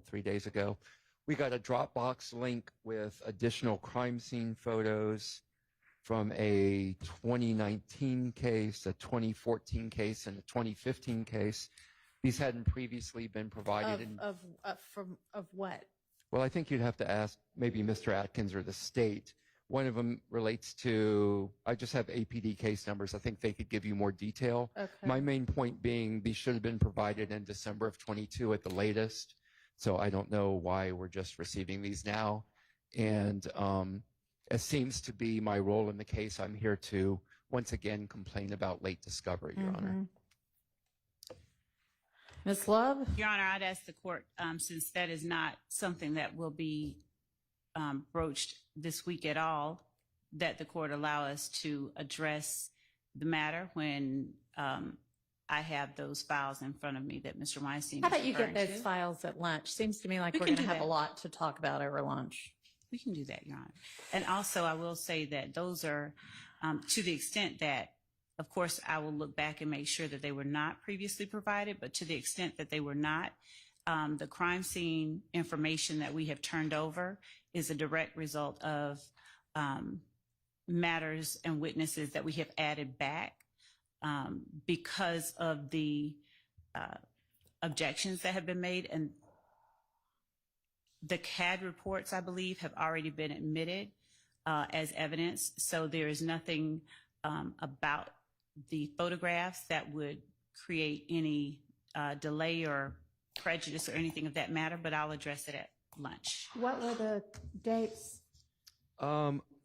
3 days ago. We got a Dropbox link with additional crime scene photos from a 2019 case, a 2014 case, and a 2015 case. These hadn't previously been provided. Of what? Well, I think you'd have to ask maybe Mr. Atkins or the state. One of them relates to, I just have APD case numbers. I think they could give you more detail. Okay. My main point being these should have been provided in December of 22 at the latest. So I don't know why we're just receiving these now. And it seems to be my role in the case. I'm here to once again complain about late discovery, Your Honor. Ms. Love? Your Honor, I'd ask the court, since that is not something that will be broached this week at all, that the court allow us to address the matter when I have those files in front of me that Mr. Weinstein How is about you get referring those to. files at lunch? Seems to me like We we're can going to do have a that. lot to talk about over lunch. We can do that, Your Honor. And also, I will say that those are, to the extent that, of course, I will look back and make sure that they were not previously provided, but to the extent that they were not, the crime scene information that we have turned over is a direct result of matters and witnesses that we have added back because of the objections that have been made. And the CAD reports, I believe, have already been admitted as evidence. So there is nothing about the photographs that would create any delay or prejudice or anything of that matter, but I'll address it at lunch. What were the dates?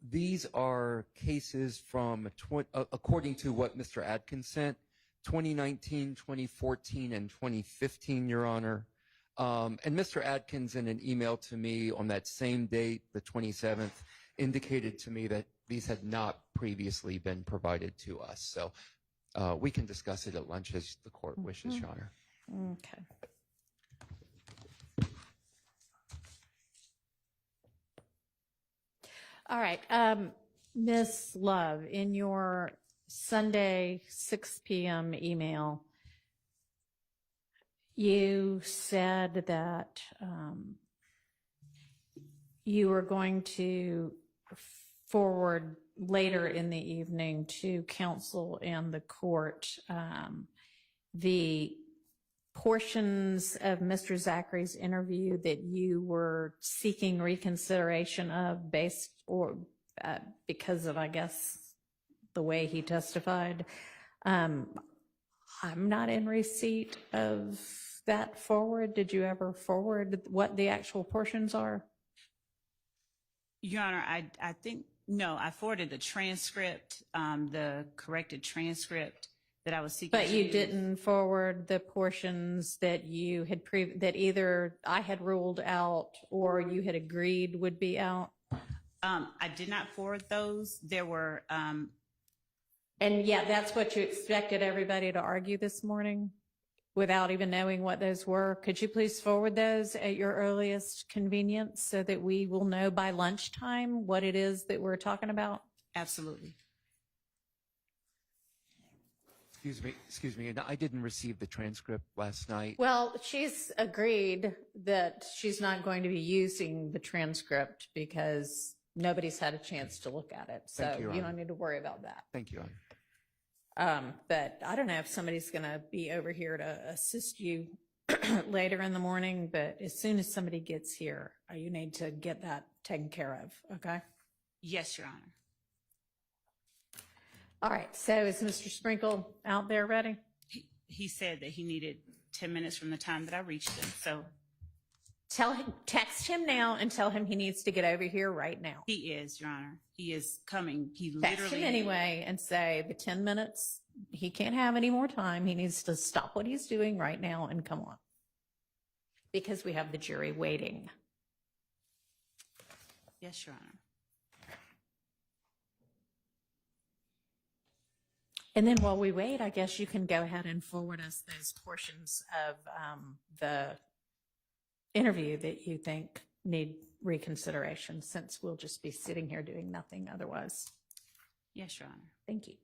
These are cases from, according to what Mr. Atkins sent, 2019, 2014, and 2015, Your Honor. And Mr. Atkins, in an email to me on that same date, the 27th, indicated to me that these had not previously been provided to us. So we can discuss it at lunch as the court wishes, Your Honor. Okay. All right. Ms. Love, in your Sunday 6 p.m. email, you said that you were going to forward later in the evening to counsel and the court the portions of Mr. Zachary's interview that you were seeking reconsideration of based or because of, I guess, the way he testified. I'm not in receipt of that forward. Did you ever forward what the actual portions are? Your Honor, I think, no, I forwarded the transcript, the corrected transcript that I was seeking. But you didn't forward the portions that you had that either I had ruled out or you had agreed would be out? I did not forward those. There were... And yet that's what you expected everybody to argue this morning without even knowing what those were. Could you please forward those at your earliest convenience so that we will know by lunchtime what it is that we're talking about? Absolutely. Excuse me, and I didn't receive the transcript last night. Well, she's agreed that she's not going to be using the transcript because nobody's had a chance to look at it. So you don't need to worry about that. Thank you, Your Honor. But I don't know if somebody's going to be over here to assist you later in the morning, but as soon as somebody gets here, you need to get that taken care of, okay? Yes, Your Honor. All right, so is Mr. Sprinkle out there ready? He said that he needed 10 minutes from the time that I reached him, so... Tell him, text him now and tell him he needs to get over here right now. He is, Your Honor. He is coming. He Text literally... him anyway and say the 10 minutes, he can't have any more time. He needs to stop what he's doing right now and come on. Because we have the jury waiting. Yes, Your Honor. And then while we wait, I guess you can go ahead and forward us those portions of the interview that you think need reconsideration, since we'll just be sitting here doing nothing otherwise. Yes, Your Honor. Thank you.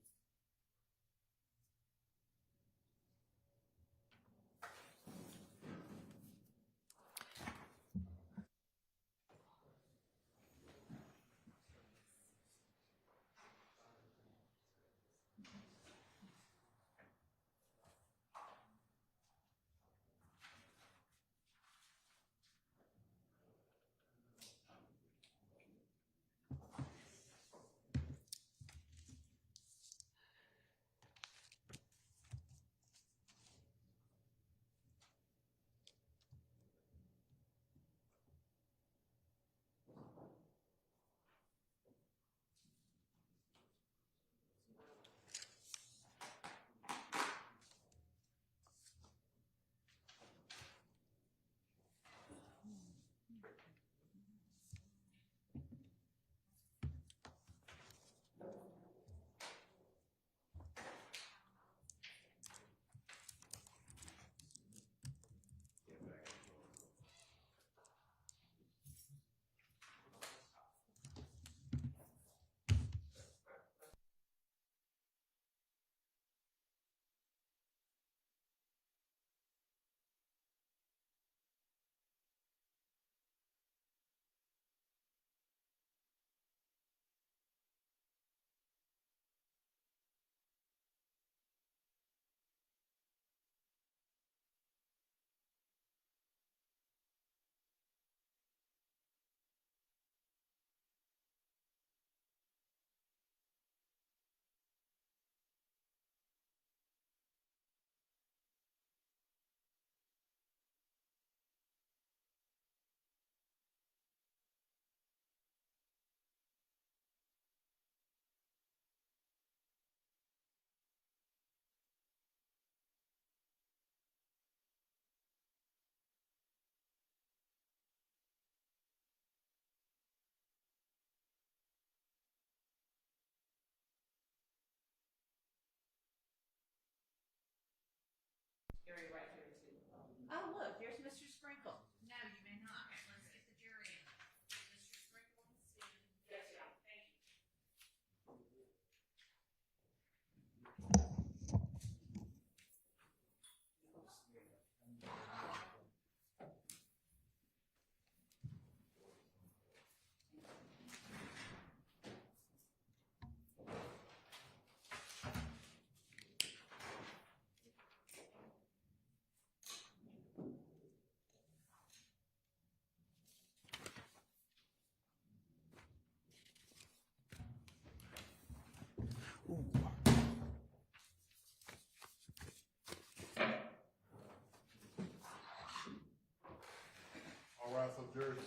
Russell Jersey.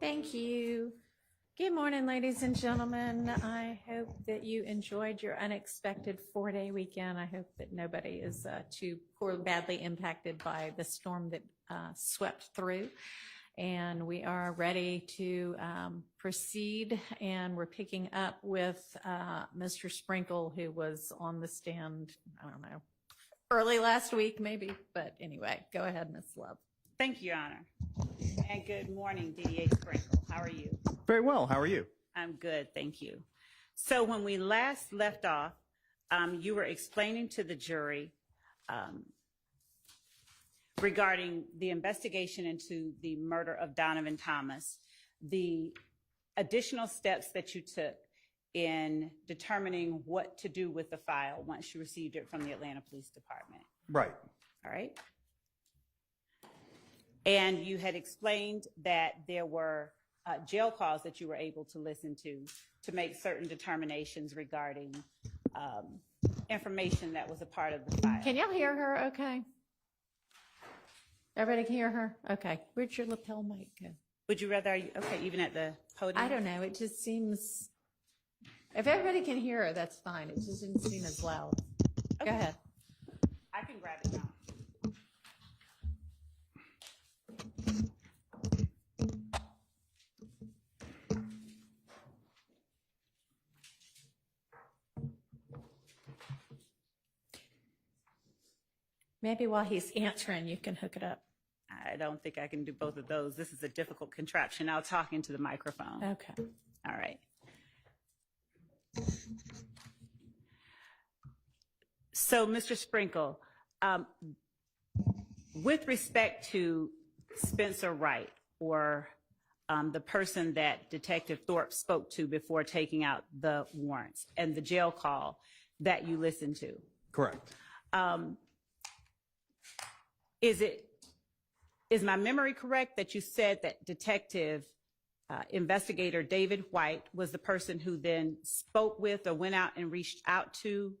Thank you. Good morning, ladies and gentlemen. I hope that you enjoyed your unexpected 4-day weekend. I hope that nobody is too badly impacted by the storm that swept through. And we are ready to proceed, and we're picking up with Mr. Sprinkle, who was on the stand, I don't know, early last week maybe, but anyway, go ahead, Ms. Love. Thank you, Your Honor. And good morning, DDA Sprinkle. How are you? Very well. How are you? I'm good, thank you. So when we last left off, you were explaining to the jury regarding the investigation into the murder of Donovan Thomas, the additional steps that you took in determining what to do with the file once you received it from the Atlanta Police Department. Right. All right. And you had explained that there were jail calls that you were able to listen to make certain determinations regarding information that was a part of the file. Can y'all hear her okay? Everybody can hear her? Okay. Where'd your lapel mic go? Would you rather, okay, even at the podium? I don't know. It just seems, if everybody can hear her, that's fine. It just didn't seem as loud. Okay. Go ahead. I can grab it now. Maybe while he's answering, you can hook it up. I don't think I can do both of those. This is a difficult contraption. I'll talk into the microphone. Okay. All right. So, Mr. Sprinkle, with respect to Spencer Wright, or the person that Detective Thorpe spoke to before taking out the warrants, and the jail call that you listened to. Correct. Is my memory correct that you said that Detective Investigator David White was the person who then spoke with or went out and reached out to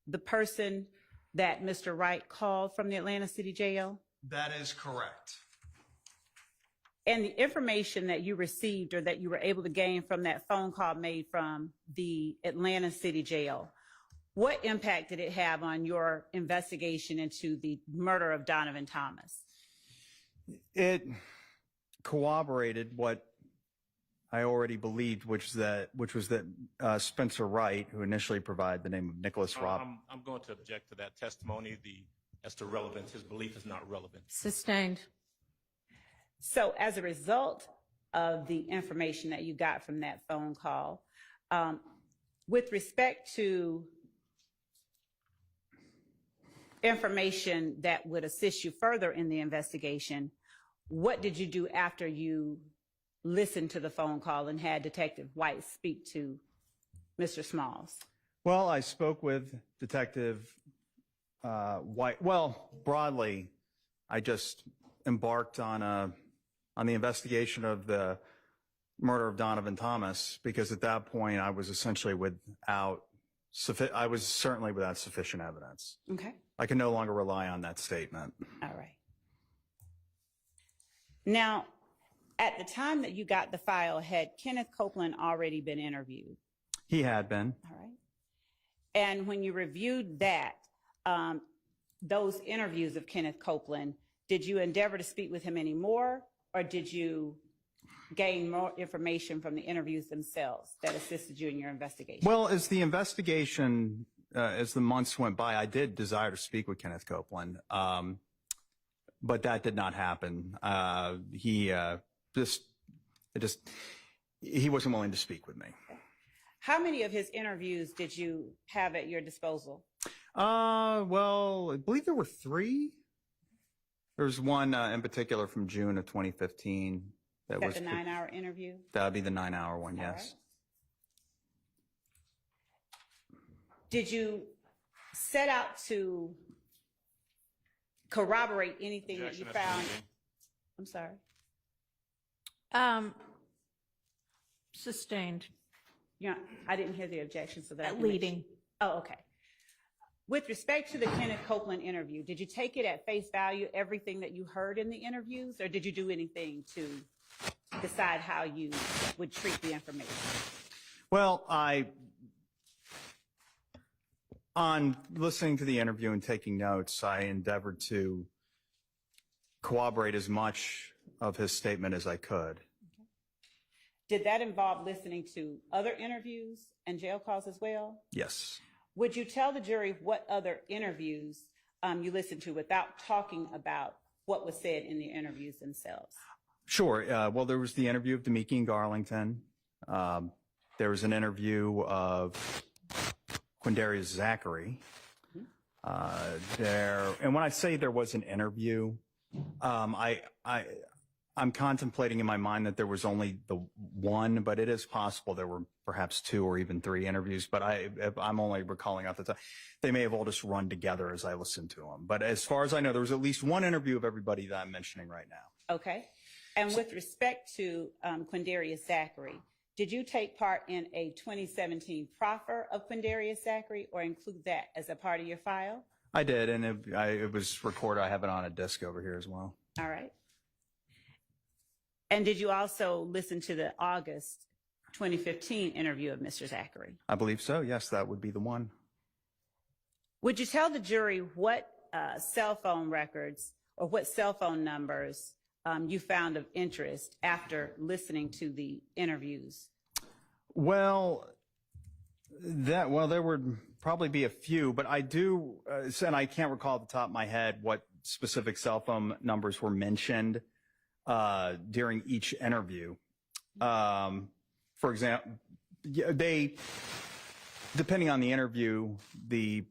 the person that Mr. Wright called from the Atlanta City Jail? That is correct. And the information that you received or that you were able to gain from that phone call made from the Atlanta City Jail, what impact did it have on your investigation into the murder of Donovan Thomas? It corroborated what I already believed, which was that Spencer Wright, who initially provided the name of Nicholas Robb. I'm going to object to that testimony. As to relevance, his belief is not relevant. Sustained. So as a result of the information that you got from that phone call, with respect to information that would assist you further in the investigation, what did you do after you listened to the phone call and had Detective White speak to Mr. Smalls? Well, I spoke with Detective White. Well, broadly, I just embarked on the investigation of the murder of Donovan Thomas, because at that point I was essentially I was certainly without sufficient evidence. Okay. I can no longer rely on that statement. All right. Now, at the time that you got the file, had Kenneth Copeland already been interviewed? He had been. All right. And when you reviewed that, those interviews of Kenneth Copeland, did you endeavor to speak with him anymore, or did you gain more information from the interviews themselves that assisted you in your investigation? Well, as the investigation, as the months went by, I did desire to speak with Kenneth Copeland. but that did not happen. He wasn't willing to speak with me. How many of his interviews did you have at your disposal? Well, I believe there were 3. There was one in particular from June of 2015. That was the 9-hour interview? That would be the 9-hour one, All yes. right. Did you set out to corroborate anything that you Objection, found? Mr. Helene. I'm sorry. Sustained. Yeah, I didn't hear the objection, so that I can make Leading. sure- Oh, okay. With respect to the Kenneth Copeland interview, did you take it at face value, everything that you heard in the interviews, or did you do anything to decide how you would treat the information? Well, on listening to the interview and taking notes, I endeavored to corroborate as much of his statement as I could. Did that involve listening to other interviews and jail calls as well? Yes. Would you tell the jury what other interviews you listened to without talking about what was said in the interviews themselves? Sure. Well, there was the interview of Demiki and Garlington. There was an interview of Quindarius Zachary. And when I say there was an interview, I'm contemplating in my mind that there was only the one, but it is possible there were perhaps 2 or even 3 interviews, but I'm only recalling off the top. They may have all just run together as I listened to them. But as far as I know, there was at least one interview of everybody that I'm mentioning right now. Okay. And with respect to Quindarius Zachary, did you take part in a 2017 proffer of Quindarius Zachary or include that as a part of your file? I did, and it was recorded. I have it on a disc over here as well. All right. And did you also listen to the August 2015 interview of Mr. Zachary? I believe so. Yes, that would be the one. Would you tell the jury what cell phone records or what cell phone numbers you found of interest after listening to the interviews? Well, there would probably be a few, but I do, and I can't recall at the top of my head what specific cell phone numbers were mentioned during each interview. For example, depending on the interview, the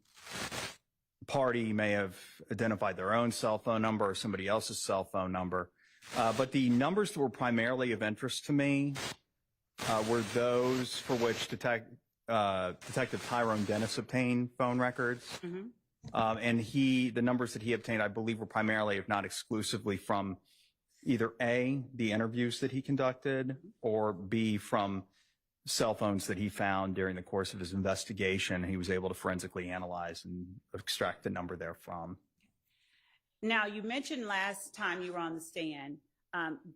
party may have identified their own cell phone number or somebody else's cell phone number. But the numbers that were primarily of interest to me were those for which Detective Tyrone Dennis obtained phone records. Mm-hmm. And the numbers that he obtained, I believe, were primarily, if not exclusively, from either A, the interviews that he conducted, or B, from cell phones that he found during the course of his investigation. He was able to forensically analyze and extract the number therefrom. Now, you mentioned last time you were on the stand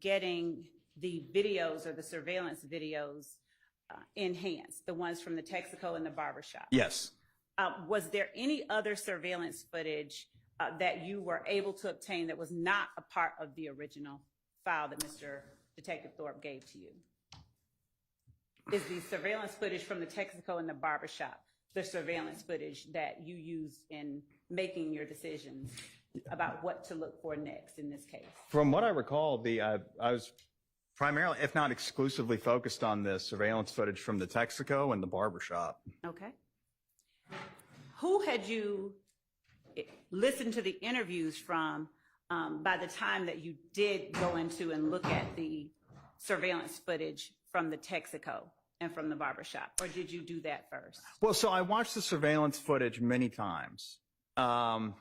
getting the videos or the surveillance videos enhanced, the ones from the Texaco and the barbershop. Yes. Was there any other surveillance footage that you were able to obtain that was not a part of the original file that Mr. Detective Thorpe gave to you? Is the surveillance footage from the Texaco and the barbershop the surveillance footage that you used in making your decisions about what to look for next in this case? From what I recall, I was primarily, if not exclusively, focused on the surveillance footage from the Texaco and the barbershop. Okay. Who had you listened to the interviews from by the time that you did go into and look at the surveillance footage from the Texaco and from the barbershop, or did you do that first? Well, so I watched the surveillance footage many times. I'm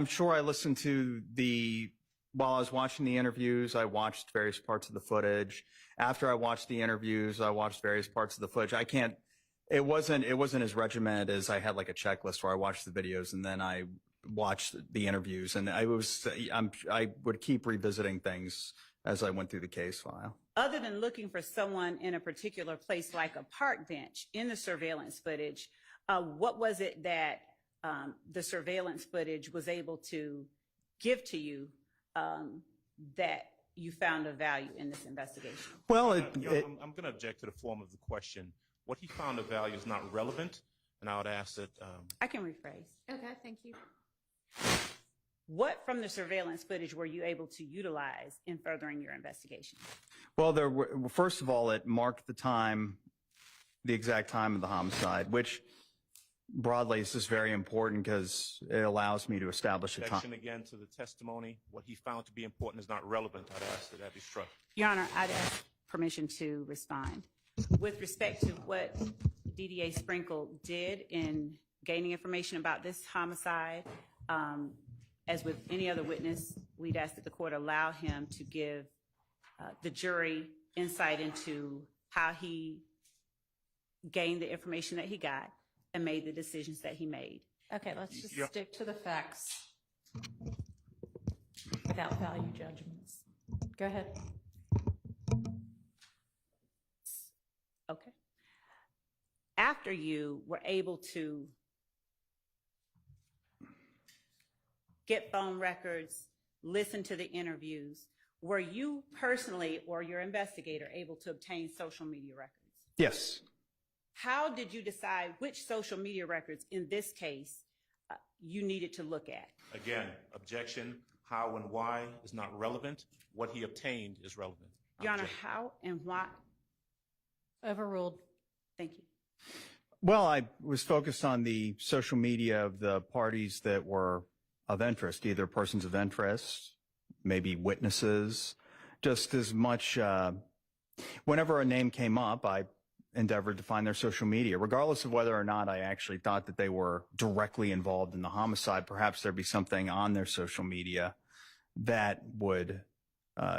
sure I listened to while I was watching the interviews, I watched various parts of the footage. After I watched the interviews, I watched various parts of the footage. It wasn't as regimented as I had like a checklist where I watched the videos and then I watched the interviews, and I would keep revisiting things as I went through the case file. Other than looking for someone in a particular place like a park bench in the surveillance footage, what was it that the surveillance footage was able to give to you that you found of value in this investigation? Well, I'm going to object to the form of the question. What he found of value is not relevant, and I would ask that... I can rephrase. Okay, thank you. What from the surveillance footage were you able to utilize in furthering your investigation? Well, first of all, it marked the time, the exact time of the homicide, which broadly is just very important because it allows me to establish a time. Objection again to the testimony. What he found to be important is not relevant. I'd ask that that be struck. Your Honor, I'd ask permission to respond. With respect to what DDA Sprinkle did in gaining information about this homicide, as with any other witness, we'd ask that the court allow him to give the jury insight into how he gained the information that he got and made the decisions that he made. Okay, let's just Yeah. stick to the facts without value judgments. Go ahead. Okay. After you were able to get phone records, listen to the interviews, were you personally or your investigator able to obtain social media records? Yes. How did you decide which social media records in this case you needed to look at? Again, objection. How and why is not relevant. What he obtained is relevant. Your Honor, Object. how and why? Overruled. Thank you. Well, I was focused on the social media of the parties that were of interest, either persons of interest, maybe witnesses, just as much. Whenever a name came up, I endeavored to find their social media, regardless of whether or not I actually thought that they were directly involved in the homicide. Perhaps there'd be something on their social media that would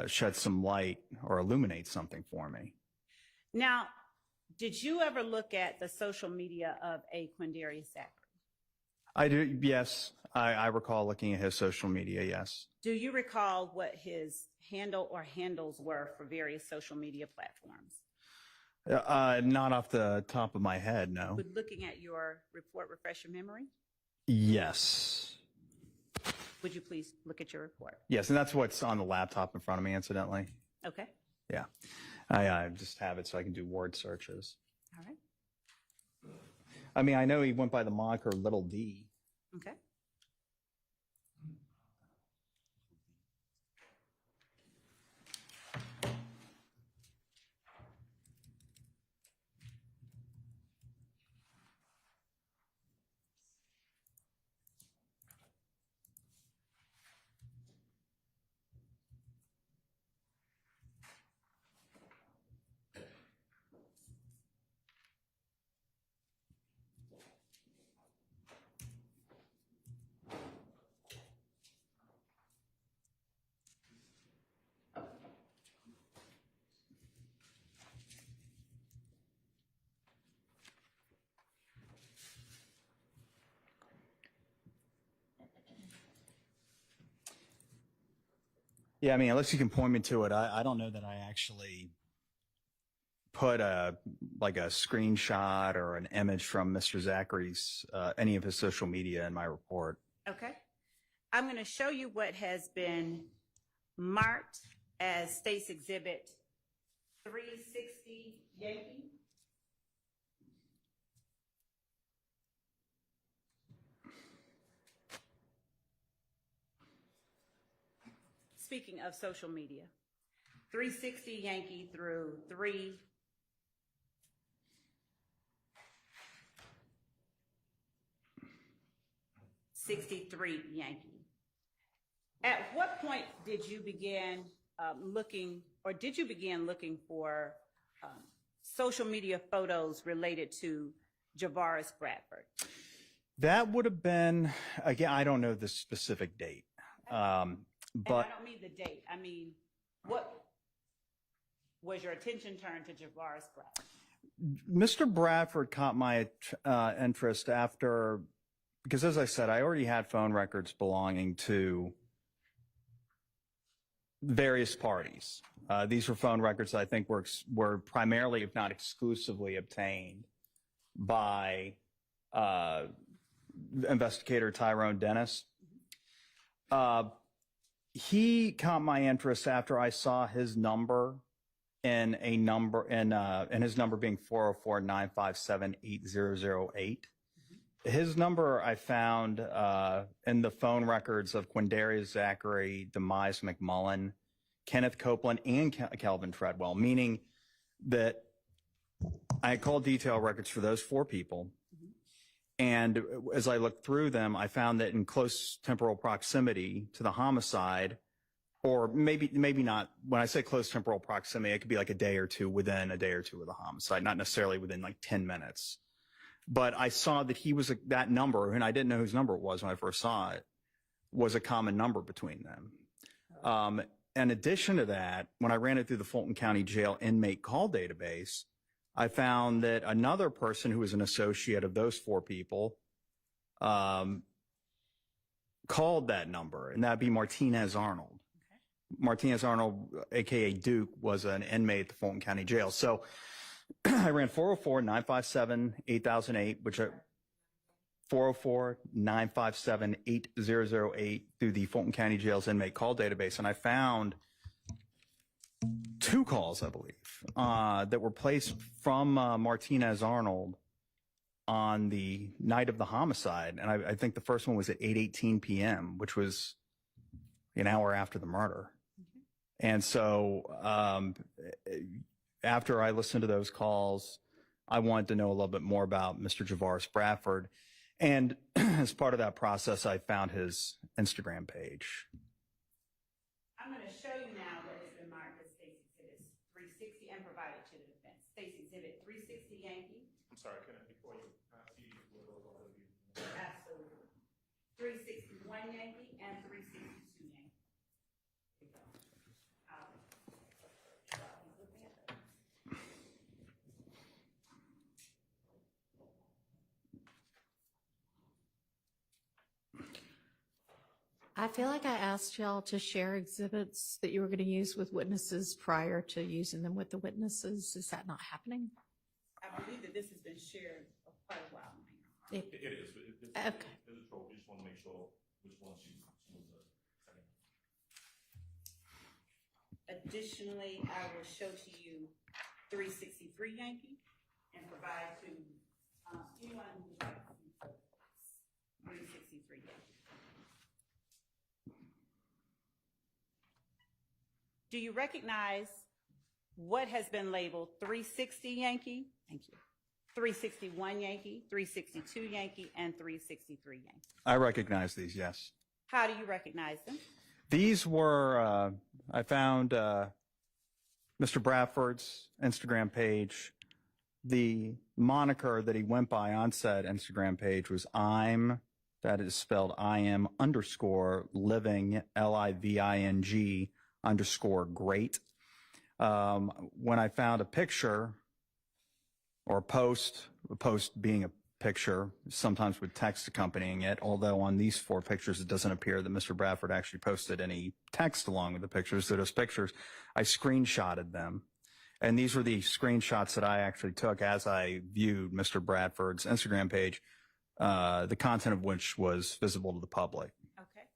shed some light or illuminate something for me. Now, did you ever look at the social media of a Quindarius Zachary? I do, yes. I recall looking at his social media, yes. Do you recall what his handle or handles were for various social media platforms? Not off the top of my head, no. Would looking at your report refresh your memory? Yes. Would you please look at your report? Yes, and that's what's on the laptop in front of me, incidentally. Okay. Yeah. I just have it so I can do word searches. All right. I mean, I know he went by the moniker Little D. Okay. Yeah, I mean, unless you can point me to it, I don't know that I actually put a screenshot or an image from Mr. Zachary's, any of his social media in my report. Okay. I'm going to show you what has been marked as State's Exhibit 360 Yankee. Speaking of social media, 360 Yankee through 363 Yankee. At what point did you begin looking for social media photos related to Javaris Bradford? That would have been, again, I don't know the specific date. And I don't mean the date. I mean, what was your attention turned to Javaris Bradford? Mr. Bradford caught my interest after, because as I said, I already had phone records belonging to various parties. These were phone records that I think were primarily, if not exclusively, obtained by investigator Tyrone Dennis. He caught my interest after I saw his number and his number being 404-957-8008. His number I found in the phone records of Quindarius Zachary, Demise McMullen, Kenneth Copeland, and Calvin Treadwell, meaning that I called detail records for those 4 people. And as I looked through them, I found that in close temporal proximity to the homicide, or maybe not, when I say close temporal proximity, it could be like within a day or two of the homicide, not necessarily within like 10 minutes. But I saw that he was that number, and I didn't know whose number it was when I first saw it, was a common number between them. In addition to that, when I ran it through the Fulton County Jail inmate call database, I found that another person who was an associate of those 4 people called that number, and that'd be Martinez Arnold. Okay. Martinez Arnold, aka Duke, was an inmate at the Fulton County Jail. So I ran 404-957-8008, which 404-957-8008 through the Fulton County Jail's inmate call database, and I found 2 calls, I believe, that were placed from Martinez Arnold on the night of the homicide. And I think the first one was at 8:18 p.m., which was an hour after the murder. Mm-hmm. And so after I listened to those calls, I wanted to know a little bit more about Mr. Javaris Bradford. And as part of that process, I found his Instagram page. I'm going to show you now what has been marked as State's Exhibit 360 and provided to the defense. State's Exhibit 360 Yankee. I'm sorry, can I, before you see Absolutely. 361 Yankee and 362 Yankee. Here we go. He's looking at those. I feel like I asked y'all to share exhibits that you were going to use with witnesses prior to using them with the witnesses. Is that not happening? I believe that this has been shared for quite a while now. It is. Okay. It's a trope. We just want to make sure which ones you use. Additionally, I will show to you 363 Yankee and provide to anyone who would like to see 363 Yankee. Do you recognize what has been labeled 360 Yankee? Thank you. 361 Yankee, 362 Yankee, and 363 Yankee. I recognize these, yes. How do you recognize them? These were, I found Mr. Bradford's Instagram page. The moniker that he went by on said Instagram page was that is spelled IM _ living, LIVING _ great. When I found a picture or a post being a picture, sometimes with text accompanying it, although on these 4 pictures it doesn't appear that Mr. Bradford actually posted any text along with the pictures. So those pictures, I screenshotted them. And these were the screenshots that I actually took as I viewed Mr. Bradford's Instagram page, the content of which was visible to the public. Okay.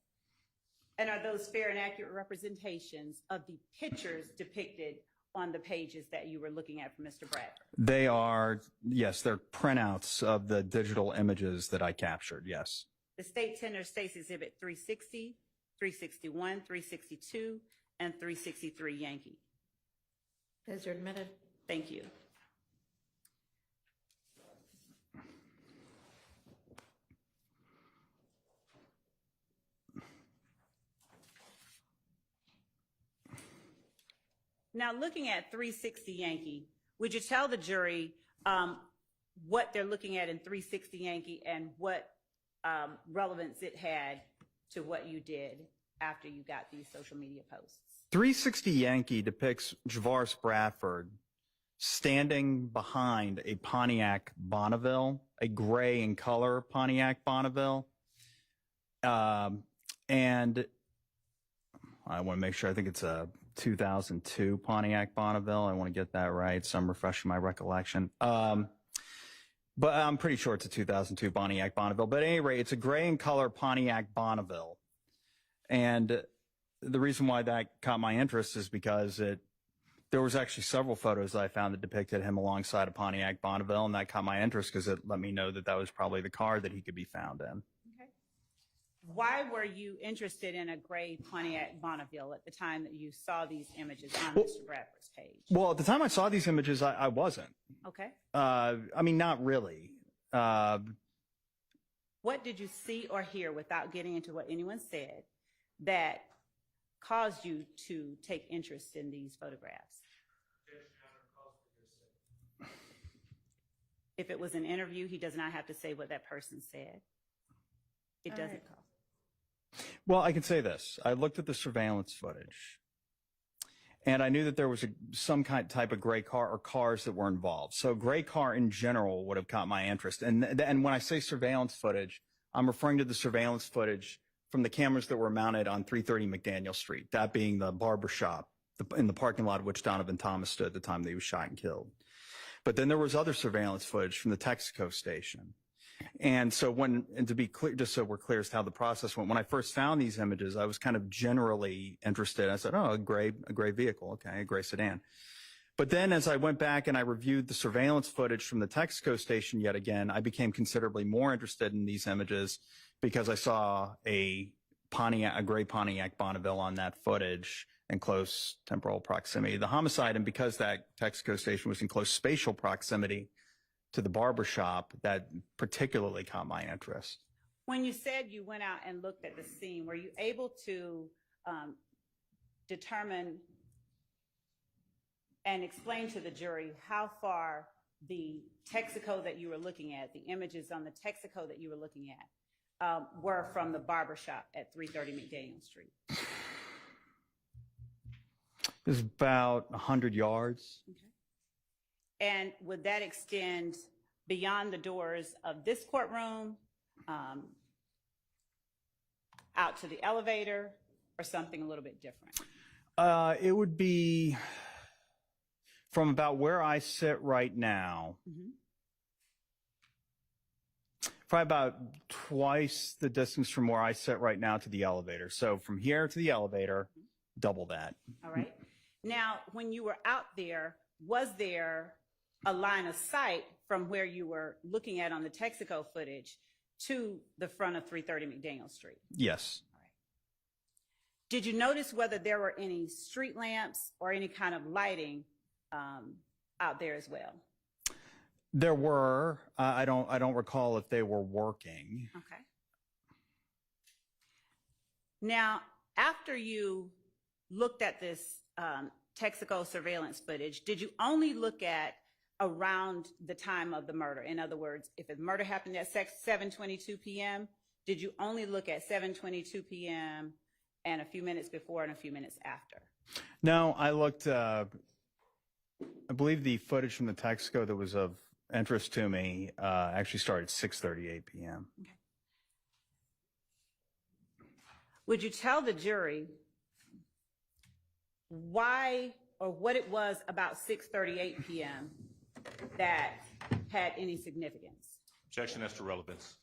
And are those fair and accurate representations of the pictures depicted on the pages that you were looking at for Mr. Bradford? They are, yes, they're printouts of the digital images that I captured, yes. The state tenders State's Exhibit 360, 361, 362, and 363 Yankee. Those are admitted. Thank you. Now, looking at 360 Yankee, would you tell the jury what they're looking at in 360 Yankee and what relevance it had to what you did after you got these social media posts? 360 Yankee depicts Javaris Bradford standing behind a Pontiac Bonneville, a gray in color Pontiac Bonneville. And I want to make sure, I think it's a 2002 Pontiac Bonneville. I want to get that right, so I'm refreshing my recollection. But I'm pretty sure it's a 2002 Pontiac Bonneville. But at any rate, it's a gray in color Pontiac Bonneville. And the reason why that caught my interest is because There was actually several photos that I found that depicted him alongside a Pontiac Bonneville, and that caught my interest because it let me know that that was probably the car that he could be found in. Okay. Why were you interested in a gray Pontiac Bonneville at the time that you saw these images on Mr. Bradford's page? Well, at the time I saw these images, I wasn't. Okay. I mean, not really. What did you see or hear, without getting into what anyone said, that caused you to take interest in these photographs? If it was an interview, he does not have to say what that person said. It All doesn't right. cause. Well, I can say this. I looked at the surveillance footage, and I knew that there was some type of gray car or cars that were involved. So gray car in general would have caught my interest. And when I say surveillance footage, I'm referring to the surveillance footage from the cameras that were mounted on 330 McDaniel Street, that being the barber shop in the parking lot of which Donovan Thomas stood at the time that he was shot and killed. But then there was other surveillance footage from the Texaco station. And so and to be clear, just so we're clear as to how the process went, when I first found these images, I was kind of generally interested. I said, oh, a gray vehicle. Okay, a gray sedan. But then as I went back and I reviewed the surveillance footage from the Texaco station yet again, I became considerably more interested in these images because I saw a gray Pontiac Bonneville on that footage in close temporal proximity to the homicide. And because that Texaco station was in close spatial proximity to the barber shop, that particularly caught my interest. When you said you went out and looked at the scene, were you able to determine and explain to the jury how far the Texaco that you were looking at, the images on the Texaco that you were looking at, were from the barber shop at 330 McDaniel Street? It was about 100 yards. Okay. And would that extend beyond the doors of this courtroom, out to the elevator, or something a little bit different? It would be from about where I sit right now, probably about twice the distance from where I sit right now to the elevator. So from here to the elevator, double that. All right. Now, when you were out there, was there a line of sight from where you were looking at on the Texaco footage to the front of 330 McDaniel Street? Yes. All right. Did you notice whether there were any street lamps or any kind of lighting out there as well? There were. I don't recall if they were working. Okay. Now, after you looked at this Texaco surveillance footage, did you only look at around the time of the murder? In other words, if the murder happened at 7:22 p.m., did you only look at 7:22 p.m. and a few minutes before and a few minutes after? No, I looked, I believe the footage from the Texaco that was of interest to me actually started at 6:38 p.m. Okay. Would you tell the jury why or what it was about 6:38 p.m. that had any significance? Objection as to relevance.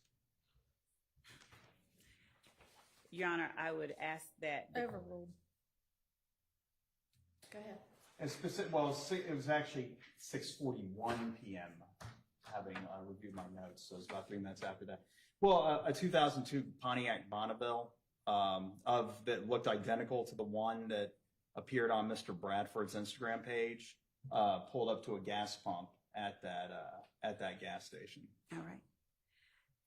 Your Honor, I would ask that. Overruled. Go ahead. It was actually 6:41 p.m. having reviewed my notes, so it was about 3 minutes after that. Well, a 2002 Pontiac Bonneville that looked identical to the one that appeared on Mr. Bradford's Instagram page, pulled up to a gas pump at that gas station. All right.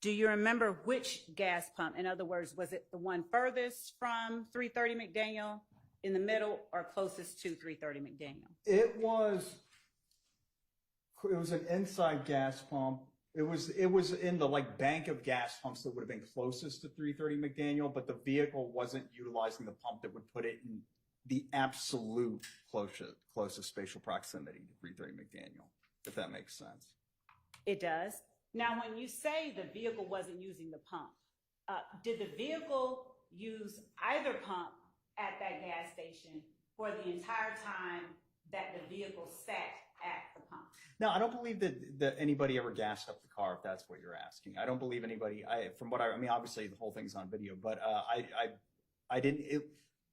Do you remember which gas pump? In other words, was it the one furthest from 330 McDaniel, in the middle, or closest to 330 McDaniel? It was an inside gas pump. It was in the bank of gas pumps that would have been closest to 330 McDaniel, but the vehicle wasn't utilizing the pump that would put it in the absolute closest spatial proximity to 330 McDaniel, if that makes sense. It does. Now, when you say the vehicle wasn't using the pump, did the vehicle use either pump at that gas station for the entire time that the vehicle sat at the pump? No, I don't believe that anybody ever gassed up the car, if that's what you're asking. I don't believe anybody, obviously the whole thing's on video, but I didn't,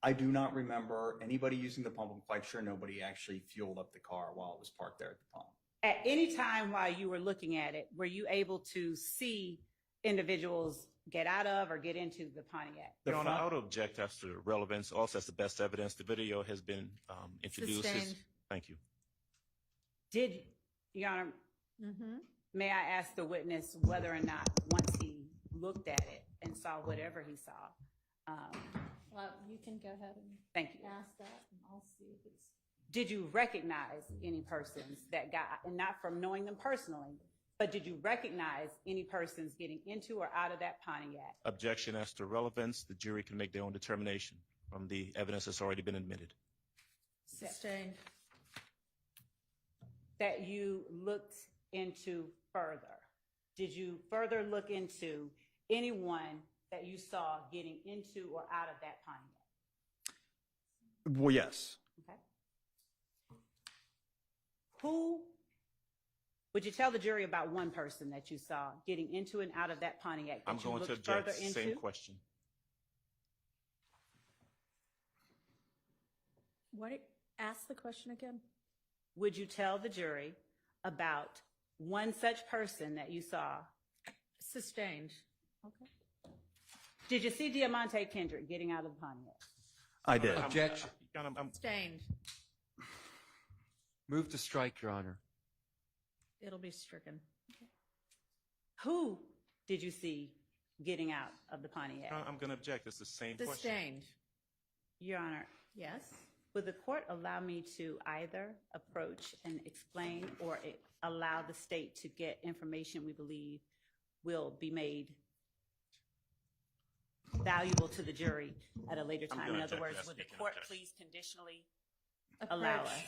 I do not remember anybody using the pump. I'm quite sure nobody actually fueled up the car while it was parked there at the pump. At any time while you were looking at it, were you able to see individuals get out of or get into the Pontiac? The Your Honor, front- I would object as to relevance. Also, as the best evidence, the video has been introduced. Sustained. Thank you. Did, Your Honor, may I ask the witness whether or not once he looked at it and saw whatever he saw, Well, you can go ahead and thank you. ask that, and I'll see if it's. Did you recognize any persons that got, and not from knowing them personally, but did you recognize any persons getting into or out of that Pontiac? Objection as to relevance. The jury can make their own determination from the evidence that's already been admitted. Sustained. That you looked into further? Did you further look into anyone that you saw getting into or out of that Pontiac? Well, yes. Okay. Who, would you tell the jury about one person that you saw getting into and out of that Pontiac that I'm you going to looked object. further into? Same question. What, ask the question again? Would you tell the jury about one such person that you saw? Sustained. Okay. Did you see Diamante Kendrick getting out of the Pontiac? I did. Objection. Your Honor, Sustained. Move to strike, Your Honor. It'll be stricken. Who did you see getting out of the Pontiac? I'm going to object. It's the same question. Sustained. Your Honor, Yes. would the court allow me to either approach and explain or allow the state to get information we believe will be made valuable to the jury at a later I'm time? gonna In other object words, to that would the speaking court objection. please conditionally allow Approach. us?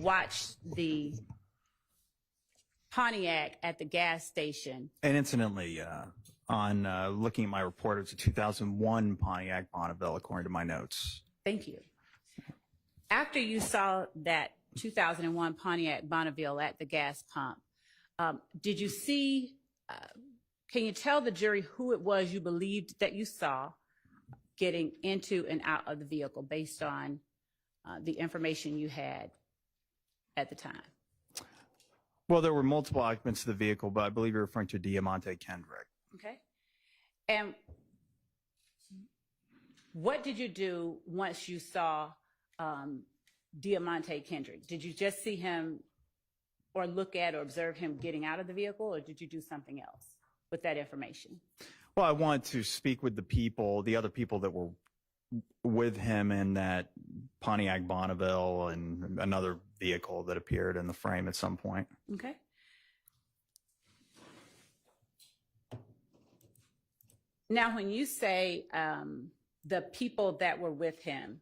watched the Pontiac at the gas station. And incidentally, on looking at my report, it's a 2001 Pontiac Bonneville, according to my notes. Thank you. After you saw that 2001 Pontiac Bonneville at the gas pump, did you see, can you tell the jury who it was you believed that you saw getting into and out of the vehicle based on the information you had at the time? Well, there were multiple occupants of the vehicle, but I believe you're referring to Diamante Kendrick. Okay. And what did you do once you saw Diamante Kendrick? Did you just see him or look at or observe him getting out of the vehicle, or did you do something else with that information? Well, I wanted to speak with the other people that were with him in that Pontiac Bonneville and another vehicle that appeared in the frame at some point. Okay. Now, when you say the people that were with him,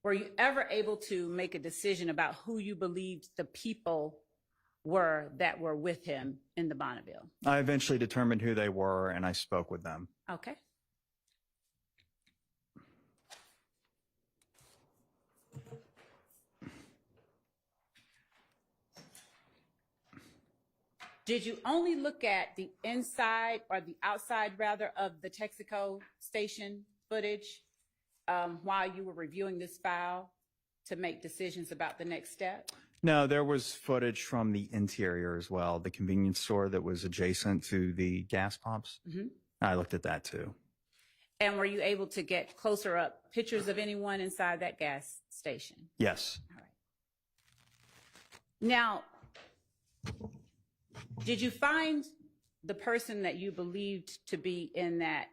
were you ever able to make a decision about who you believed the people were that were with him in the Bonneville? I eventually determined who they were, and I spoke with them. Okay. Did you only look at the inside or the outside, rather, of the Texaco station footage while you were reviewing this file to make decisions about the next step? No, there was footage from the interior as well, the convenience store that was adjacent to the gas pumps. Mm-hmm. I looked at that too. And were you able to get closer up pictures of anyone inside that gas station? Yes. All right. Now, did you find the person that you believed to be in that,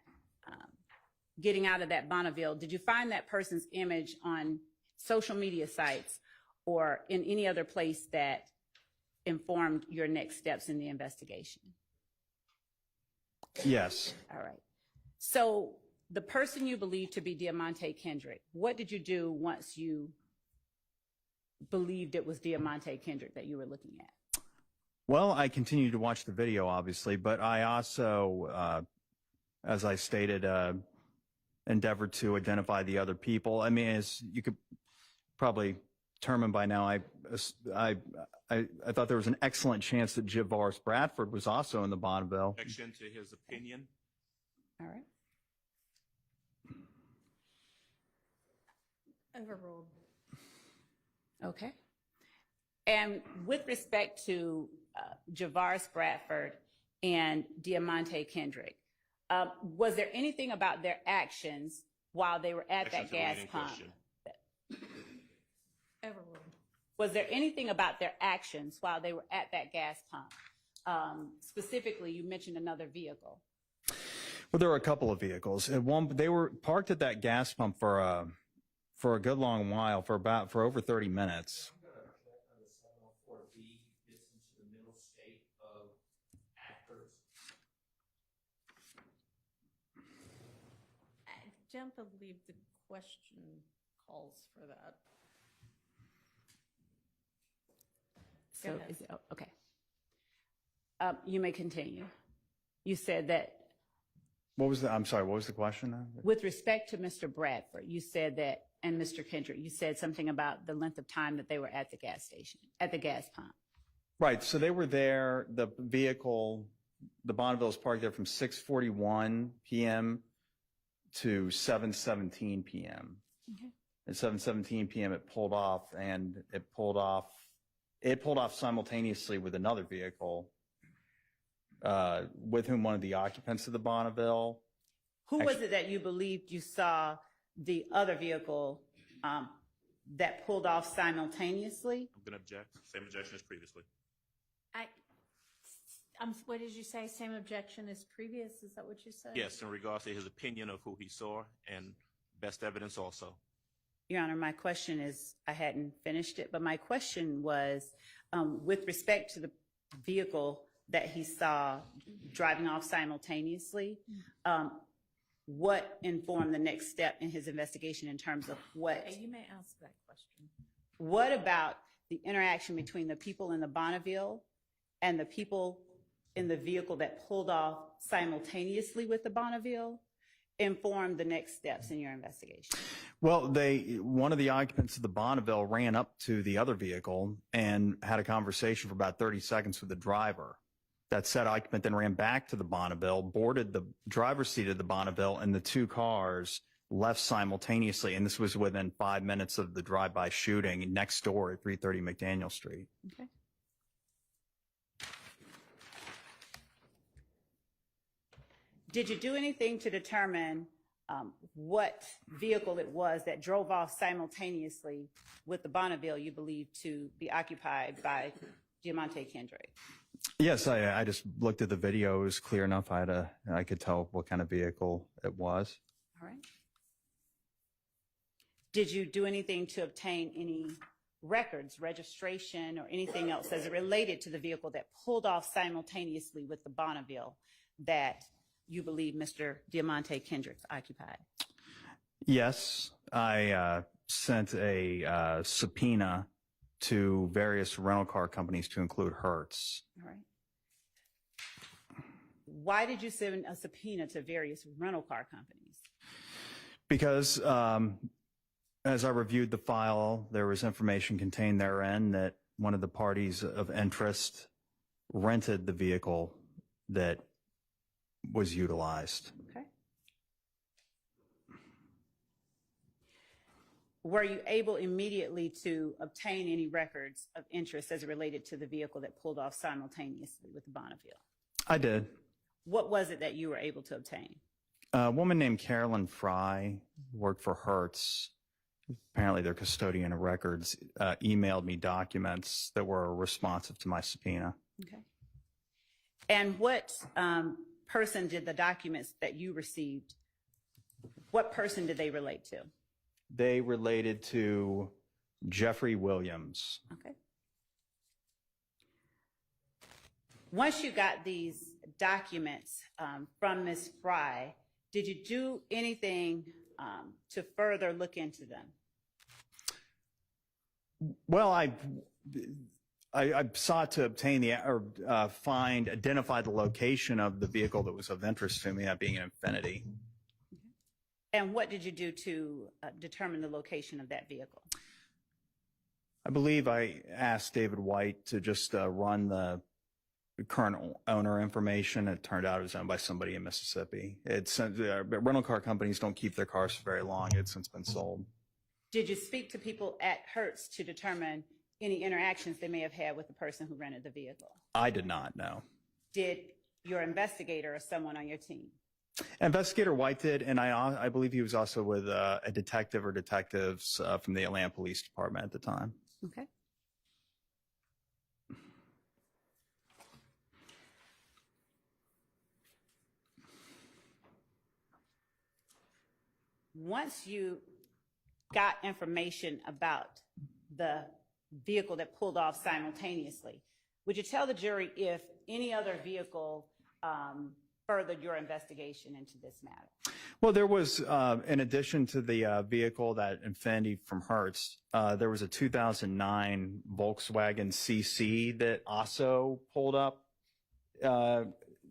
getting out of that Bonneville, did you find that person's image on social media sites or in any other place that informed your next steps in the investigation? Yes. All right. So the person you believe to be Diamante Kendrick, what did you do once you believed it was Diamante Kendrick that you were looking at? Well, I continued to watch the video, obviously, but I also, as I stated, endeavored to identify the other people. I mean, as you could probably determine by now, I thought there was an excellent chance that Javaris Bradford was also in the Bonneville. Objection to his opinion. All right. Overruled. Okay. And with respect to Javaris Bradford and Diamante Kendrick, was there anything about their actions while they were at that gas pump? Overruled. Was there anything about their actions while they were at that gas pump? Specifically, you mentioned another vehicle. Well, there were a couple of vehicles. They were parked at that gas pump for a good long while, for over 30 minutes. I don't believe the question calls for that. So, okay. You may continue. You said that I'm sorry, what was the question now? with respect to Mr. Bradford, you said that, and Mr. Kendrick, you said something about the length of time that they were at the gas station, at the gas pump. Right, so they were there, the vehicle, the Bonneville was parked there from 6:41 p.m. to 7:17 p.m. Okay. At 7:17 p.m. it pulled off, and it pulled off simultaneously with another vehicle, with whom one of the occupants of the Bonneville. Who was it that you believed you saw the other vehicle that pulled off simultaneously? I'm going to object. Same objection as previously. What did you say? Same objection as previous? Is that what you said? Yes, in regards to his opinion of who he saw and best evidence also. Your Honor, my question is, I hadn't finished it, but my question was, with respect to the vehicle that he saw driving off simultaneously, what informed the next step in his investigation in terms of what? Okay, you may ask that question. What about the interaction between the people in the Bonneville and the people in the vehicle that pulled off simultaneously with the Bonneville informed the next steps in your investigation? Well, one of the occupants of the Bonneville ran up to the other vehicle and had a conversation for about 30 seconds with the driver. That said occupant then ran back to the Bonneville, boarded the driver's seat of the Bonneville, and the two cars left simultaneously. And this was within 5 minutes of the drive-by shooting next door at 330 McDaniel Street. Okay. Did you do anything to determine what vehicle it was that drove off simultaneously with the Bonneville you believe to be occupied by Diamante Kendrick? Yes, I just looked at the video. It was clear enough. I could tell what kind of vehicle it was. All right. Did you do anything to obtain any records, registration, or anything else as it related to the vehicle that pulled off simultaneously with the Bonneville that you believe Mr. Diamante Kendrick occupied? Yes, I sent a subpoena to various rental car companies to include Hertz. All right. Why did you send a subpoena to various rental car companies? Because as I reviewed the file, there was information contained therein that one of the parties of interest rented the vehicle that was utilized. Okay. Were you able immediately to obtain any records of interest as it related to the vehicle that pulled off simultaneously with the Bonneville? I did. What was it that you were able to obtain? A woman named Carolyn Fry worked for Hertz. Apparently their custodian of records emailed me documents that were responsive to my subpoena. Okay. And what person did the documents that you received, what person did they relate to? They related to Jeffrey Williams. Okay. Once you got these documents from Ms. Fry, did you do anything to further look into them? Well, I sought to obtain identify the location of the vehicle that was of interest to me, that being an Infiniti. And what did you do to determine the location of that vehicle? I believe I asked David White to just run the current owner information. It turned out it was owned by somebody in Mississippi. Rental car companies don't keep their cars for very long. It's since been sold. Did you speak to people at Hertz to determine any interactions they may have had with the person who rented the vehicle? I did not, no. Did your investigator or someone on your team? Investigator White did, and I believe he was also with a detective or detectives from the Atlanta Police Department at the time. Okay. Once you got information about the vehicle that pulled off simultaneously, would you tell the jury if any other vehicle furthered your investigation into this matter? Well, there was, in addition to the vehicle, that Infiniti from Hertz, there was a 2009 Volkswagen CC that also pulled up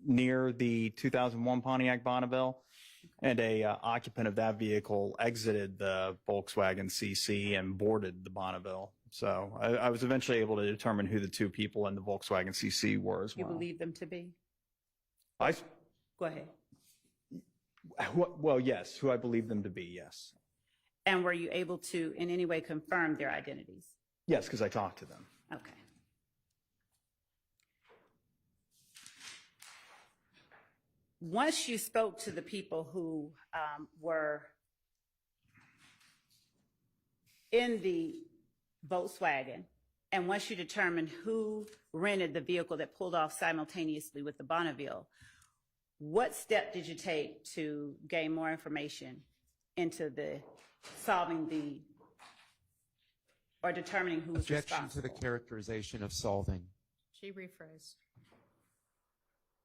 near the 2001 Pontiac Bonneville, and a occupant of that vehicle exited the Volkswagen CC and boarded the Bonneville. So I was eventually able to determine who the two people in the Volkswagen CC were as well. You believe them to be? Go ahead. Well, yes, who I believe them to be, yes. And were you able to in any way confirm their identities? Yes, because I talked to them. Okay. Once you spoke to the people who were in the Volkswagen, and once you determined who rented the vehicle that pulled off simultaneously with the Bonneville, what step did you take to gain more information into determining who was Objection responsible? to the characterization of solving. She rephrased.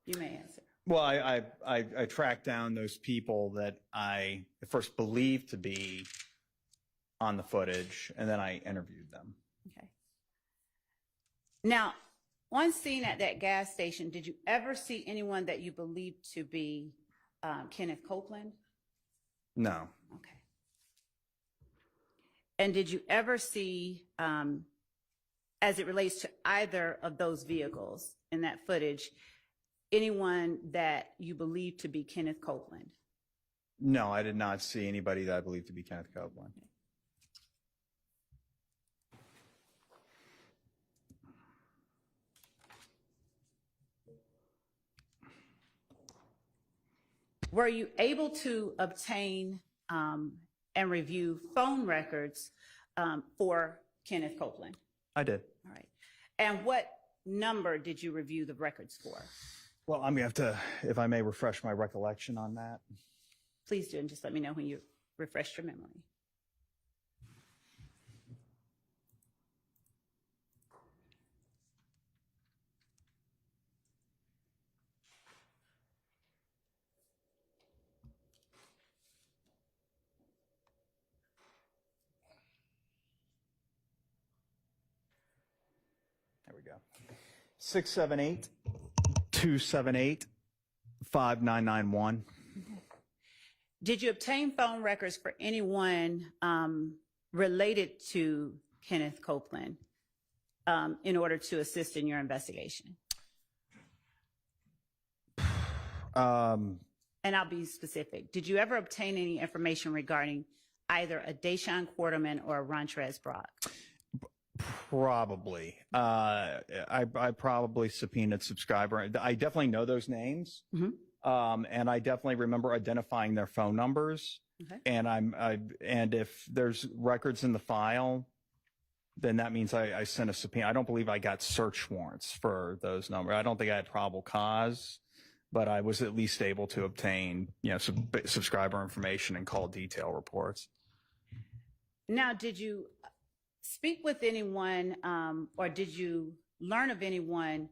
You may answer. Well, I tracked down those people that I at first believed to be on the footage, and then I interviewed them. Okay. Now, on scene at that gas station, did you ever see anyone that you believed to be Kenneth Copeland? No. Okay. And did you ever see, as it relates to either of those vehicles in that footage, anyone that you believe to be Kenneth Copeland? No, I did not see anybody that I believed to be Kenneth Copeland. Were you able to obtain and review phone records for Kenneth Copeland? I did. All right. And what number did you review the records for? Well, I'm gonna have to, if I may, refresh my recollection on that. Please do, and just let me know when you refresh your memory. There we go. 678-278-5991. Did you obtain phone records for anyone related to Kenneth Copeland in order to assist in your investigation? And I'll be specific. Did you ever obtain any information regarding either a Deshaun Quarterman or a Rontrez Brock? Probably. I probably subpoenaed subscriber. I definitely know those names. And I definitely remember identifying their phone numbers. Okay. And if there's records in the file, then that means I sent a subpoena. I don't believe I got search warrants for those numbers. I don't think I had probable cause, but I was at least able to obtain, subscriber information and call detail reports. Now, did you speak with anyone or did you learn of anyone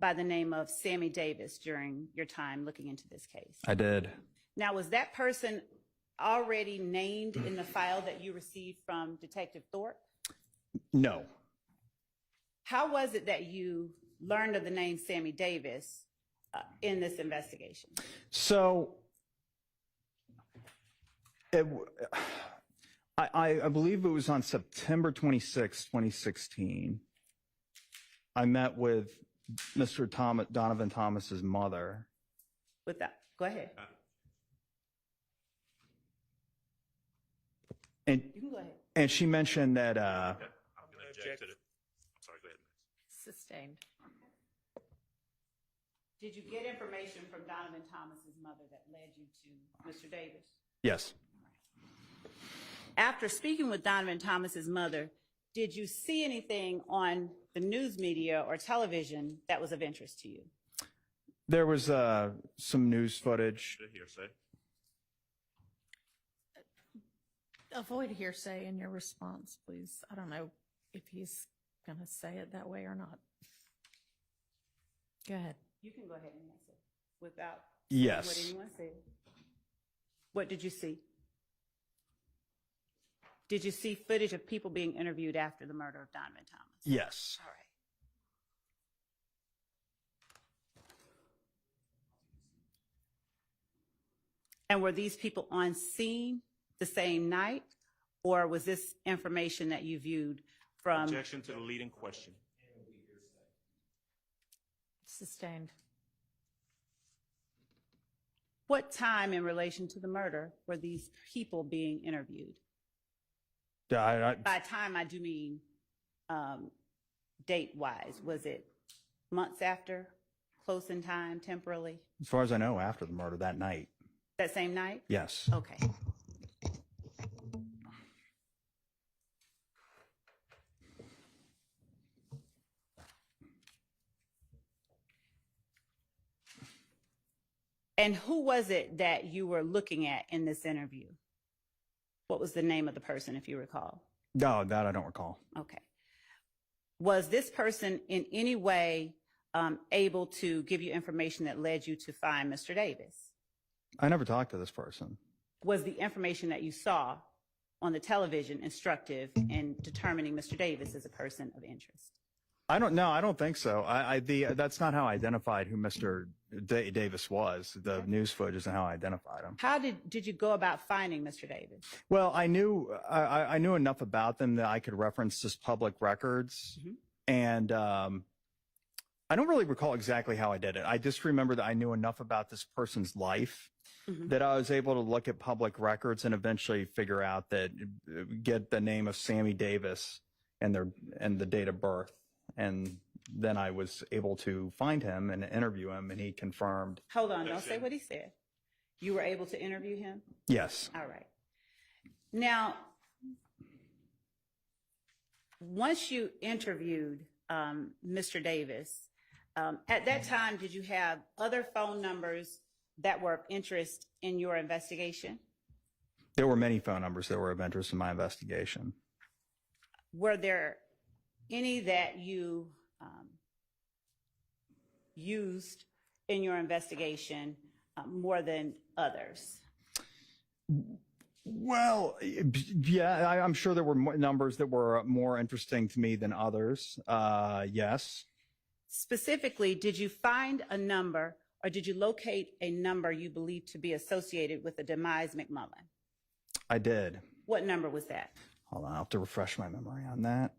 by the name of Sammy Davis during your time looking into this case? I did. Now, was that person already named in the file that you received from Detective Thorpe? No. How was it that you learned of the name Sammy Davis in this investigation? So I believe it was on September 26, 2016. I met with Mr. Donovan Thomas's mother. With that, go ahead. And You can go ahead. and she mentioned that I'm going to object to it. I'm sorry, go ahead. Sustained. Did you get information from Donovan Thomas's mother that led you to Mr. Davis? yes. After speaking with Donovan Thomas's mother, did you see anything on the news media or television that was of interest to you? There was some news footage. Hearsay. Avoid hearsay in your response, please. I don't know if he's going to say it that way or not. Go ahead. You can go ahead and answer without Yes. what anyone said. What did you see? Did you see footage of people being interviewed after the murder of Donovan Thomas? Yes. All right. And were these people on scene the same night, or was this information that you viewed from? Objection to the leading question. Sustained. What time in relation to the murder were these people being interviewed? By time, I do mean date-wise. Was it months after, close in time, temporally? As far as I know, after the murder that night. That same night? Yes. Okay. And who was it that you were looking at in this interview? What was the name of the person, if you recall? No, that I don't recall. Okay. Was this person in any way able to give you information that led you to find Mr. Davis? I never talked to this person. Was the information that you saw on the television instructive in determining Mr. Davis as a person of interest? I don't think so. That's not how I identified who Mr. Davis was. The news footage isn't how I identified him. How did you go about finding Mr. Davis? Well, I knew enough about them that I could reference his public records, and I don't really recall exactly how I did it. I just remember that I knew enough about this person's life that I was able to look at public records and eventually figure out get the name of Sammy Davis and the date of birth. And then I was able to find him and interview him, and he confirmed. Hold on, don't say what he said. You were able to interview him? Yes. All right. Now, once you interviewed Mr. Davis, at that time, did you have other phone numbers that were of interest in your investigation? There were many phone numbers that were of interest in my investigation. Were there any that you used in your investigation more than others? Well, yeah, I'm sure there were numbers that were more interesting to me than others. Yes. Specifically, did you find a number or did you locate a number you believe to be associated with the demise McMullen? I did. What number was that? Hold on, I'll have to refresh my memory on that.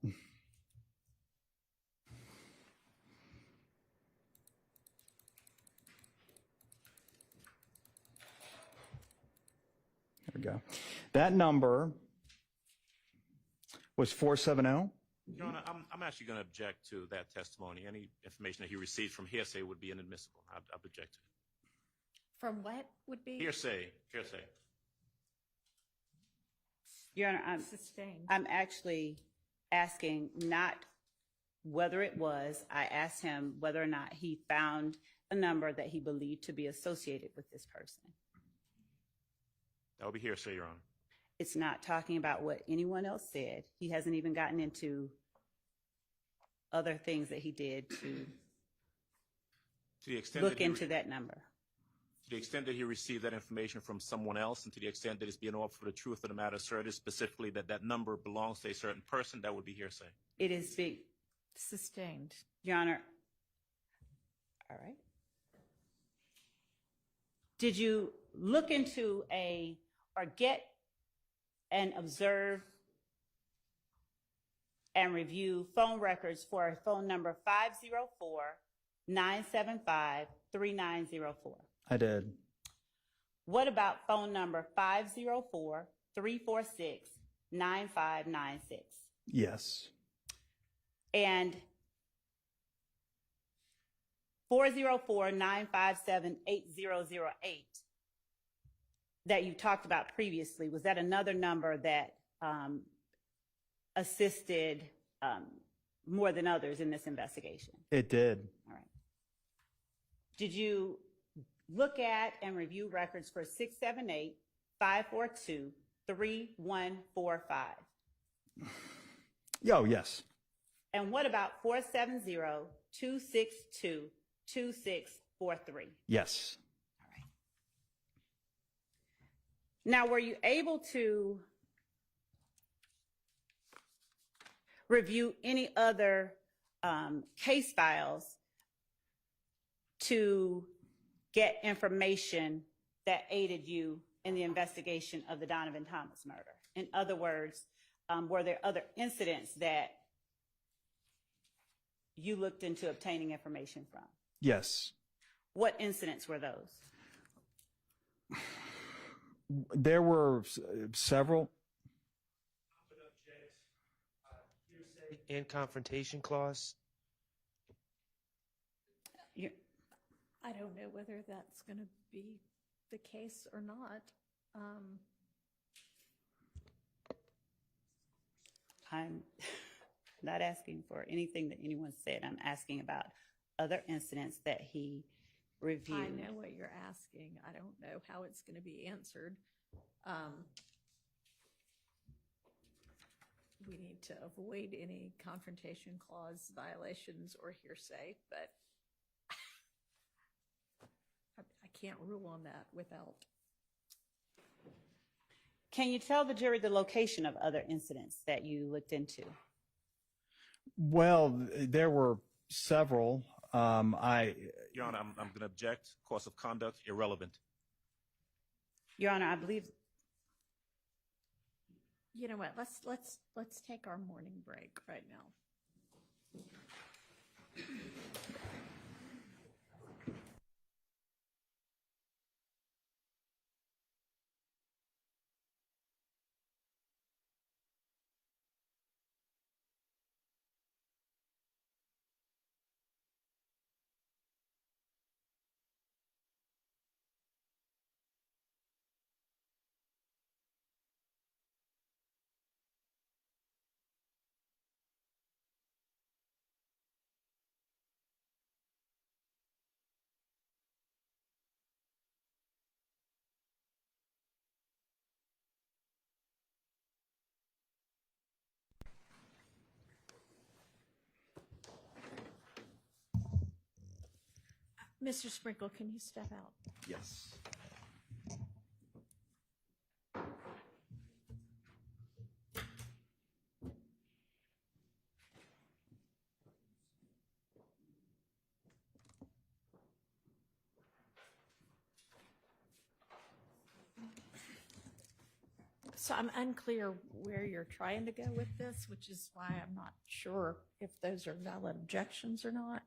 There we go. That number was 470. Your Honor, I'm actually going to object to that testimony. Any information that he received from hearsay would be inadmissible. I'd object to it. From what would be? Hearsay. Your Honor, Sustained. I'm actually asking not whether it was. I asked him whether or not he found a number that he believed to be associated with this person. That would be hearsay, Your Honor. It's not talking about what anyone else said. He hasn't even gotten into other things that he did to the extent look into that number. To the extent that he received that information from someone else, and to the extent that it's being offered for the truth of the matter asserted, specifically that number belongs to a certain person, that would be hearsay. It is big. Sustained. Your Honor. All right. Did you look into or get and observe and review phone records for a phone number 504-975-3904? I did. What about phone number 504-346-9596? Yes. And 404-957-8008 that you talked about previously, was that another number that assisted more than others in this investigation? It did. All right. Did you look at and review records for 678-542-3145? Oh, yes. And what about 470-262-2643? Yes. All right. Now, were you able to review any other case files to get information that aided you in the investigation of the Donovan Thomas murder? In other words, were there other incidents that you looked into obtaining information from? Yes. What incidents were those? There were several. In confrontation clause. I don't know whether that's going to be the case or not. I'm not asking for anything that anyone said. I'm asking about other incidents that he reviewed. I know what you're asking. I don't know how it's going to be answered. We need to avoid any confrontation clause violations or hearsay, but can't rule on that without. Can you tell the jury the location of other incidents that you looked into? Well, there were several. Your Honor, I'm going to object. Course of conduct, irrelevant. Your Honor, I believe. You know what? Let's take our morning break right now. Mr. Sprinkle, can you step out? Yes. So I'm unclear where you're trying to go with this, which is why I'm not sure if those are valid objections or not.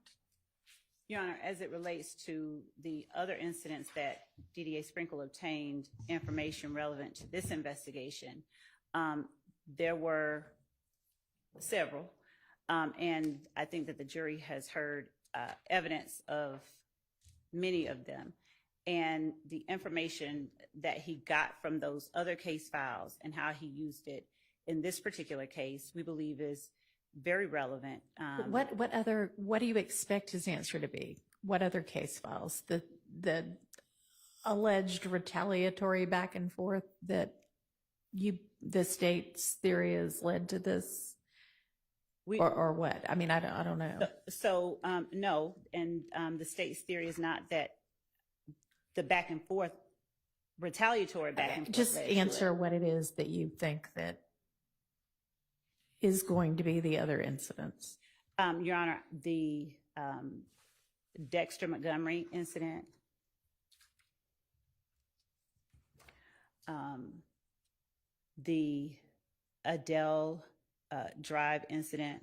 Your Honor, as it relates to the other incidents that DDA Sprinkle obtained information relevant to this investigation, there were several, and I think that the jury has heard evidence of many of them. And the information that he got from those other case files and how he used it in this particular case, we believe is very relevant. What do you expect his answer to be? What other case files? The alleged retaliatory back and forth that the state's theory has led to this, or what? I mean, I don't know. So no, and the state's theory is not that the back and forth, retaliatory back and forth. Just answer what it is that you think that is going to be the other incidents. Your Honor, the Dexter Montgomery incident, the Adele Drive incident,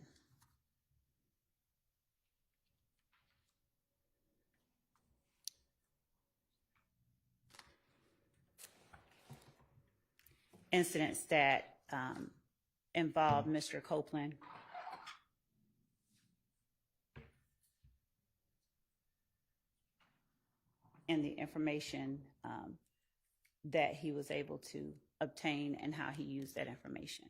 incidents that involve Mr. Copeland, and the information that he was able to obtain and how he used that information.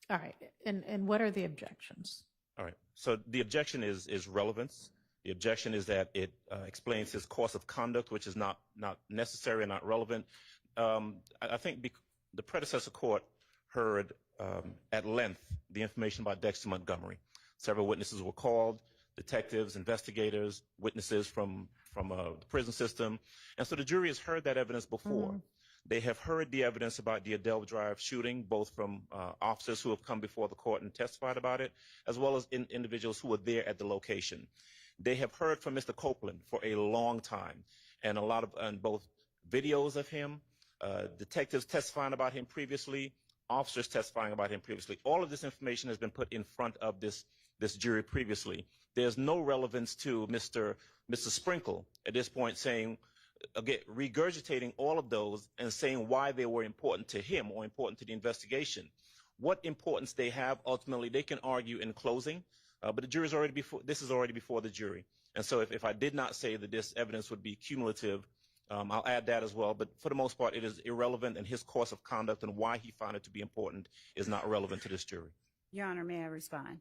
All right. And what are the objections? All right. So the objection is relevance. The objection is that it explains his course of conduct, which is not necessary and not relevant. I think the predecessor court heard at length the information about Dexter Montgomery. Several witnesses were called, detectives, investigators, witnesses from the prison system. And so the jury has heard that evidence before. Mm-hmm. They have heard the evidence about the Adele Drive shooting, both from officers who have come before the court and testified about it, as well as individuals who were there at the location. They have heard from Mr. Copeland for a long time, and both videos of him, detectives testifying about him previously, officers testifying about him previously. All of this information has been put in front of this jury previously. There's no relevance to Mr. Sprinkle at this point saying, again, regurgitating all of those and saying why they were important to him or important to the investigation. What importance they have, ultimately, they can argue in closing, but the jury's this is already before the jury. And so if I did not say that this evidence would be cumulative, I'll add that as well. But for the most part, it is irrelevant, and his course of conduct and why he found it to be important is not relevant to this jury. Your Honor, may I respond?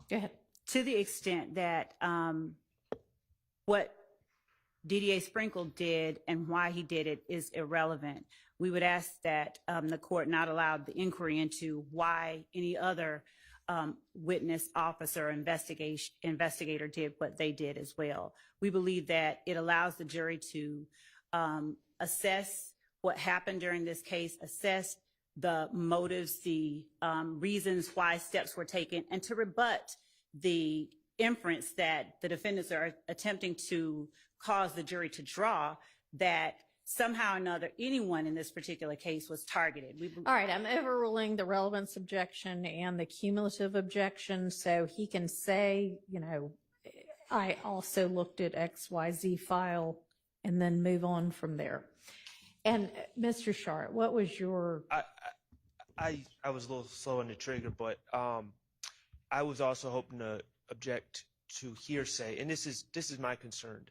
Go ahead. To the extent that what DDA Sprinkle did and why he did it is irrelevant, we would ask that the court not allow the inquiry into why any other witness, officer, investigator did what they did as well. We believe that it allows the jury to assess what happened during this case, assess the motives, the reasons why steps were taken, and to rebut the inference that the defendants are attempting to cause the jury to draw, that somehow or another anyone in this particular case was targeted. All right, I'm overruling the relevance objection and the cumulative objection, so he can say, you know, I also looked at XYZ file and then move on from there. And Mr. Sharp, what was your... I was a little slow on the trigger, but I was also hoping to object to hearsay, and this is my concern.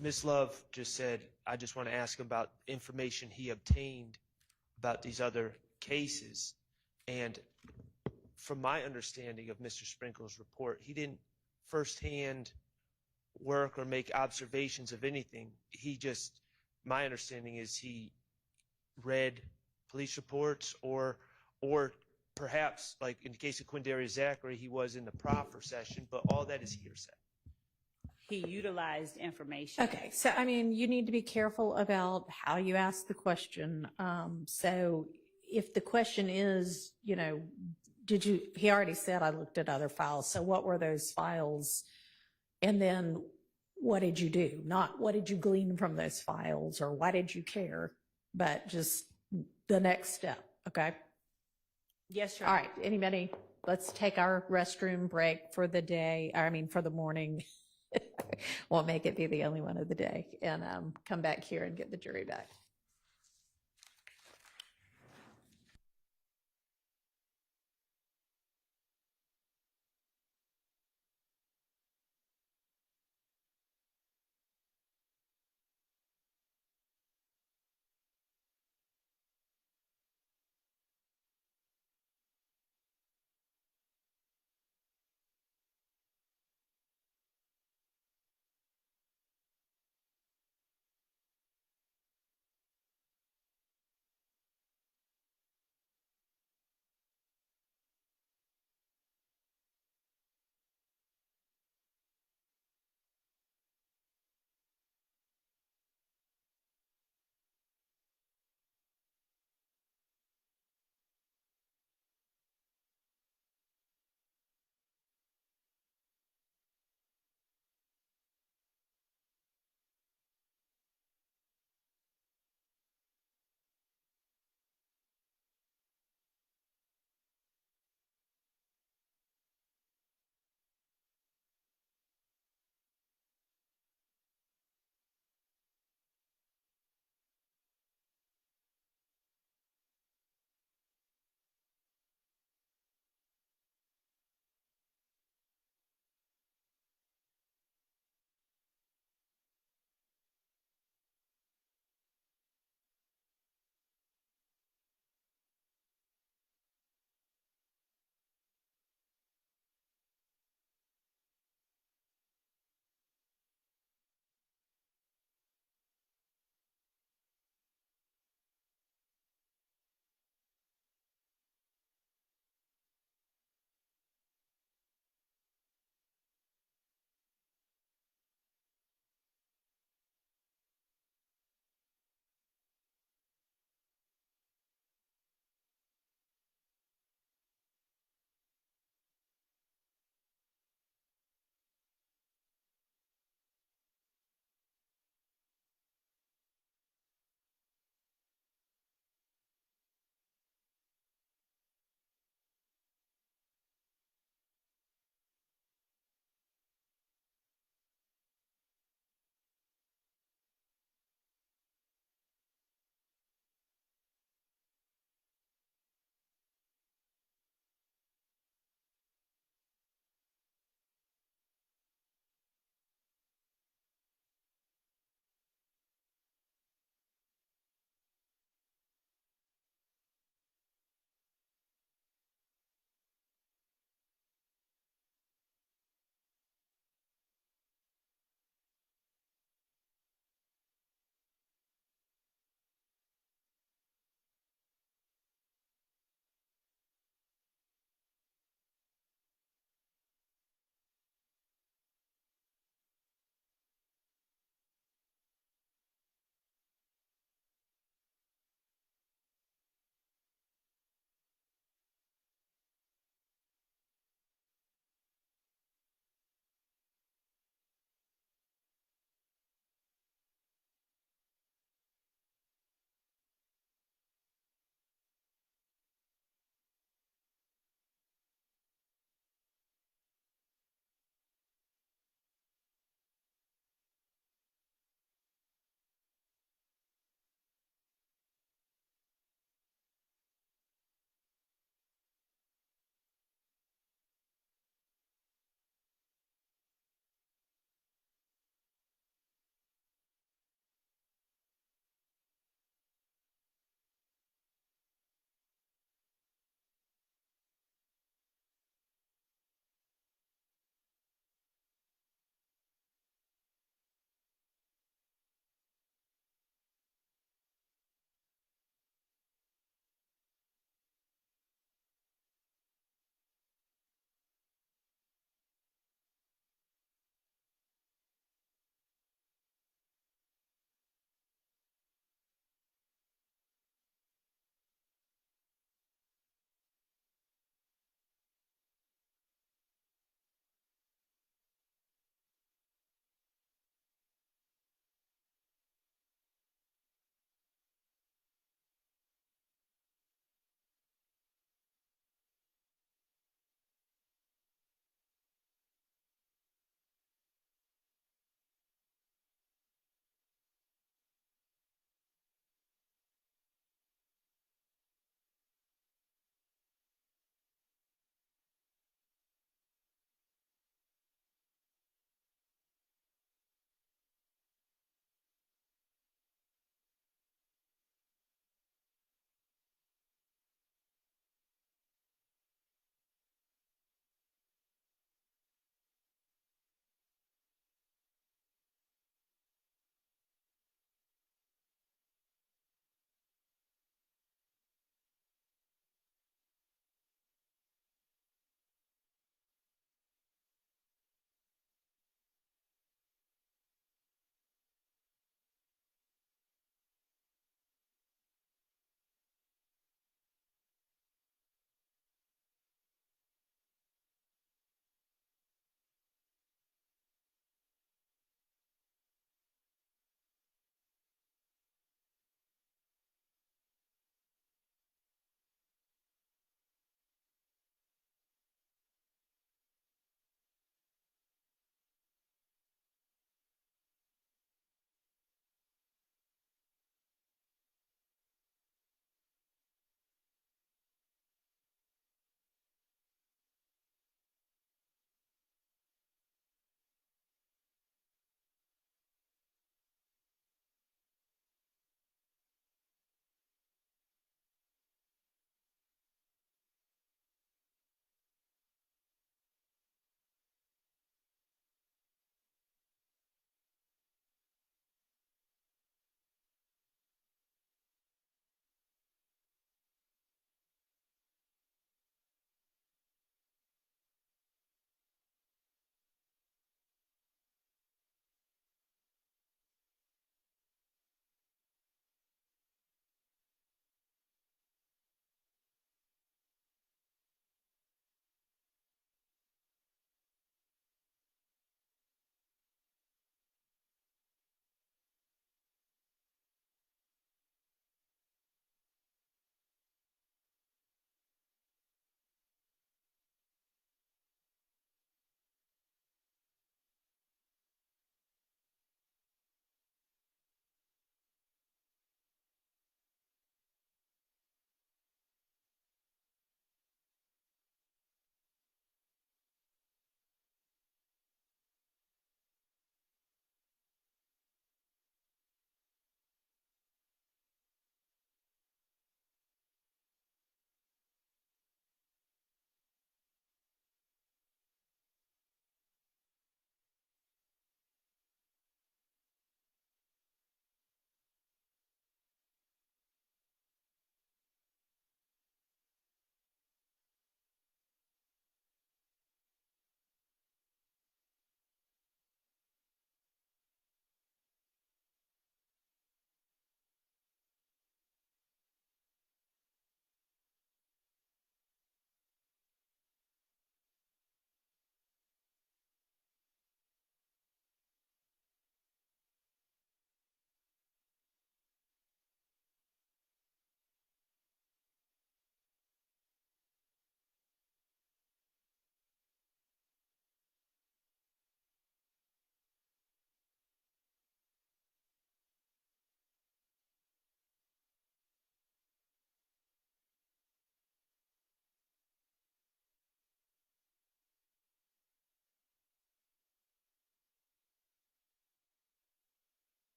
Ms. Love just said, I just want to ask about information he obtained about these other cases. And from my understanding of Mr. Sprinkle's report, he didn't firsthand work or make observations of anything. He just, my understanding is he read police reports or perhaps, like in the case of Quindarius Zachary, he was in the proffer session, but all that is hearsay. He utilized information. Okay, so I mean, you need to be careful about how you ask the question. So if the question is, you know, he already said I looked at other files, so what were those files? And then what did you do? Not what did you glean from those files or why did you care, but just the next step, okay? Yes, Your All Honor. right, anybody, let's take our restroom break for the day, for the morning. Won't make it be the only one of the day, and come back here and get the jury back.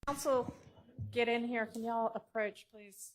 Council, get in here. Can y'all approach, please?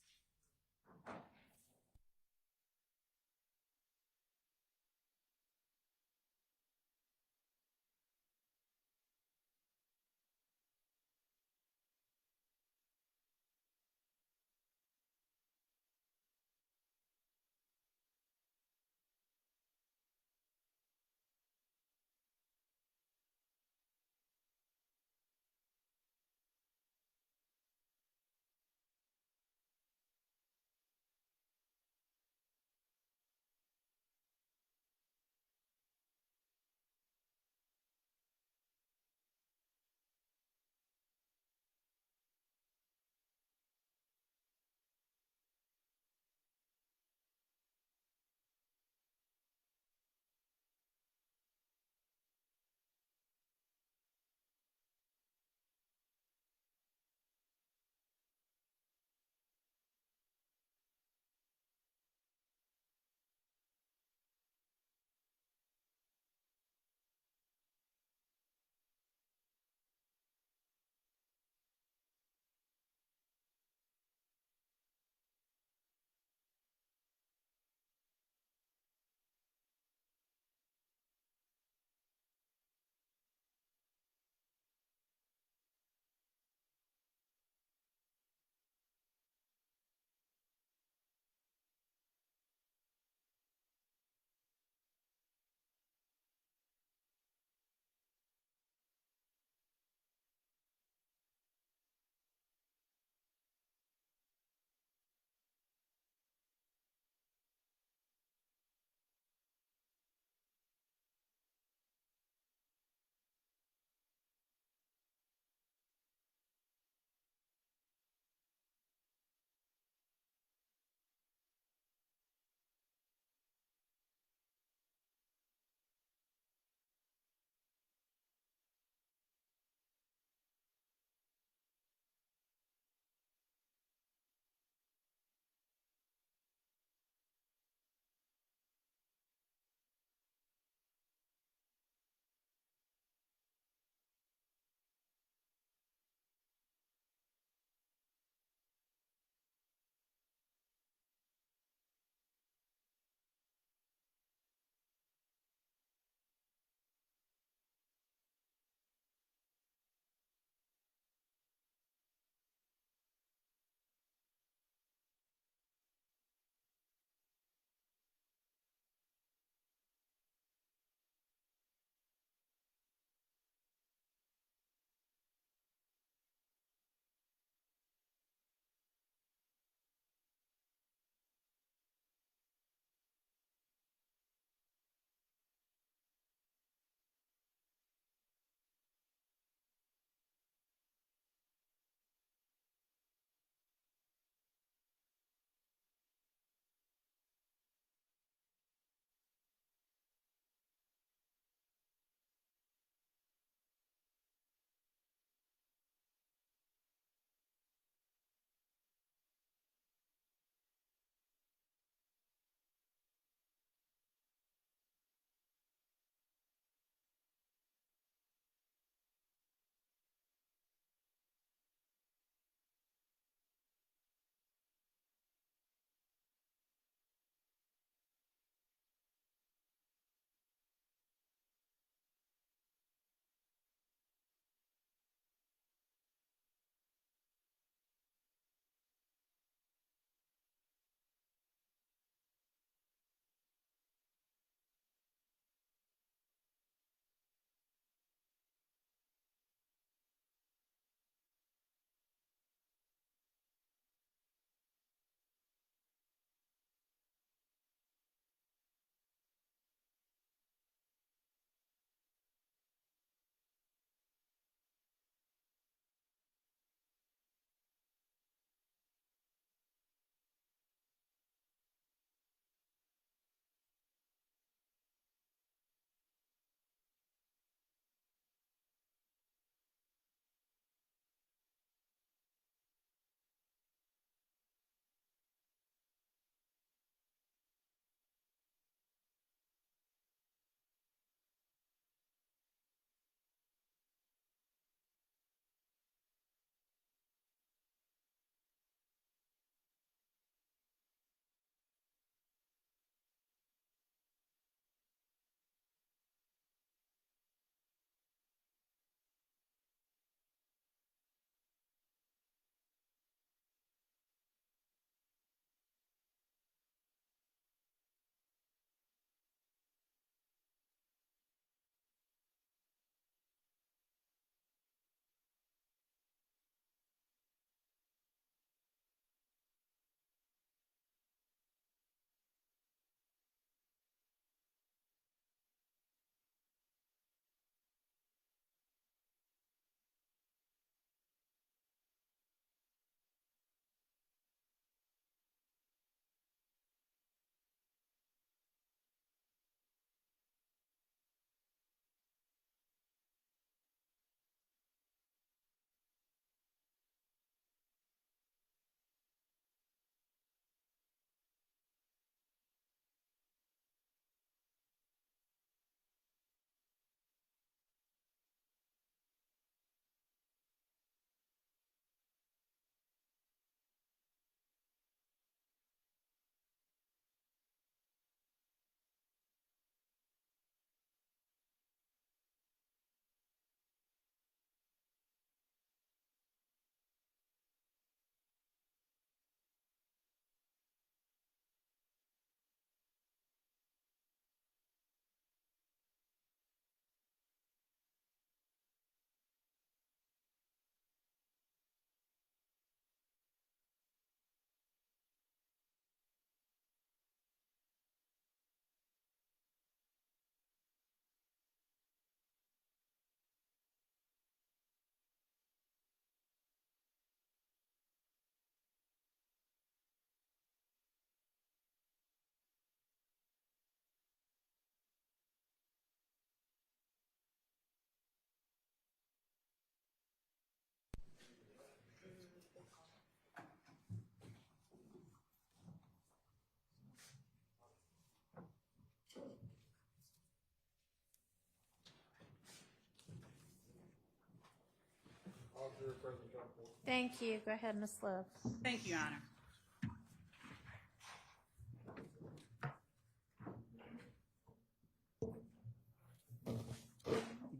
Thank you. Go ahead, Ms. Love. Thank you, Your Honor.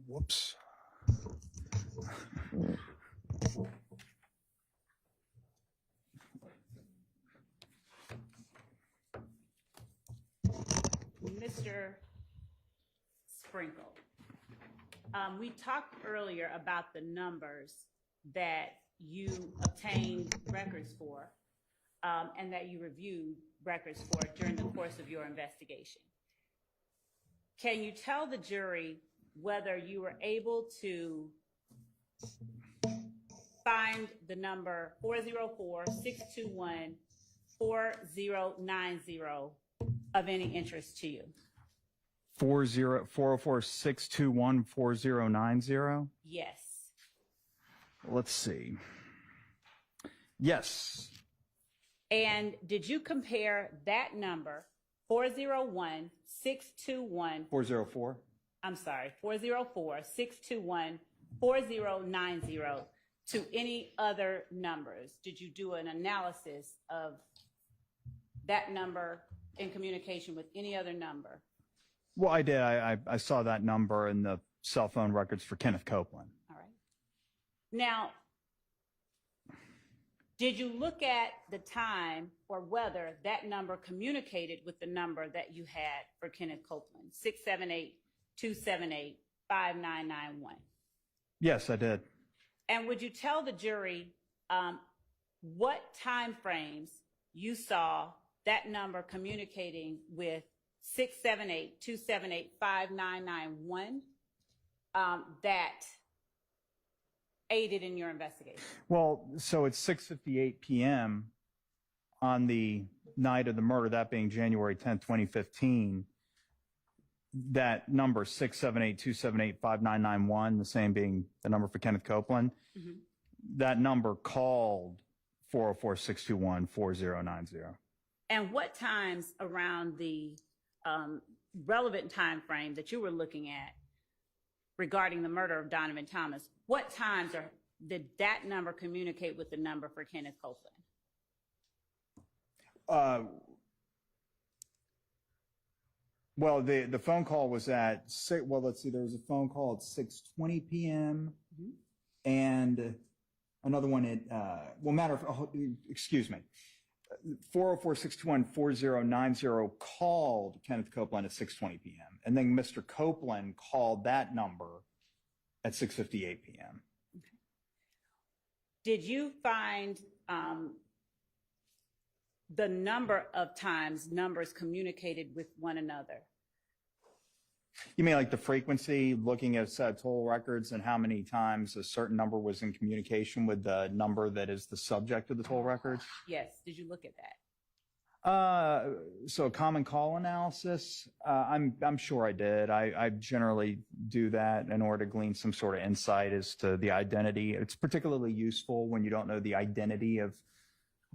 Whoops. Mr. Sprinkle, we talked earlier about the numbers that you obtained records for and that you reviewed records for during the course of your investigation. Can you tell the jury whether you were able to find the number 404-621-4090 of any interest to you? 404-621-4090? Yes. Let's see. Yes. And did you compare that number, 401-621, 404? I'm sorry, 404-621-4090 to any other numbers? Did you do an analysis of that number in communication with any other number? Well, I did. I saw that number in the cell phone records for Kenneth Copeland. All right. Now, did you look at the time or whether that number communicated with the number that you had for Kenneth Copeland, 678-278-5991? Yes, I did. And would you tell the jury what time frames you saw that number communicating with 678-278-5991 that aided in your investigation? Well, so it's 6:58 p.m. on the night of the murder, that being January 10th, 2015. That number, 678-278-5991, the same being the number for Kenneth Copeland, that number called 404-621-4090. And what times around the relevant time frame that you were looking at regarding the murder of Donovan Thomas, what times did that number communicate with the number for Kenneth Copeland? Well, the phone call was at let's see, there was a phone call at 6:20 p.m. and another one at excuse me, 404-621-4090 called Kenneth Copeland at 6:20 p.m. and then Mr. Copeland called that number at 6:58 p.m. Okay. Did you find the number of times numbers communicated with one another? You mean like the frequency, looking at toll records and how many times a certain number was in communication with the number that is the subject of the toll records? Yes. Did you look at that? So a common call analysis, I'm sure I did. I generally do that in order to glean some sort of insight as to the identity. It's particularly useful when you don't know the identity of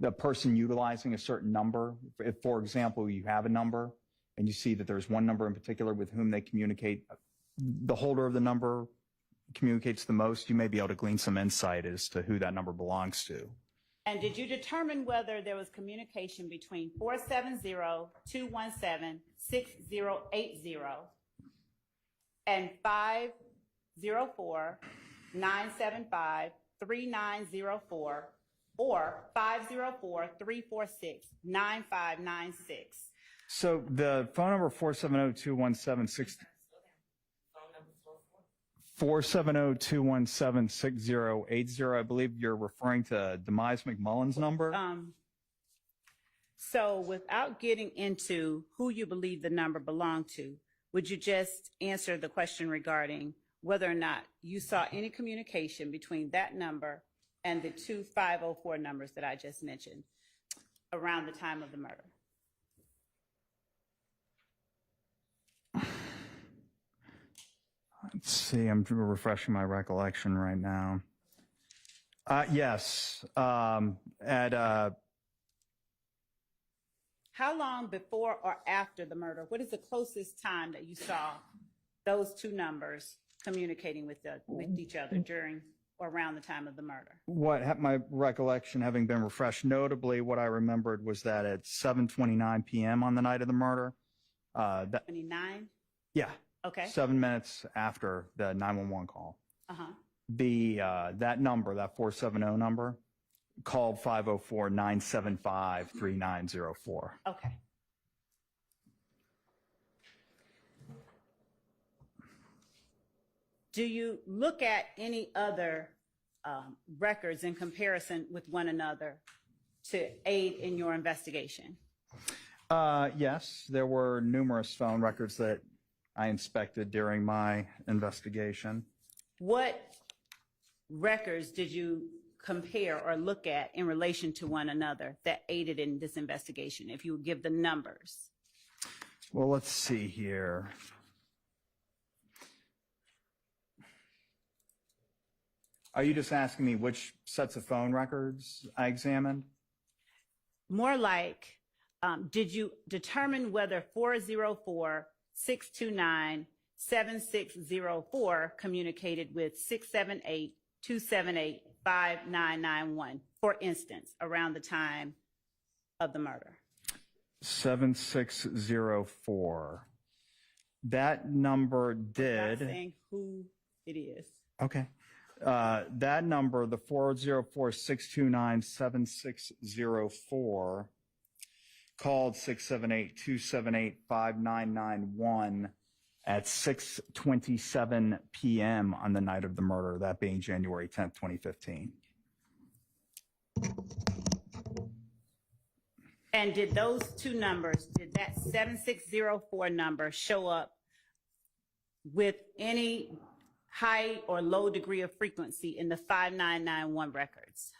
the person utilizing a certain number. If, for example, you have a number and you see that there's one number in particular with whom they communicate, the holder of the number communicates the most, you may be able to glean some insight as to who that number belongs to. And did you determine whether there was communication between 470-217-6080 and 504-975-3904 or 504-346-9596? So the phone number 470-217-6080, I believe you're referring to Demise McMullen's number? So without getting into who you believe the number belonged to, would you just answer the question regarding whether or not you saw any communication between that number and the 2 504 numbers that I just mentioned around the time of the murder? Let's see, I'm refreshing my recollection right now. Yes, How long before or after the murder? What is the closest time that you saw those two numbers communicating with each other during? or around the time of the murder? My recollection, having been refreshed, notably what I remembered was that at 7:29 p.m. on the night of the murder, 29? yeah, Okay. 7 minutes after the 911 call, Uh-huh. that number, that 470 number, called 504-975-3904. Okay. Do you look at any other records in comparison with one another to aid in your investigation? Yes, there were numerous phone records that I inspected during my investigation. What records did you compare or look at in relation to one another that aided in this investigation, if you would give the numbers? Well, let's see here. Are you just asking me which sets of phone records I examined? More like, did you determine whether 404-629-7604 communicated with 678-278-5991, for instance, around the time of the murder? 7604. That number did. Not saying who it is. Okay. That number, the 404-629-7604, called 678-278-5991 at 6:27 p.m. on the night of the murder, that being January 10th, 2015. And did those two numbers, did that 7604 number show up with any high or low degree of frequency in the 5991 records?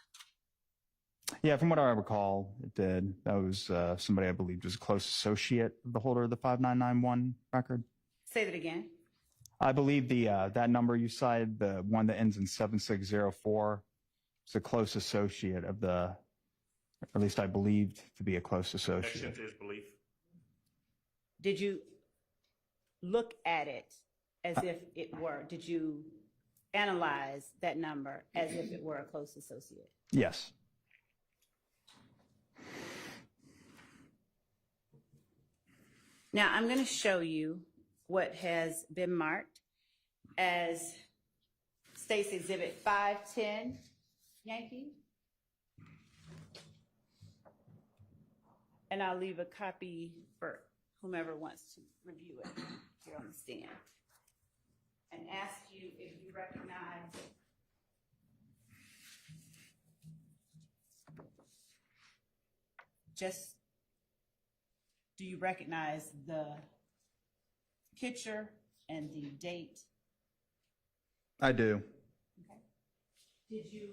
Yeah, from what I recall, it did. That was somebody I believed was a close associate of the holder of the 5991 record. Say that again. I believe that number you cited, the one that ends in 7604, is a close associate of the, or at least I believed to be a close associate. Objection to his belief. Did you look at it as if it were? Did you analyze that number as if it were a close associate? Yes. Now, I'm going to show you what has been marked as State's Exhibit 510, Yankee. And I'll leave a copy for whomever wants to review it here on the stand. And ask you if you recognize do you recognize the picture and the date? I do. Okay. Did you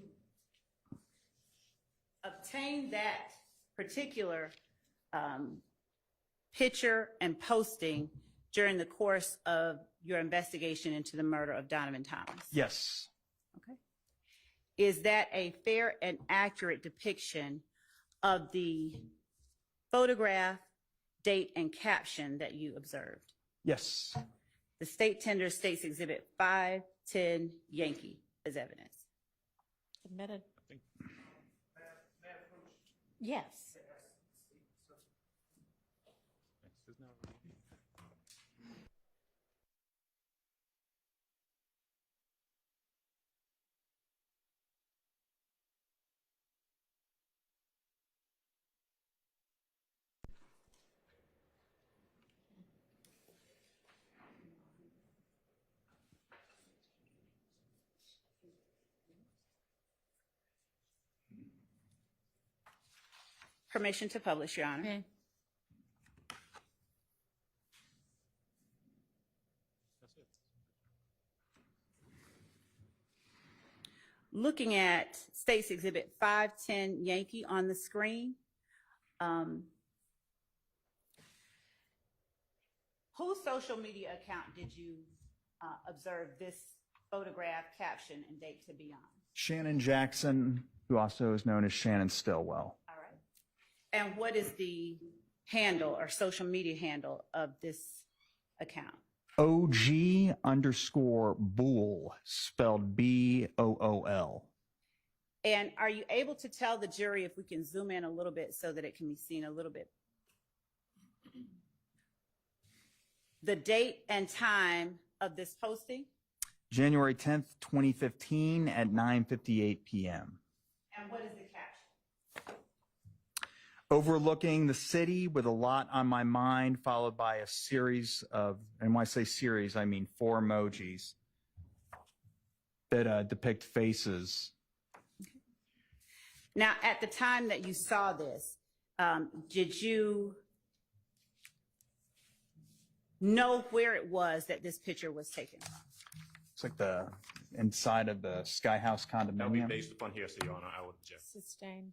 obtain that particular picture and posting during the course of your investigation into the murder of Donovan Thomas? Yes. Okay. Is that a fair and accurate depiction of the photograph, date, and caption that you observed? Yes. The state tenders State's Exhibit 510 Yankee as evidence. Admitted. Yes. Permission to publish, Your Honor. Okay. Looking at State's Exhibit 510 Yankee on the screen, whose social media account did you observe this photograph, caption, and date to be on? Shannon Jackson, who also is known as Shannon Stillwell. All right. And what is the handle or social media handle of this account? OG_Bool, spelled BOOL. And are you able to tell the jury, if we can zoom in a little bit so that it can be seen a little bit, the date and time of this posting? January 10th, 2015 at 9:58 p.m. And what is the caption? Overlooking the city with a lot on my mind, followed by a series of, and when I say series, I mean 4 emojis that depict faces. Now, at the time that you saw this, did you know where it was that this picture was taken from? It's like the inside of the Sky House That would be condominium. based upon hearsay, Your Honor. I would object. Sustained.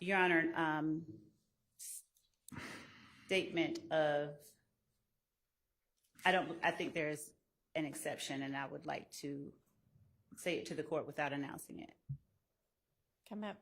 Your Honor, statement of, I think there's an exception, and I would like to say it to the court without announcing it. Come up.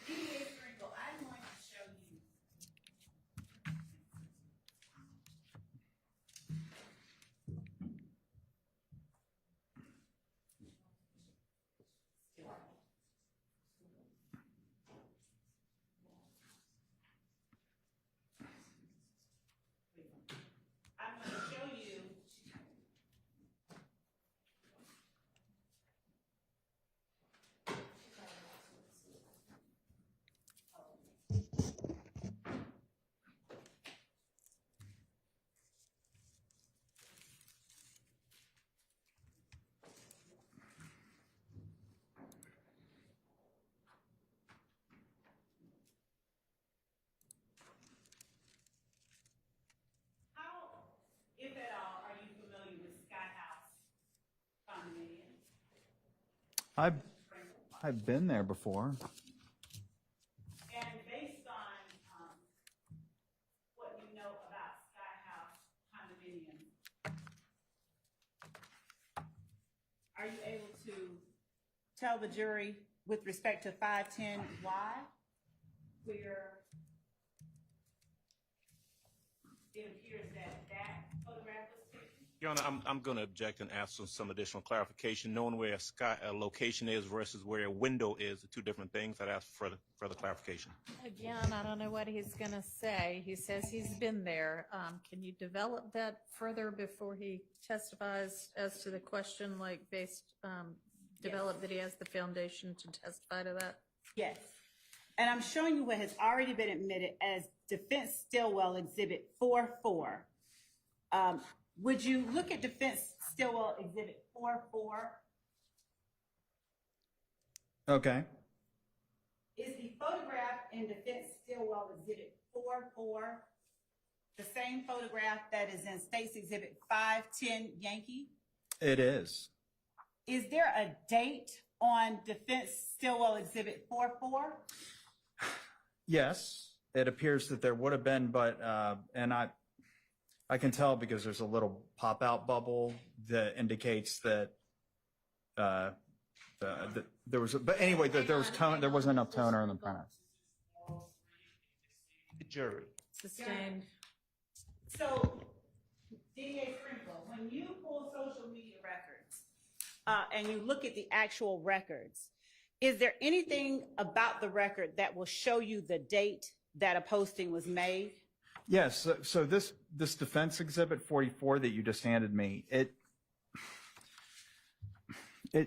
DA Sprinkle, I'm going to show you. I'm going to show you. How, if at all, are you familiar with Sky House condominium? I've been there before. And based on what you know about Sky House condominium, are you able to tell the jury with respect to 510 why, where it appears that that photograph was taken? Your Honor, I'm going to object and ask for some additional clarification. Knowing where a location is versus where a window is, the two different things. I'd ask for further clarification. Again, I don't know what he's going to say. He says he's been there. Can you develop that further before he testifies as to the question, like develop that he has the foundation to testify to that? Yes. And I'm showing you what has already been admitted as Defense Stillwell Exhibit 4-4. Would you look at Defense Stillwell Exhibit 4-4? Okay. Is the photograph in Defense Stillwell Exhibit 4-4 the same photograph that is in State's Exhibit 510 Yankee? It is. Is there a date on Defense Stillwell Exhibit 4-4? Yes, it appears that there would have been, but and I can tell because there's a little pop-out bubble that indicates that there was. But anyway, there was tone. There wasn't enough toner in the printer. The jury. Sustained. So, DA Sprinkle, when you pull social media records and you look at the actual records, is there anything about the record that will show you the date that a posting was made? Yes. So this defense exhibit 44 that you just handed me,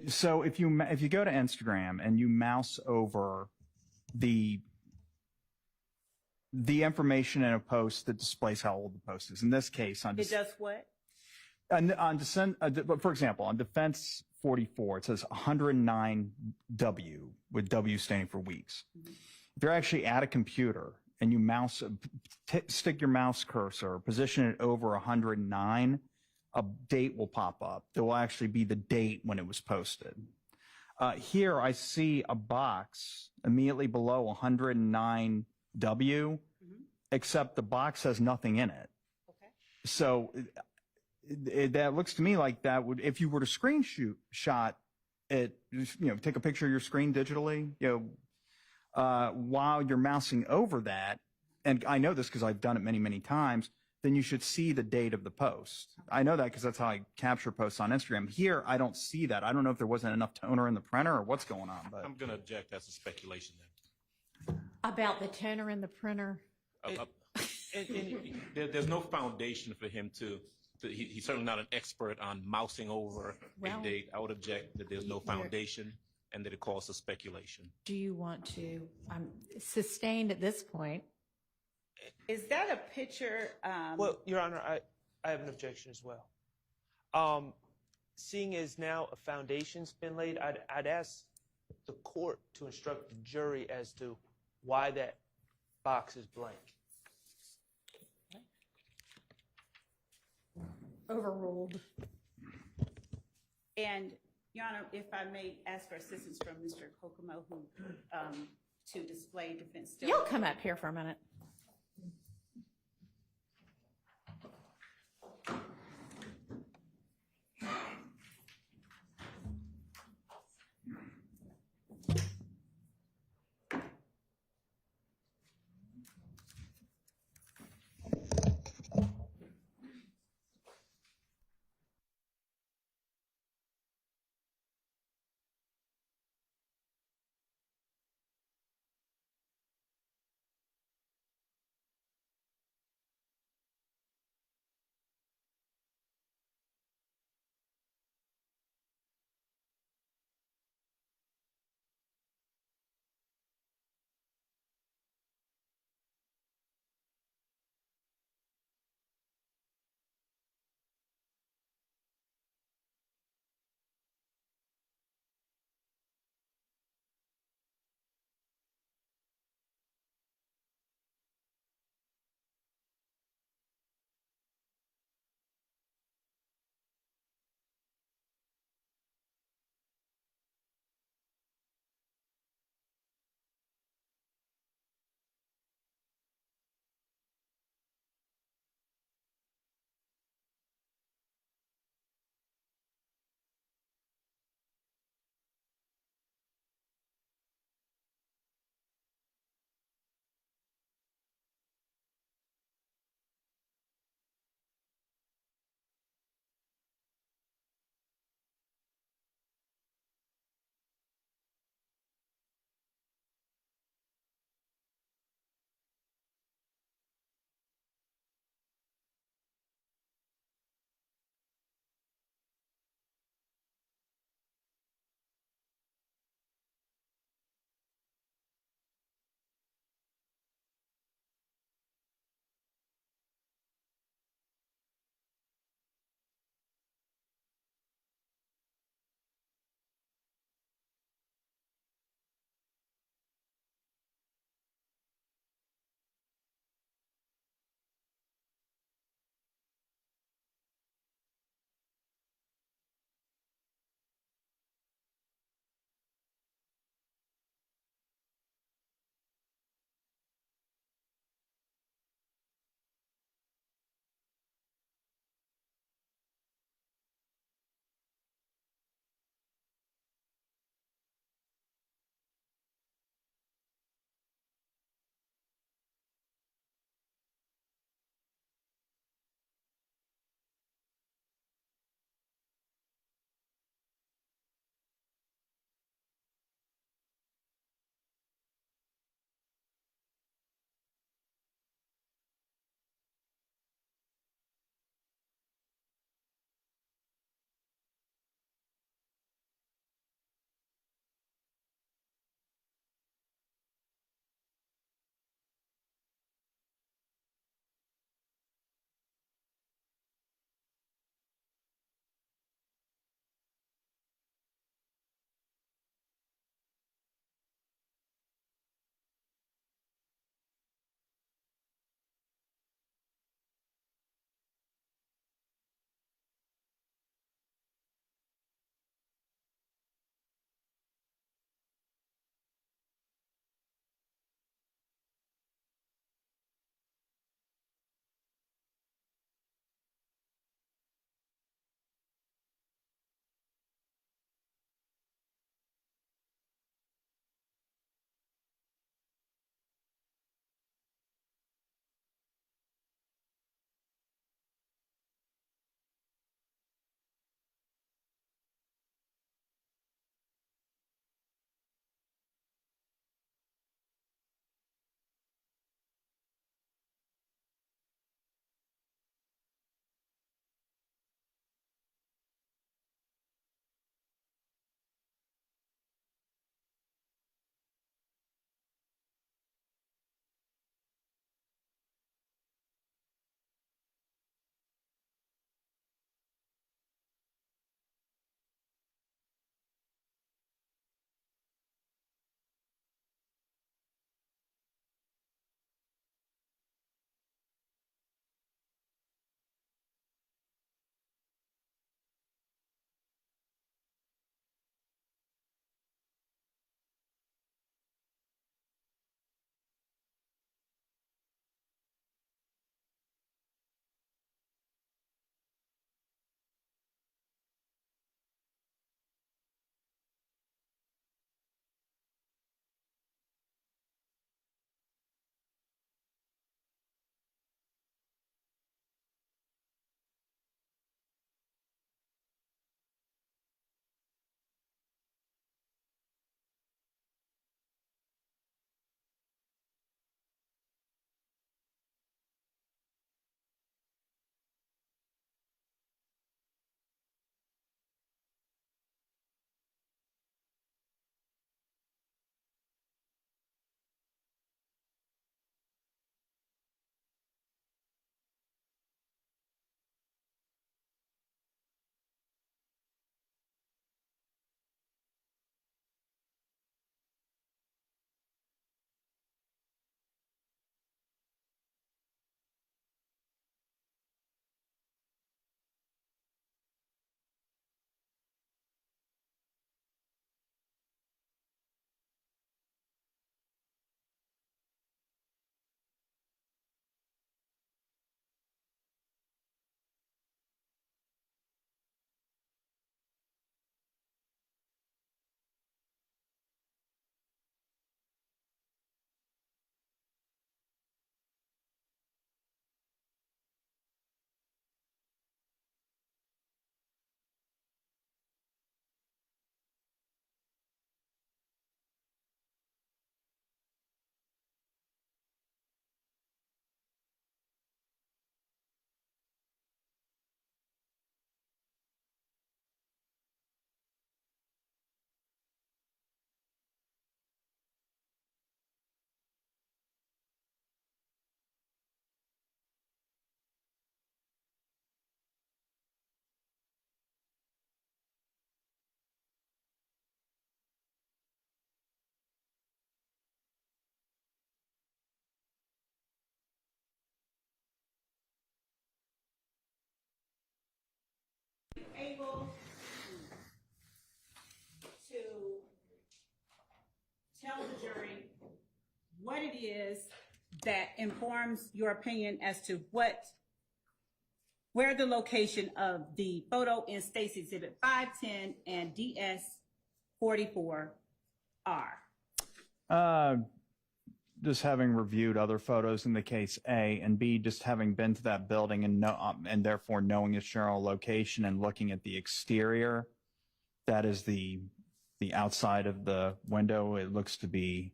so if you go to Instagram and you mouse over the information in a post that displays how old the post is. In this case, It does what? For example, on defense 44, it says 109W with W standing for weeks. Mm-hmm. If you're actually at a computer and you stick your mouse cursor, position it over 109, a date will pop up. There will actually be the date when it was posted. Here I see a box immediately below 109W, except the box has nothing in it. Okay. So that looks to me like that would, if you were to screenshot it, take a picture of your screen digitally, while you're mousing over that, and I know this because I've done it many, many times, then you should see the date of the post. I know that because that's how I capture posts on Instagram. Here, I don't see that. I don't know if there wasn't enough toner in the printer or what's going on. But I'm going to object. That's a speculation then. About the toner in the printer? There's no foundation for him he's certainly not an expert on mousing over a date. I would object that there's no foundation and that it causes speculation. Do you want to, sustained at this point? Is that a picture? Well, Your Honor, I have an objection as well. Seeing as now a foundation's been laid, I'd ask the court to instruct the jury as to why that box is blank. Overruled. And, Your Honor, if I may ask for assistance from Mr. Kokomo, who to display defense. You'll come up here for a minute. tell the jury what it is that informs your opinion as to where the location of the photo in State's Exhibit 510 and DS44 are? Just having reviewed other photos in the case A, and B, just having been to that building and therefore knowing its general location and looking at the exterior, that is the outside of the window. It looks to be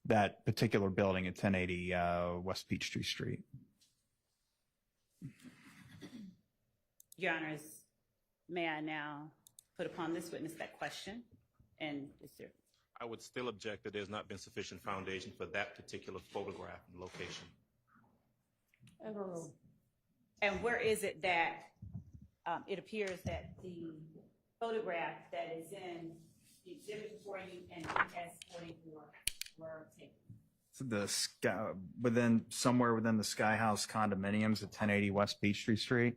that particular building at 1080 West Peachtree Street. Your Honors, may I now put upon this witness that question? And is there? I would still object that there's not been sufficient foundation for that particular photograph and location. And where is it that it appears that the photograph that is in the exhibit before you and DS44 were taken? So the sky, somewhere within the Sky House condominiums at 1080 West Peachtree Street.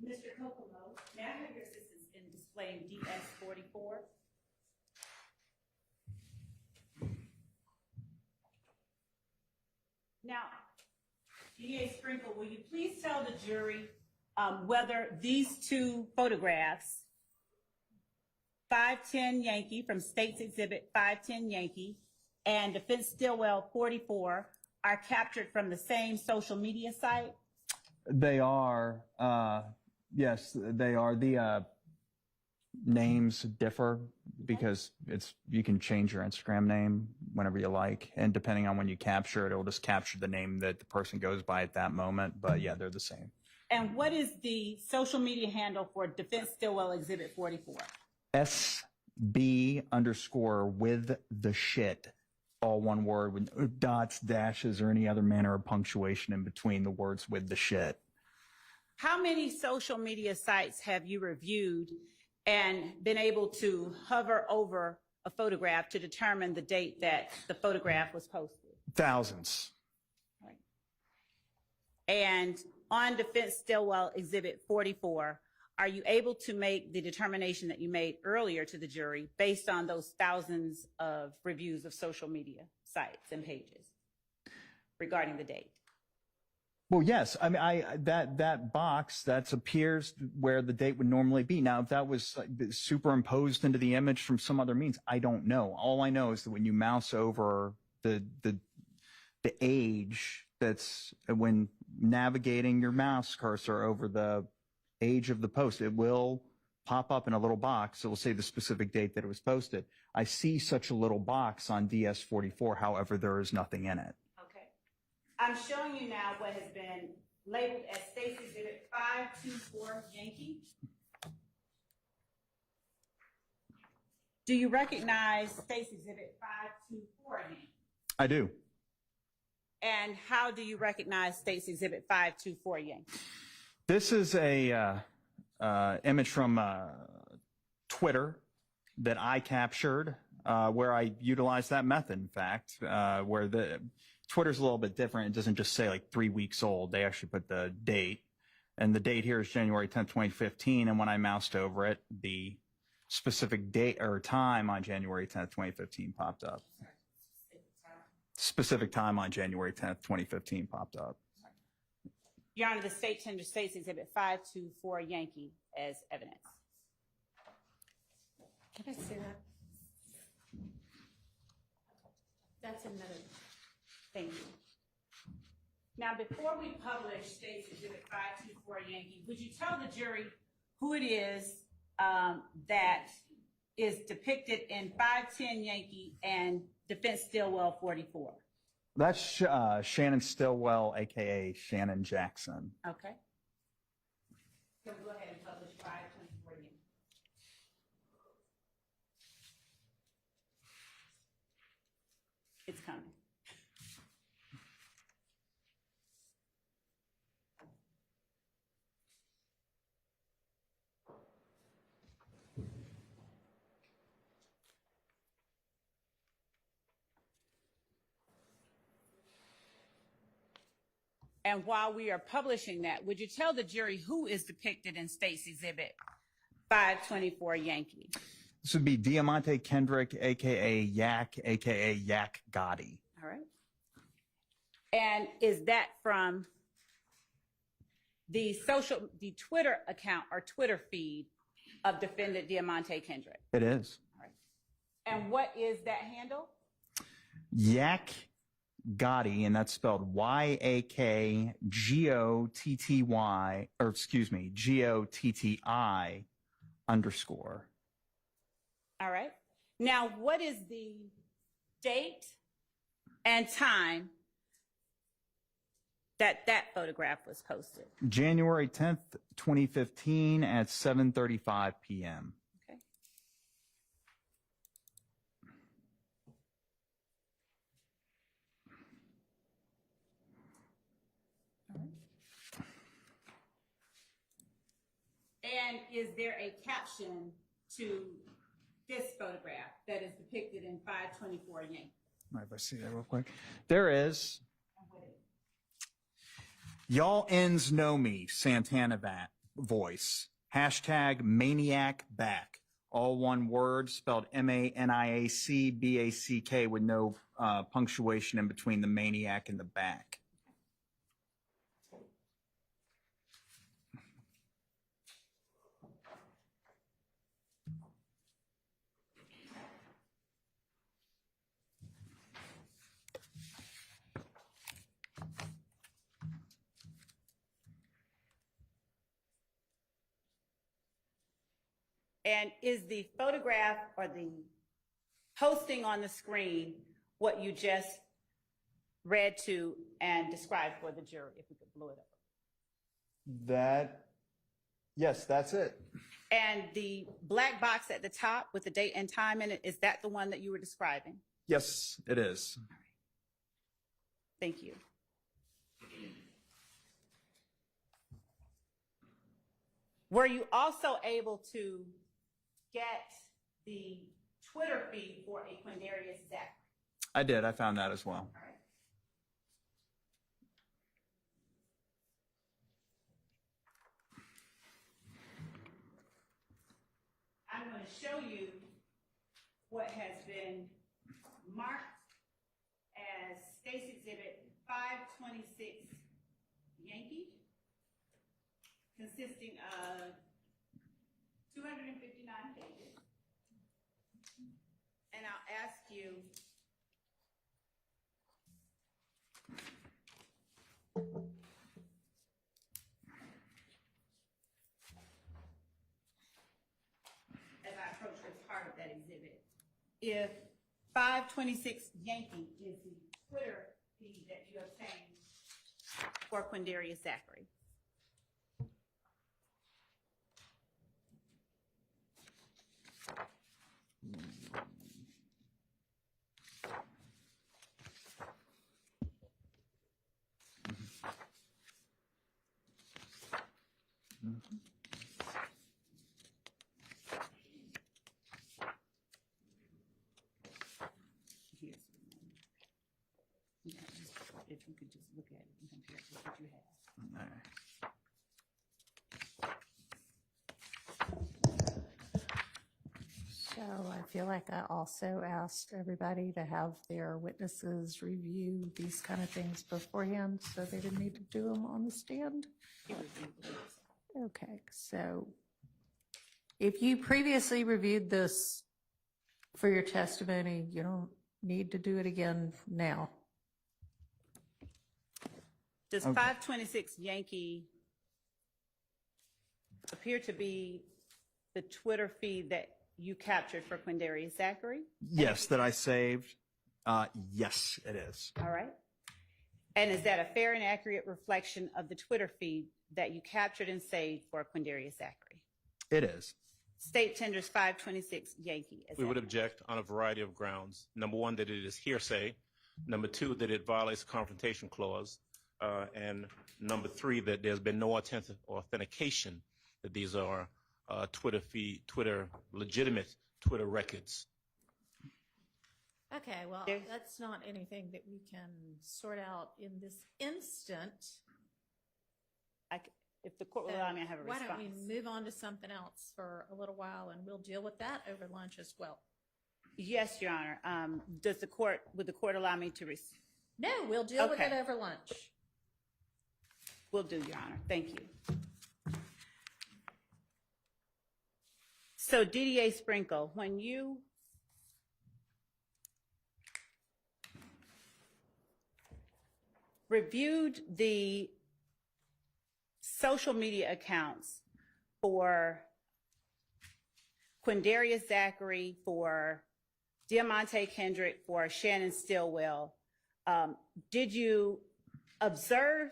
Mr. Kokomo, may I have your assistance in displaying DS44? Now, DA Sprinkle, will you please tell the jury whether these two photographs, 510 Yankee from State's Exhibit 510 Yankee and Defense Stillwell 44 are captured from the same social media site? They are, yes, they are. The names differ because you can change your Instagram name whenever you like, and depending on when you capture it, it'll just capture the name that the person goes by at that moment. But yeah, they're the same. And what is the social media handle for Defense Stillwell Exhibit 44? SB_ with the shit, all one word, with dots, dashes, or any other manner of punctuation in between the words with the shit. How many social media sites have you reviewed and been able to hover over a photograph to determine the date that the photograph was posted? Thousands. Right. And on Defense Stillwell Exhibit 44, are you able to make the determination that you made earlier to the jury based on those thousands of reviews of social media sites and pages regarding the date? Well, yes. I mean, that box that appears where the date would normally be. Now, if that was superimposed into the image from some other means, I don't know. All I know is that when you mouse over the age, that's when navigating your mouse cursor over the age of the post, it will pop up in a little box. It will say the specific date that it was posted. I see such a little box on DS44. However, there is nothing in it. I'm showing you now what has been labeled as State's Exhibit 524 Yankee. Do you recognize State's Exhibit 524 Yankee? I do. And how do you recognize State's Exhibit 524 Yankee? This is a image from Twitter that I captured, where I utilized that method, in fact, where Twitter's a little bit different. It doesn't just say like 3 weeks old. They actually put the date. And the date here is January 10th, 2015. And when I moused over it, the specific date or time on January 10th, 2015 popped up. Specific time on January 10th, 2015 popped up. Your Honor, the state tender State's Exhibit 524 Yankee as evidence. Can I see that? That's another. Thank you. Now, before we publish State's Exhibit 524 Yankee, would you tell the jury who it is that is depicted in 510 Yankee and Defense Stillwell 44? That's Shannon Stillwell, a.k.a. Shannon Jackson. Okay. So go ahead and publish 524 Yankee. It's coming. And while we are publishing that, would you tell the jury who is depicted in State's Exhibit 524 Yankee? This would be Diamante Kendrick, a.k.a. Yak, a.k.a. Yak Gotti. All right. And is that from the Twitter account or Twitter feed of defendant Diamante Kendrick? It is. All right. And what is that handle? Yak Gotti, and that's spelled YAKGOTTY, or excuse me, GOTTI _. All right. Now, what is the date and time that photograph was posted? January 10th, 2015 at 7:35 p.m. Okay. All right. And is there a caption to this photograph that is depicted in 524 Yankee? All right, let's see that real quick. There is. Y'all ends know me, Santana voice. Hashtag maniac back. All one word, spelled MANIAC with no punctuation in between the maniac and the back. And is the photograph or the posting on the screen what you just read to and described for the jury, if we could blow it up? Yes, that's it. And the black box at the top with the date and time in it, is that the one that you were describing? Yes, it is. Thank you. Were you also able to get the Twitter feed for a Quindarius Zachary? I did. I found that as well. All right. I'm going to show you what has been marked as State's Exhibit 526 Yankee, consisting of 259 pages. And I'll ask you as I approach this part of that exhibit, if 526 Yankee is the Twitter feed that you obtained for Quindarius Zachary. Here's one. Yeah, if you could just look at it and compare it with what you have. All right. So I feel like I also asked everybody to have their witnesses review these kind of things beforehand, so they didn't need to do them on the stand. Okay, so if you previously reviewed this for your testimony, you don't need to do it again now. Does 526 Yankee appear to be the Twitter feed that you captured for Quindarius Zachary? Yes, that I saved. Yes, it is. All right. And is that a fair and accurate reflection of the Twitter feed that you captured and saved for Quindarius Zachary? It is. State tenders 526 Yankee. We would object on a variety of grounds. Number one, that it is hearsay. Number two, that it violates the confrontation clause. And number three, that there's been no authentication that these are legitimate Twitter records. Okay, well, that's not anything that we can sort out in this instant. if the court will allow me to have a Why response. don't we move on to something else for a little while, and we'll deal with that over lunch as well. Yes, Your Honor. Would the court allow me to No, we'll deal with it Okay. over lunch. Will do, Your Honor. Thank you. So DDA Sprinkle, when you reviewed the social media accounts for Quindarius Zachary, for Diamante Kendrick, for Shannon Stillwell, did you observe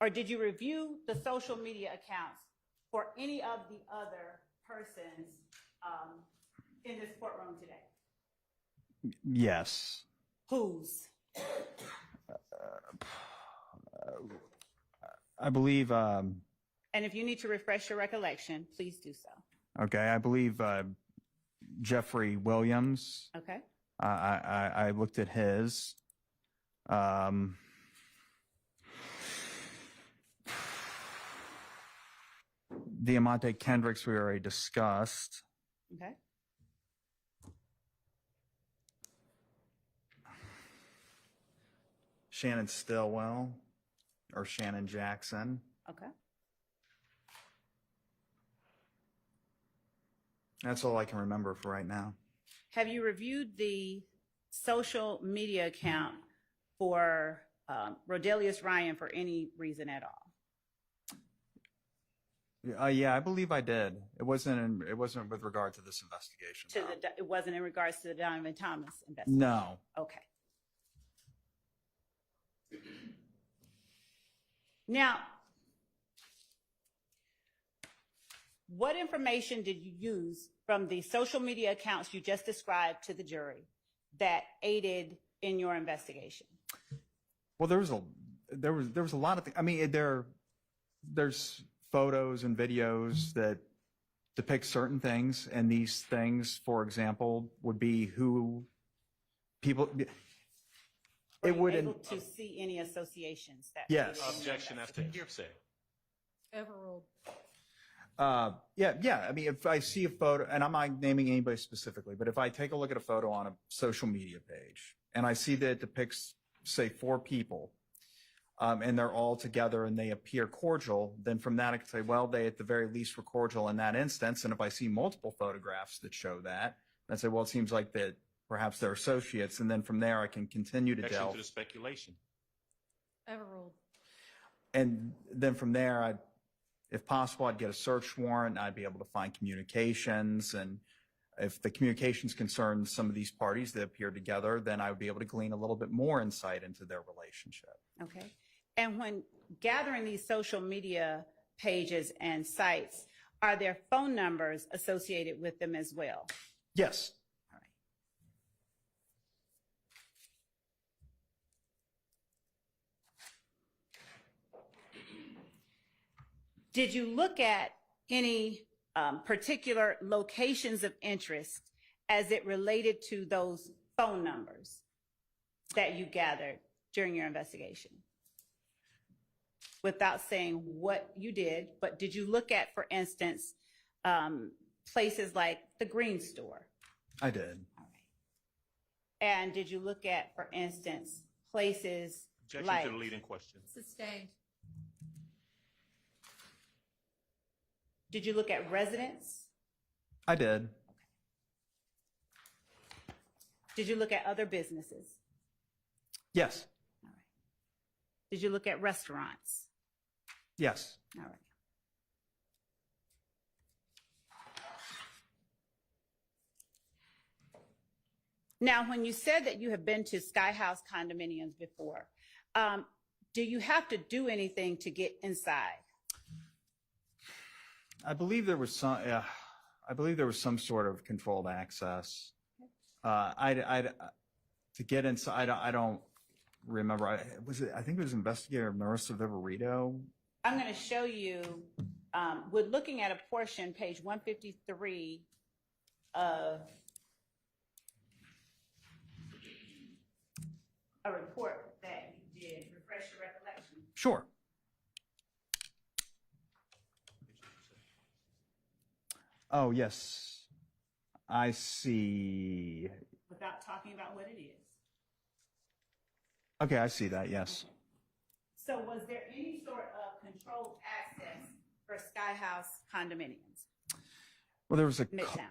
or did you review the social media accounts for any of the other persons in this courtroom today? Yes. Whose? I believe, And if you need to refresh your recollection, please do so. okay, I believe Jeffrey Williams, Okay? I looked at his. Diamante Kendricks we already discussed. Okay? Shannon Stillwell or Shannon Jackson. Okay. That's all I can remember for right now. Have you reviewed the social media account for Rodelius Ryan for any reason at all? Yeah, I believe I did. It wasn't with regard to this investigation. no. It wasn't in regards to the Donovan Thomas investigation? No. Okay. Now, what information did you use from the social media accounts you just described to the jury that aided in your investigation? Well, there was a lot of things. I mean, there's photos and videos that depict certain things, and these things, for example, would be who people. Were It you wouldn't. able to see any associations that? Yes. aided in your Objection as to investigation? hearsay. Overruled. Yeah. I mean, if I see a photo, and I'm not naming anybody specifically, but if I take a look at a photo on a social media page and I see that it depicts, say, 4 people, and they're all together and they appear cordial, then from that I can say, well, they at the very least were cordial in that instance. And if I see multiple photographs that show that, I say, well, it seems like that perhaps they're associates. And then from there I can continue to Objection delve. to the speculation. Overruled. And then from there, if possible, I'd get a search warrant. I'd be able to find communications. And if the communications concern some of these parties that appear together, then I would be able to glean a little bit more insight into their relationship. Okay. And when gathering these social media pages and sites, are there phone numbers associated with them as well? Yes. All right. Did you look at any particular locations of interest as it related to those phone numbers that you gathered during your investigation? Without saying what you did, but did you look at, for instance, places like the Green Store? I did. All right. And did you look at, for instance, places Objection like... to the leading question. Sustained. Did you look at residents? I did. Did you look at other businesses? Yes. All right. Did you look at restaurants? Yes. All right. Now, when you said that you have been to Sky House condominiums before, do you have to do anything to get inside? I believe there was some. I believe there was some sort of controlled access. To get inside, I don't remember. I think it was Investigator Marissa Viverito. I'm going to show you, we're looking at a portion, page 153 of a report that you did. Refresh your recollection. Sure. Oh, yes. I see. Without talking about what it is. Okay, I see that, yes. So was there any sort of controlled access for Sky House condominiums, Well, there was a Midtown?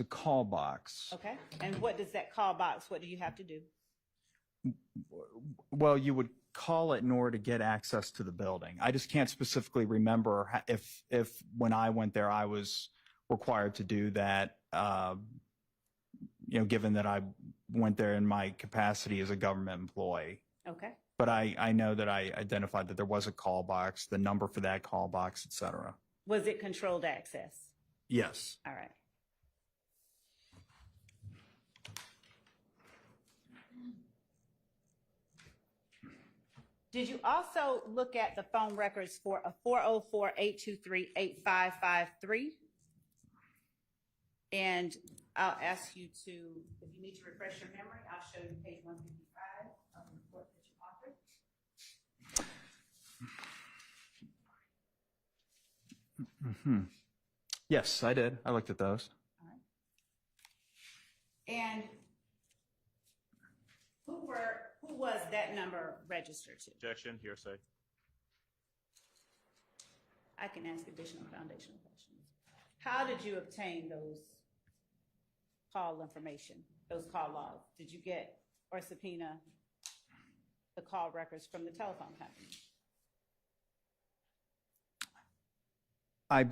call box. Okay, and what does that call box, what do you have to do? Well, you would call it in order to get access to the building. I just can't specifically remember if when I went there, I was required to do that, given that I went there in my capacity as a government employee. Okay, But I know that I identified that there was a call box, the number for that call box, et cetera. was it controlled access? Yes. All right. Did you also look at the phone records for a 404-823-8553? And I'll ask you to, if you need to refresh your memory, I'll show you page 155 of the report that you authored. Yes, I did. I looked at those. All right. And who was that number registered to? Objection, hearsay. I can ask additional foundational questions. How did you obtain those call information, those call logs? Did you get or subpoena the call records from the telephone company? I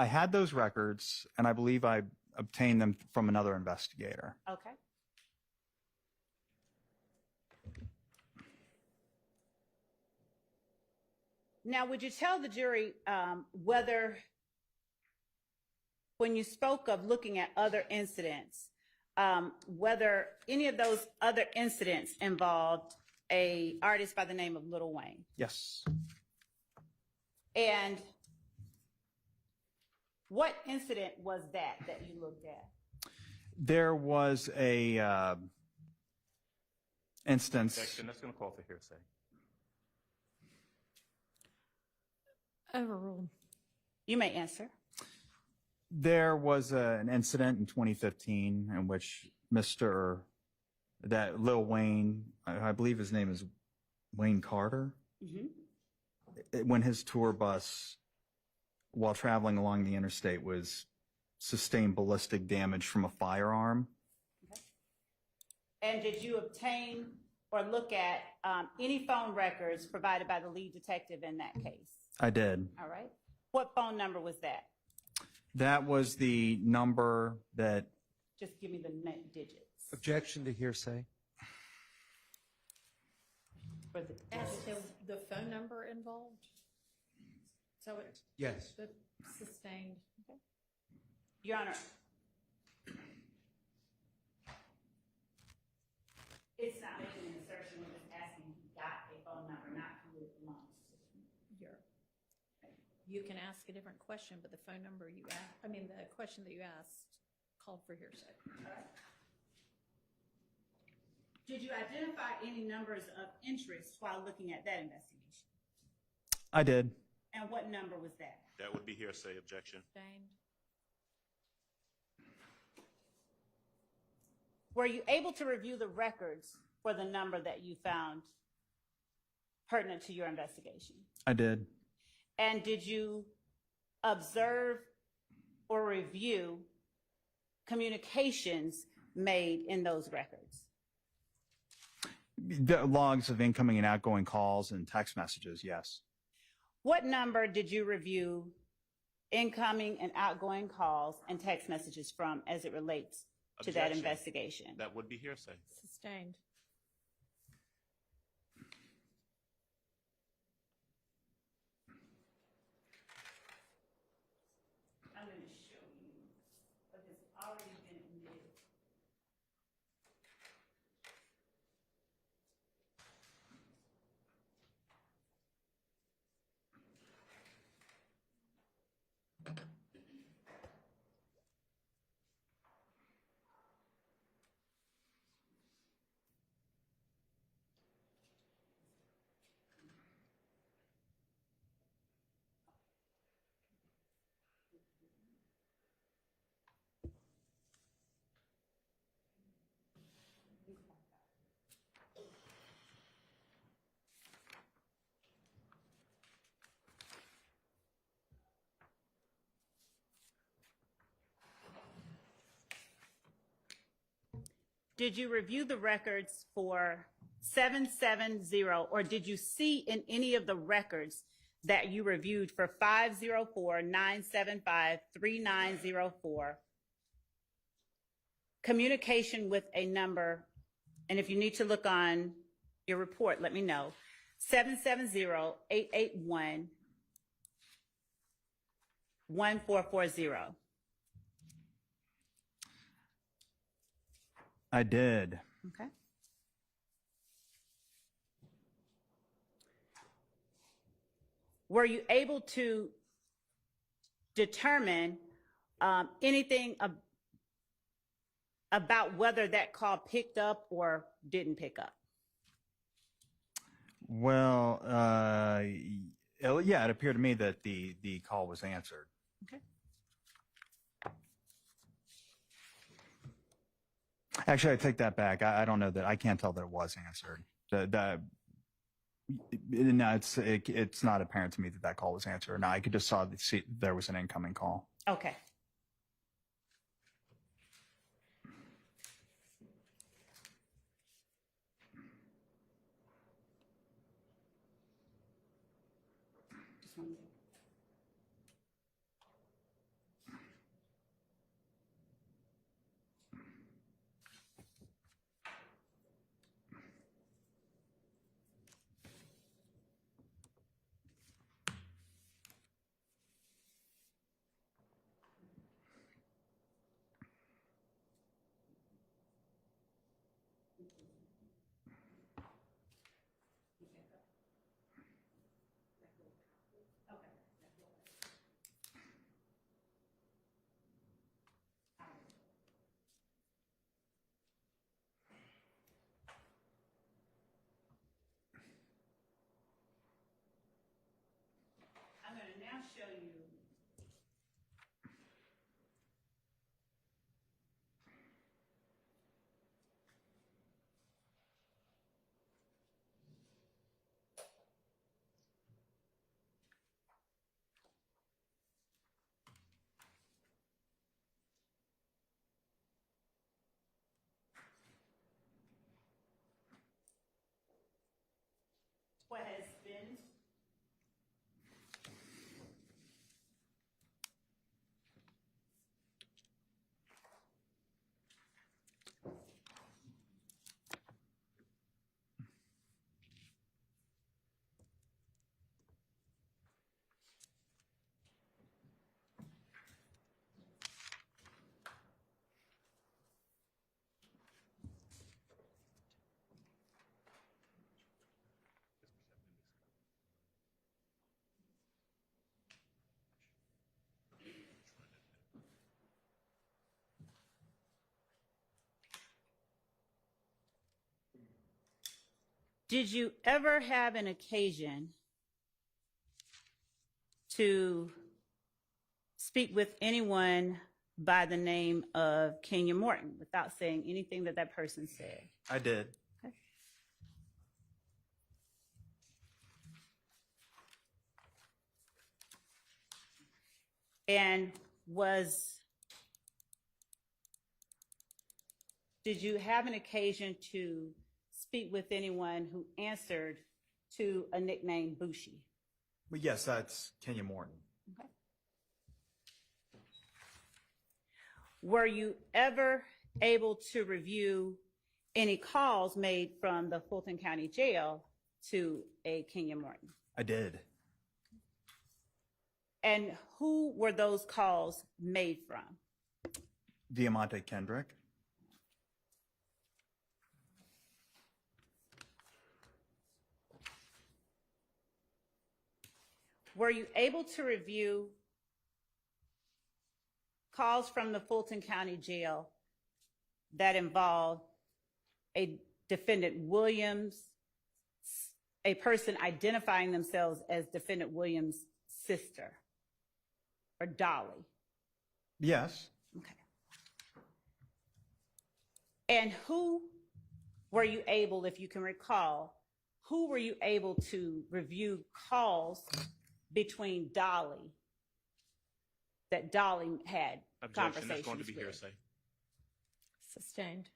had those records, and I believe I obtained them from another investigator. Okay. Now, would you tell the jury whether, when you spoke of looking at other incidents, whether any of those other incidents involved an artist by the name of Lil Wayne? Yes. And what incident was that you looked at? There was a instance. Objection, that's going to call for hearsay. Overruled. You may answer. There was an incident in 2015 in which that Lil Wayne, I believe his name is Wayne Carter, when his tour bus, while traveling along the interstate, sustained ballistic damage from a firearm. Okay. And did you obtain or look at any phone records provided by the lead detective in that case? I did. All right. What phone number was that? That was the number that. Just give me the digits. Objection to hearsay. For the The phone number involved? So it, Yes. the sustained. Okay. Your Honor, it's not making an assertion, we're just asking who got a phone number, not who it belongs to. You can ask a different question, but the phone number you asked, the question that you asked called for hearsay. All right. Did you identify any numbers of interest while looking at that investigation? I did. And what number was that? That would be hearsay. Objection. Sustained. Were you able to review the records for the number that you found pertinent to your investigation? I did. And did you observe or review communications made in those records? The logs of incoming and outgoing calls and text messages, yes. What number did you review incoming and outgoing calls and text messages from as it relates to that Objection. investigation? That would be hearsay. Sustained. I'm going to show you what has already been admitted. Did you review the records for 770, or did you see in any of the records that you reviewed for 504-975-3904 communication with a number, and if you need to look on your report, let me know, 770-881-1440? I did. Okay. Were you able to determine anything about whether that call picked up or didn't pick up? Well, yeah, it appeared to me that the call was answered. Okay. Actually, I take that back. I don't know that. I can't tell that it was answered. No, it's not apparent to me that that call was answered. No, I could just see there was an incoming call. Okay. Just one minute. I'm going to now show you what has been Did you ever have an occasion to speak with anyone by the name of Kenya Morton without saying anything that that person said? I did. Okay. And did you have an occasion to speak with anyone who answered to a nickname Bushi? Well, yes, that's Kenya Morton. Okay. Were you ever able to review any calls made from the Fulton County Jail to a Kenya Morton? I did. And who were those calls made from? Diamante Kendrick. Were you able to review calls from the Fulton County Jail that involved a defendant Williams, a person identifying themselves as defendant Williams' sister or Dolly? Yes. Okay. And who were you able, if you can recall, who were you able to review calls between Dolly, that Dolly had Objection, conversations that's going to be with? hearsay. Sustained.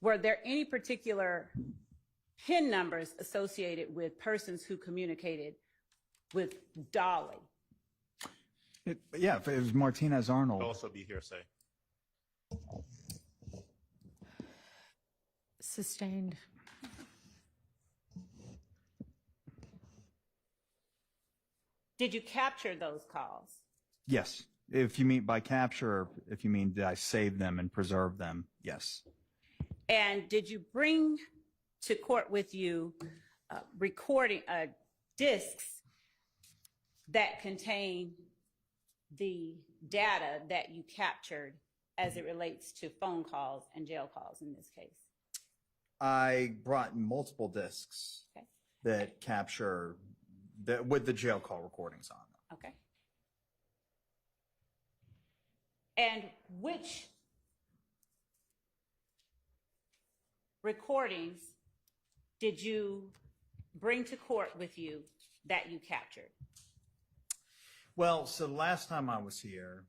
were there any particular PIN numbers associated with persons who communicated with Dolly? Yeah, if it was Martinez Arnold. It'll also be hearsay. Sustained. Did you capture those calls? Yes. If you mean by capture, if you mean did I save them and preserve them, yes. And did you bring to court with you recording discs that contain the data that you captured as it relates to phone calls and jail calls in this case? I brought multiple discs Okay. that capture with the jail call recordings on them. Okay. And which recordings did you bring to court with you that you captured? Well, so last time I was here,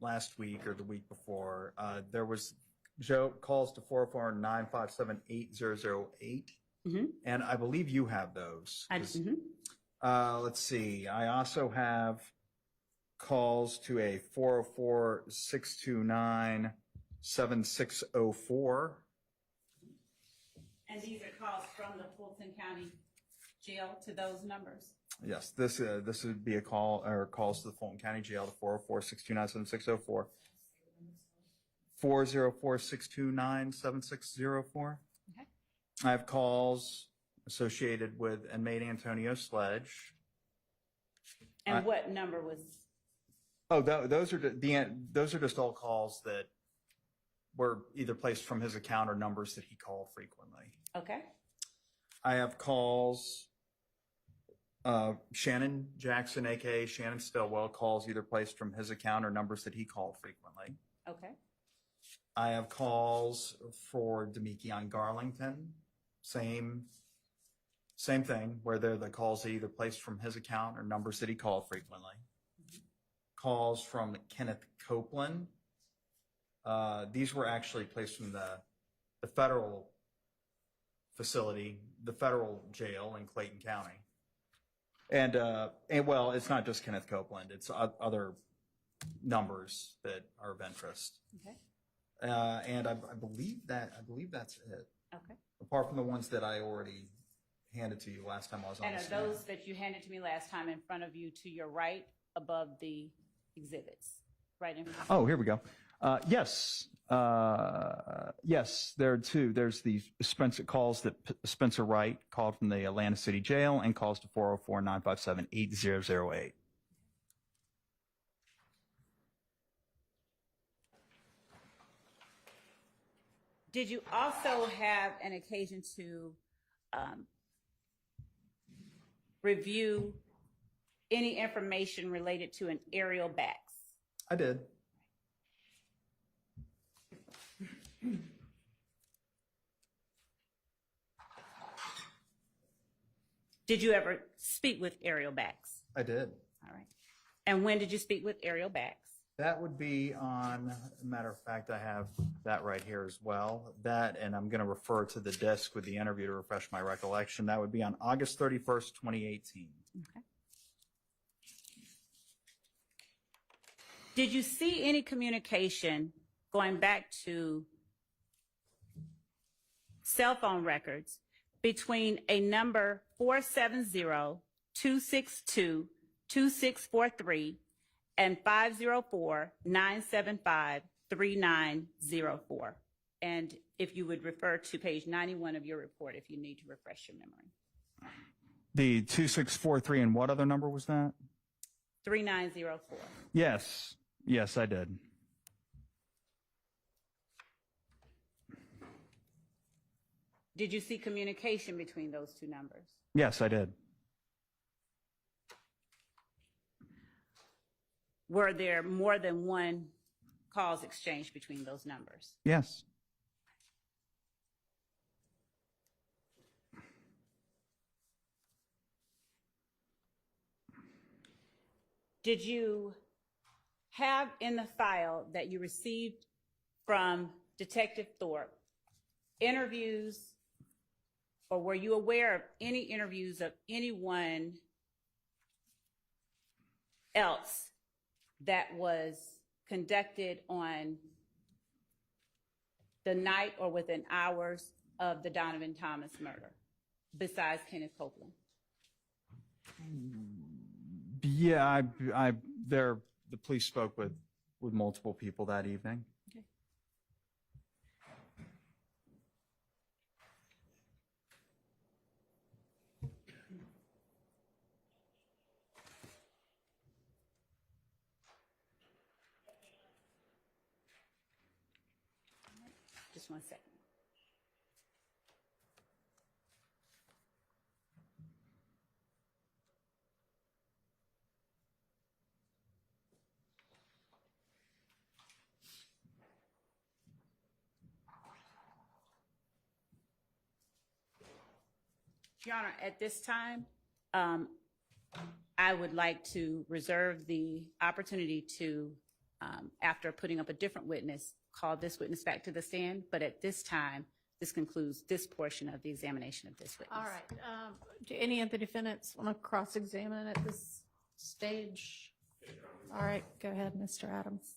last week or the week before, there was calls to 404-957-8008, and I believe you have those. Let's see. I also have calls to a 404-629-7604. And these are calls from the Fulton County Jail to those numbers? Yes, this would be a call or calls to the Fulton County Jail to 404-629-7604. 404-629-7604. Okay. I have calls associated with inmate Antonio Sledge. And what number was? Oh, those are those are just all calls that were either placed from his account or numbers that he called frequently. Okay. I have calls. Shannon Jackson, aka Shannon Stillwell, calls either placed from his account or numbers that he called frequently. Okay. I have calls for Demekion Garlington, same thing, where they're the calls that either placed from his account or numbers that he called frequently. Calls from Kenneth Copeland. These were actually placed from the federal facility, the federal jail in Clayton County. And well, it's not just Kenneth Copeland; it's other numbers that are of interest. Okay. And I believe that's it. Okay. Apart from the ones that I already handed to you last time I was on. And the are stand. those that you handed to me last time in front of you to your right above the exhibits? Right in front. Oh, here we go. Yes. Yes, there are two. There's the Spencer calls that Spencer Wright called from the Atlanta City Jail and calls to 404-957-8008. Did you also have an occasion to review any information related to an aerial Bax? I did. Did you ever speak with Ariel Bax? I did. All right. And when did you speak with Ariel Bax? That would be on, matter of fact, I have that right here as well. That, and I'm going to refer to the disc with the interview to refresh my recollection. That would be on August 31st, 2018. Okay. Did you see any communication going back to cell phone records between a number 470-262-2643 and 504-975-3904? And if you would refer to page 91 of your report if you need to refresh your memory. The 2643 and what other number was that? 3904. Yes. Yes, I did. Did you see communication between those two numbers? Yes, I did. Were there more than one calls exchanged between those numbers? Yes. Did you have in the file that you received from Detective Thorpe interviews, or were you aware of any interviews of anyone else that was conducted on the night or within hours of the Donovan Thomas murder, besides Kenneth Copeland? Yeah, the police spoke with multiple people that evening. Okay. Just one second. Your Honor, at this time, I would like to reserve the opportunity to, after putting up a different witness, call this witness back to the stand. But at this time, this concludes this portion of the examination of this witness. All right. Do any of the defendants want to cross-examine at this stage? All right. Go ahead, Mr. Adams.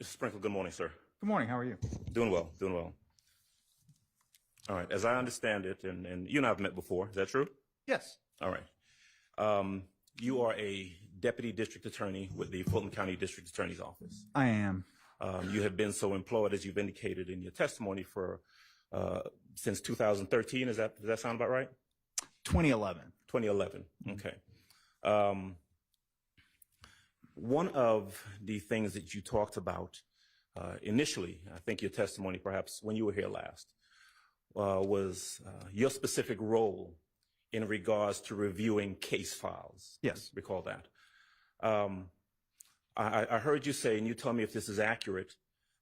Mr. Sprinkle, good morning, sir. Good morning. How are you? Doing well, doing well. All right, as I understand it, and you and I have met before, is that true? Yes. All right. You are a deputy district attorney with the Fulton County District Attorney's Office. I am. You have been so employed, as you've indicated in your testimony, for since 2013. Does that sound about right? 2011. 2011. Okay. One of the things that you talked about initially, I think your testimony perhaps when you were here last, was your specific role in regards to reviewing case files. Yes. Recall that. I heard you say, and you tell me if this is accurate,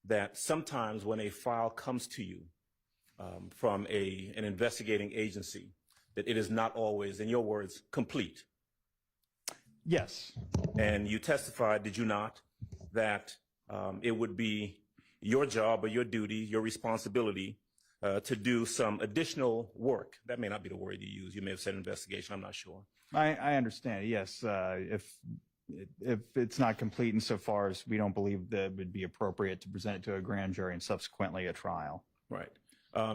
that sometimes when a file comes to you from an investigating agency, that it is not always, in your words, complete. Yes. And you testified, did you not, that it would be your job or your duty, your responsibility to do some additional work. That may not be the word you use. You may have said investigation. I'm not sure. I understand. Yes. If it's not complete insofar as we don't believe that it would be appropriate to present it to a grand jury and subsequently a trial. Right.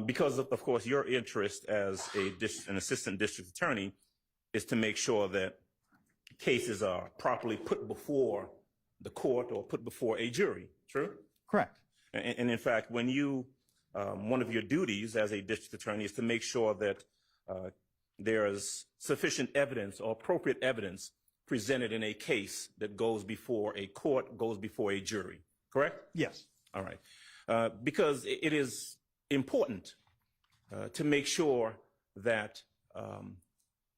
Because, of course, your interest as an assistant district attorney is to make sure that cases are properly put before the court or put before a jury. True? Correct. And in fact, when you, one of your duties as a district attorney is to make sure that there is sufficient evidence or appropriate evidence presented in a case that goes before a court, goes before a jury. Correct? Yes. All right. Because it is important to make sure that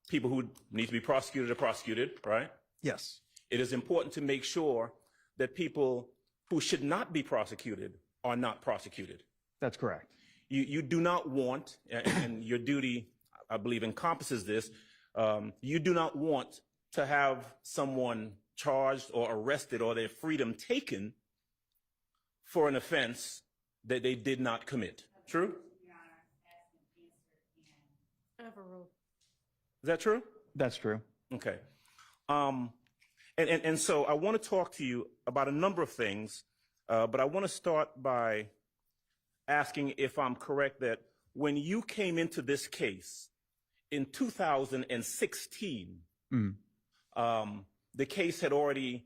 people who need to be prosecuted are prosecuted, right? Yes. It is important to make sure that people who should not be prosecuted are not prosecuted. That's correct. You do not want, and your duty, I believe, encompasses this, you do not want to have someone charged or arrested or their freedom taken for an offense that they did not commit. True? Overruled. Is that true? That's true. Okay. And so I want to talk to you about a number of things, but I want to start by asking if I'm correct that when you came into this case, in 2016, Mm. the case had already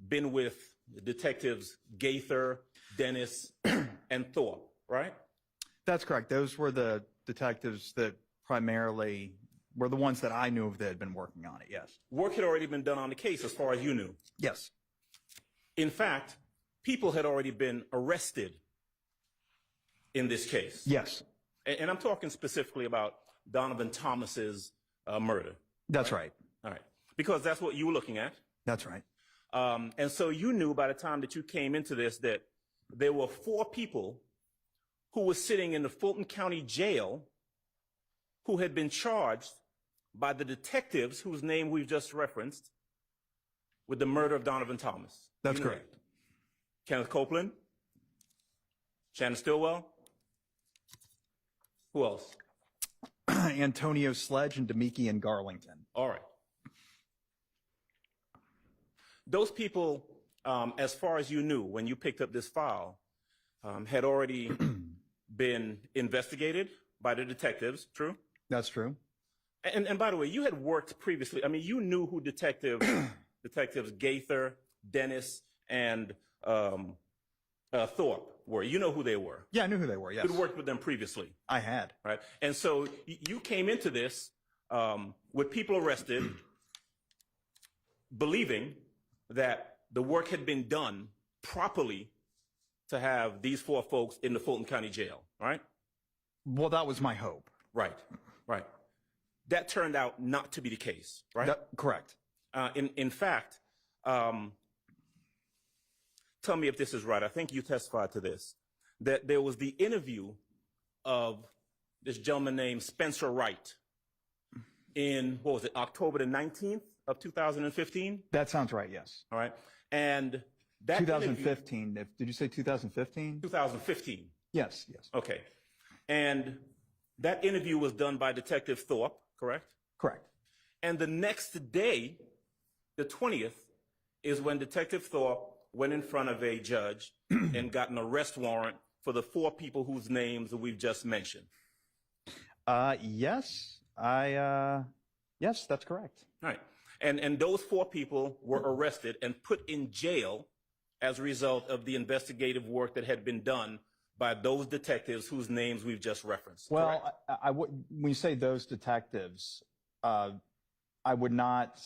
been with detectives Gaither, Dennis, and Thorpe, right? That's correct. Those were the detectives that primarily were the ones that I knew of that had been working on it, yes. Work had already been done on the case as far as you knew. Yes. In fact, people had already been arrested in this case. Yes. And I'm talking specifically about Donovan Thomas's murder. That's right. All right. Because that's what you were looking at. That's right. And so you knew by the time that you came into this that there were 4 people who were sitting in the Fulton County Jail who had been charged by the detectives whose name we've just referenced with the murder of Donovan Thomas. That's You know correct. that. Kenneth Copeland, Shannon Stillwell, who else? Antonio Sledge and Demiki and Garlington. All right. Those people, as far as you knew when you picked up this file, had already been investigated by the detectives, true? That's true. And by the way, you had worked previously. I mean, you knew who detectives Gaither, Dennis, and Thorpe were. You know who they were. Yeah, I knew who they were, yes. You'd worked with them previously, I had. right? And so you came into this with people arrested, believing that the work had been done properly to have these 4 folks in the Fulton County Jail, right? Well, that was my hope. Right, right. That turned out not to be the case, right? Correct. In fact, tell me if this is right. I think you testified to this, that there was the interview of this gentleman named Spencer Wright in, what was it, October the 19th of 2015? That sounds right, yes. All right. And that 2015. Did you say 2015? 2015. Yes, yes. Okay. And that interview was done by Detective Thorpe, correct? Correct. And the next day, the 20th, is when Detective Thorpe went in front of a judge and got an arrest warrant for the 4 people whose names we've just mentioned. Yes, yes, that's correct. Right. And those 4 people were arrested and put in jail as a result of the investigative work that had been done by those detectives whose names we've just referenced. Well, when you say those detectives, I would not,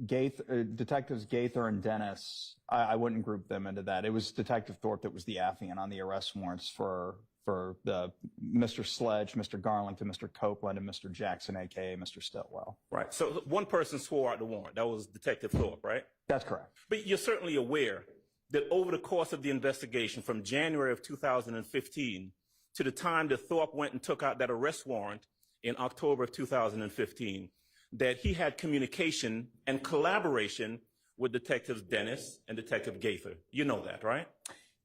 Detectives Gaither and Dennis, I wouldn't group them into that. It was Detective Thorpe that was the affiant on the arrest warrants for the Mr. Sledge, Mr. Garlington, Mr. Copeland, and Mr. Jackson, a.k.a. Mr. Stillwell. Right. So one person swore out the warrant. That was Detective Thorpe, right? That's correct. But you're certainly aware that over the course of the investigation from January of 2015 to the time that Thorpe went and took out that arrest warrant in October of 2015, that he had communication and collaboration with Detectives Dennis and Detective Gaither. You know that, right?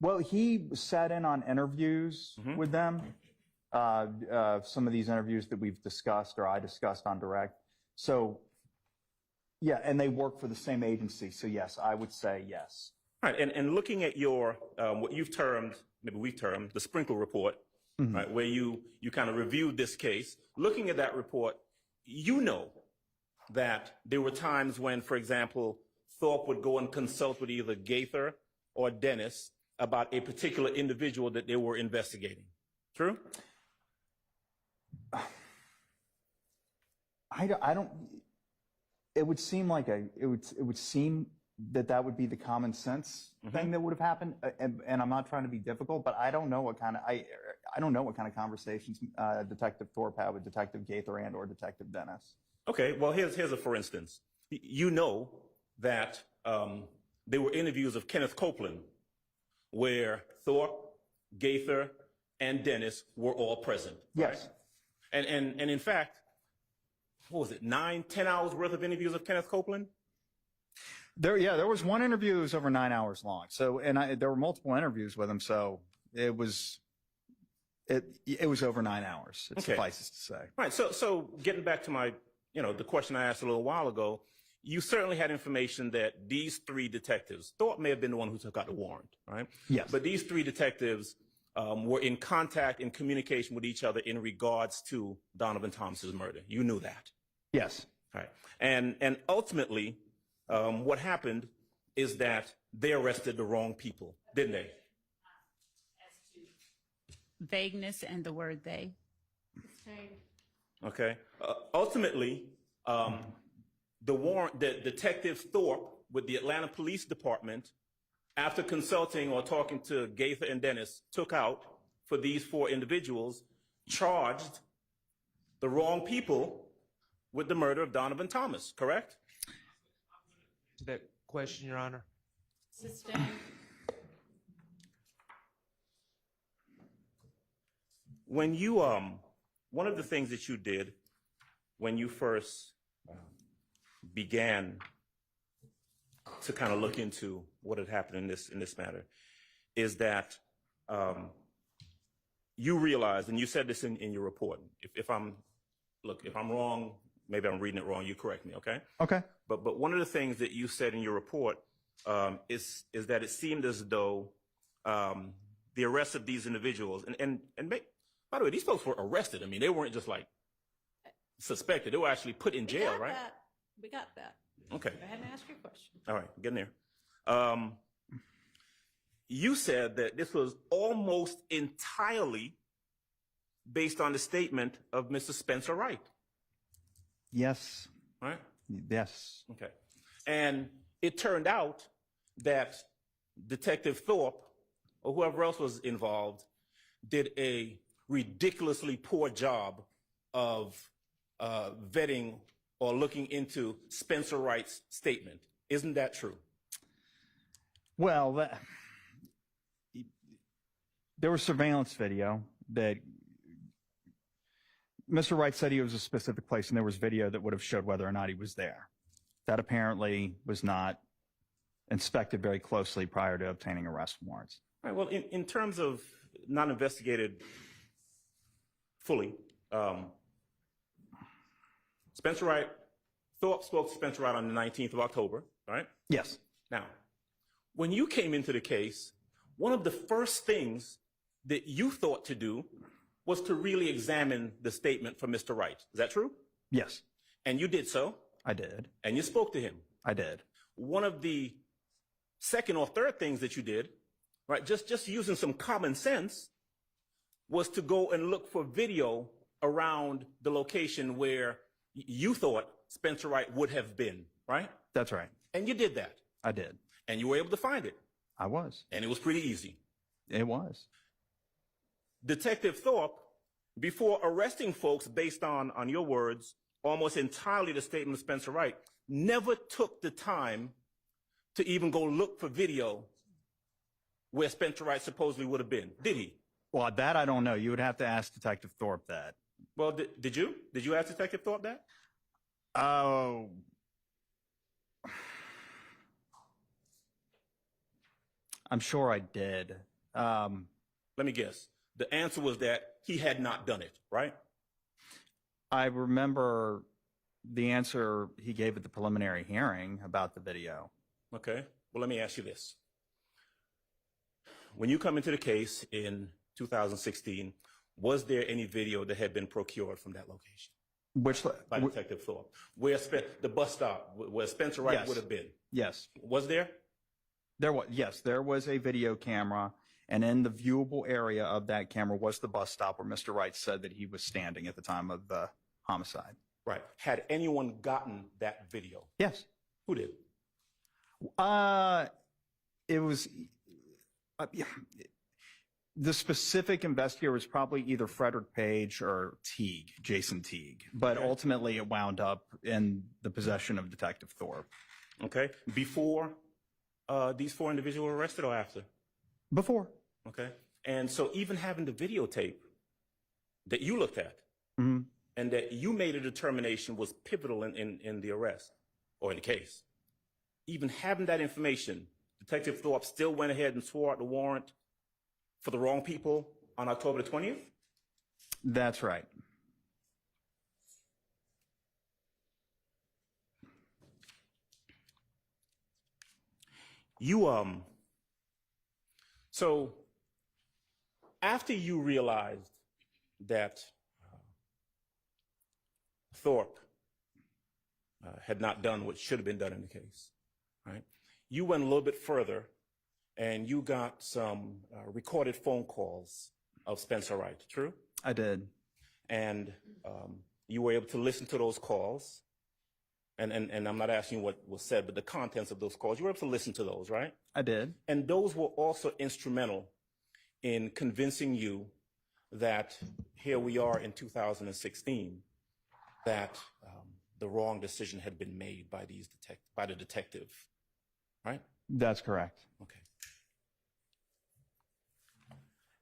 Well, he sat in on interviews with them. Some of these interviews that we've discussed or I discussed on direct. So, yeah, and they work for the same agency. So, yes, I would say yes. Right, and looking at your, what you've termed, maybe we've termed, the Sprinkle Report, right, where you kind of reviewed this case, looking at that report, you know that there were times when, for example, Thorpe would go and consult with either Gaither or Dennis about a particular individual that they were investigating. True? I don't, it would seem like it would seem that would be the common sense thing that would have happened. And I'm not trying to be difficult, but I don't know what kind of, I don't know what kind of conversations Detective Thorpe had with Detective Gaither and or Detective Dennis. Okay, well, here's a for instance. You know that there were interviews of Kenneth Copeland where Thorpe, Gaither, and Dennis were all present. Yes. Right? And in fact, what was it, 9-10 hours worth of interviews of Kenneth Copeland? There was one interview that was over 9 hours long. So, and there were multiple interviews with him. So it was over 9 hours. It suffices to say. Right. So getting back to my, the question I asked a little while ago, you certainly had information that these 3 detectives, Thorpe may have been the one who took out the warrant, right? Yes. But these 3 detectives were in contact, in communication with each other in regards to Donovan Thomas's murder. You knew that. Yes. Right. And ultimately, what happened is that they arrested the wrong people, didn't they? Vagueness and the word they. Okay. Ultimately, the Detective Thorpe with the Atlanta Police Department, after consulting or talking to Gaither and Dennis, took out for these 4 individuals, charged the wrong people with the murder of Donovan Thomas, correct? To that question, Your Honor. Sustained. When you, one of the things that you did when you first began to kind of look into what had happened in this matter is that you realized, and you said this in your report, if I'm wrong, maybe I'm reading it wrong, you correct me, okay? Okay. But one of the things that you said in your report is that it seemed as though the arrest of these individuals, by the way, these folks were arrested. I mean, they weren't just like suspected. They were actually put in jail, right? We got that. Okay. Go ahead and ask your question. All right, get in there. You said that this was almost entirely based on the statement of Mr. Spencer Wright, Yes. right? Yes. Okay. And it turned out that Detective Thorpe, or whoever else was involved, did a ridiculously poor job of vetting or looking into Spencer Wright's statement. Isn't that true? Well, there was surveillance video that Mr. Wright said he was a specific place, and there was video that would have showed whether or not he was there. That apparently was not inspected very closely prior to obtaining arrest warrants. All right, well, in terms of not investigated fully, Spencer Wright, Thorpe spoke to Spencer Wright on the 19th of October, right? Yes. Now, when you came into the case, one of the first things that you thought to do was to really examine the statement from Mr. Wright. Is that true? Yes. And you did so? I did. And you spoke to him? I did. One of the second or third things that you did, right, just using some common sense, was to go and look for video around the location where you thought Spencer Wright would have been, right? That's right. And you did that. I did. And you were able to find it. I was. And it was pretty easy. It was. Detective Thorpe, before arresting folks based on your words, almost entirely the statement of Spencer Wright, never took the time to even go look for video where Spencer Wright supposedly would have been. Did he? Well, that I don't know. You would have to ask Detective Thorpe that. Well, did you? Did you ask Detective Thorpe that? Oh. I'm sure I did. Let me guess. The answer was that he had not done it, right? I remember the answer he gave at the preliminary hearing about the video. Okay. Well, let me ask you this. When you come into the case in 2016, was there any video that had been procured from that location Which by Detective Thorpe? Where the bus stop, where Spencer Wright Yes. would have been? Yes. Was there? There was, yes, there was a video camera, and in the viewable area of that camera was the bus stop where Mr. Wright said that he was standing at the time of the homicide. Right. Had anyone gotten that video? Yes. Who did? It was the specific investigator was probably either Frederick Page or Teague, Jason Teague, but Okay. ultimately it wound up in the possession of Detective Thorpe. Okay. Before these 4 individuals were arrested or after? Before. Okay. And so even having the videotape that you looked at Mhm. and that you made a determination was pivotal in the arrest or in the case, even having that information, Detective Thorpe still went ahead and swore out the warrant for the wrong people on October the 20th? That's right. You, so after you realized that Thorpe had not done what should have been done in the case, right? You went a little bit further, and you got some recorded phone calls of Spencer Wright, true? I did. And you were able to listen to those calls. And I'm not asking you what was said, but the contents of those calls, you were able to listen to those, right? I did. And those were also instrumental in convincing you that here we are in 2016, that the wrong decision had been made by the detective, right? That's correct. Okay.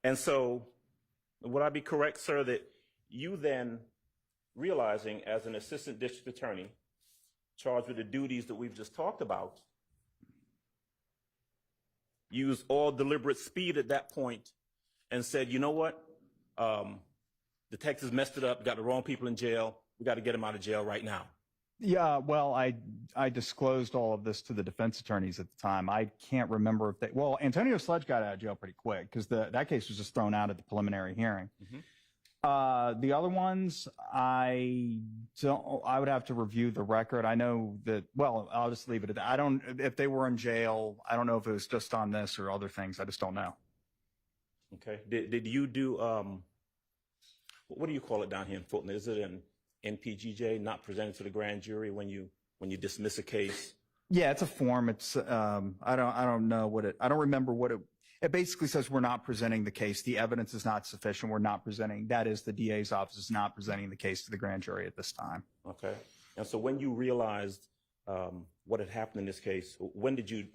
And so, would I be correct, sir, that you then, realizing as an assistant district attorney charged with the duties that we've just talked about, used all deliberate speed at that point and said, you know what, detectives messed it up, got the wrong people in jail, we got to get them out of jail right now. Yeah, well, I disclosed all of this to the defense attorneys at the time. I can't remember if well, Antonio Sledge got out of jail pretty quick because that case was just thrown out at the preliminary hearing. The other ones, I would have to review the record. I know that, well, I'll just leave it at that. If they were in jail, I don't know if it was just on this or other things. I just don't know. Okay. Did you do, what do you call it down here in Fulton? Is it an NPGJ, not presented to the grand jury when you dismiss a case? Yeah, it's a form. It's, I don't know what I don't remember what it basically says. We're not presenting the case. The evidence is not sufficient. We're not presenting. That is, the DA's office is not presenting the case to the grand jury at this time. Okay. And so when you realized what had happened in this case, when did you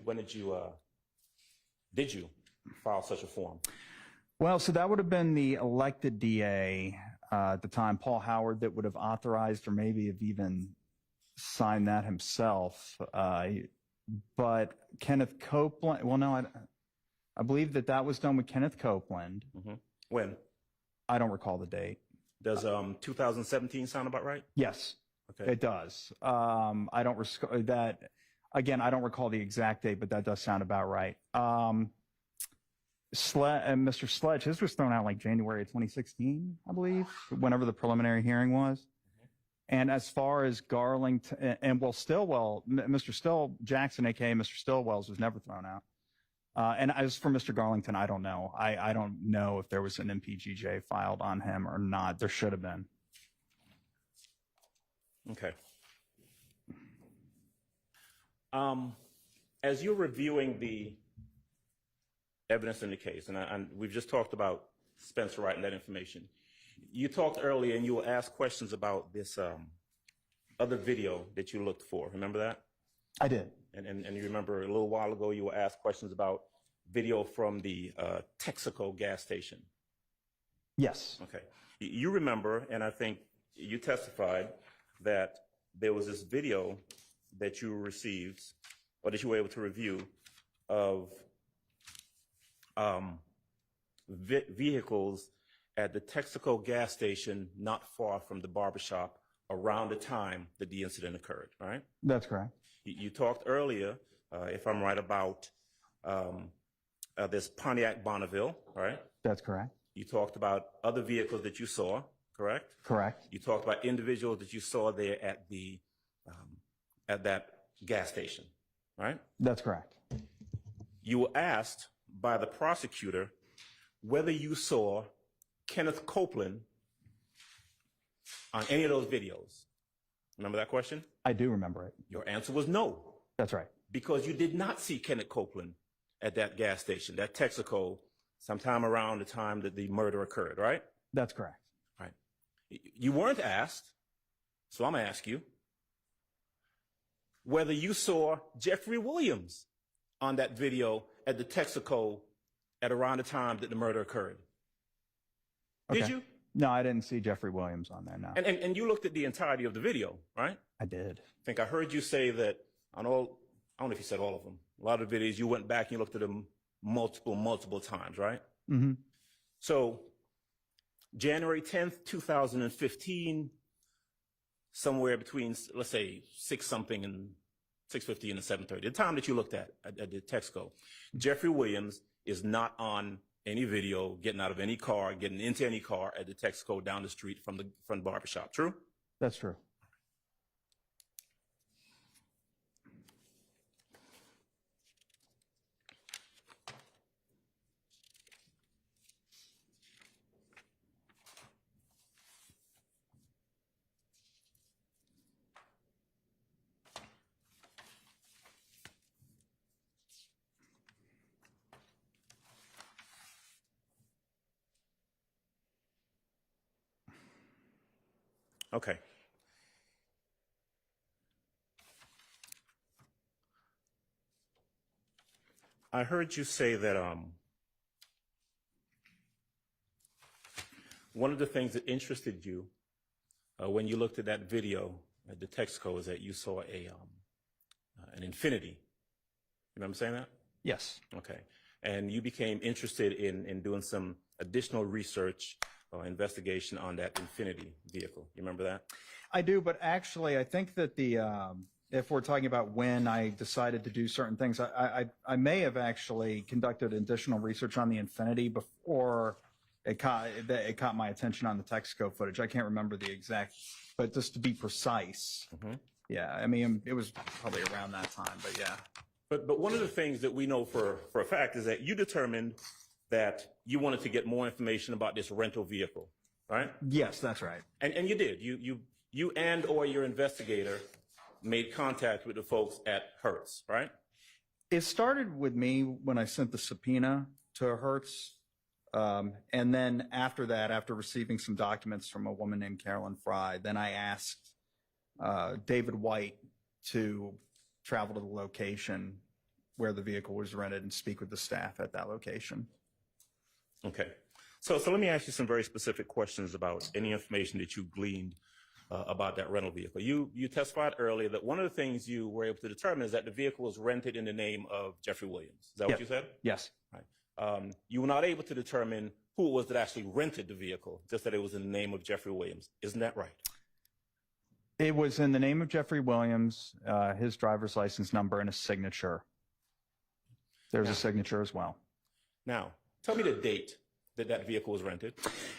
file such a form? Well, so that would have been the elected DA at the time, Paul Howard, that would have authorized or maybe have even signed that himself. But Kenneth Copeland, well, no, I believe that was done with Kenneth Copeland. Mm-hmm. When? I don't recall the date. Does 2017 sound about right? Yes, okay. It does. I don't that. Again, I don't recall the exact date, but that does sound about right. Mr. Sledge, his was thrown out like January of 2016, I believe, whenever the preliminary hearing was. Mm-hmm. And as far as Garlington, and Mr. Jackson, aka Mr. Stillwell's, was never thrown out. And as for Mr. Garlington, I don't know. I don't know if there was an MPGJ filed on him or not. There should have been. Okay. As you're reviewing the evidence in the case, and we've just talked about Spencer Wright and that information, you talked earlier and you were asked questions about this other video that you looked for. Remember that? I did. And you remember a little while ago you were asked questions about video from the Texaco gas station. Yes. Okay. You remember, and I think you testified that there was this video that you received, or that you were able to review, of vehicles at the Texaco gas station not far from the barbershop around the time that the incident occurred, right? That's correct. You talked earlier, if I'm right, about this Pontiac Bonneville, right? That's correct. You talked about other vehicles that you saw, correct? Correct. You talked about individuals that you saw there at the at that gas station, right? That's correct. You were asked by the prosecutor whether you saw Kenneth Copeland on any of those videos. Remember that question? I do remember it. Your answer was no. That's right. Because you did not see Kenneth Copeland at that gas station, that Texaco, sometime around the time that the murder occurred, right? That's correct. Right. You weren't asked, so I'm going to ask you, whether you saw Jeffrey Williams on that video at the Texaco at around the time that the murder occurred. Okay. Did you? No, I didn't see Jeffrey Williams on there, no. And you looked at the entirety of the video, right? I did. I think I heard you say that on all, I don't know if you said all of them, a lot of the videos, you went back and you looked at them multiple times, right? Mm-hmm. So January 10th, 2015, somewhere between, let's say, 6-something and 6:50 and 7:30, the time that you looked at the Texaco, Jeffrey Williams is not on any video, getting out of any car, getting into any car at the Texaco down the street from the barbershop. True? That's true. Okay. I heard you say that one of the things that interested you when you looked at that video at the Texaco is that you saw an Infinity. You remember saying that? Yes. Okay. And you became interested in doing some additional research or investigation on that Infinity vehicle. You remember that? I do, but actually, I think that if we're talking about when I decided to do certain things, I may have actually conducted additional research on the Infinity before it caught my attention on the Texaco footage. I can't remember the exact, but just to be precise, yeah, I mean, it was probably around that time, but yeah. But one of the things that we know for a fact is that you determined that you wanted to get more information about this rental vehicle, right? Yes, that's right. And you did. You and or your investigator made contact with the folks at Hertz, right? It started with me when I sent the subpoena to Hertz. And then after that, after receiving some documents from a woman named Carolyn Fry, then I asked David White to travel to the location where the vehicle was rented and speak with the staff at that location. Okay. So let me ask you some very specific questions about any information that you gleaned about that rental vehicle. You testified earlier that one of the things you were able to determine is that the vehicle was rented in the name of Jeffrey Williams. Is that what you said? Yes. Right. You were not able to determine who it was that actually rented the vehicle, just that it was in the name of Jeffrey Williams. Isn't that right? It was in the name of Jeffrey Williams, his driver's license number, and a signature. There's a signature as well. Now, tell me the date that that vehicle was rented.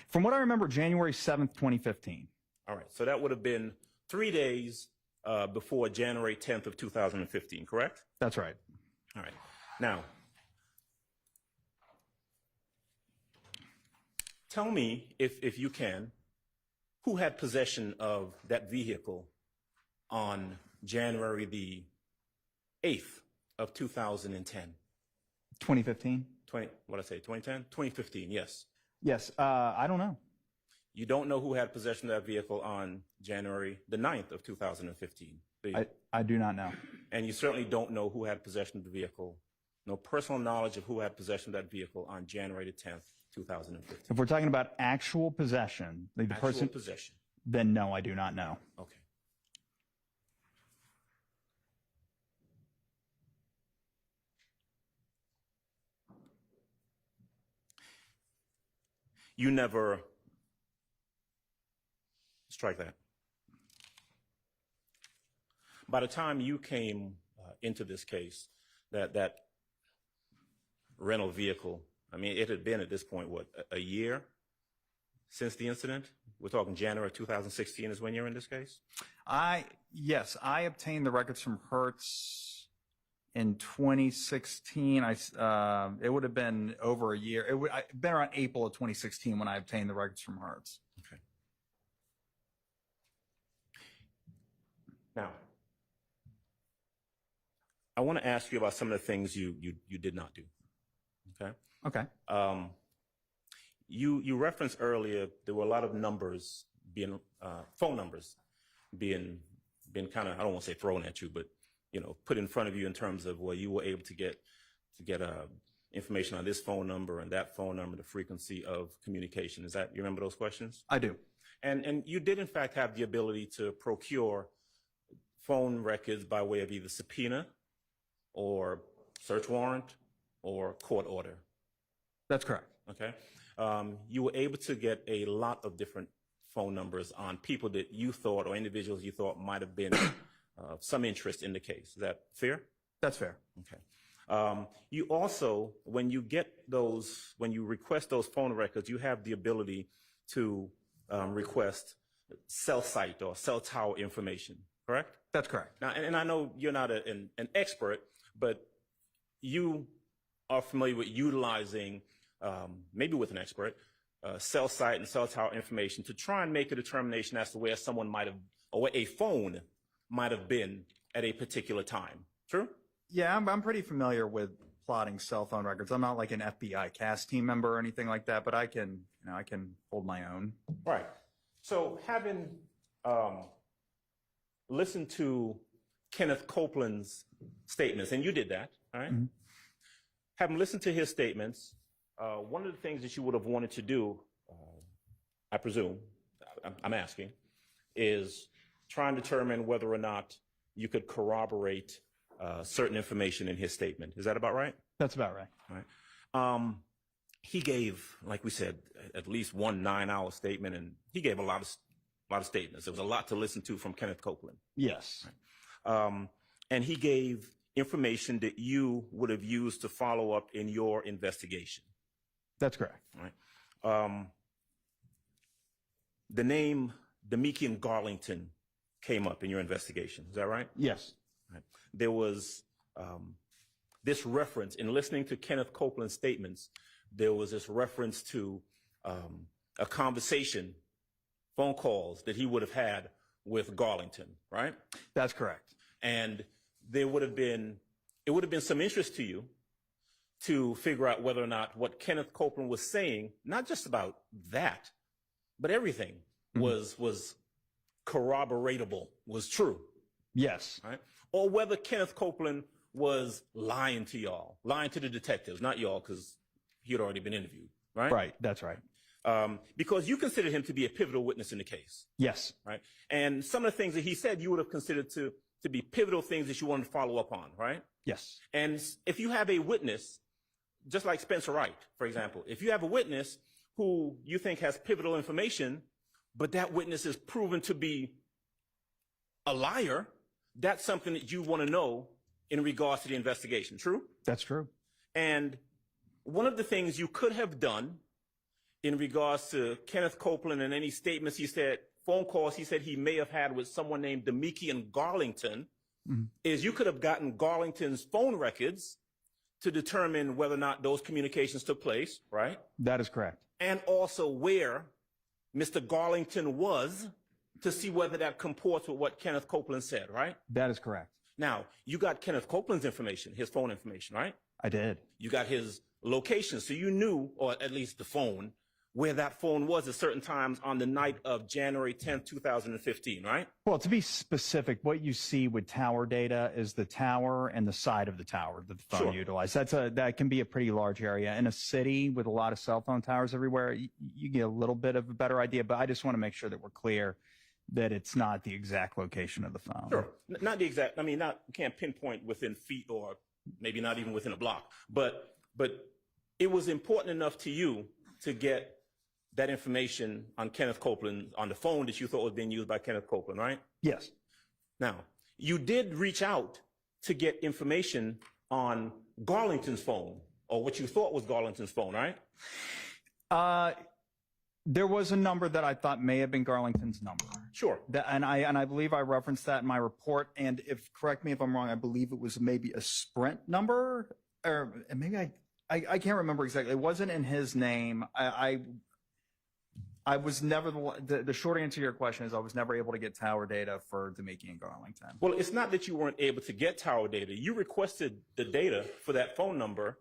From what I remember, January 7th, 2015. All right. So that would have been 3 days before January 10th of 2015, correct? That's right. All right. Now, tell me, if you can, who had possession of that vehicle on January the 8th of 2010? 2015? What did I say, 2010? 2015, yes. Yes. I don't know. You don't know who had possession of that vehicle on January the 9th of 2015, do you? I do not know. And you certainly don't know who had possession of the vehicle, no personal knowledge of who had possession of that vehicle on January the 10th, 2015. If we're talking about actual possession, the Actual person, possession. then no, I do not know. Okay. You never strike that. By the time you came into this case, that rental vehicle, I mean, it had been at this point, what, a year since the incident? We're talking January 2016 is when you're in this case? Yes, I obtained the records from Hertz in 2016. It would have been over a year. It would have been around April of 2016 when I obtained the records from Hertz. Okay. Now, I want to ask you about some of the things you did not do. Okay. Okay. You referenced earlier there were a lot of numbers being phone numbers being kind of, I don't want to say thrown at you, but put in front of you in terms of, well, you were able to get information on this phone number and that phone number, the frequency of communication. Is that, you remember those questions? I do. And you did in fact have the ability to procure phone records by way of either subpoena or search warrant or court order. That's correct. Okay. You were able to get a lot of different phone numbers on people that you thought or individuals you thought might have been of some interest in the case. Is that fair? That's fair. Okay. You also, when you request those phone records, you have the ability to request cell site or cell tower information, correct? That's correct. Now, and I know you're not an expert, but you are familiar with utilizing, maybe with an expert, cell site and cell tower information to try and make a determination as to where someone might have, or where a phone might have been at a particular time. True? Yeah, I'm pretty familiar with plotting cell phone records. I'm not like an FBI CAS team member or anything like that, but I can hold my own. Right. So having listened to Kenneth Copeland's statements, and you did that, all right? Mm-hmm. Having listened to his statements, one of the things that you would have wanted to do, I presume, I'm asking, is try and determine whether or not you could corroborate certain information in his statement. Is that about right? That's about right. All right. He gave, like we said, at least one 9-hour statement, and he gave a lot of statements. There was a lot to listen to from Kenneth Copeland. Yes. Right. And he gave information that you would have used to follow up in your investigation. That's correct. All right. The name Demekian Garlington came up in your investigation. Is that right? Yes. Right. There was this reference in listening to Kenneth Copeland's statements. There was this reference to a conversation, phone calls that he would have had with Garlington, right? That's correct. And it would have been some interest to you to figure out whether or not what Kenneth Copeland was saying, not just about that, but everything was corroboratable, was true. Yes. Right? Or whether Kenneth Copeland was lying to y'all, lying to the detectives, not y'all, because he had already been interviewed, right? Right, that's right. Because you considered him to be a pivotal witness in the case. Yes. Right? And some of the things that he said you would have considered to be pivotal things that you wanted to follow up on, right? Yes. And if you have a witness, just like Spencer Wright, for example, if you have a witness who you think has pivotal information, but that witness is proven to be a liar, that's something that you want to know in regards to the investigation, true? That's true. And one of the things you could have done in regards to Kenneth Copeland and any statements he said, phone calls he said he may have had with someone named Demekian Garlington, is you could have gotten Garlington's phone records to determine whether or not those communications took place, right? That is correct. And also where Mr. Garlington was to see whether that comports with what Kenneth Copeland said, right? That is correct. Now, you got Kenneth Copeland's information, his phone information, right? I did. You got his location, so you knew, or at least the phone, where that phone was at certain times on the night of January 10th, 2015, right? Well, to be specific, what you see with tower data is the tower and the side of the tower that the phone utilized. That can be a pretty large area. In a city with a lot of cell phone towers everywhere, you get a little bit of a better idea, but I just want to make sure that we're clear that it's not the exact location of the phone. Sure. Not the exact, you can't pinpoint within feet or maybe not even within a block, but it was important enough to you to get that information on Kenneth Copeland, on the phone that you thought was being used by Kenneth Copeland, right? Yes. Now, you did reach out to get information on Garlington's phone, or what you thought was Garlington's phone, right? There was a number that I thought may have been Garlington's number. Sure. And I believe I referenced that in my report. And correct me if I'm wrong, I believe it was maybe a Sprint number, or maybe I can't remember exactly. It wasn't in his name. I was never the short answer to your question is I was never able to get tower data for Demekian Garlington. Well, it's not that you weren't able to get tower data. You requested the data for that phone number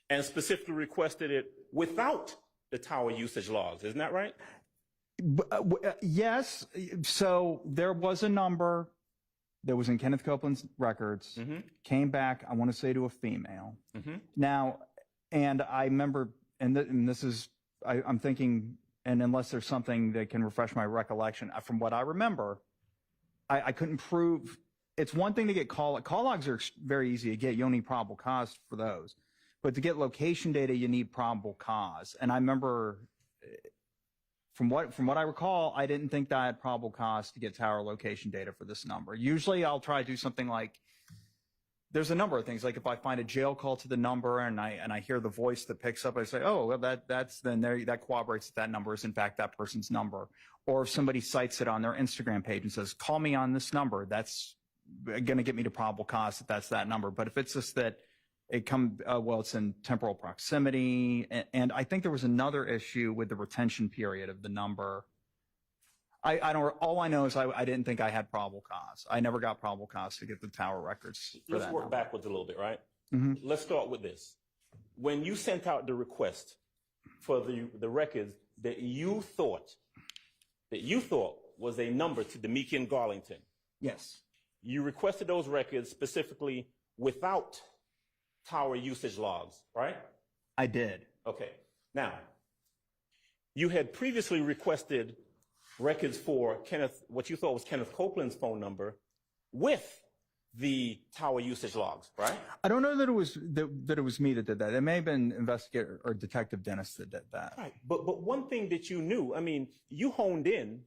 and specifically requested it without the tower usage logs. Isn't that right? Yes. So there was a number that was in Kenneth Copeland's records, came back, I want to say, to a female. Now, and I remember, and this is, I'm thinking, and unless there's something that can refresh my recollection, from what I remember, I couldn't prove. It's one thing to get call logs are very easy to get. You don't need probable cause for those. But to get location data, you need probable cause. And I remember, from what I recall, I didn't think that I had probable cause to get tower location data for this number. Usually I'll try to do something like there's a number of things. Like if I find a jail call to the number and I hear the voice that picks up, I say, oh, well, that corroborates that number is in fact that person's number. Or if somebody cites it on their Instagram page and says, call me on this number, that's going to get me to probable cause that that's that number. But if it's just that it's in temporal proximity, and I think there was another issue with the retention period of the number. I don't. All I know is I didn't think I had probable cause. I never got probable cause to get the tower records. Let's work backwards a little bit, right? Mm-hmm. Let's start with this. When you sent out the request for the records that you thought was a number to Demikian Garlington, Yes. you requested those records specifically without tower usage logs, right? I did. Okay. Now, you had previously requested records for what you thought was Kenneth Copeland's phone number with the tower usage logs, right? I don't know that it was me that did that. It may have been investigator or detective Dennis that did that. Right. But one thing that you knew, I mean, you honed in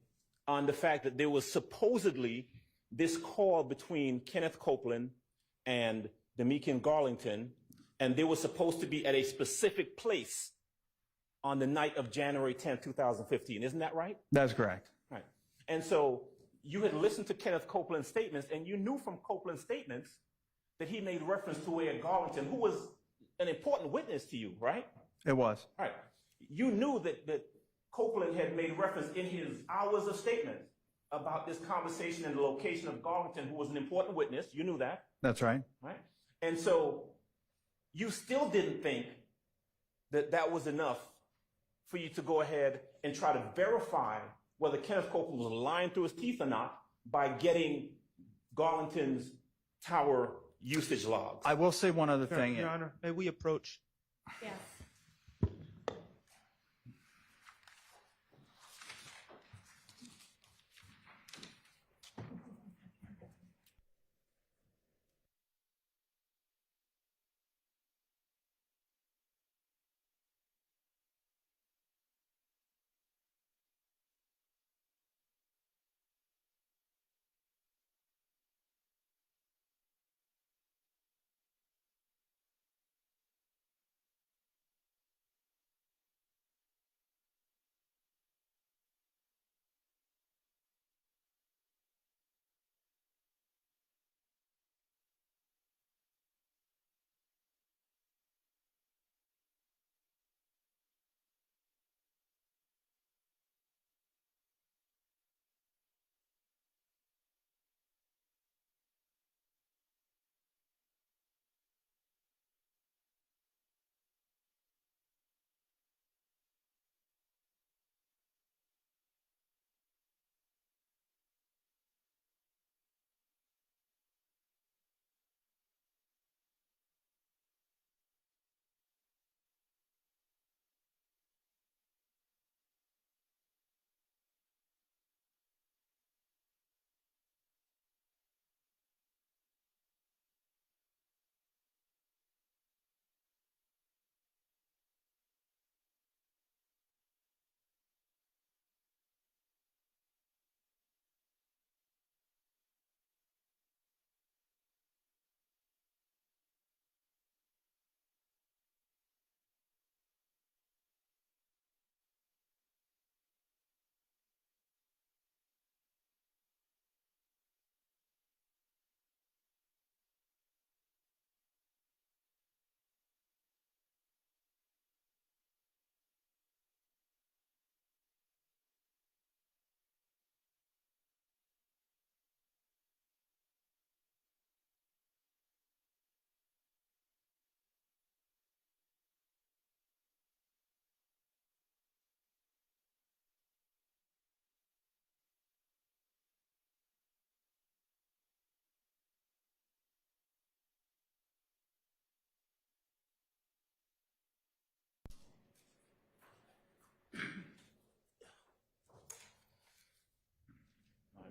on the fact that there was supposedly this call between Kenneth Copeland and Demikian Garlington, and they were supposed to be at a specific place on the night of January 10, 2015. Isn't that right? That's correct. Right. And so you had listened to Kenneth Copeland's statements, and you knew from Copeland's statements that he made reference to Ed Garlington, who was an important witness to you, right? It was. Right. You knew that Copeland had made reference in his hours of statement about this conversation and the location of Garlington, who was an important witness. You knew that. That's right. Right. And so you still didn't think that was enough for you to go ahead and try to verify whether Kenneth Copeland was lying through his teeth or not by getting Garlington's tower usage logs. I will say one other thing. Your Honor, may we approach? Yes.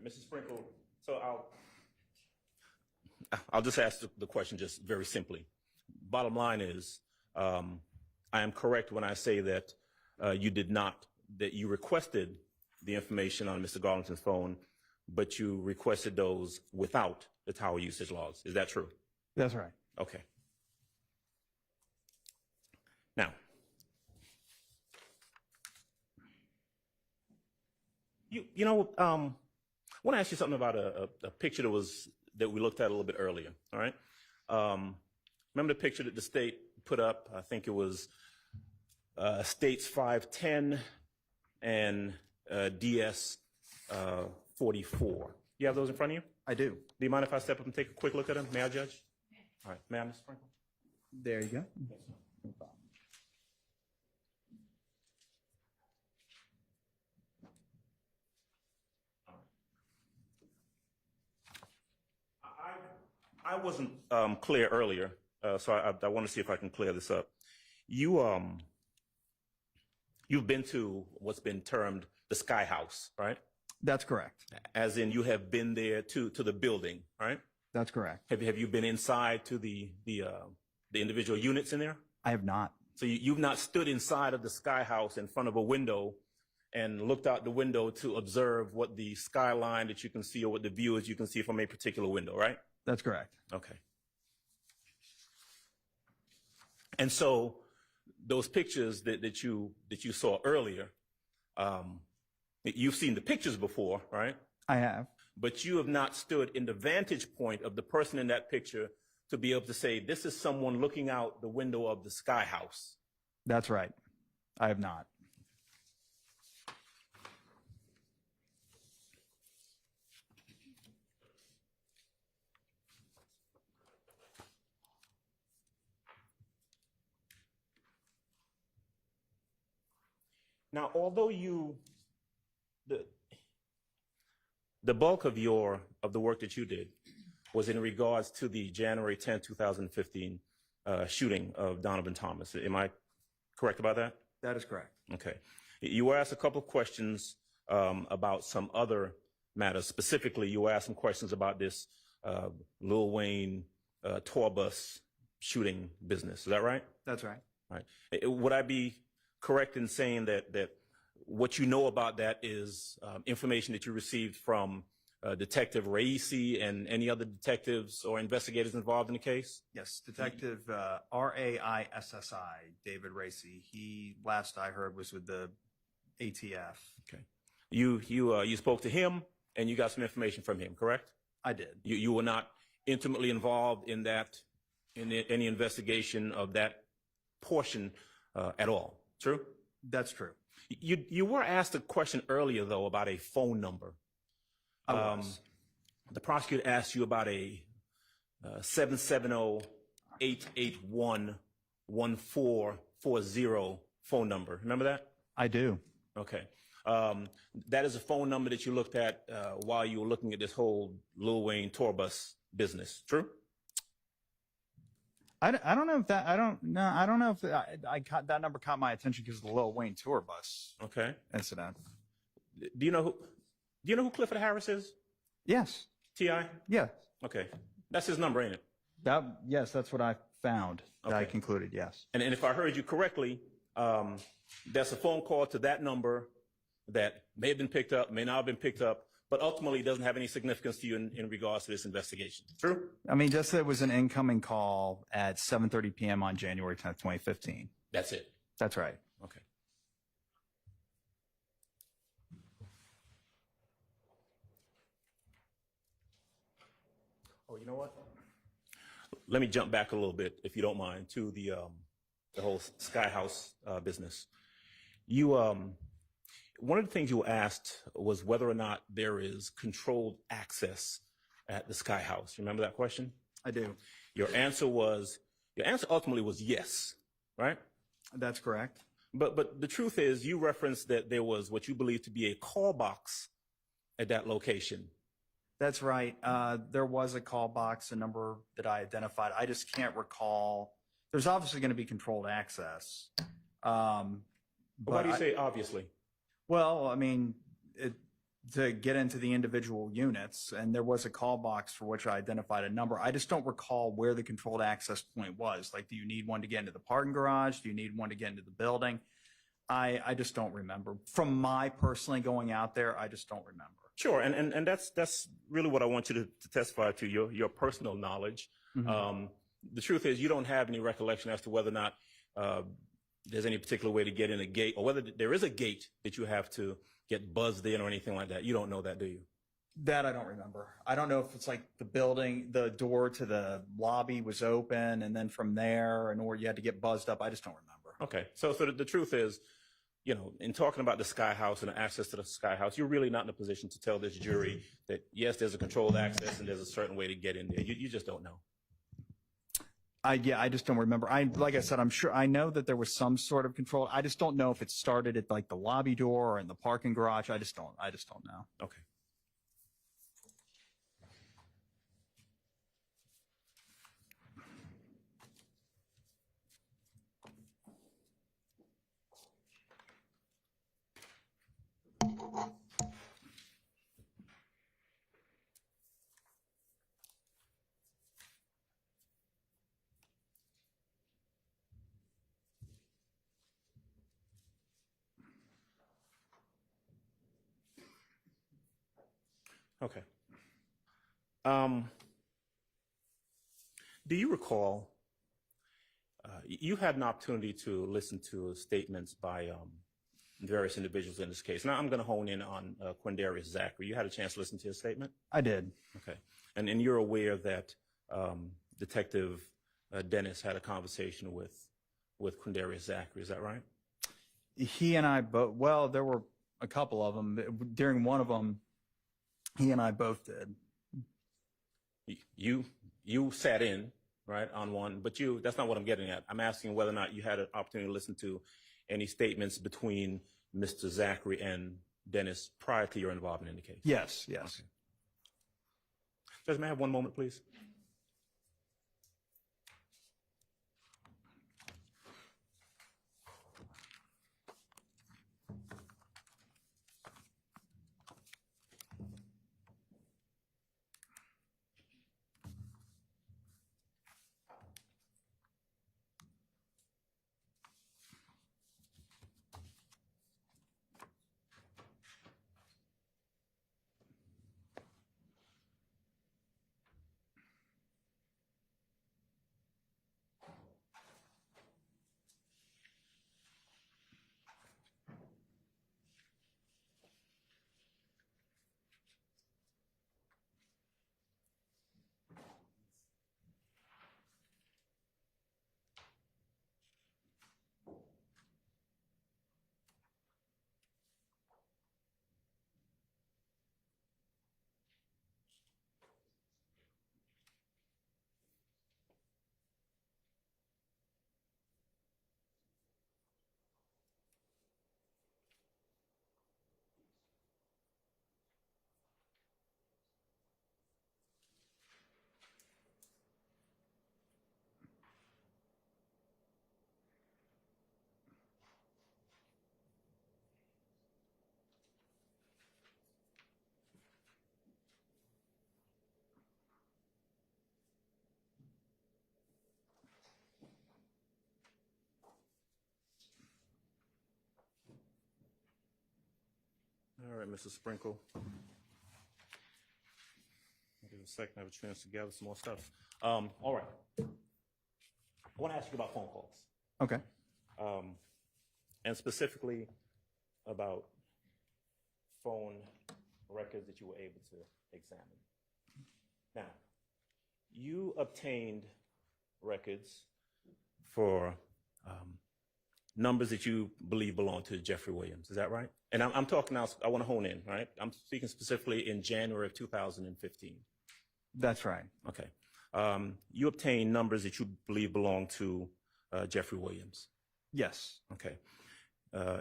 Mrs. Sprinkle, so I'll just ask the question just very simply. Bottom line is, I am correct when I say that you requested the information on Mr. Garlington's phone, but you requested those without the tower usage logs. Is that true? That's right. Okay. Now, I want to ask you something about a picture that we looked at a little bit earlier. All right. Remember the picture that the state put up? I think it was States 510 and DS 44. You have those in front of you? I do. Do you mind if I step up and take a quick look at them? May I, Judge? All right. May I, Mr. Sprinkle? There you go. I wasn't clear earlier, so I want to see if I can clear this up. You've been to what's been termed the Sky House, right? That's correct. As in, you have been there to the building, right? That's correct. Have you been inside to the individual units in there? I have not. So you've not stood inside of the Sky House in front of a window and looked out the window to observe what the skyline that you can see or what the view is you can see from a particular window, right? That's correct. Okay. And so those pictures that you saw earlier, you've seen the pictures before, right? I have. But you have not stood in the vantage point of the person in that picture to be able to say, this is someone looking out the window of the Sky House. That's right. I have not. Now, although the bulk of the work that you did was in regards to the January 10, 2015 shooting of Donovan Thomas. Am I correct about that? That is correct. Okay. You were asked a couple of questions about some other matters. Specifically, you were asked some questions about this Lil Wayne tour bus shooting business. Is that right? That's right. Right. Would I be correct in saying that what you know about that is information that you received from Detective Raisi and any other detectives or investigators involved in the case? Yes, Detective R-A-I-S-S-I, David Raci. He, last I heard, was with the ATF. Okay. You spoke to him and you got some information from him, correct? I did. You were not intimately involved in any investigation of that portion at all. True? That's true. You were asked a question earlier, though, about a phone number. I was. The prosecutor asked you about a 770-881-1440 phone number. Remember that? I do. Okay. That is a phone number that you looked at while you were looking at this whole Lil Wayne tour bus business. True? I don't know if that, I don't know if that number caught my attention because of the Lil Wayne tour bus incident. Do you know who Clifford Harris is? Yes. T.I.? Yeah. Okay. That's his number, ain't it? Yes, that's what I found. Okay. I concluded, yes. And if I heard you correctly, that's a phone call to that number that may have been picked up, may not have been picked up, but ultimately doesn't have any significance to you in regards to this investigation. True? I mean, just that it was an incoming call at 7:30 p.m. on January 10th, 2015. That's it. That's right. Okay. Oh, you know what? Let me jump back a little bit, if you don't mind, to the whole Sky House business. One of the things you were asked was whether or not there is controlled access at the Sky House. You remember that question? I do. Your answer ultimately was yes, right? That's correct. But the truth is, you referenced that there was what you believe to be a call box at that location. That's right. There was a call box, a number that I identified. I just can't recall. There's obviously going to be controlled access. Why do you say obviously? Well, I mean, to get into the individual units, and there was a call box for which I identified a number. I just don't recall where the controlled access point was. Like, do you need one to get into the parking garage? Do you need one to get into the building? I just don't remember. From my personally going out there, I just don't remember. Sure, and that's really what I want you to testify to, your personal knowledge. The truth is, you don't have any recollection as to whether or not there's any particular way to get in a gate, or whether there is a gate that you have to get buzzed in or anything like that. You don't know that, do you? That I don't remember. I don't know if it's like the building, the door to the lobby was open, and then from there, or you had to get buzzed up. I just don't remember. Okay. So the truth is, you know, in talking about the Sky House and the access to the Sky House, you're really not in a position to tell this jury that, yes, there's a controlled access and there's a certain way to get in there. You just don't know. I just don't remember. Like I said, I'm sure I know that there was some sort of control. I just don't know if it started at like the lobby door or in the parking garage. I just don't know. Okay. Okay. Do you recall, you had an opportunity to listen to statements by various individuals in this case. Now I'm going to hone in on Quindarius Zachary. You had a chance to listen to his statement? I did. Okay. And you're aware that Detective Dennis had a conversation with Quindarius Zachary, is that right? He and I both, well, there were a couple of them. During one of them, he and I both did. You sat in, right, on one, but that's not what I'm getting at. I'm asking whether or not you had an opportunity to listen to any statements between Mr. Zachary and Dennis prior to your involvement in the case. Yes. Okay. Judge, may I have one moment, please? All right, Mr. Sprinkle. Give it a second, I have a chance to gather some more stuff. All right. I want to ask you about phone calls. Okay. And specifically about phone records that you were able to examine. Now, you obtained records for numbers that you believe belong to Jeffrey Williams. Is that right? And I'm talking now, I want to hone in, right? I'm speaking specifically in January of 2015. That's right. Okay. You obtained numbers that you believe belong to Jeffrey Williams. Yes. Okay.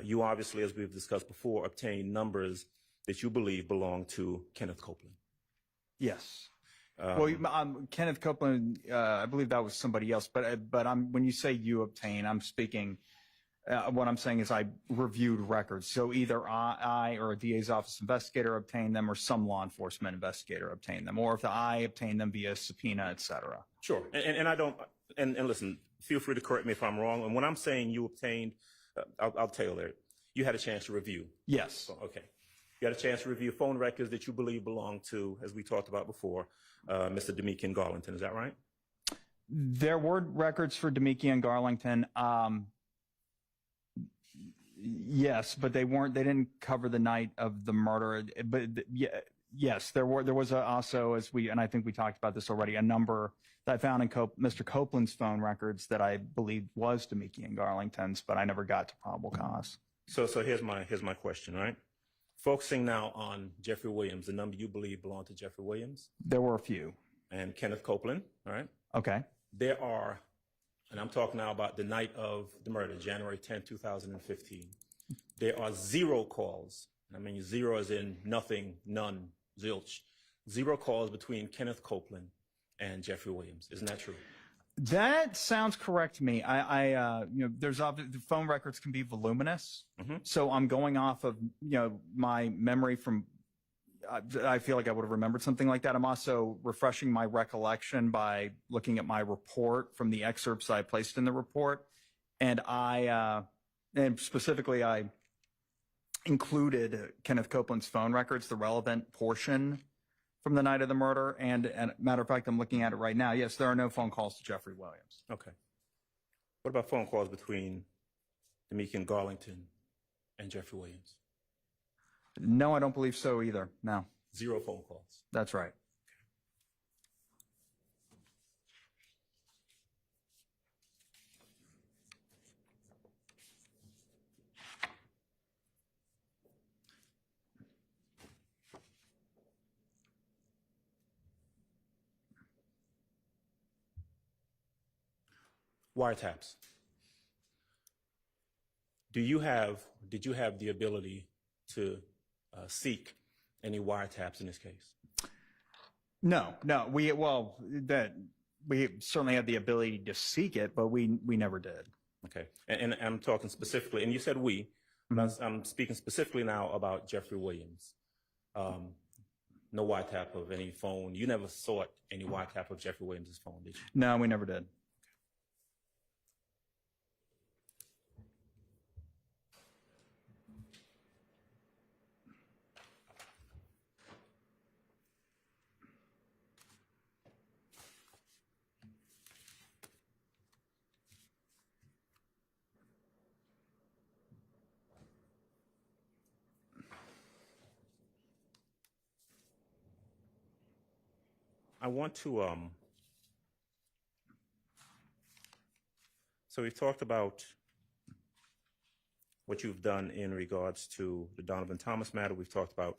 You obviously, as we've discussed before, obtained numbers that you believe belong to Kenneth Copeland. Yes. Well, Kenneth Copeland, I believe that was somebody else. But when you say you obtain, I'm speaking. What I'm saying is I reviewed records. So either I or a DA's office investigator obtained them, or some law enforcement investigator obtained them, or if I obtained them via subpoena, et cetera. Sure. And I don't. And listen, feel free to correct me if I'm wrong. And when I'm saying you obtained, I'll tailor it. You had a chance to review. Yes. So, okay. You had a chance to review phone records that you believe belong to, as we talked about before, Mr. Demikian Garlington. Is that right? There were records for Demeke and Garlington. Yes, but they didn't cover the night of the murder. But yes, there was also, and I think we talked about this already, a number that I found in Mr. Copeland's phone records that I believe was Demeke and Garlington's, but I never got to probable cause. So here's my question, right? Focusing now on Jeffrey Williams, the number you believe belonged to Jeffrey Williams. There were a few. And Kenneth Copeland, all right? Okay. There are, and I'm talking now about the night of the murder, January 10, 2015. There are 0 calls. I mean, 0 as in nothing, none, zilch. 0 calls between Kenneth Copeland and Jeffrey Williams. Isn't that true? That sounds correct to me. The phone records can be voluminous. So I'm going off of, my memory from, I feel like I would have remembered something like that. I'm also refreshing my recollection by looking at my report from the excerpts I placed in the report. And and specifically, I included Kenneth Copeland's phone records, the relevant portion from the night of the murder. And matter of fact, I'm looking at it right now. Yes, there are no phone calls to Jeffrey Williams. Okay. What about phone calls between Demeke and Garlington and Jeffrey Williams? No, I don't believe so either. No. 0 phone calls. That's right. Wiretaps. Did you have the ability to seek any wiretaps in this case? No. We certainly had the ability to seek it, but we never did. Okay. And I'm talking specifically, and you said we, but I'm speaking specifically now about Jeffrey Williams. No wiretap of any phone. You never sought any wiretap of Jeffrey Williams' phone, did you? No, we never did. I want to, so we've talked about what you've done in regards to the Donovan Thomas matter. We've talked about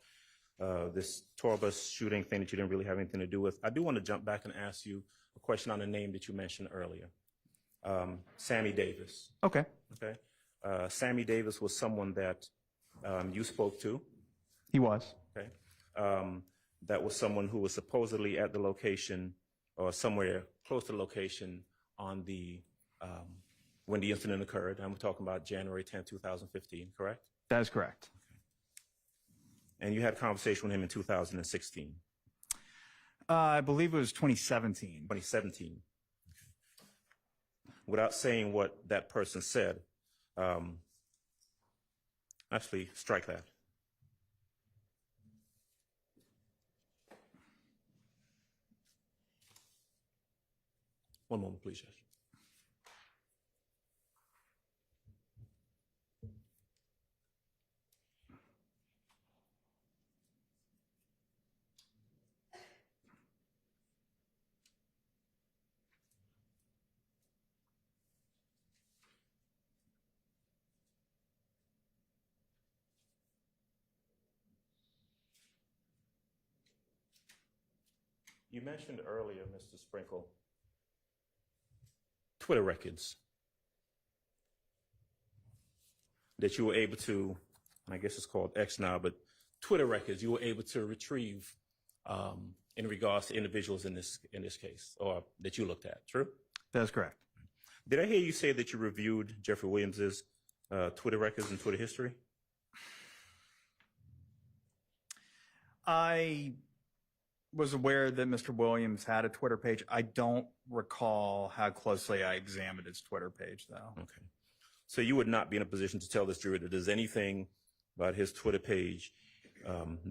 this tour bus shooting thing that you didn't really have anything to do with. I do want to jump back and ask you a question on a name that you mentioned earlier, Sammy Davis. Okay. Okay. Sammy Davis was someone that you spoke to. He was. Okay. That was someone who was supposedly at the location or somewhere close to the location on the when the incident occurred. I'm talking about January 10, 2015, correct? That is correct. Okay. And you had a conversation with him in 2016? I believe it was 2017. 2017. Okay. Without saying what that person said, actually, strike that. One moment, please, Judge. You mentioned earlier, Mr. Sprinkle, Twitter records that you were able to, and I guess it's called X now, but Twitter records you were able to retrieve in regards to individuals in this case, or that you looked at. True? That's correct. Did I hear you say that you reviewed Jeffrey Williams's Twitter records and Twitter history? I was aware that Mr. Williams had a Twitter page. I don't recall how closely I examined his Twitter page, though. Okay. So you would not be in a position to tell this jury that there's anything about his Twitter page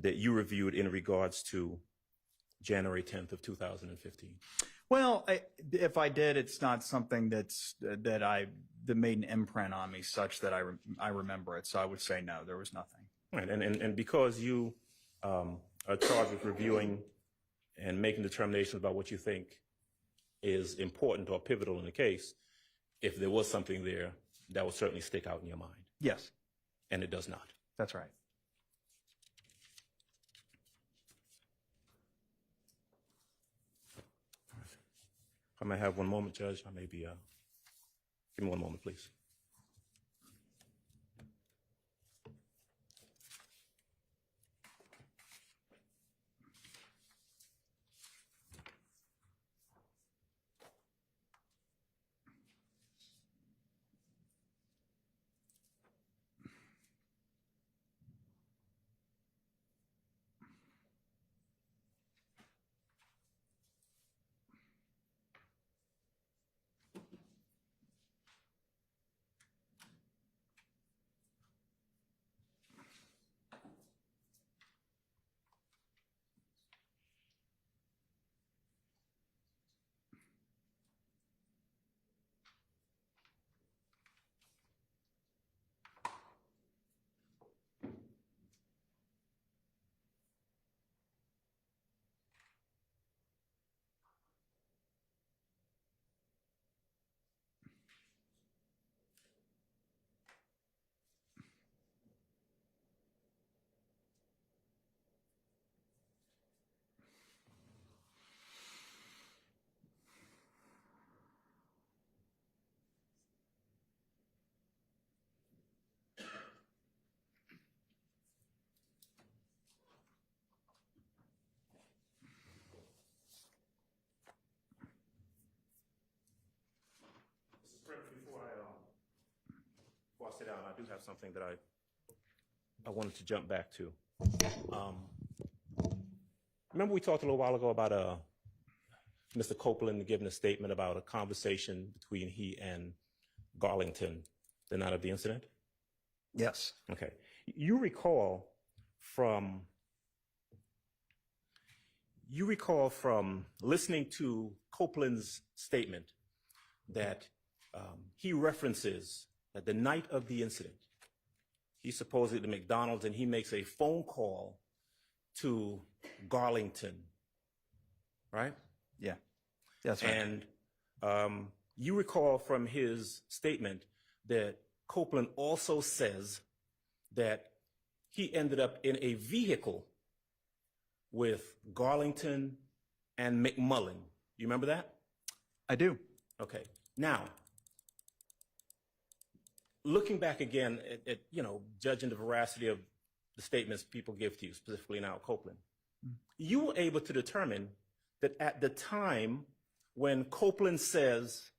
that you reviewed in regards to January 10th of 2015? Well, if I did, it's not something that made an imprint on me such that I remember it. So I would say no, there was nothing. Right, and because you are charged with reviewing and making determinations about what you think is important or pivotal in the case, if there was something there, that would certainly stick out in your mind. Yes, And it does not. that's right. I may have one moment, Judge. I may be, give me one moment, please. Before I sit down, I do have something that I wanted to jump back to. Remember we talked a little while ago about Mr. Copeland giving a statement about a conversation between he and Garlington the night of the incident? Yes. Okay. You recall from listening to Copeland's statement that he references that the night of the incident, he's supposedly at the McDonald's and he makes a phone call to Garlington, right? Yeah. That's right. And you recall from his statement that Copeland also says that he ended up in a vehicle with Garlington and McMullen. You remember that? I do. Okay. Now, looking back again at judging the veracity of the statements people give to you, specifically now Copeland, you were able to determine that at the time when Copeland says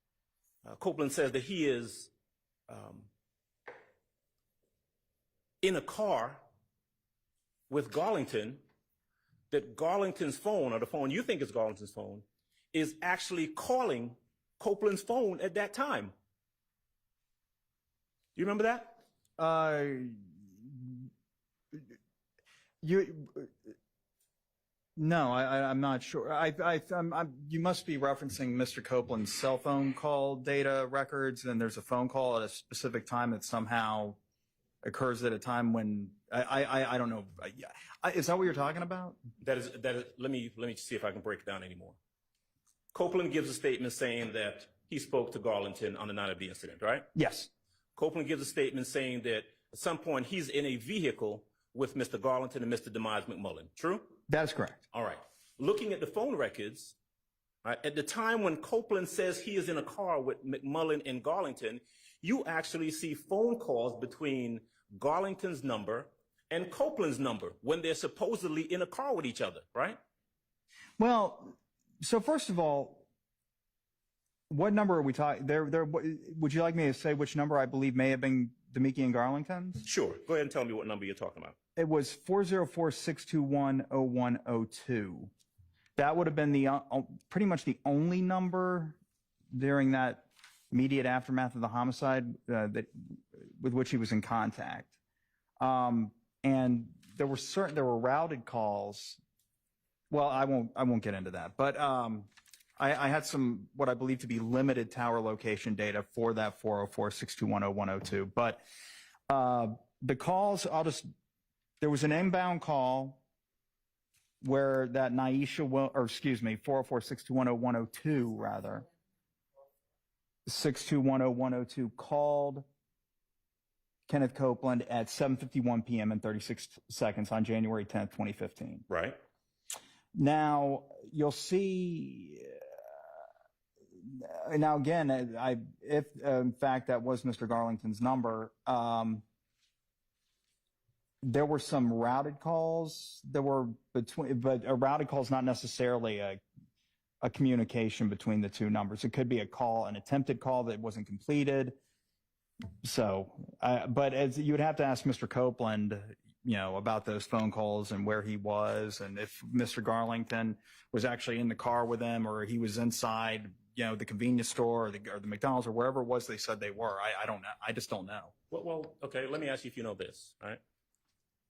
that he is in a car with Garlington, that Garlington's phone, or the phone you think is Garlington's phone, is actually calling Copeland's phone at that time. Do you remember that? No, I'm not sure. You must be referencing Mr. Copeland's cell phone call data records, and there's a phone call at a specific time that somehow occurs at a time when I don't know. Is that what you're talking about? That is. Let me see if I can break it down anymore. Copeland gives a statement saying that he spoke to Garlington on the night of the incident, right? Yes. Copeland gives a statement saying that at some point he's in a vehicle with Mr. Garlington and Mr. Demise McMullen. True? That is correct. All right. Looking at the phone records, right, at the time when Copeland says he is in a car with McMullen and Garlington, you actually see phone calls between Garlington's number and Copeland's number when they're supposedly in a car with each other, right? Well, so first of all, what number are we talking? Would you like me to say which number I believe may have been Demeke and Garlington's? Sure. Go ahead and tell me what number you're talking about. It was 404-621-0102. That would have been pretty much the only number during that immediate aftermath of the homicide with which he was in contact. And there were routed calls. Well, I won't get into that, but I had some, what I believe to be limited tower location data for that 404-621-0102. But the calls, there was an inbound call where that Naisha, 404-621-0102 rather, 621-0102 called Kenneth Copeland at 7:51 p.m. and 36 seconds on January 10th, 2015. Right. Now, you'll see, now again, if in fact that was Mr. Garlington's number, there were some routed calls that were between, but a routed call is not necessarily a communication between the two numbers. It could be a call, an attempted call that wasn't completed. So, but as you would have to ask Mr. Copeland, about those phone calls and where he was, and if Mr. Garlington was actually in the car with them, or he was inside, the convenience store or the McDonald's or wherever it was they said they were. I don't know. I just don't know. Well, okay. Let me ask you if you know this. All right.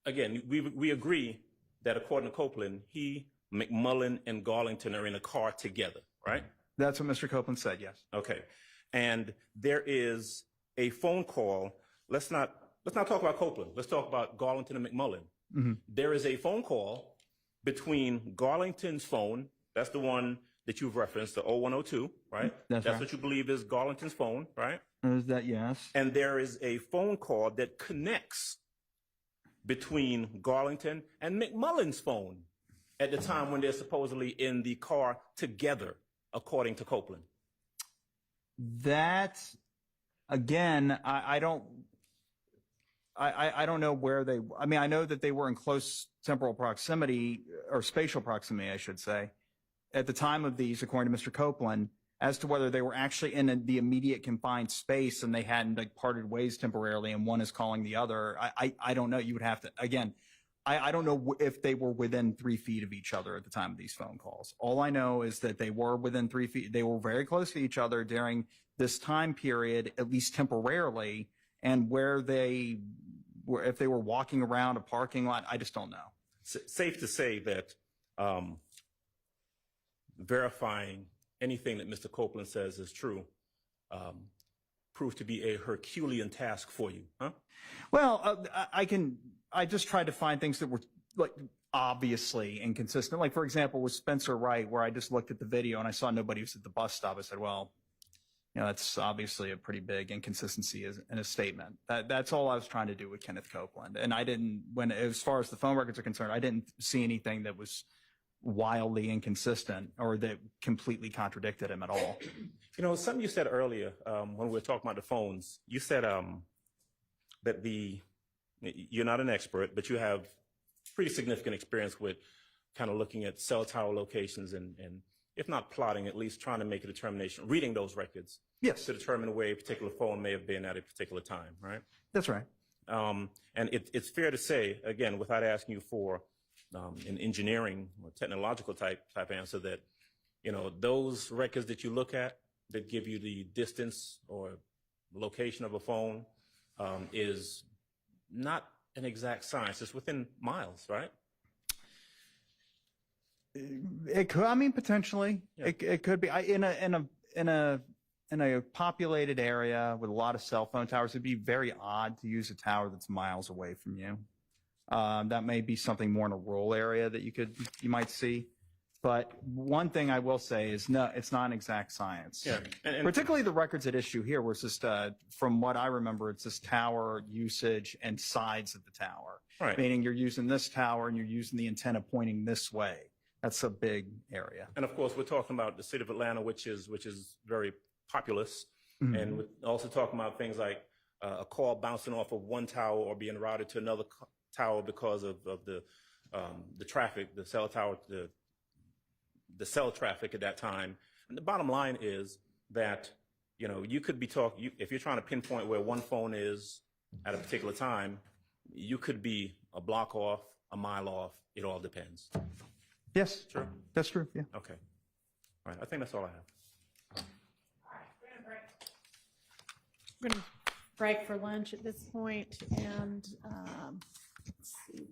Again, we agree that according to Copeland, he, McMullen, and Garlington are in a car together, right? That's what Mr. Copeland said. Yes. Okay. And there is a phone call. Let's not talk about Copeland. Let's talk about Garlington and McMullen. Mm-hmm. There is a phone call between Garlington's phone. That's the one that you've referenced, the 0102, right? That's right. what you believe is Garlington's phone, right? Is that yes? And there is a phone call that connects between Garlington and McMullen's phone at the time when they're supposedly in the car together, according to Copeland. That, again, I don't know where they, I know that they were in close temporal proximity, or spatial proximity, I should say, at the time of these, according to Mr. Copeland. As to whether they were actually in the immediate confined space and they hadn't parted ways temporarily and one is calling the other, I don't know. You would have to, again, I don't know if they were within 3 feet of each other at the time of these phone calls. All I know is that they were within 3 feet. They were very close to each other during this time period, at least temporarily, and where they were, if they were walking around a parking lot, I just don't know. Safe to say that verifying anything that Mr. Copeland says is true proved to be a Herculean task for you, huh? Well, I just tried to find things that were obviously inconsistent. Like, for example, with Spencer Wright, where I just looked at the video and I saw nobody was at the bus stop. I said, well, that's obviously a pretty big inconsistency in a statement. That's all I was trying to do with Kenneth Copeland. And I didn't, as far as the phone records are concerned, I didn't see anything that was wildly inconsistent or that completely contradicted him at all. Something you said earlier when we were talking about the phones, you said that you're not an expert, but you have pretty significant experience with kind of looking at cell tower locations and if not plotting, at least trying to make a determination, reading those records. Yes. To determine where a particular phone may have been at a particular time, right? That's right. And it's fair to say, again, without asking you for an engineering or technological type answer, that those records that you look at that give you the distance or location of a phone is not an exact science. It's within miles, right? It could. Potentially. Yeah. It could be. In a populated area with a lot of cell phone towers, it'd be very odd to use a tower that's miles away from you. That may be something more in a rural area that you might see. But one thing I will say is no, it's not an exact science. Yeah. And particularly the records at issue here, where it's just, from what I remember, it's just tower usage and sides of the tower. Right. Meaning you're using this tower and you're using the antenna pointing this way. That's a big area. And of course, we're talking about the city of Atlanta, which is very populous. Mm-hmm. And we're also talking about things like a call bouncing off of one tower or being routed to another tower because of the traffic, the cell tower, the cell traffic at that time. And the bottom line is that, you could be if you're trying to pinpoint where one phone is at a particular time, you could be a block off, a mile off. It all depends. Yes, Sure. That's true. Yeah. Okay. All right. I think that's all I have. We're going to break for lunch at this point, and let's see.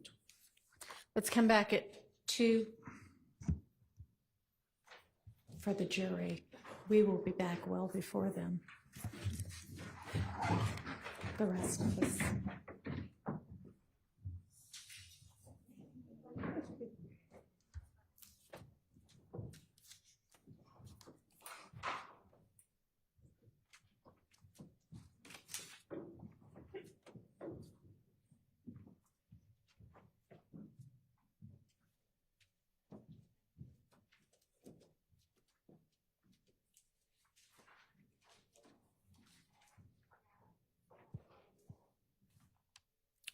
Let's come back at 2. for the jury. We will be back well before then. The rest of us.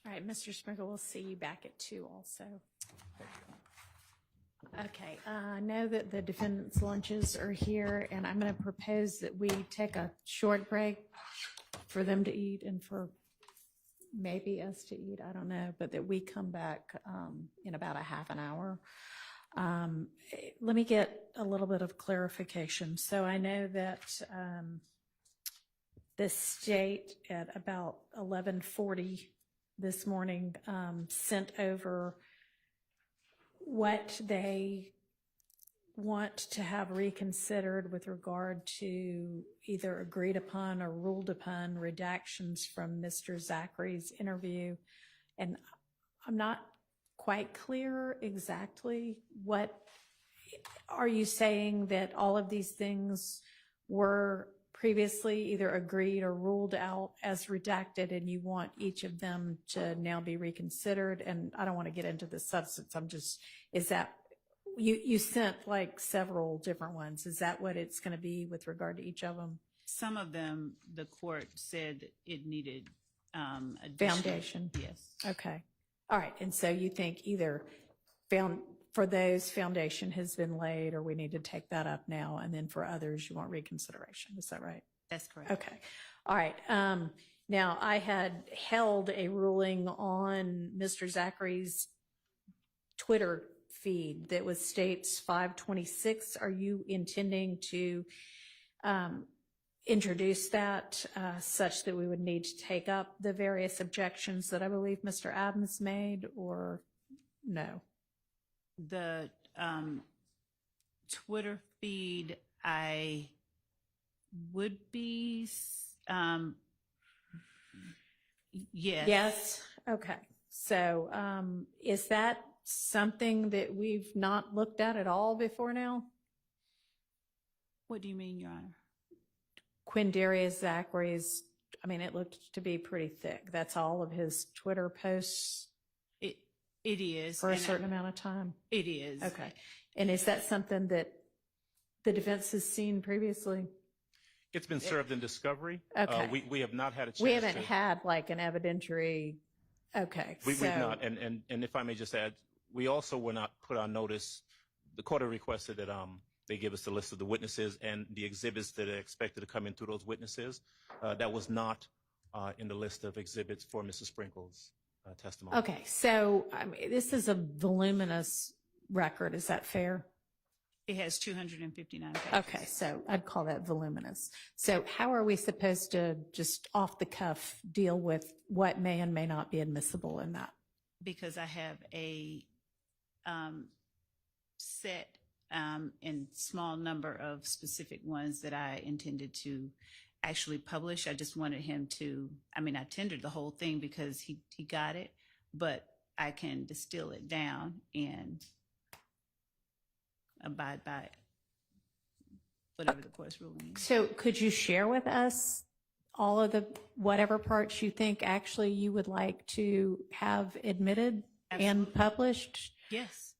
All right, Mr. Sprinkle, we'll see you back at 2 also. Okay, I know that the defendants' lunches are here, and I'm going to propose that we take a short break for them to eat and for maybe us to eat, I don't know, but that we come back in about a half an hour. Let me get a little bit of clarification. So I know that the state at about 11:40 this morning sent over what they want to have reconsidered with regard to either agreed upon or ruled upon redactions from Mr. Zachary's interview. And I'm not quite clear exactly what, are you saying that all of these things were previously either agreed or ruled out as redacted and you want each of them to now be reconsidered? And I don't want to get into the substance. I'm just, is that, you sent like several different ones. Is that what it's going to be with regard to each of them? Some of them, the court said it needed Foundation. Yes. Okay. All right. And so you think either for those foundation has been laid or we need to take that up now, and then for others you want reconsideration. Is that right? That's correct. Okay. All right. Now I had held a ruling on Mr. Zachary's Twitter feed that was states 526. Are you intending to introduce that such that we would need to take up the various objections that I believe Mr. Adams made, or no? The Twitter feed, I would be, yes. Yes. Okay. So is that something that we've not looked at all before now? What do you mean, Your Honor? Quindarius Zachary's, I mean, it looked to be pretty thick. That's all of his Twitter posts It is. for a and certain amount of time? It is. Okay. And is that something that the defense has seen previously? It's been served in discovery. Okay. We have not had a chance. We haven't had like an evidentiary, okay. We've not. And if I may just add, we also were not put on notice. The court had requested that they give us the list of the witnesses and the exhibits that are expected to come in through those witnesses. That was not in the list of exhibits for Mrs. Sprinkle's testimony. Okay, so I mean, this is a voluminous record. Is that fair? It has 259 pages. Okay, so I'd call that voluminous. So how are we supposed to just off the cuff deal with what may and may not be admissible in that? Because I have a set and small number of specific ones that I intended to actually publish. I just wanted him to, I mean, I tendered the whole thing because he got it, but I can distill it down and abide by whatever the court's ruling is. So could you share with us all of the whatever parts you think actually you would like to have admitted and published? Yes.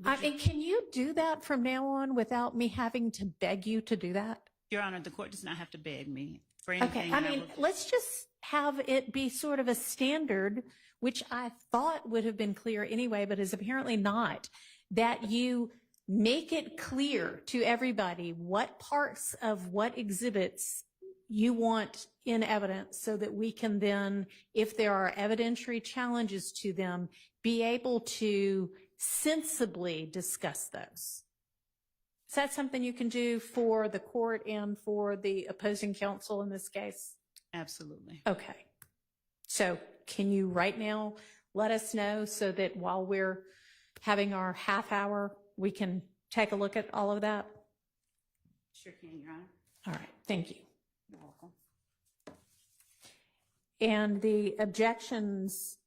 I mean, can you do that from now on without me having to beg you to do that? Your Honor, the court does not have to beg me for anything. Okay, I mean, let's just have it be sort of a standard, which I thought would have been clear anyway, but is apparently not, that you make it clear to everybody what parts of what exhibits you want in evidence so that we can then, if there are evidentiary challenges to them, be able to sensibly discuss those. Is that something you can do for the court and for the opposing counsel in this case? Absolutely. Okay. So can you right now let us know so that while we're having our half hour, we can take a look at all of that? Sure can, Your Honor. All right, thank you. You're welcome. And the objections,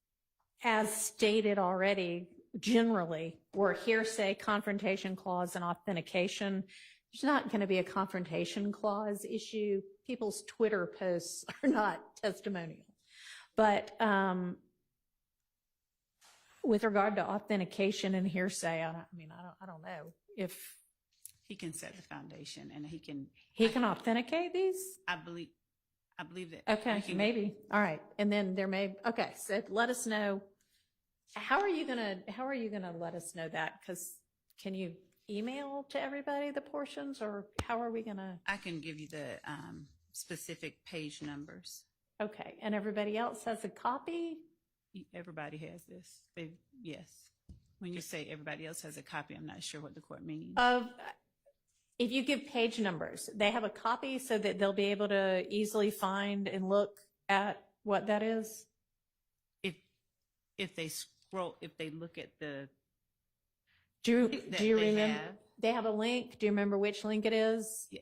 as stated already, generally were hearsay, confrontation clause, and authentication. There's not going to be a confrontation clause issue. People's Twitter posts are not testimonial. But with regard to authentication and hearsay, I don't know if He can set the foundation, and he can authenticate these. I believe that. Okay, he can- maybe. All right. And then there may, okay, so let us know. How are you gonna let us know that? Because can you email to everybody the portions, or how are we gonna? I can give you the specific page numbers. Okay, and everybody else has a copy? Everybody has this. Yes. When you say everybody else has a copy, I'm not sure what the court means. If you give page numbers, they have a copy so that they'll be able to easily find and look at what that is? If they scroll, if they look at the Do you that they remember? have. They have a link. Do you remember which link it is? Yeah.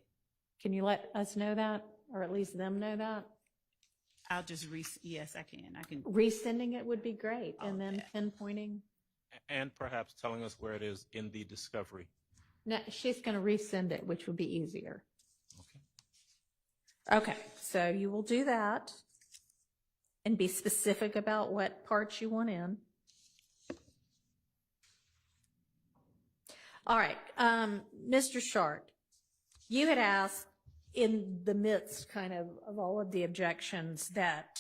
Can you let us know that, or at least them know that? I'll just yes, I can. Resending it would be great, Oh, and then yeah. pinpointing. And perhaps telling us where it is in the discovery. No, she's going to resend it, which would be easier. Okay. Okay, so you will do that and be specific about what parts you want in. All right, Mr. Shart, you had asked in the midst kind of all of the objections that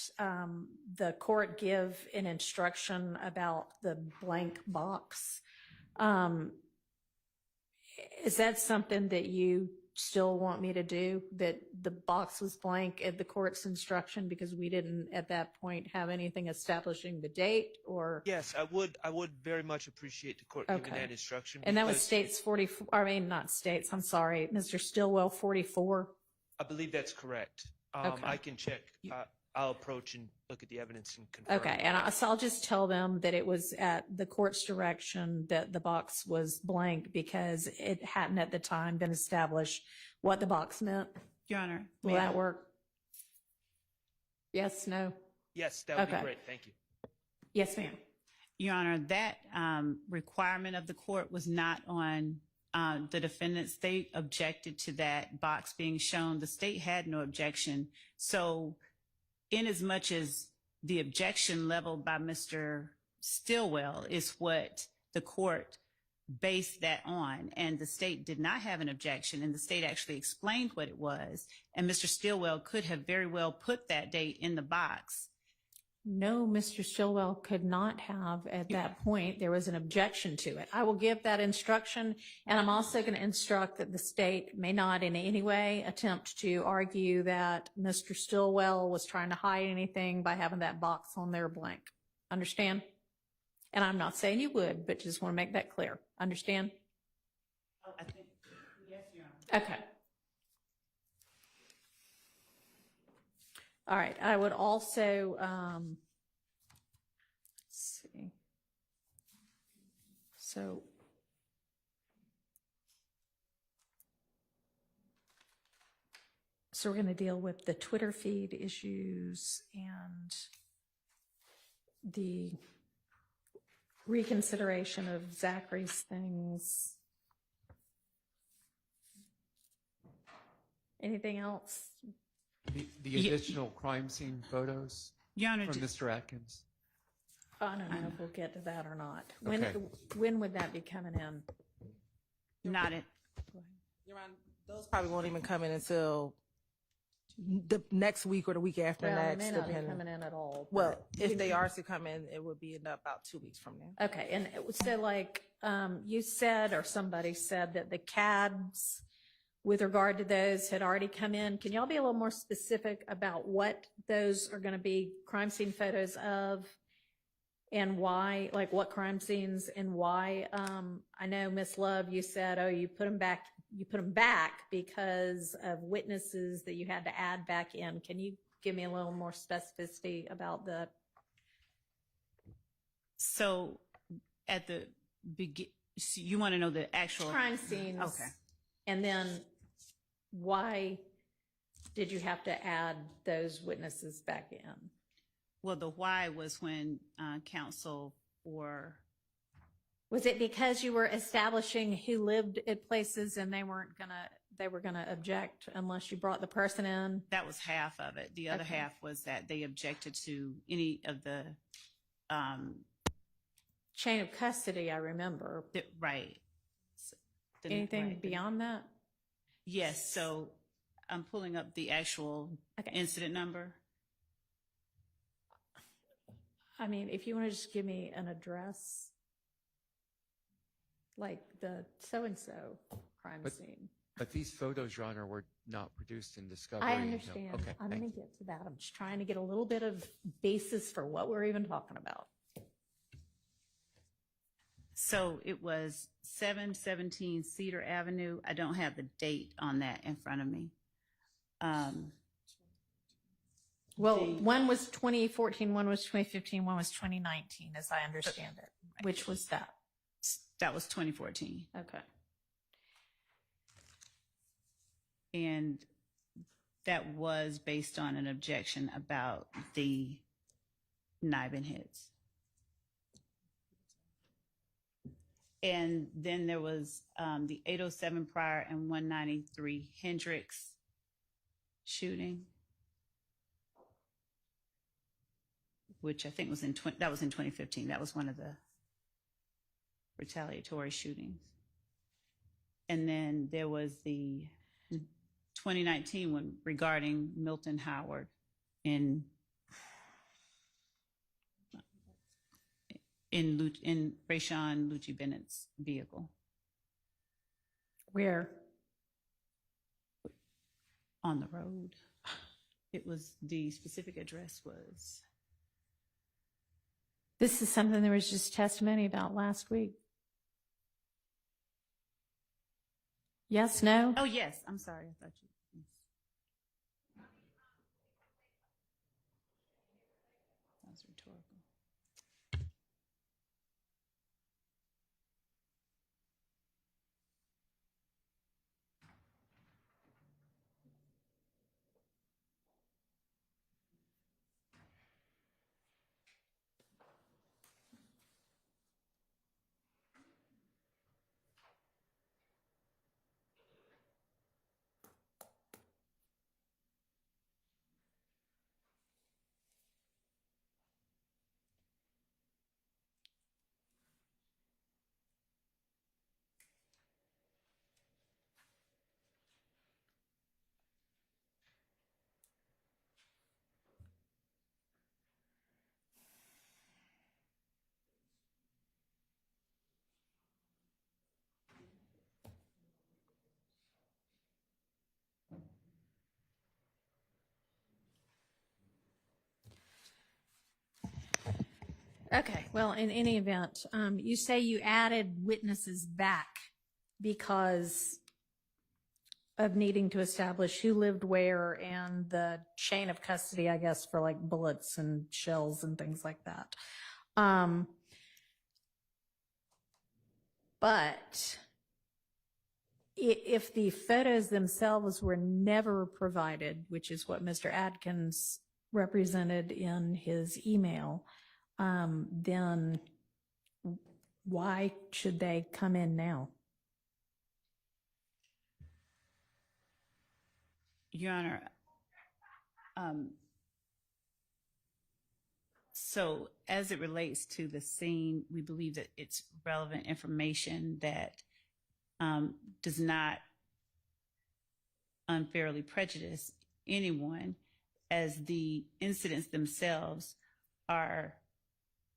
the court give an instruction about the blank box. Is that something that you still want me to do, that the box was blank at the court's instruction because we didn't at that point have anything establishing the date, or? Yes, I would very much appreciate the court giving Okay. that instruction. And that was because states 44, I mean, not states, I'm sorry, Mr. Stillwell 44. I believe that's correct. Okay. I can check. I'll approach and look at the evidence and confirm. Okay, and so I'll just tell them that it was at the court's direction that the box was blank because it hadn't at the time been established what the box meant. Your Honor, Will may I- that work? Yes, no? Yes, that would Okay. be great. Thank you. Yes, ma'am. Your Honor, that requirement of the court was not on the defendants. They objected to that box being shown. The state had no objection. So in as much as the objection leveled by Mr. Stillwell is what the court based that on, and the state did not have an objection, and the state actually explained what it was, and Mr. Stillwell could have very well put that date in the box. No, Mr. Stillwell could not have at that point. There was an objection to it. I will give that instruction, and I'm also going to instruct that the state may not in any way attempt to argue that Mr. Stillwell was trying to hide anything by having that box on there blank. Understand? And I'm not saying you would, but just want to make that clear. Understand? I think, yes, Your Honor. Okay. All right, I would also, let's see. So we're going to deal with the Twitter feed issues and the reconsideration of Zachary's things. Anything else? The additional crime scene photos Your Honor, from Mr. Atkins. I don't know if we'll get to that or not. Okay. When would that be coming in? not it. Your Honor, those probably won't even come in until the next week or the week after Well, it next. may not be depending. coming in at all. Well, but- if they are to come in, it would be in about 2 weeks from now. Okay, and so like you said, or somebody said that the CADs with regard to those had already come in. Can y'all be a little more specific about what those are going to be crime scene photos of and why, like what crime scenes and why? I know, Miss Love, you said, oh, you put them back because of witnesses that you had to add back in. Can you give me a little more specificity about the? So at the begin, you want to know the actual Crime scenes. Okay. And then why did you have to add those witnesses back in? Well, the why was when counsel for Was it because you were establishing who lived at places and they were gonna object unless you brought the person in? that was half of it. The other Okay. half was that they objected to any of the Chain of custody, I remember. right. Anything Right. beyond that? Yes. So I'm pulling up the actual Okay. incident number. I mean, if you want to just give me an address, like the so-and-so crime But- scene. But these photos, Your Honor, were not produced in discovery. I No. understand. Okay, I'm thank going you. to get to that. I'm just trying to get a little bit of basis for what we're even talking about. So it was 717 Cedar Avenue. I don't have the date on that in front of me. Well, The- one was 2014, one was 2015, one was 2019, as I understand it. Which was that? That was 2014. Okay. And that was based on an objection about the Nibin hits. And then there was the 807 Prior and 193 Hendricks shooting, which I think was that was in 2015. That was one of the retaliatory shootings. And then there was the 2019 one regarding Milton Howard in Rayshawn Lucci Bennett's vehicle Where? on the road. It was, the specific address was, This is something there was just testimony about last week. Yes, no? oh yes, I'm sorry, I thought you, yes. That was rhetorical. Okay, well, in any event, you say you added witnesses back because of needing to establish who lived where and the chain of custody, I guess, for like bullets and shells and things like that. But if the photos themselves were never provided, which is what Mr. Adkins represented in his email, then why should they come in now? Your Honor, so as it relates to the scene, we believe that it's relevant information that does not unfairly prejudice anyone, as the incidents themselves are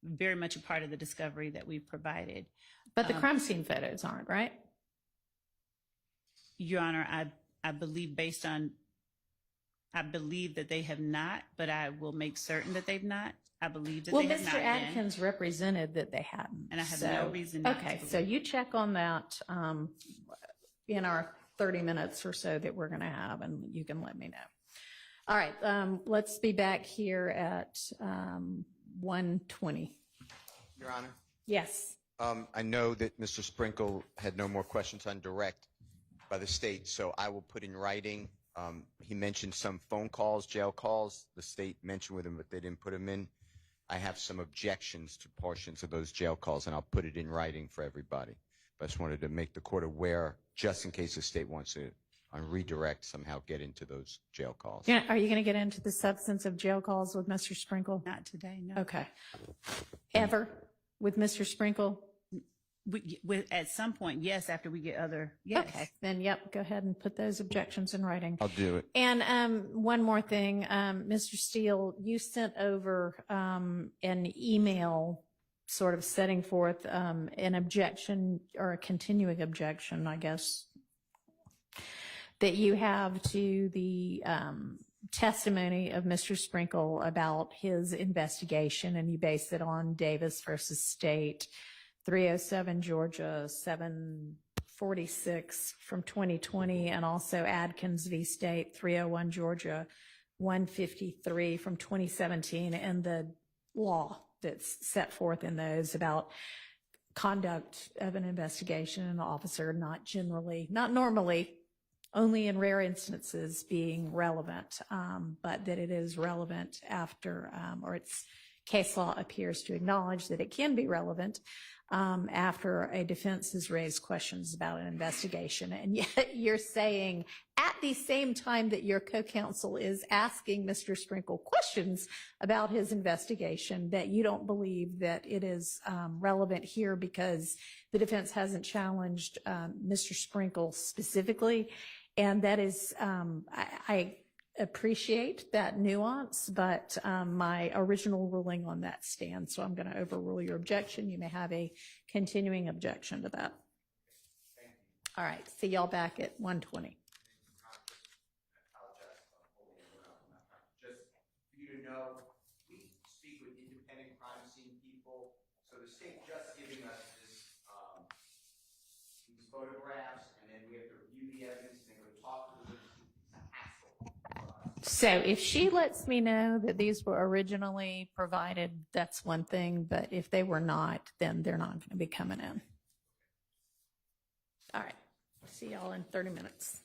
very much a part of the discovery that we've provided. But the crime scene photos aren't, right? Your Honor, I believe I believe that they have not, but I will make certain that they've not. I believe that Well, they have Mr. not been. Adkins represented that they hadn't. And I have no reason not to Okay, believe. so you check on that in our 30 minutes or so that we're going to have, and you can let me know. All right, let's be back here at 1:20. Your Honor, Yes. I know that Mr. Sprinkle had no more questions on direct, by the state. So I will put in writing. He mentioned some phone calls, jail calls. The state mentioned with him, but they didn't put him in. I have some objections to portions of those jail calls, and I'll put it in writing for everybody. But I just wanted to make the court aware, just in case the state wants to, on redirect, somehow get into those jail calls. Yeah, are you going to get into the substance of jail calls with Mr. Sprinkle? Not today, no. Okay. Ever with Mr. Sprinkle? At some point, yes, after we get other, yes. Okay, then, yep, go ahead and put those objections in writing. I'll do it. And one more thing, Mr. Steele, you sent over an email sort of setting forth an objection or a continuing objection, I guess, that you have to the testimony of Mr. Sprinkle about his investigation, and you base it on Davis versus State, 307 Georgia 746 from 2020, and also Adkins v. State, 301 Georgia 153 from 2017, and the law that's set forth in those about conduct of an investigation, an officer not normally, only in rare instances being relevant, but that it is relevant after, or its case law appears to acknowledge that it can be relevant after a defense has raised questions about an investigation. And yet you're saying at the same time that your co-counsel is asking Mr. Sprinkle questions about his investigation that you don't believe that it is relevant here because the defense hasn't challenged Mr. Sprinkle specifically. And that is, I appreciate that nuance, but my original ruling on that stands. So I'm going to overrule your objection. You may have a continuing objection to that. All right. See y'all back at 1:20. Just for you to know, we speak with independent crime scene people. So the state just giving us this, these photographs, and then we have to review the evidence and then go talk to the witnesses. It's a hassle for us. So if she lets me know that these were originally provided, that's one thing. But if they were not, then they're not going to be coming in. All right. See y'all in 30 minutes.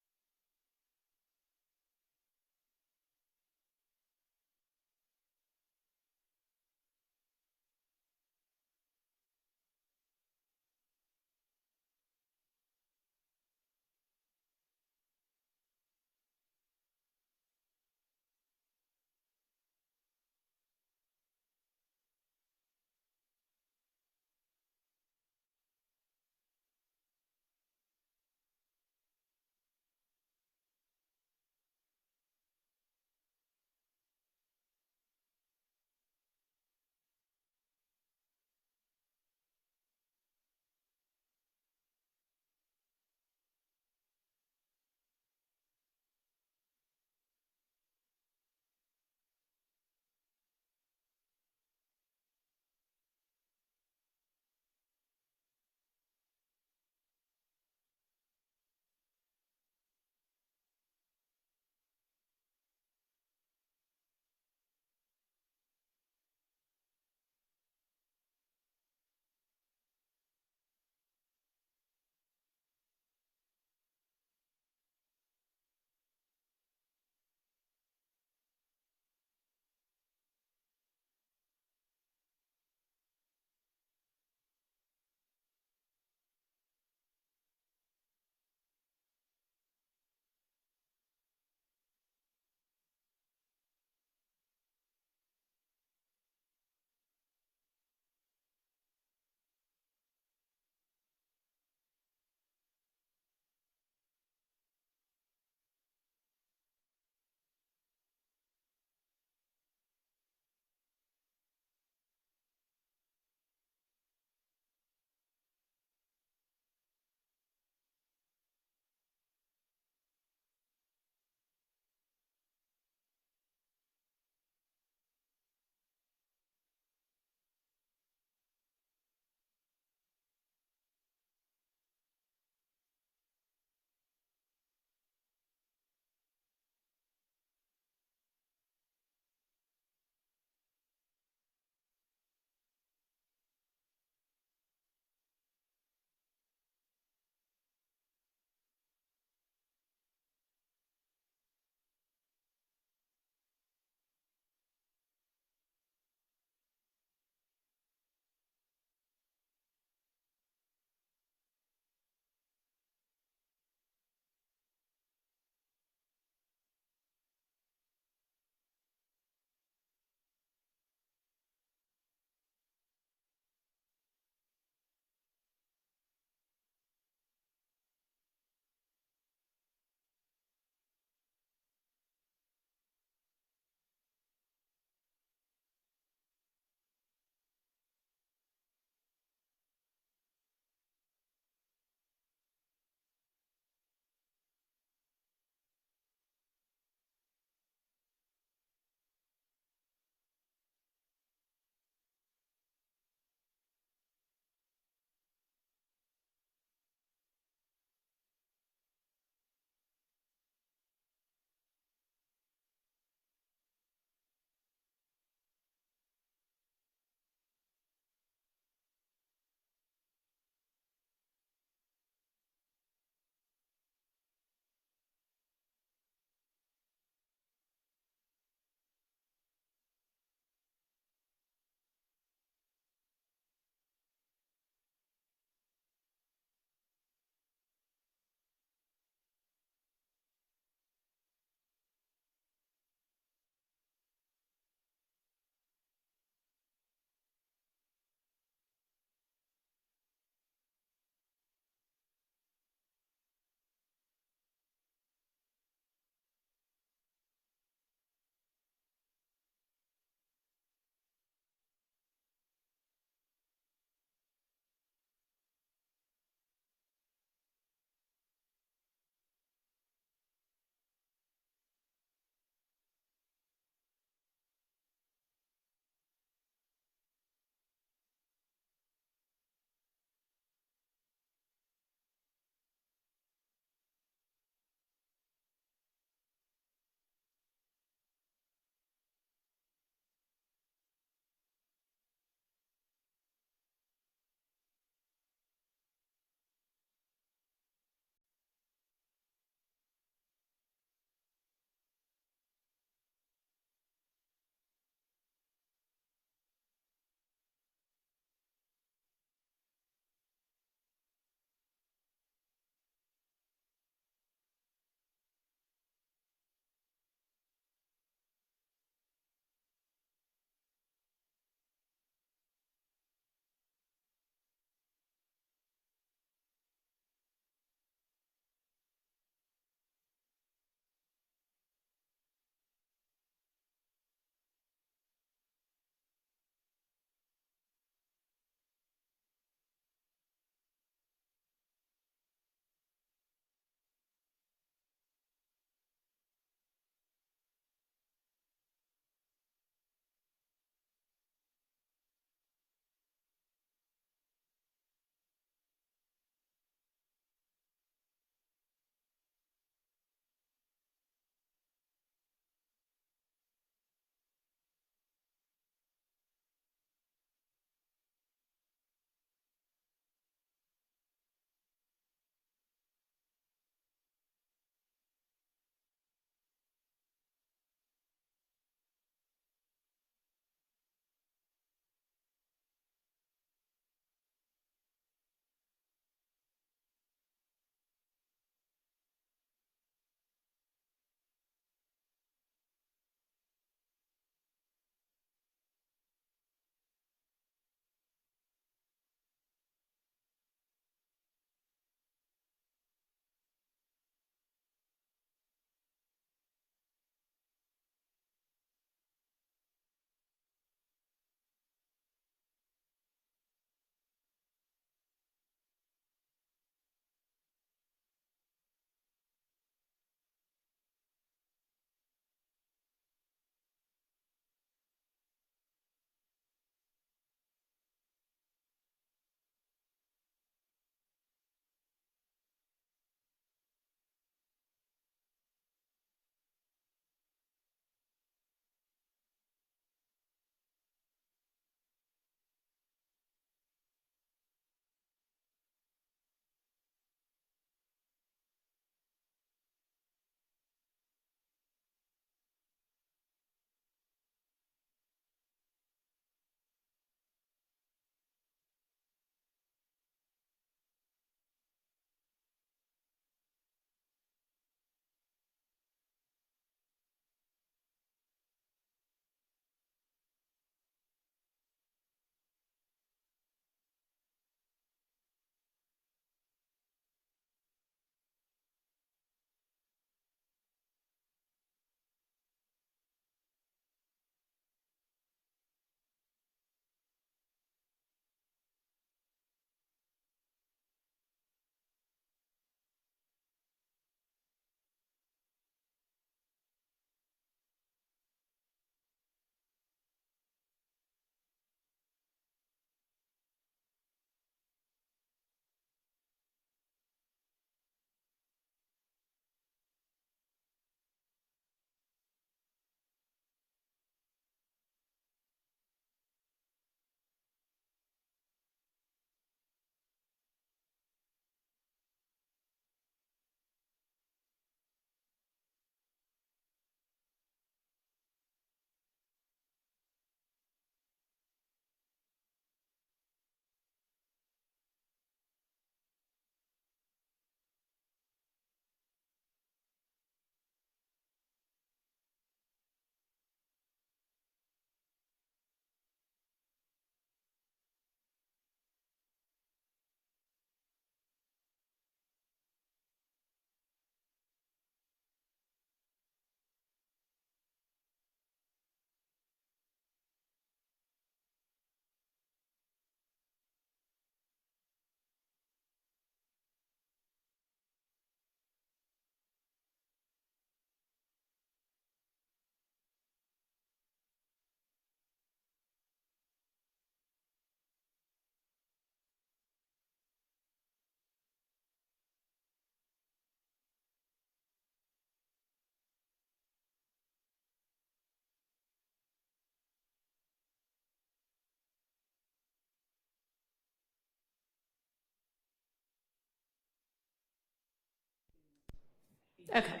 Okay.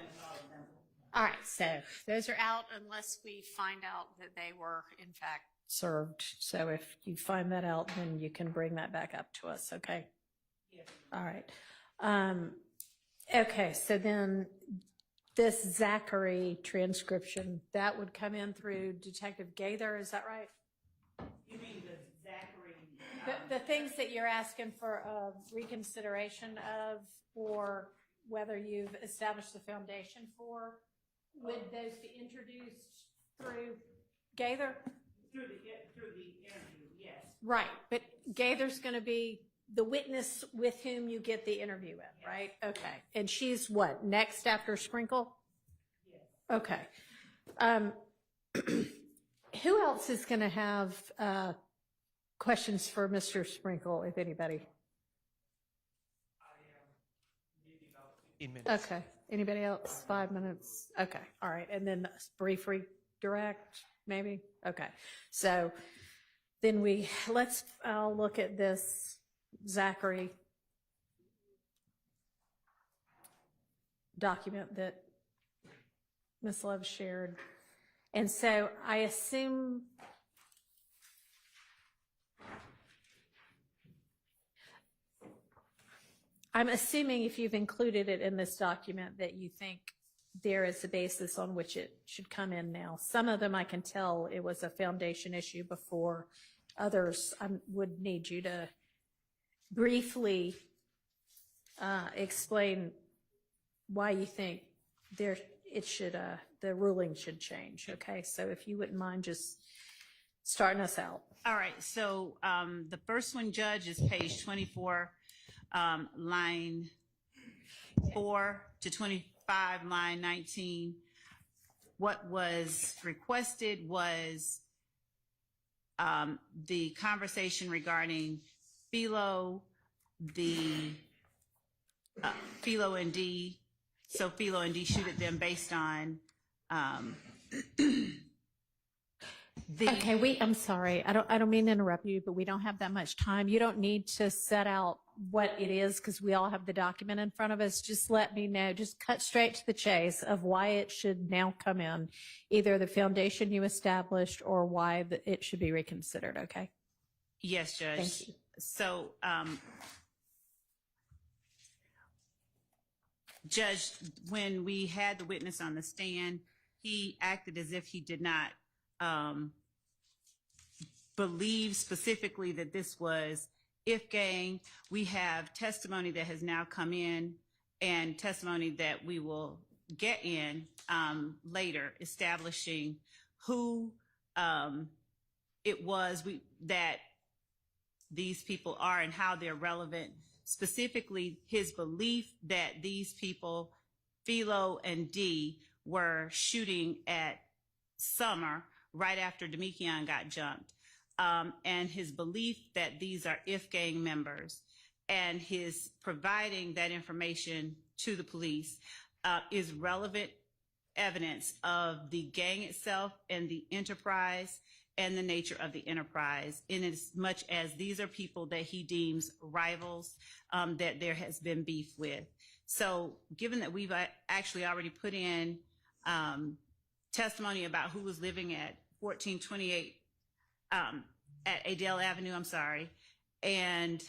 All right, so those are out unless we find out that they were in fact served. So if you find that out, then you can bring that back up to us, okay? Yes. All right. Okay, so then this Zachary transcription, that would come in through Detective Gaither, is that right? You mean the Zachary? The things that you're asking for reconsideration of, or whether you've established the foundation for, would those be introduced through Gaither? Through the interview, yes. Right, but Gaither's going to be the witness with whom you get the interview in, right? Okay, and she's what, next after Sprinkle? Yes. Okay. Who else is going to have questions for Mr. Sprinkle, if anybody? 15 minutes. Okay. Anybody else? 5 minutes? Okay. All right. And then brief redirect, maybe? Okay. So then I'll look at this Zachary document that Ms. Love shared. And so I'm assuming if you've included it in this document that you think there is a basis on which it should come in now. Some of them I can tell it was a foundation issue before. Others I would need you to briefly explain why you think the ruling should change. Okay, so if you wouldn't mind just starting us out. All right, so the first one, Judge, is page 24, line 4 to 25, line 19. What was requested was the conversation regarding Philo, Philo and D. So Philo and D shooted them based on Okay, I'm sorry. I don't mean to interrupt you, but we don't have that much time. You don't need to set out what it is because we all have the document in front of us. Just let me know. Just cut straight to the chase of why it should now come in, either the foundation you established or why it should be reconsidered. Okay. Yes, Judge. Thank you. So, Judge, when we had the witness on the stand, he acted as if he did not believe specifically that this was If Gang. We have testimony that has now come in and testimony that we will get in later, establishing who it was that these people are and how they're relevant. Specifically, his belief that these people, Philo and D, were shooting at Summer right after Demekion got jumped, and his belief that these are If Gang members, and his providing that information to the police is relevant evidence of the gang itself and the enterprise and the nature of the enterprise, in as much as these are people that he deems rivals that there has been beef with. So given that we've actually already put in testimony about who was living at 1428 at Adele Avenue, and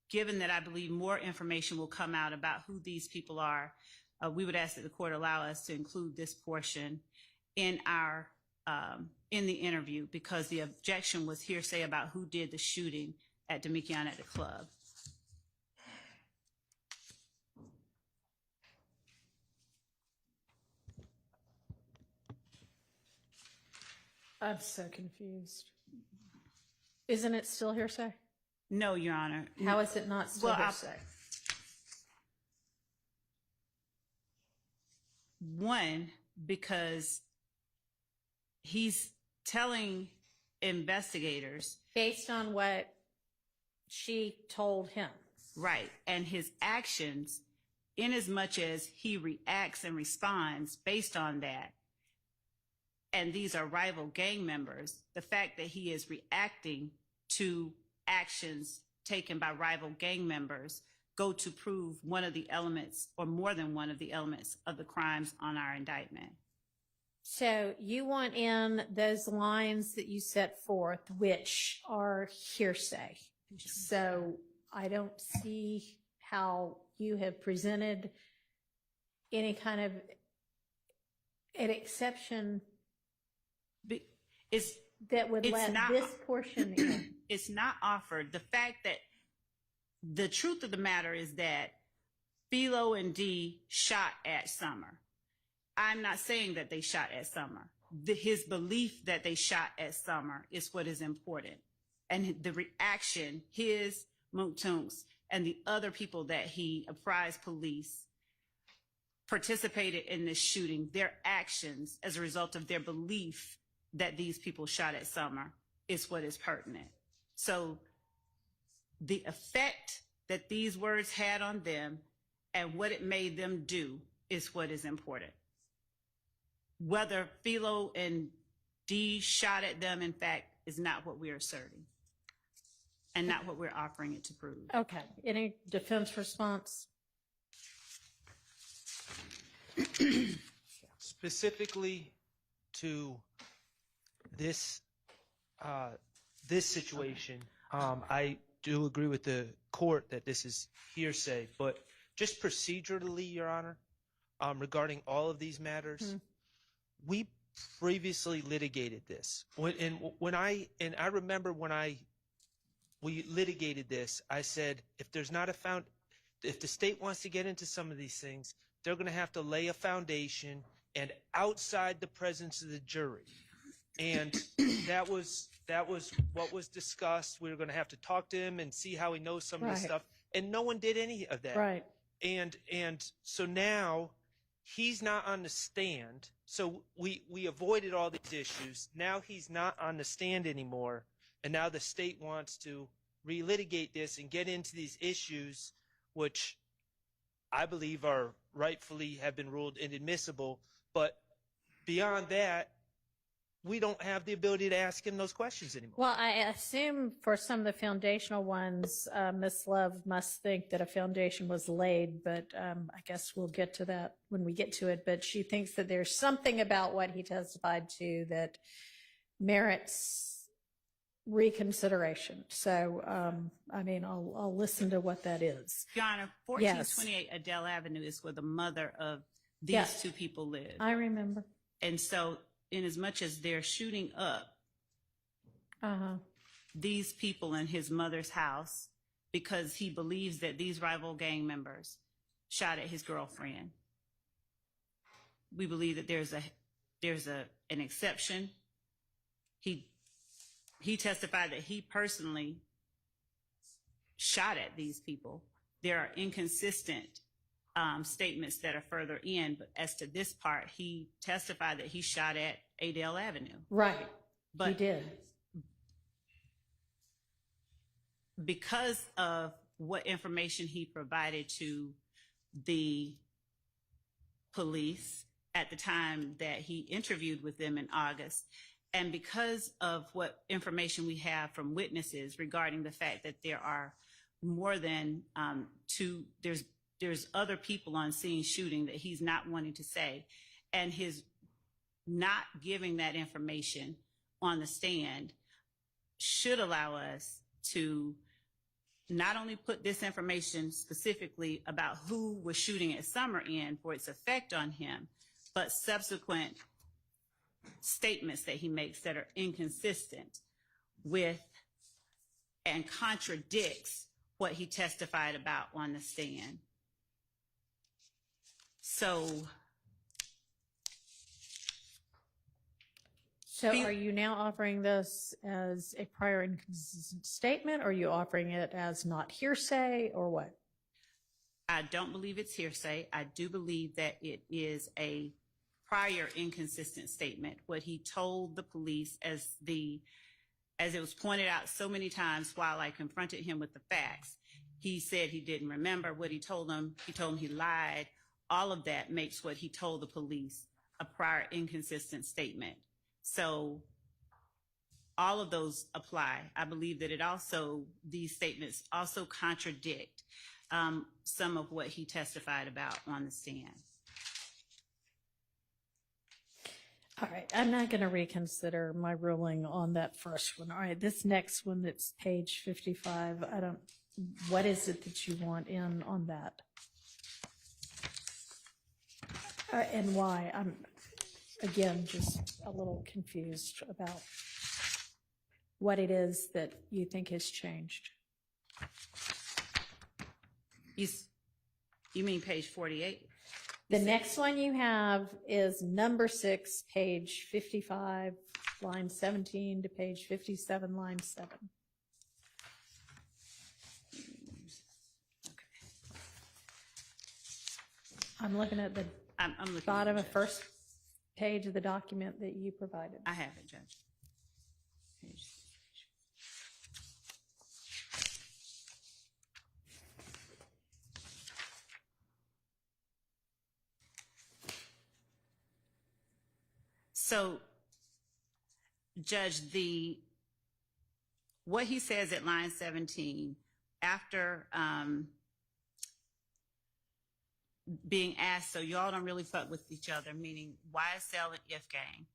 given that I believe more information will come out about who these people are, we would ask that the court allow us to include this portion in our in the interview, because the objection was hearsay about who did the shooting at Demekion at the club. I'm so confused. Isn't it still hearsay? No, Your Honor. How is it not still hearsay? One, because he's telling investigators. Based on what she told him. Right. And his actions, in as much as he reacts and responds based on that, and these are rival gang members, the fact that he is reacting to actions taken by rival gang members go to prove one of the elements or more than one of the elements of the crimes on our indictment. So you want in those lines that you set forth, which are hearsay. So I don't see how you have presented any kind of an exception It's that would It's let not- this portion in. it's not offered. The fact that the truth of the matter is that Philo and Dee shot at Summer. I'm not saying that they shot at Summer. His belief that they shot at Summer is what is important. And the reaction, his, Moontunk's, and the other people that he apprised police participated in this shooting, their actions as a result of their belief that these people shot at Summer is what is pertinent. So the effect that these words had on them and what it made them do is what is important. Whether Philo and Dee shot at them, in fact, is not what we're asserting and not what we're offering it to prove. Okay. Any defense response? Specifically to this this situation, I do agree with the court that this is hearsay, but just procedurally, Your Honor, regarding all of these matters, we previously litigated this. I remember when we litigated this, I said if the state wants to get into some of these things, they're going to have to lay a foundation and outside the presence of the jury. And that was what was discussed. We were going to have to talk to him and see how he knows some of this stuff. And no one did any of that. Right. And so now he's not on the stand. So we avoided all these issues. Now he's not on the stand anymore. And now the state wants to relitigate this and get into these issues, which I believe are rightfully have been ruled inadmissible. But beyond that, we don't have the ability to ask him those questions anymore. Well, I assume for some of the foundational ones, Ms. Love must think that a foundation was laid, but I guess we'll get to that when we get to it. But she thinks that there's something about what he testified to that merits reconsideration. So, I mean, I'll listen to what that is. Your Honor, 1428 Adele Avenue is where the mother of these two people live. I remember. And so in as much as they're shooting up these people in his mother's house because he believes that these rival gang members shot at his girlfriend, we believe that there's an exception. He testified that he personally shot at these people. There are inconsistent statements that are further in, but as to this part, he testified that he shot at Adele Avenue. Right. But he did. Because of what information he provided to the police at the time that he interviewed with them in August, and because of what information we have from witnesses regarding the fact that there are more than there's other people on scene shooting that he's not wanting to say, and his not giving that information on the stand should allow us to not only put this information specifically about who was shooting at Summer in for its effect on him, but subsequent statements that he makes that are inconsistent with and contradicts what he testified about on the stand. So are you now offering this as a prior inconsistent statement, or are you offering it as not hearsay, or what? I don't believe it's hearsay. I do believe that it is a prior inconsistent statement. What he told the police, as it was pointed out so many times while I confronted him with the facts, he said he didn't remember what he told them. He told them he lied. All of that makes what he told the police a prior inconsistent statement. So all of those apply. I believe that these statements also contradict some of what he testified about on the stand. All right, I'm not going to reconsider my ruling on that first one. All right, this next one that's page 55, what is it that you want in on that? And why? I'm, again, just a little confused about what it is that you think has changed. You mean page 48? The next one you have is number 6, page 55, line 17 to page 57, line 7. I'm looking at the I'm looking at bottom it, of first page of the document that you provided. I have it, Judge. Page. So, Judge, what he says at line 17, after being asked, so y'all don't really fuck with each other, meaning YSL and If Gang.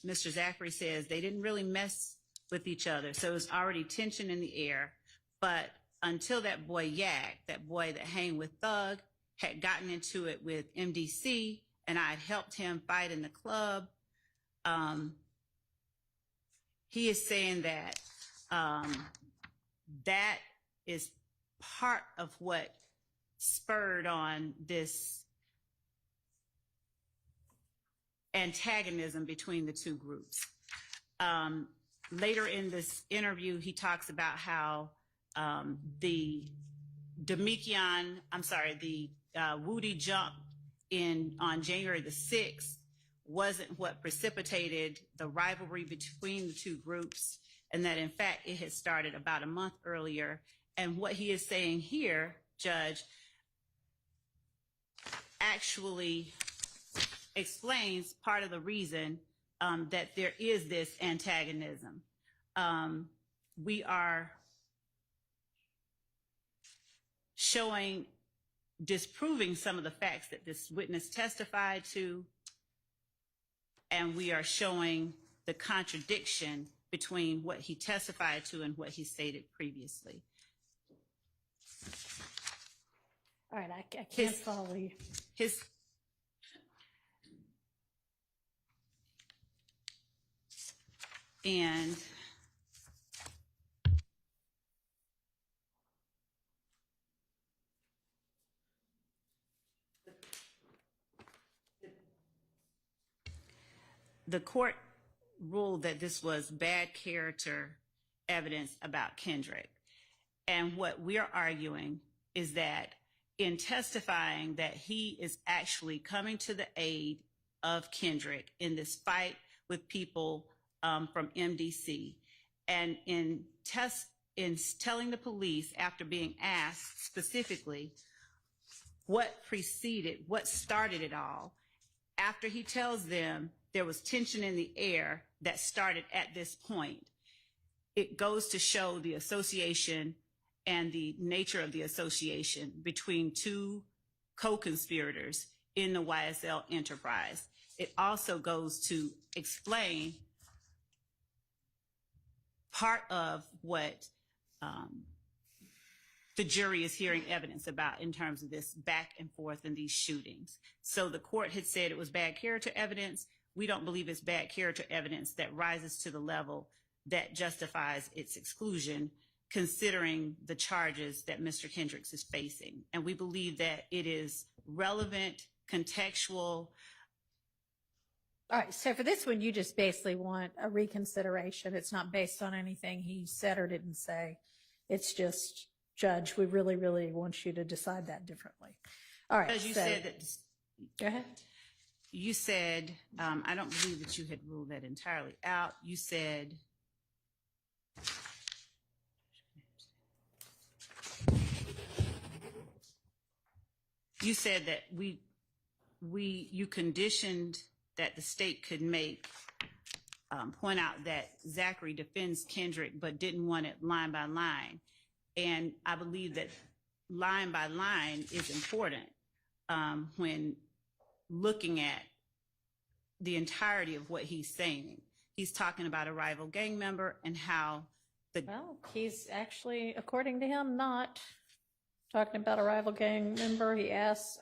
Mr. Zachary says they didn't really mess with each other, so there's already tension in the air. But until that boy Yak, that boy that hang with Thug, had gotten into it with MDC, and I had helped him fight in the club, he is saying that that is part of what spurred on this antagonism between the two groups. Later in this interview, he talks about how the Woody jump on January the 6th wasn't what precipitated the rivalry between the two groups, and that in fact it had started about a month earlier. And what he is saying here, Judge, actually explains part of the reason that there is this antagonism. We are disproving some of the facts that this witness testified to, and we are showing the contradiction between what he testified to and what he stated previously. All right, I can't follow you. And the court ruled that this was bad character evidence about Kendrick. And what we are arguing is that in testifying that he is actually coming to the aid of Kendrick in this fight with people from MDC, and in telling the police after being asked specifically what started it all, after he tells them there was tension in the air that started at this point, it goes to show the association and the nature of the association between two co-conspirators in the YSL enterprise. It also goes to explain part of what the jury is hearing evidence about in terms of this back and forth in these shootings. So the court had said it was bad character evidence. We don't believe it's bad character evidence that rises to the level that justifies its exclusion, considering the charges that Mr. Kendricks is facing. And we believe that it is relevant, contextual. All right, so for this one, you just basically want a reconsideration. It's not based on anything he said or didn't say. It's just, Judge, we really, really want you to decide that differently. All right. Because you said that. Go ahead. You said, I don't believe that you had ruled that entirely out. You said, that you conditioned that the state could point out that Zachary defends Kendrick but didn't want it line by line. And I believe that line by line is important when looking at the entirety of what he's saying. He's talking about a rival gang member and how Well, he's actually, according to him, not talking about a rival gang member. He asks,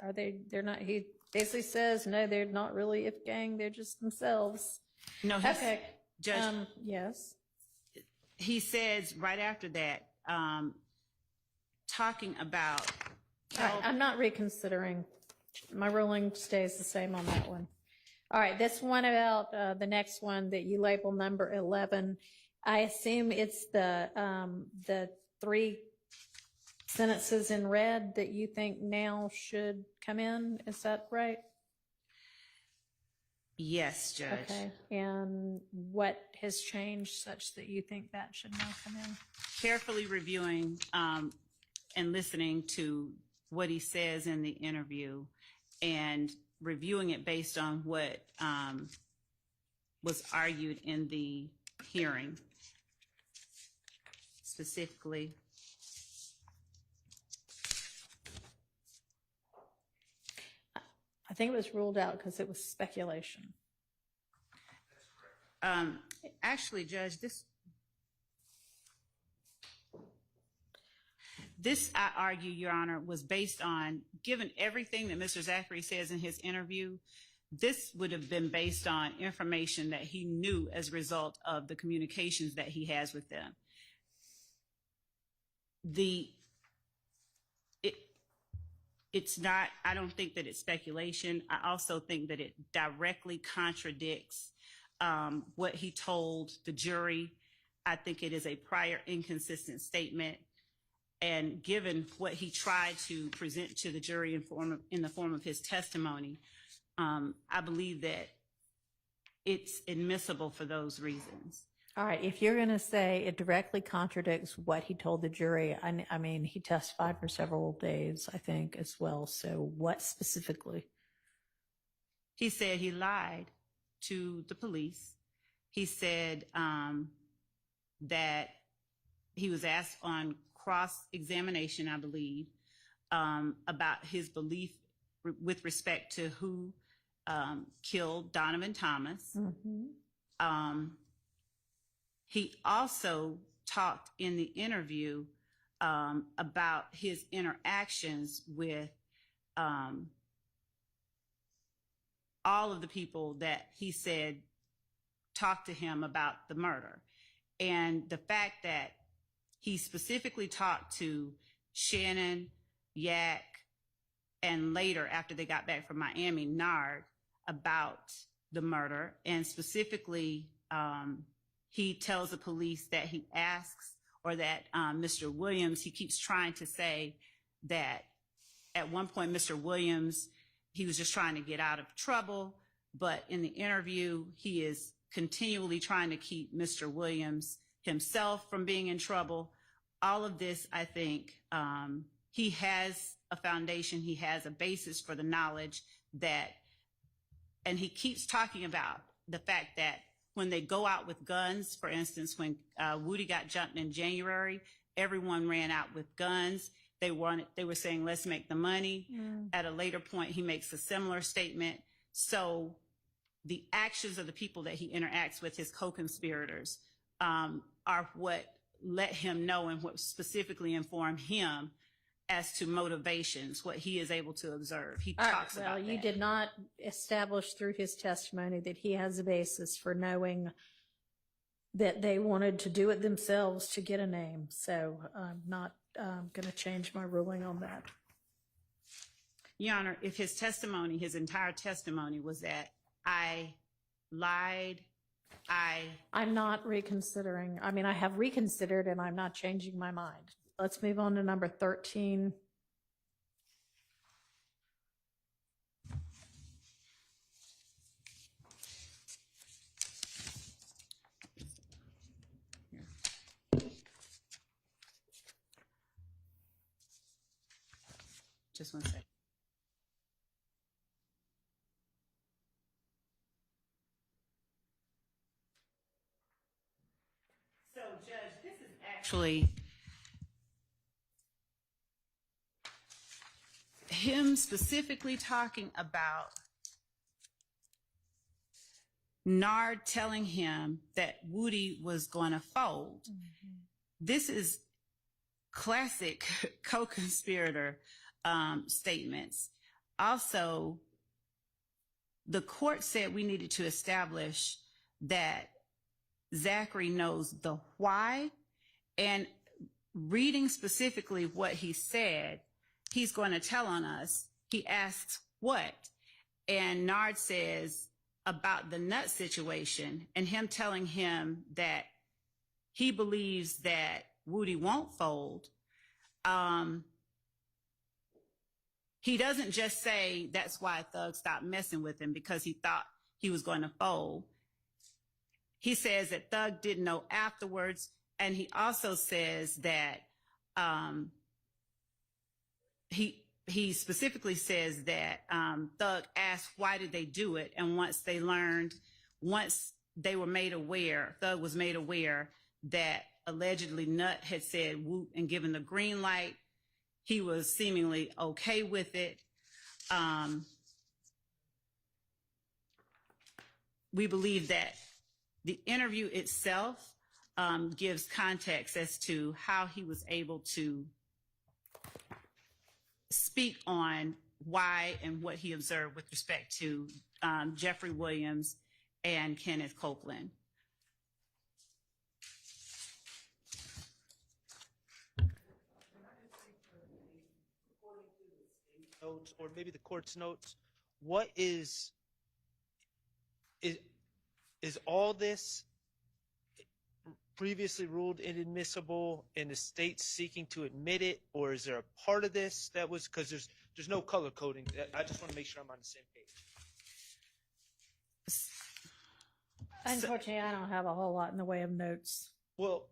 they're not, he basically says, no, they're not really a gang, they're just themselves. no, Okay. Judge, Yes. he says right after that, talking about All right, I'm not reconsidering. My ruling stays the same on that one. All right, this one about the next one that you label number 11. I assume it's the 3 sentences in red that you think now should come in. Is that right? yes, Judge. Okay. And what has changed such that you think that should now come in? Carefully reviewing and listening to what he says in the interview and reviewing it based on what was argued in the hearing. Specifically, I think it was ruled out because it was speculation. actually, Judge, this, I argue, Your Honor, was based on, given everything that Mr. Zachary says in his interview, this would have been based on information that he knew as a result of the communications that he has with them. It's not, I don't think that it's speculation. I also think that it directly contradicts what he told the jury. I think it is a prior inconsistent statement. And given what he tried to present to the jury in the form of his testimony, I believe that it's admissible for those reasons. All right, if you're going to say it directly contradicts what he told the jury, I mean, he testified for several days, I think, as well. So what specifically? He said he lied to the police. He said that he was asked on cross-examination, I believe, about his belief with respect to who killed Donovan Thomas. Mm-hmm. He also talked in the interview about his interactions with all of the people that he said talked to him about the murder. And the fact that he specifically talked to Shannon, Yak, and later, after they got back from Miami, Nard, about the murder, and specifically, he tells the police that he asks, or that Mr. Williams, he keeps trying to say that at one point, Mr. Williams, he was just trying to get out of trouble. But in the interview, he is continually trying to keep Mr. Williams himself from being in trouble. All of this, I think, he has a foundation, he has a basis for the knowledge that, and he keeps talking about the fact that when they go out with guns, for instance, when Woody got jumped in January, everyone ran out with guns. They were saying, let's make the money. At a later point, he makes a similar statement. So the actions of the people that he interacts with, his co-conspirators, are what let him know and what specifically inform him as to motivations, what he is able to observe. He talks about that. Well, you did not establish through his testimony that he has a basis for knowing that they wanted to do it themselves to get a name. So I'm not going to change my ruling on that. Your Honor, if his testimony, his entire testimony was that I lied, I'm not reconsidering. I mean, I have reconsidered and I'm not changing my mind. Let's move on to number 13. just one second. So, Judge, this is actually him specifically talking about Nard telling him that Woody was going to fold. This is classic co-conspirator statements. Also, the court said we needed to establish that Zachary knows the why, and reading specifically what he said, he's going to tell on us. He asks what, and Nard says about the nut situation, and him telling him that he believes that Woody won't fold. He doesn't just say that's why Thug stopped messing with him because he thought he was going to fold. He says that Thug didn't know afterwards, and he also says that he specifically says that Thug asked why did they do it, and once they were made aware, Thug was made aware that allegedly Nut had said whoop and given the green light, he was seemingly okay with it. We believe that the interview itself gives context as to how he was able to speak on why and what he observed with respect to Jeffrey Williams and Kenneth Copeland. Notes, or maybe the court's notes, what is all this previously ruled inadmissible and the state seeking to admit it, or is there a part of this that was, because there's no color coding? I just want to make sure I'm on the same page. Unfortunately, I don't have a whole lot in the way of notes. Well,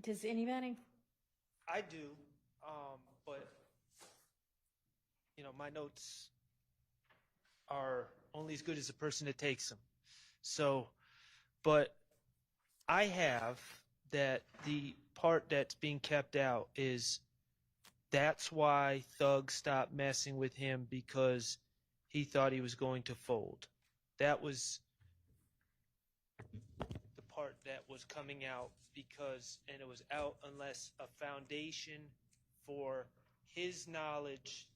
Does anybody? I do, but my notes are only as good as the person that takes them. So, but I have that the part that's being kept out is that's why Thug stopped messing with him because he thought he was going to fold. That was the part that was coming out because, and it was out unless a foundation for his knowledge,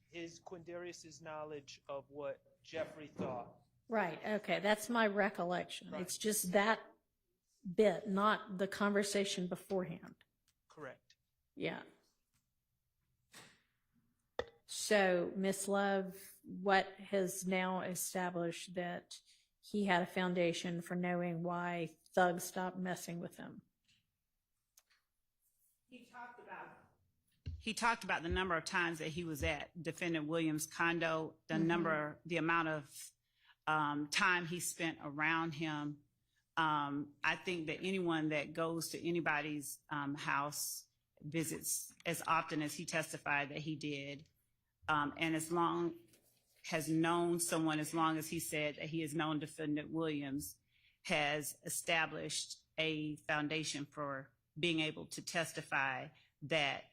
Quindarius's knowledge of what Jeffrey thought. Right, okay, that's my recollection. Right. It's just that bit, not the conversation beforehand. Correct. Yeah. So, Ms. Love, what has now established that he had a foundation for knowing why Thug stopped messing with him? He talked about the number of times that he was at Defendant Williams' condo, the amount of time he spent around him. I think that anyone that goes to anybody's house visits as often as he testified that he did, and has known someone as long as he said that he has known Defendant Williams, has established a foundation for being able to testify that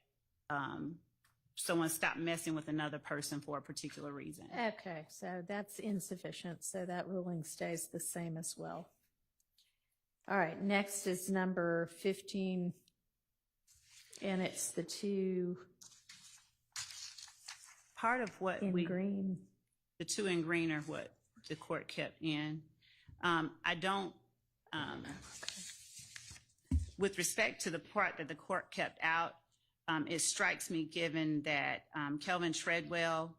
someone stopped messing with another person for a particular reason. Okay, so that's insufficient, so that ruling stays the same as well. All right, next is number 15, and it's the two Part of what in green. The two in green are what the court kept in. I don't, with respect to the part that the court kept out, it strikes me, given that Kelvin Treadwell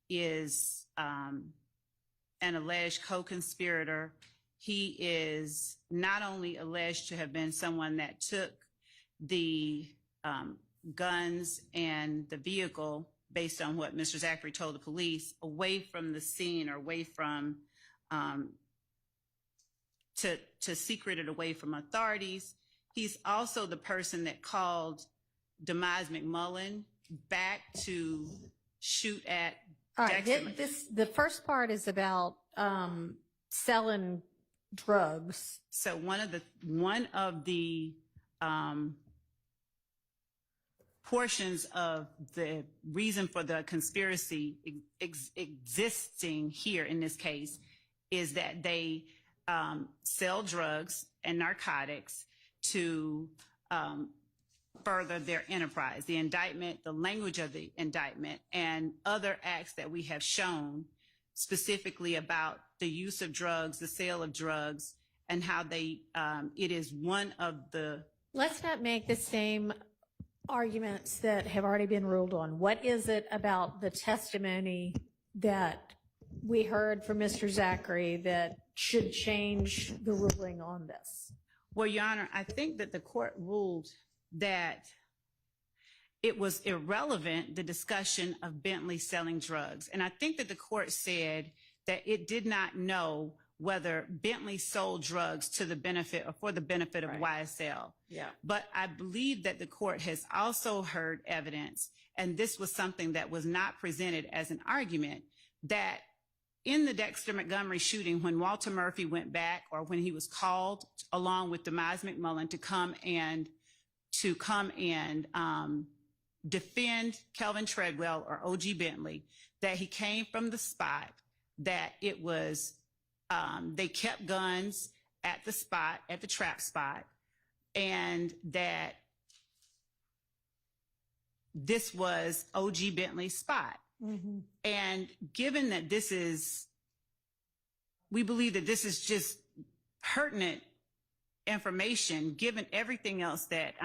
is an alleged co-conspirator. He is not only alleged to have been someone that took the guns and the vehicle based on what Mr. Zachary told the police, away from the scene or away from, to secret it away from authorities. He's also the person that called Demise McMullen back to shoot at All right, Dexter. the first part is about selling drugs. So one of the portions of the reason for the conspiracy existing here in this case is that they sell drugs and narcotics to further their enterprise. The indictment, the language of the indictment, and other acts that we have shown specifically about the use of drugs, the sale of drugs, and how they, it is one of the. Let's not make the same arguments that have already been ruled on. What is it about the testimony that we heard from Mr. Zachary that should change the ruling on this? Well, Your Honor, I think that the court ruled that it was irrelevant, the discussion of Bentley selling drugs. And I think that the court said that it did not know whether Bentley sold drugs to the benefit or for the benefit of YSL. Yeah. But I believe that the court has also heard evidence, and this was something that was not presented as an argument, that in the Dexter Montgomery shooting, when Walter Murphy went back, or when he was called along with Demise McMullen to come and defend Kelvin Treadwell or O.G. Bentley, that he came from the spot, that it was, they kept guns at the spot, at the trap spot, and that this was O.G. Bentley's spot. Mm-hmm. And given that this is, we believe that this is just pertinent information, given everything else that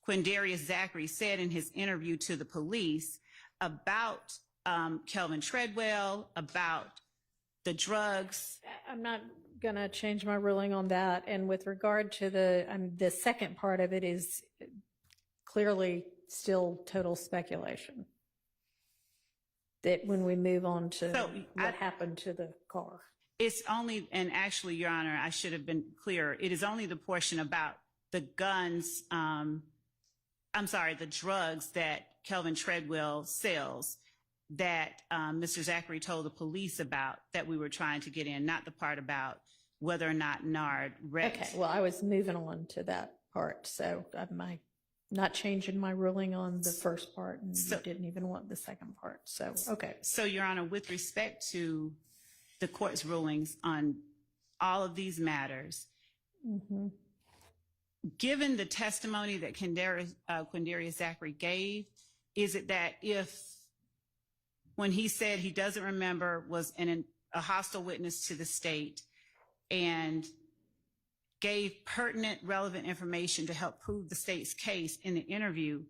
Quindarius Zachary said in his interview to the police about Kelvin Treadwell, about the drugs. I'm not going to change my ruling on that. And with regard to the second part of it is clearly still total speculation. That when we move on to what happened to the car. It's only, and actually, Your Honor, I should have been clearer. It is only the portion about the guns, the drugs that Kelvin Treadwell sells that Mr. Zachary told the police about that we were trying to get in, not the part about whether or not Nard read. Okay, well, I was moving on to that part, so I'm not changing my ruling on the first part, and you didn't even want the second part, so, okay. So, Your Honor, with respect to the court's rulings on all of these matters, Mm-hmm. given the testimony that Quindarius Zachary gave, is it that if, when he said he doesn't remember, was a hostile witness to the state and gave pertinent, relevant information to help prove the state's case in the interview,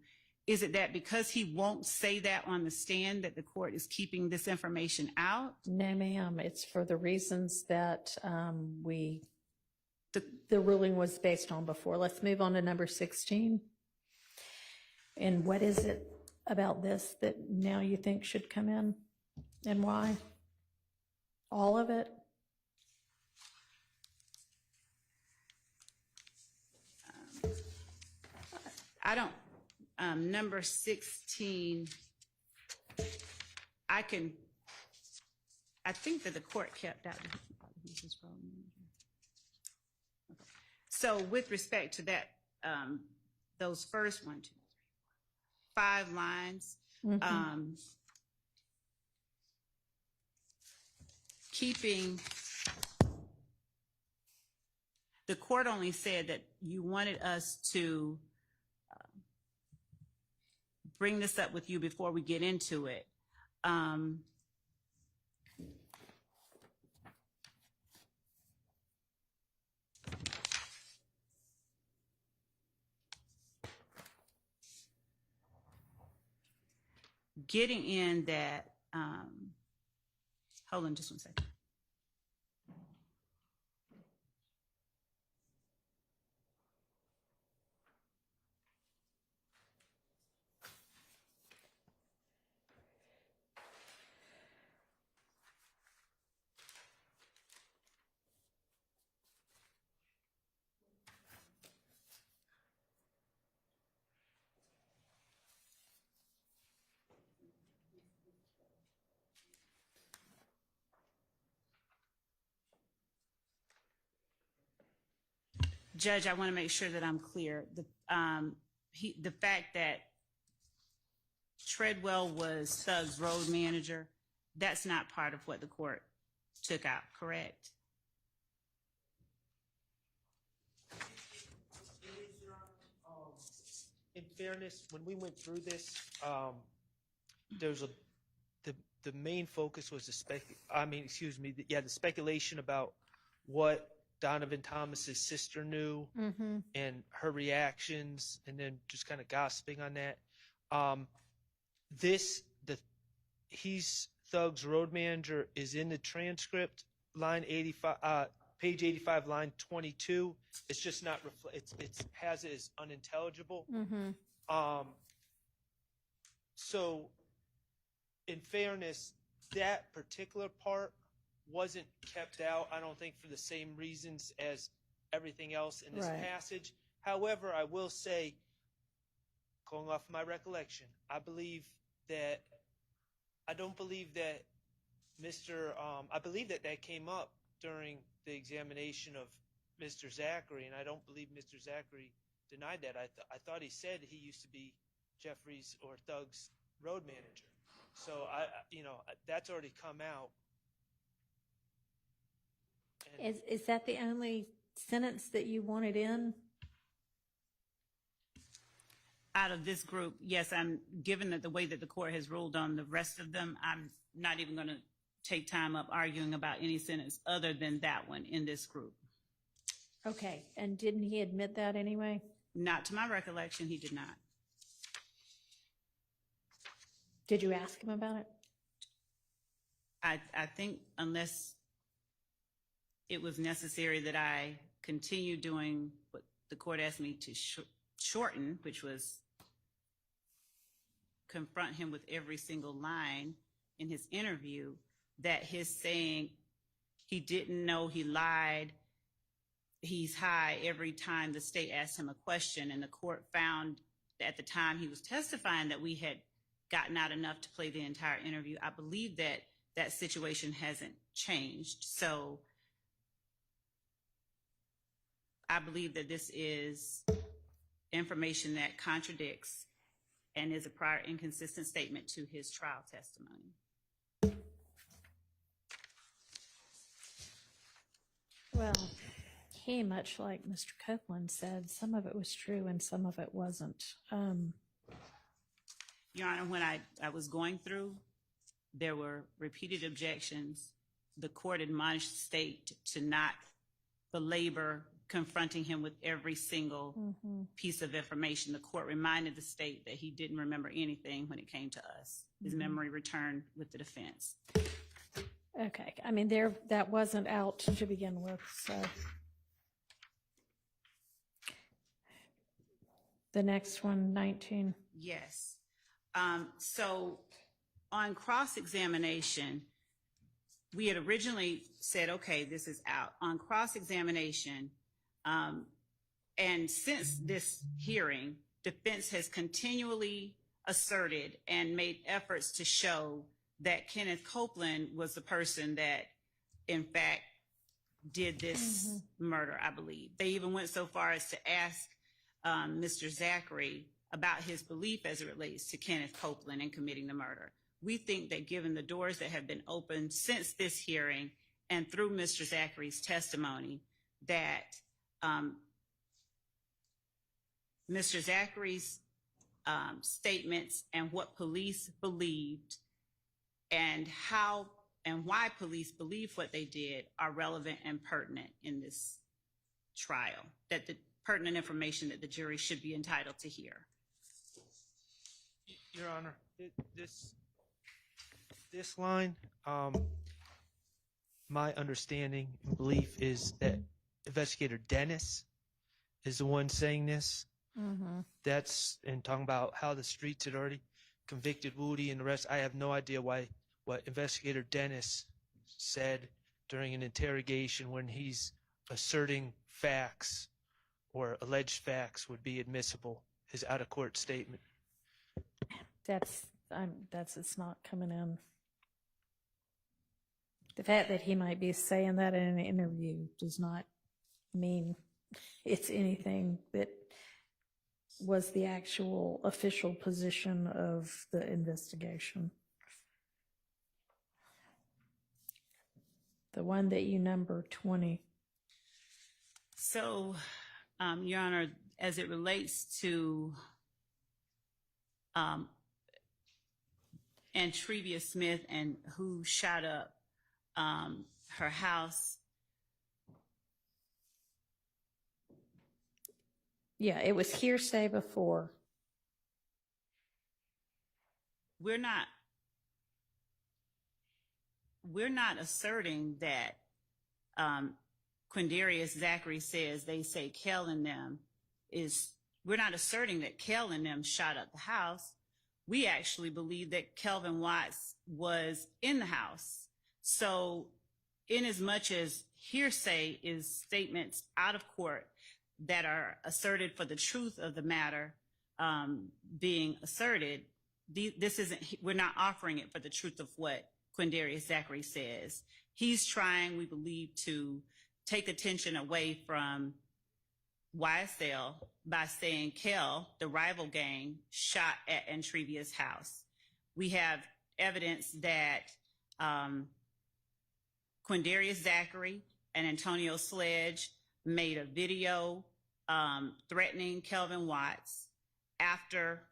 is it that because he won't say that on the stand that the court is keeping this information out? No, ma'am, it's for the reasons that the ruling was based on before. Let's move on to number 16. And what is it about this that now you think should come in, and why? All of it? I don't, number 16, I think that the court kept out. So with respect to that, those first 5 lines, Mm-hmm. The court only said that you wanted us to bring this up with you before we get into it. Getting in that, hold on just one second. Judge, I want to make sure that I'm clear. The fact that Treadwell was Thug's road manager, that's not part of what the court took out, correct? In fairness, when we went through this, the main focus was the speculation about what Donovan Thomas's sister knew and her reactions, and then just kind of gossiping on that. He's Thug's road manager is in the transcript, line 85, page 85, line 22. It's just not it has it as unintelligible. So, in fairness, that particular part wasn't kept out, I don't think, for the same reasons as everything else in this passage. However, I will say, going off my recollection, I believe that I believe that came up during the examination of Mr. Zachary, and I don't believe Mr. Zachary denied that. I thought he said he used to be Jeffrey's or Thug's road manager. So that's already come out. And Is that the only sentence that you wanted in? Out of this group, yes, given that the way that the court has ruled on the rest of them, I'm not even going to take time up arguing about any sentence other than that one in this group. Okay, and didn't he admit that anyway? Not to my recollection, he did not. Did you ask him about it? I think unless it was necessary that I continue doing what the court asked me to shorten, which was confront him with every single line in his interview, that his saying he didn't know, he lied, he's high every time the state asked him a question, and the court found at the time he was testifying that we had gotten out enough to play the entire interview. I believe that that situation hasn't changed. So I believe that this is information that contradicts and is a prior inconsistent statement to his trial testimony. Well, he, much like Mr. Copeland said, some of it was true and some of it wasn't. Your Honor, when I was going through, there were repeated objections. The court admonished the state to not belabor confronting him with every single piece of information. The court reminded the state that he didn't remember anything when it came to us. His memory returned with the defense. Okay, I mean, that wasn't out to begin with, so. The next one, 19. Yes. So on cross-examination, we had originally said, okay, this is out. On cross-examination, and since this hearing, defense has continually asserted and made efforts to show that Kenneth Copeland was the person that, in fact, did this murder, I believe. They even went so far as to ask Mr. Zachary about his belief as it relates to Kenneth Copeland in committing the murder. We think that given the doors that have been opened since this hearing and through Mr. Zachary's testimony, that Mr. Zachary's statements and what police believed and how and why police believe what they did are relevant and pertinent in this trial, that the pertinent information that the jury should be entitled to hear. Your Honor, this line, my understanding and belief is that Investigator Dennis is the one saying this. That's, and talking about how the streets had already convicted Woody and the rest. I have no idea what Investigator Dennis said during an interrogation when he's asserting facts or alleged facts would be admissible, his out-of-court statement. It's not coming in. The fact that he might be saying that in an interview does not mean it's anything that was the actual official position of the investigation. The one that you number 20. So, Your Honor, as it relates to Antrevia Smith and who shot up her house, Yeah, it was hearsay before. we're not asserting that Quindarius Zachary says they say Kel and them is, we're not asserting that Kel and them shot up the house. We actually believe that Kelvin Watts was in the house. So in as much as hearsay is statements out of court that are asserted for the truth of the matter being asserted, this isn't, we're not offering it for the truth of what Quindarius Zachary says. He's trying, we believe, to take attention away from YSL by saying Kel, the rival gang, shot at Antrevia's house. We have evidence that Quindarius Zachary and Antonio Sledge made a video threatening Kelvin Watts after,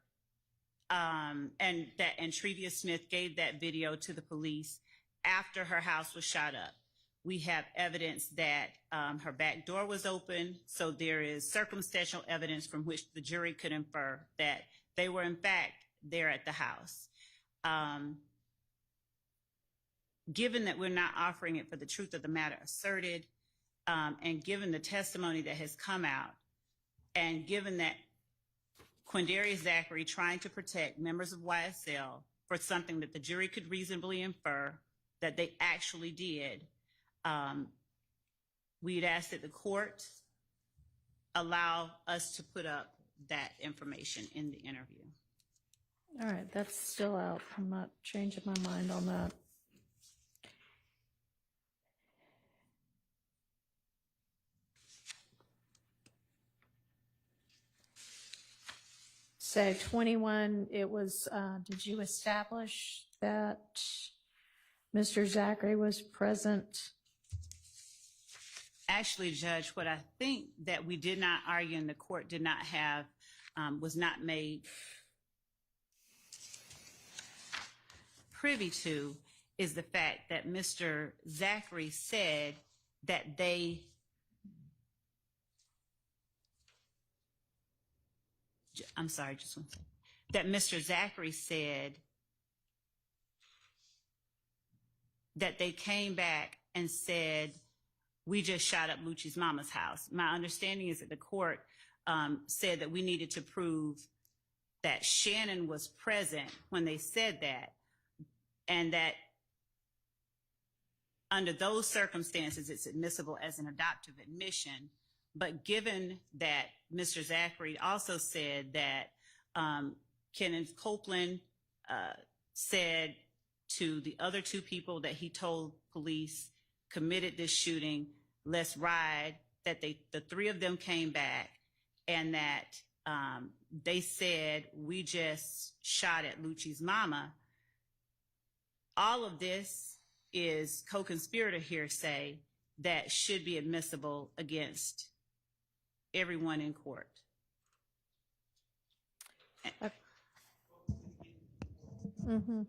and that Antrevia Smith gave that video to the police after her house was shot up. We have evidence that her back door was open, so there is circumstantial evidence from which the jury could infer that they were in fact there at the house. Given that we're not offering it for the truth of the matter asserted, and given the testimony that has come out, and given that Quindarius Zachary trying to protect members of YSL for something that the jury could reasonably infer that they actually did, we'd ask that the court allow us to put up that information in the interview. All right, that's still out. I'm not changing my mind on that. So 21, it was, did you establish that Mr. Zachary was present? Actually, Judge, what I think that we did not argue and the court did not have, was not made privy to, is the fact that Mr. Zachary said that I'm sorry, just one second. That Mr. Zachary said that they came back and said, we just shot up Lucci's mama's house. My understanding is that the court said that we needed to prove that Shannon was present when they said that, and that under those circumstances, it's admissible as an adoptive admission. But given that Mr. Zachary also said that Kenneth Copeland said to the other two people that he told police committed this shooting, let's ride, that the three of them came back and that they said, we just shot at Lucci's mama. All of this is co-conspirator hearsay that should be admissible against everyone in court.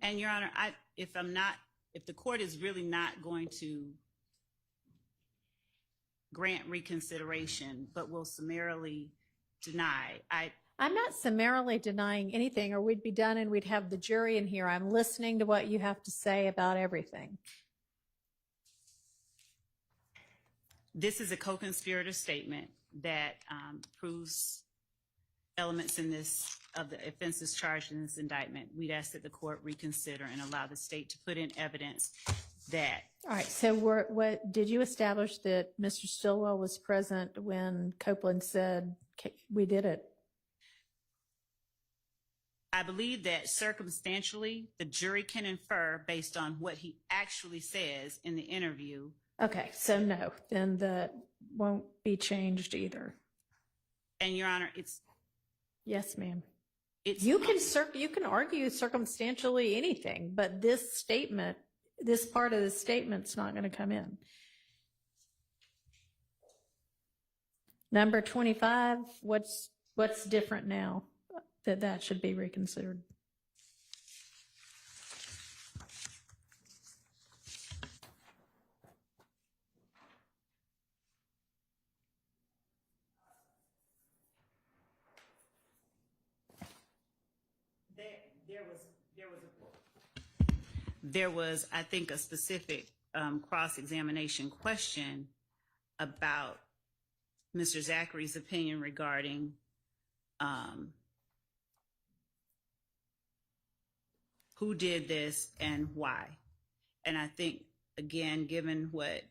And Your Honor, if the court is really not going to grant reconsideration, but will summarily deny, I'm not summarily denying anything, or we'd be done and we'd have the jury in here. I'm listening to what you have to say about everything. This is a co-conspirator statement that proves elements in this, of the offenses charged in this indictment. We'd ask that the court reconsider and allow the state to put in evidence that. All right, so what did you establish that Mr. Stillwell was present when Copeland said, we did it? I believe that circumstantially, the jury can infer based on what he actually says in the interview Okay, so no, then that won't be changed either. And Your Honor, Yes, ma'am. it's You can argue circumstantially anything, but this statement, this part of the statement's not going to come in. Number 25, what's different now that should be reconsidered? there was, I think, a specific cross-examination question about Mr. Zachary's opinion regarding who did this and why. And I think, again, given what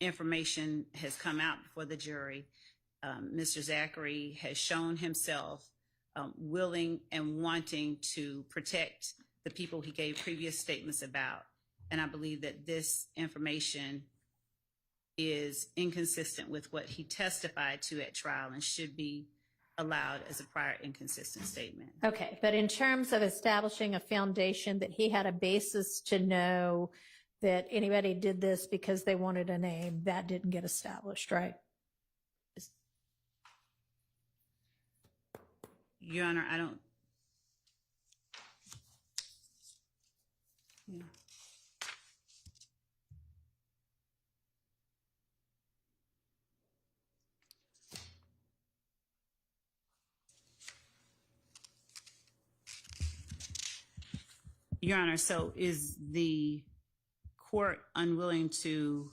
information has come out before the jury, Mr. Zachary has shown himself willing and wanting to protect the people he gave previous statements about. And I believe that this information is inconsistent with what he testified to at trial and should be allowed as a prior inconsistent statement. Okay, but in terms of establishing a foundation that he had a basis to know that anybody did this because they wanted a name, that didn't get established, right? Your Honor, I don't. Yeah. Your Honor, so is the court unwilling to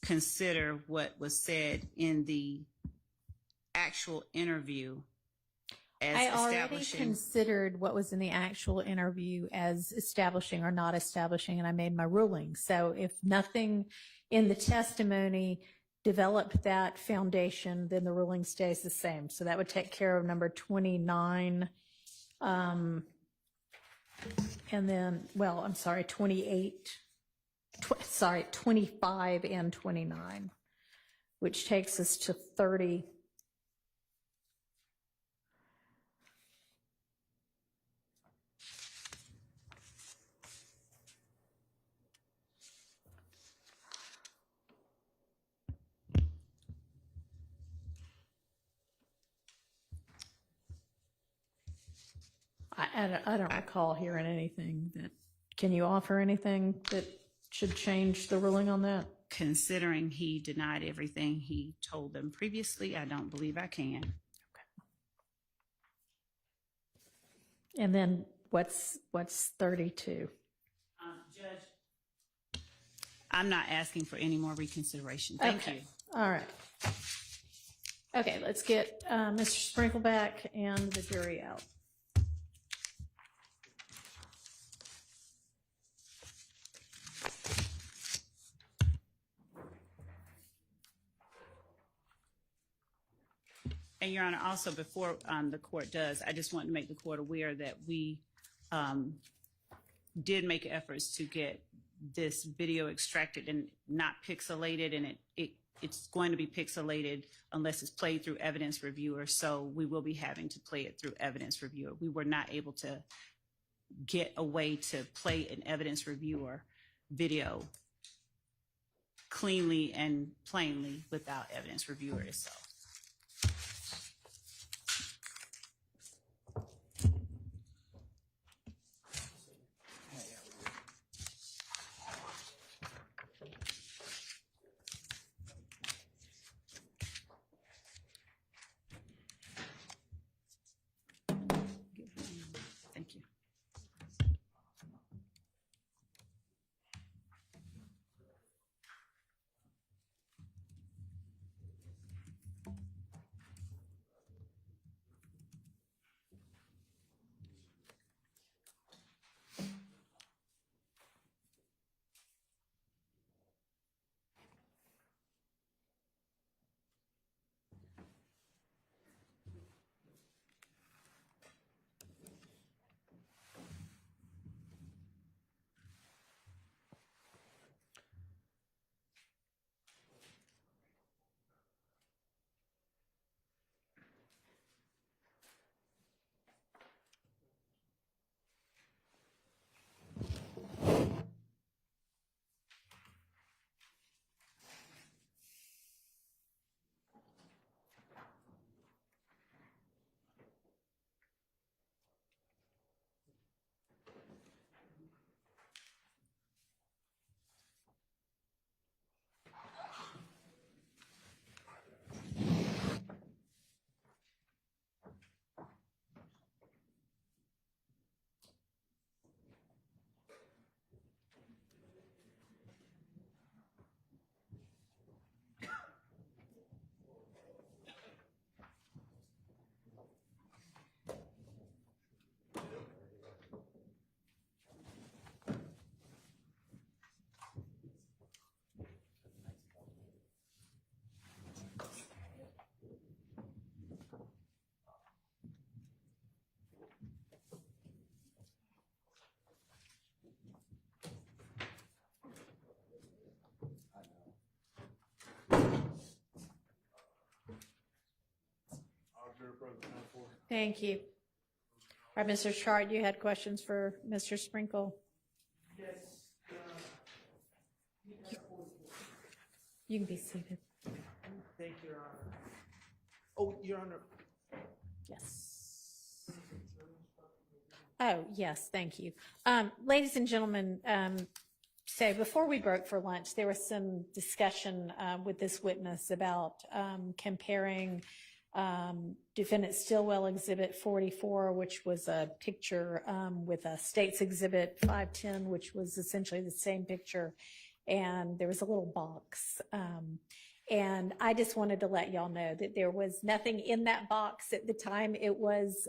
consider what was said in the actual interview as I already establishing? considered what was in the actual interview as establishing or not establishing, and I made my ruling. So if nothing in the testimony developed that foundation, then the ruling stays the same. So that would take care of number 29. And then, well, I'm sorry, 28, 25 and 29, which takes us to 30. I don't recall hearing anything that, can you offer anything that should change the ruling on that? Considering he denied everything he told them previously, I don't believe I can. And then what's 32? Judge, I'm not asking for any more reconsideration. Thank you. All right. Okay, let's get Mr. Sprinkleback and the jury out. And Your Honor, also before the court does, I just want to make the court aware that we did make efforts to get this video extracted and not pixelated, and it's going to be pixelated unless it's played through Evidence Reviewer, so we will be having to play it through Evidence Reviewer. We were not able to get a way to play an Evidence Reviewer video cleanly and plainly without Evidence Reviewer itself. Thank you. Thank you. All right, Mr. Chart, you had questions for Mr. Sprinkle? Yes. You can be seated. Thank you, Your Honor. Oh, Your Honor. Yes. Oh, yes, thank you. Ladies and gentlemen, so before we broke for lunch, there was some discussion with this witness about comparing Defendant Stillwell Exhibit 44, which was a picture with a State's Exhibit 510, which was essentially the same picture, and there was a little box. And I just wanted to let y'all know that there was nothing in that box at the time it was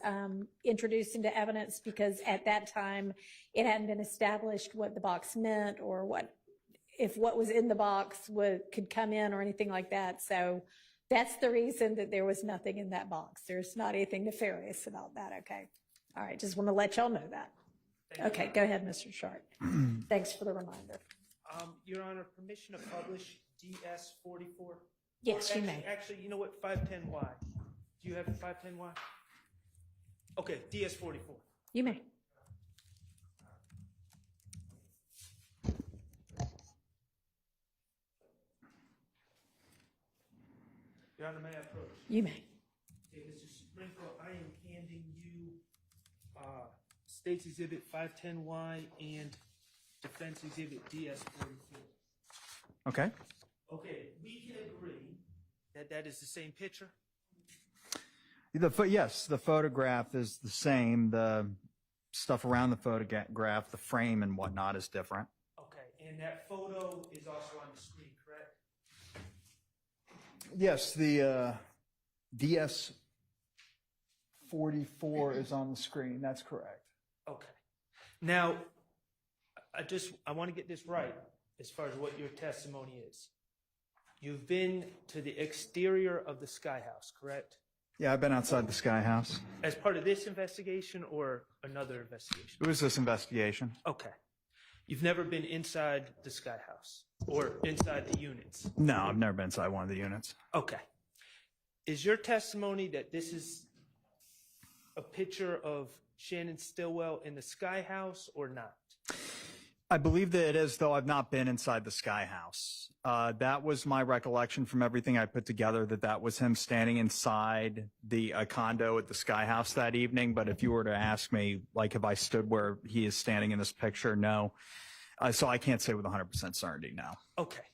introduced into evidence, because at that time it hadn't been established what the box meant or if what was in the box could come in or anything like that. So that's the reason that there was nothing in that box. There's not anything nefarious about that, okay? All right, just want to let y'all know that. Okay, go ahead, Mr. Sharp. Thanks for the reminder. Your Honor, permission to publish DS 44? Yes, you may. Actually, you know what? 510Y. Do you have 510Y? Okay, DS 44. You may. Your Honor, may I approach? You may. Okay, Mr. Sprinkle, I am handing you State's Exhibit 510Y and Defense Exhibit DS 44. Okay. Okay, we can agree that that is the same picture? Yes, the photograph is the same. The stuff around the photograph, the frame and whatnot is different. Okay, and that photo is also on the screen, correct? Yes, the DS 44 is on the screen. That's correct. Okay. Now, I want to get this right as far as what your testimony is. You've been to the exterior of the Sky House, correct? Yeah, I've been outside the Sky House. As part of this investigation or another investigation? It was this investigation. Okay. You've never been inside the Sky House or inside the units? No, I've never been inside one of the units. Okay. Is your testimony that this is a picture of Shannon Stillwell in the Sky House or not? I believe that it is, though I've not been inside the Sky House. That was my recollection from everything I put together, that was him standing inside the condo at the Sky House that evening. But if you were to ask me, like, if I stood where he is standing in this picture, no. So I can't say with 100% certainty, no. Okay.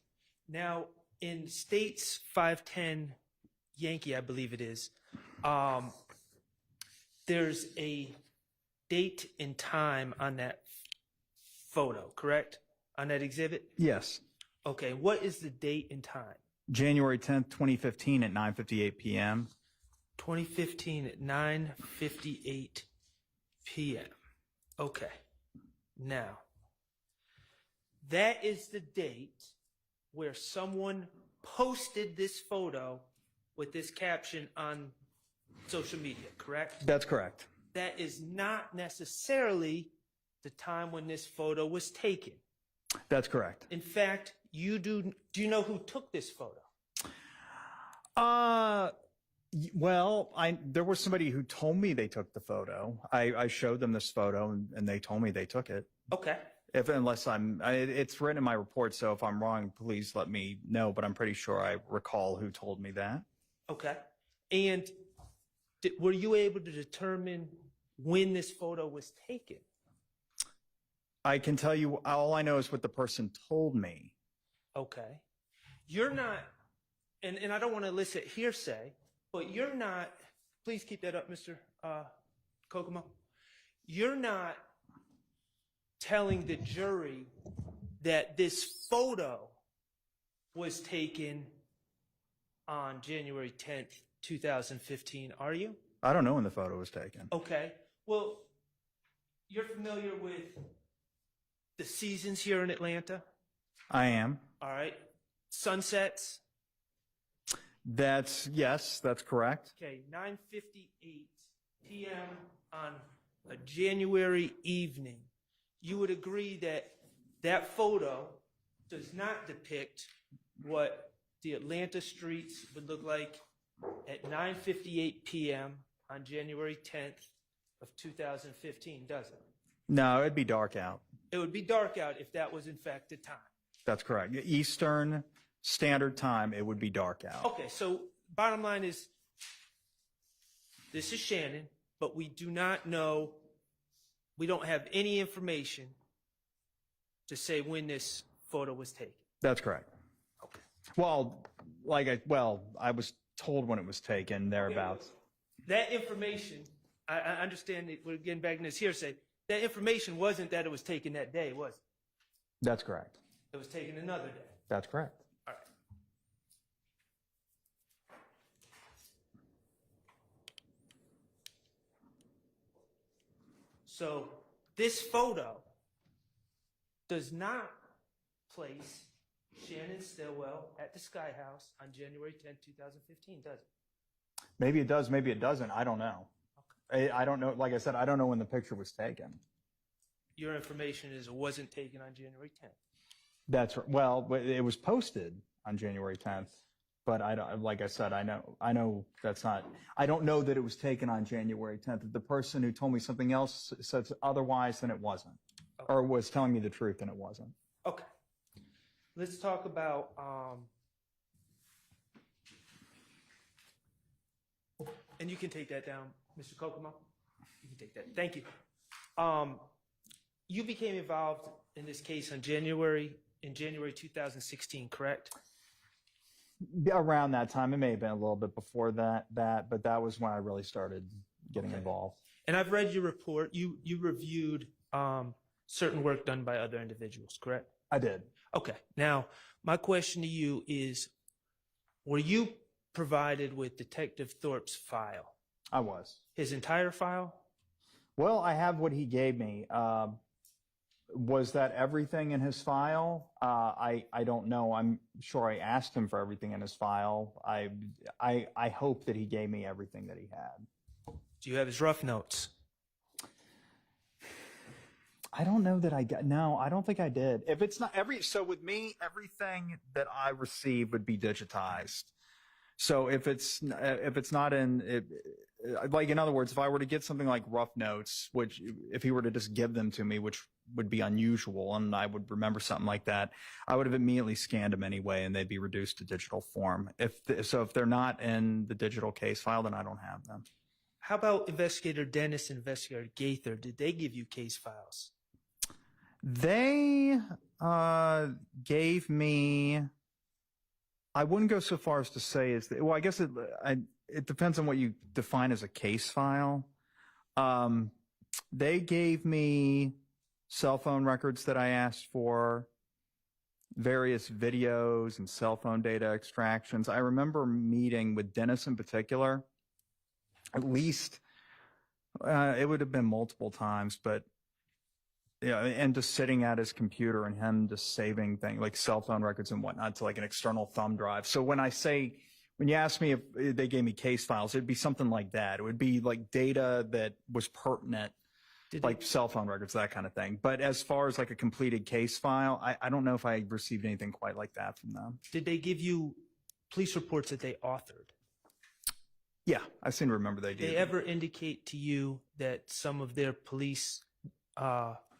Now, in States 510 Yankee, I believe it is, there's a date and time on that photo, correct? On that exhibit? Yes. Okay, what is the date and time? January 10th, 2015 at 9:58 p.m. 2015 at 9:58 p.m. Okay. Now, that is the date where someone posted this photo with this caption on social media, correct? That's correct. That is not necessarily the time when this photo was taken. That's correct. In fact, do you know who took this photo? Well, there was somebody who told me they took the photo. I showed them this photo and they told me they took it. Okay. It's written in my report, so if I'm wrong, please let me know, but I'm pretty sure I recall who told me that. Okay. And were you able to determine when this photo was taken? I can tell you, all I know is what the person told me. Okay. You're not, and I don't want to elicit hearsay, but you're not, please keep that up, Mr. Kokomo. You're not telling the jury that this photo was taken on January 10th, 2015, are you? I don't know when the photo was taken. Okay. Well, you're familiar with the seasons here in Atlanta? I am. All right. Sunsets? Yes, that's correct. Okay, 9:58 p.m. on a January evening. You would agree that that photo does not depict what the Atlanta streets would look like at 9:58 p.m. on January 10th of 2015, does it? No, it'd be dark out. It would be dark out if that was in fact the time. That's correct. Eastern Standard Time, it would be dark out. Okay, so bottom line is, this is Shannon, but we do not know, we don't have any information to say when this photo was taken. That's correct. Okay. Well, I was told when it was taken, thereabouts. That information, I understand that we're getting back in this hearsay. That information wasn't that it was taken that day, was it? That's correct. It was taken another day. That's correct. All right. So this photo does not place Shannon Stillwell at the Sky House on January 10, 2015, does it? Maybe it does, maybe it doesn't. I don't know. I don't know. Like I said, I don't know when the picture was taken. Your information is it wasn't taken on January 10th. That's right. Well, it was posted on January 10th, but I don't, like I said, I know that's not, I don't know that it was taken on January 10th. If the person who told me something else says otherwise, then it wasn't, or was telling me the truth, then it wasn't. Okay. Let's talk about and you can take that down, Mr. Kokomo. You can take that. Thank you. You became involved in this case in January 2016, correct? Around that time, it may have been a little bit before that, but that was when I really started getting involved. And I've read your report. You reviewed certain work done by other individuals, correct? I did. Okay. Now, my question to you is, were you provided with Detective Thorpe's file? I was. His entire file? Well, I have what he gave me. Was that everything in his file? I don't know. I'm sure I asked him for everything in his file. I hope that he gave me everything that he had. Do you have his rough notes? I don't know that I got. No, I don't think I did. If it's not so with me, everything that I receive would be digitized. So if it's not in, like in other words, if I were to get something like rough notes, which if he were to just give them to me, which would be unusual, and I would remember something like that, I would have immediately scanned them anyway, and they'd be reduced to digital form. If they're not in the digital case file, then I don't have them. How about Investigator Dennis and Investigator Gaither? Did they give you case files? They gave me. I wouldn't go so far as to say is that, well, I guess it depends on what you define as a case file. They gave me cell phone records that I asked for, various videos and cell phone data extractions. I remember meeting with Dennis in particular, at least, it would have been multiple times, but yeah, and just sitting at his computer and him just saving things like cell phone records and whatnot to like an external thumb drive. So when you ask me if they gave me case files, it'd be something like that. It would be like data that was pertinent, like cell phone records, that kind of thing. But as far as like a completed case file, I don't know if I received anything quite like that from them. Did they give you police reports that they authored? Yeah, I seem to remember they did. Did they ever indicate to you that some of their police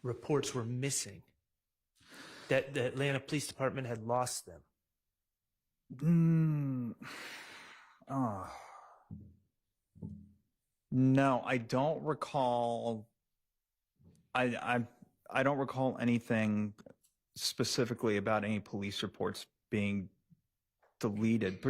reports were missing, that the Atlanta Police Department had lost them? No, I don't recall. I don't recall anything specifically about any police reports being deleted.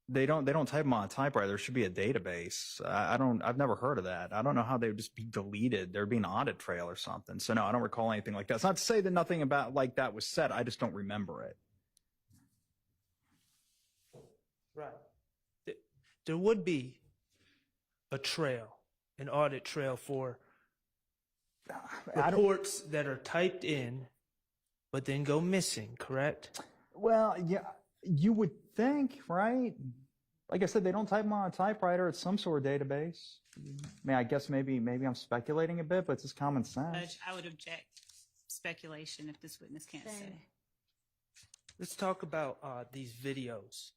They don't type them on a typewriter. There should be a database. I've never heard of that. I don't know how they would just be deleted. There'd be an audit trail or something. So no, I don't recall anything like that. It's not to say that nothing about like that was said. I just don't remember it. Right. There would be a trail, an audit trail for reports that are typed in, but then go missing, correct? Well, yeah, you would think, right? Like I said, they don't type them on a typewriter. It's some sort of database. I mean, I guess maybe I'm speculating a bit, but it's just common sense. Judge, I would object speculation if this witness can't say. Let's talk about these videos.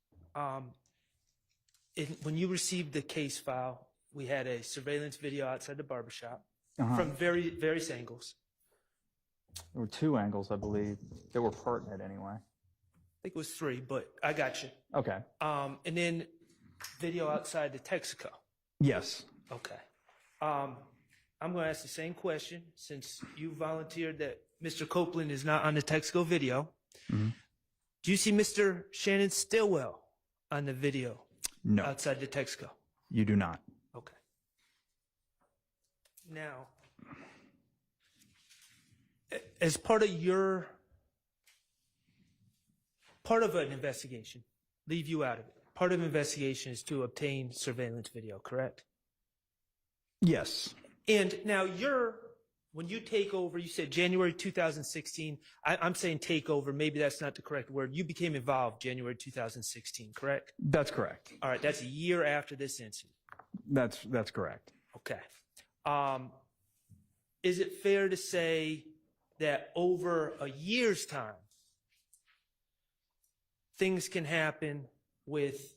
When you received the case file, we had a surveillance video outside the barbershop from various angles. There were 2 angles, I believe, that were pertinent anyway. I think it was 3, but I got you. Okay. And then video outside the Texaco. Yes. Okay. I'm going to ask the same question since you volunteered that Mr. Copeland is not on the Texaco video. Mm-hmm. Do you see Mr. Shannon Stillwell on the video No, outside the Texaco? you do not. Okay. Now, as part of an investigation, leave you out of it. Part of an investigation is to obtain surveillance video, correct? Yes. And now when you take over, you said January 2016. I'm saying take over. Maybe that's not the correct word. You became involved January 2016, correct? That's correct. All right. That's a year after this incident. That's correct. Okay. Is it fair to say that over a year's time, things can happen with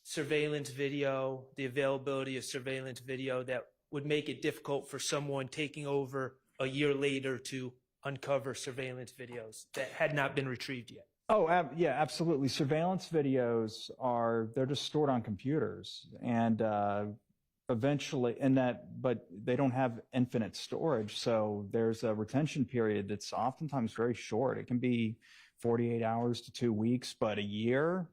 surveillance video, the availability of surveillance video that would make it difficult for someone taking over a year later to uncover surveillance videos that had not been retrieved yet? Oh, yeah, absolutely. Surveillance videos they're just stored on computers, and eventually, but they don't have infinite storage. So there's a retention period that's oftentimes very short. It can be 48 hours to 2 weeks, but a year,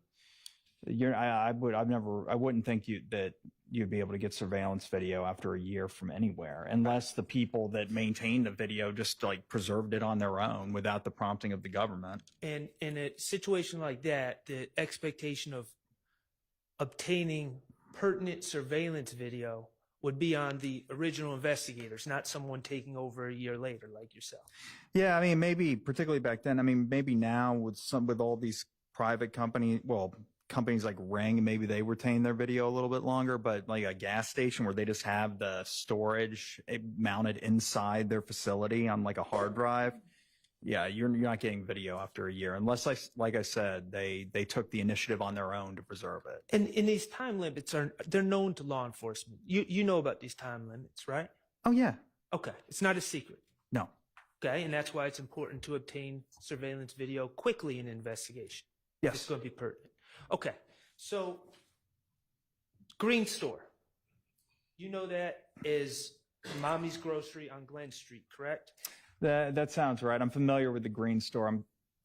I wouldn't think that you'd be able to get surveillance video after a year from anywhere, unless the people that maintain the video just like preserved it on their own without the prompting of the government. And in a situation like that, the expectation of obtaining pertinent surveillance video would be on the original investigators, not someone taking over a year later like yourself. Yeah, I mean, maybe particularly back then. I mean, maybe now with all these private companies like Ring, maybe they retain their video a little bit longer, but like a gas station where they just have the storage mounted inside their facility on like a hard drive. Yeah, you're not getting video after a year unless, like I said, they took the initiative on their own to preserve it. And these time limits they're known to law enforcement. You know about these time limits, right? Oh yeah. Okay, it's not a secret. No. Okay, and that's why it's important to obtain surveillance video quickly in an investigation. Yes. It's going to be pertinent. Okay, so Green Store. You know that is Mommy's Grocery on Glen Street, correct? That sounds right. I'm familiar with the Green Store. I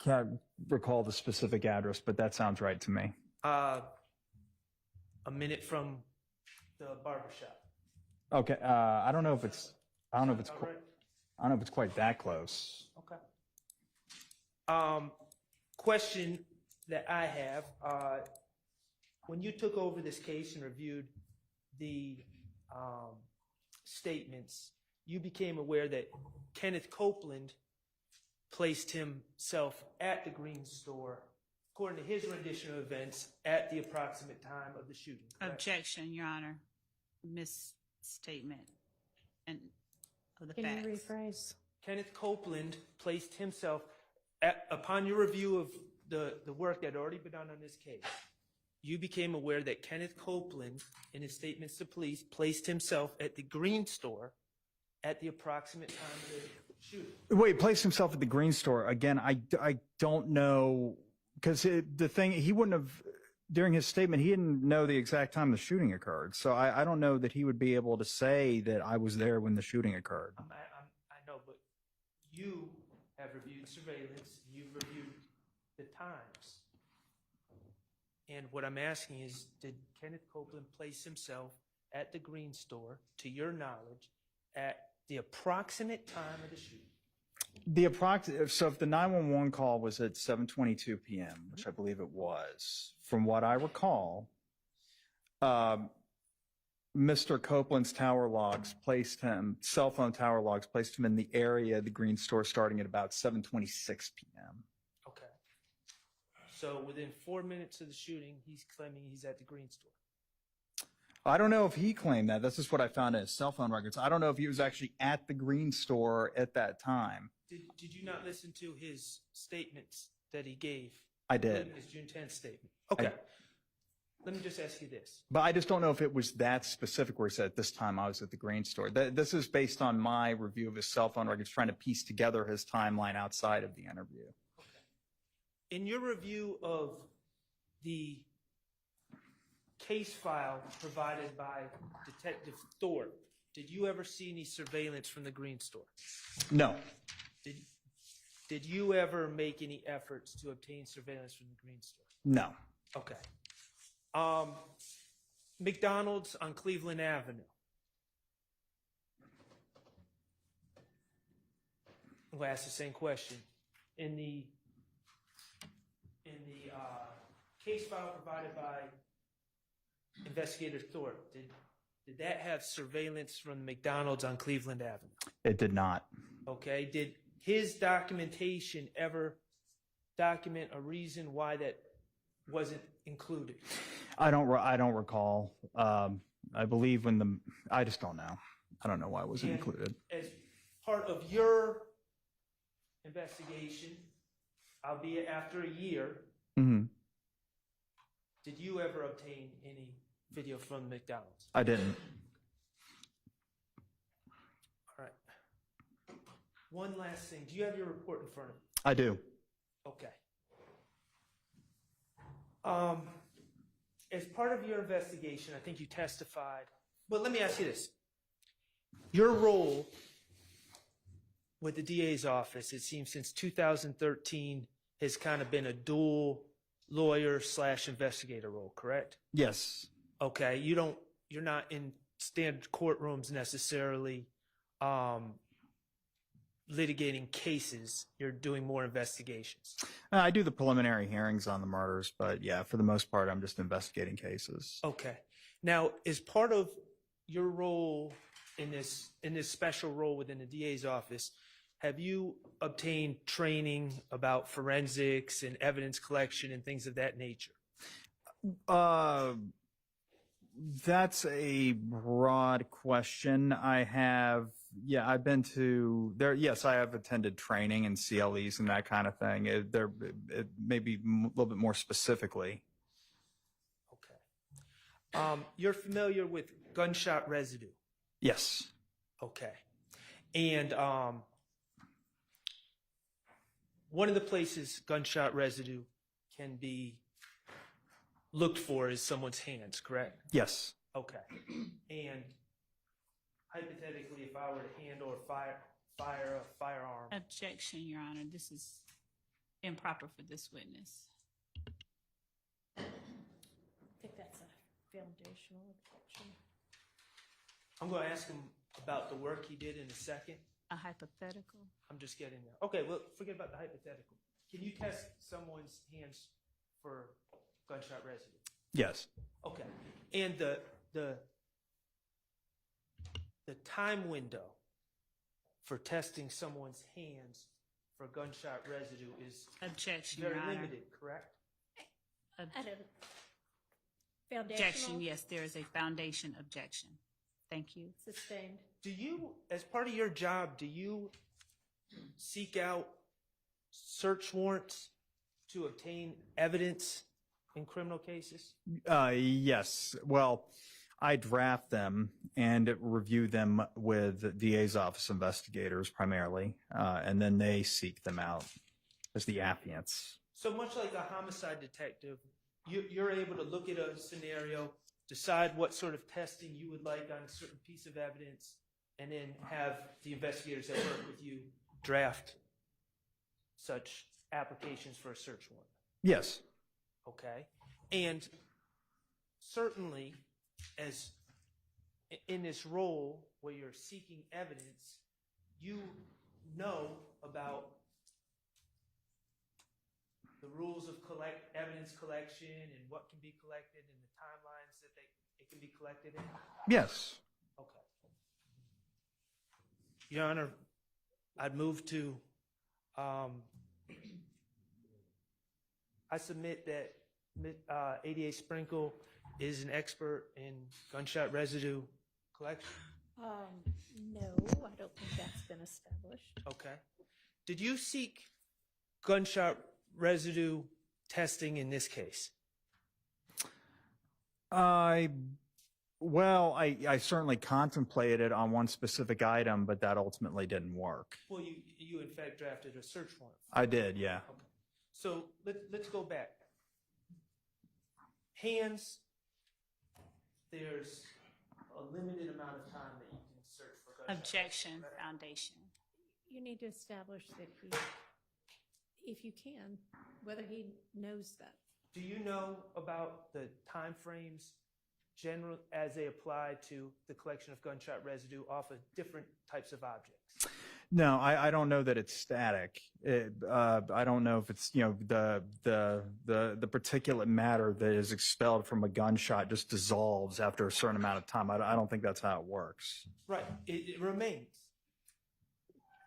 can't recall the specific address, but that sounds right to me. A minute from the barbershop. Okay. I don't know if it's quite that close. Okay. Question that I have, when you took over this case and reviewed the statements, you became aware that Kenneth Copeland placed himself at the Green Store, according to his rendition of events, at the approximate time of the shooting. Correct? Objection, Your Honor. Misstatement and of the facts. Can you rephrase? Kenneth Copeland placed himself, upon your review of the work that had already been done on this case, you became aware that Kenneth Copeland, in his statements to police, placed himself at the Green Store at the approximate time of the shooting. Wait, placed himself at the Green Store again? I don't know, because the thing, he wouldn't have, during his statement, he didn't know the exact time the shooting occurred. So I don't know that he would be able to say that I was there when the shooting occurred. I know, but you have reviewed surveillance, you've reviewed the times. And what I'm asking is, did Kenneth Copeland place himself at the Green Store, to your knowledge, at the approximate time of the shooting? So if the 911 call was at 7:22 p.m., which I believe it was, from what I recall, Mr. Copeland's cell phone tower logs placed him in the area of the Green Store starting at about 7:26 p.m. Okay. So within 4 minutes of the shooting, he's claiming he's at the Green Store. I don't know if he claimed that. That's just what I found in his cell phone records. I don't know if he was actually at the Green Store at that time. Did you not listen to his statements that he gave I did. His June 10th statement. Okay. Let me just ask you this. But I just don't know if it was that specific where he said, this time I was at the grain store. This is based on my review of his cell phone records, trying to piece together his timeline outside of the interview. In your review of the case file provided by Detective Thorpe, did you ever see any surveillance from the green store? No. Did you ever make any efforts to obtain surveillance from the green store? No. Okay. McDonald's on Cleveland Avenue. I'm going to ask the same question. In the case file provided by Investigator Thorpe, did that have surveillance from McDonald's on Cleveland Avenue? It did not. Okay. Did his documentation ever document a reason why that wasn't included? I don't recall. I believe I just don't know. I don't know why it wasn't included. As part of your investigation, albeit after a year, did you ever obtain any video from McDonald's? I didn't. All right. One last thing. Do you have your report in front of you? I do. Okay. As part of your investigation, I think you testified. But let me ask you this. Your role with the DA's office, it seems since 2013, has kind of been a dual lawyer/investigator role, correct? Yes. Okay. You're not in standard courtrooms necessarily litigating cases. You're doing more investigations. I do the preliminary hearings on the murders, but yeah, for the most part, I'm just investigating cases. Okay. Now, as part of your role in this special role within the DA's office, have you obtained training about forensics and evidence collection and things of that nature? That's a broad question. I've been to there. Yes, I have attended training and CLEs and that kind of thing. It may be a little bit more specifically. Okay. You're familiar with gunshot residue? Yes. Okay. And one of the places gunshot residue can be looked for is someone's hands, correct? Yes. Okay. And hypothetically, if I were to hand or fire a firearm. Objection, Your Honor. This is improper for this witness. I think that's a foundational objection. I'm going to ask him about the work he did in a second. A hypothetical? I'm just getting there. Okay, well, forget about the hypothetical. Can you test someone's hands for gunshot residue? Yes. Okay. And the time window for testing someone's hands for gunshot residue is Objection, very Your Honor. limited, correct? Foundational? Objection, yes, there is a foundation objection. Thank you. Sustained. Do you, as part of your job, do you seek out search warrants to obtain evidence in criminal cases? Yes. Well, I draft them and review them with the DA's office investigators primarily, and then they seek them out as the affiants. So much like a homicide detective, you're able to look at a scenario, decide what sort of testing you would like on a certain piece of evidence, and then have the investigators that work with you draft such applications for a search warrant. Yes. Okay. And certainly, as in this role where you're seeking evidence, you know about the rules of evidence collection and what can be collected and the timelines that it can be collected in? Yes. Okay. Your Honor, I'd move to, I submit that ADA Sprinkle is an expert in gunshot residue collection. No, I don't think that's been established. Okay. Did you seek gunshot residue testing in this case? I certainly contemplated on one specific item, but that ultimately didn't work. Well, you in fact drafted a search warrant. I did, yeah. Okay. So let's go back. Hands, there's a limited amount of time that you can search for gunshot. Objection, foundation. You need to establish that he, if you can, whether he knows that. Do you know about the time frames general as they apply to the collection of gunshot residue off of different types of objects? No, I don't know that it's static. I don't know if it's, the particulate matter that is expelled from a gunshot just dissolves after a certain amount of time. I don't think that's how it works. Right. It remains.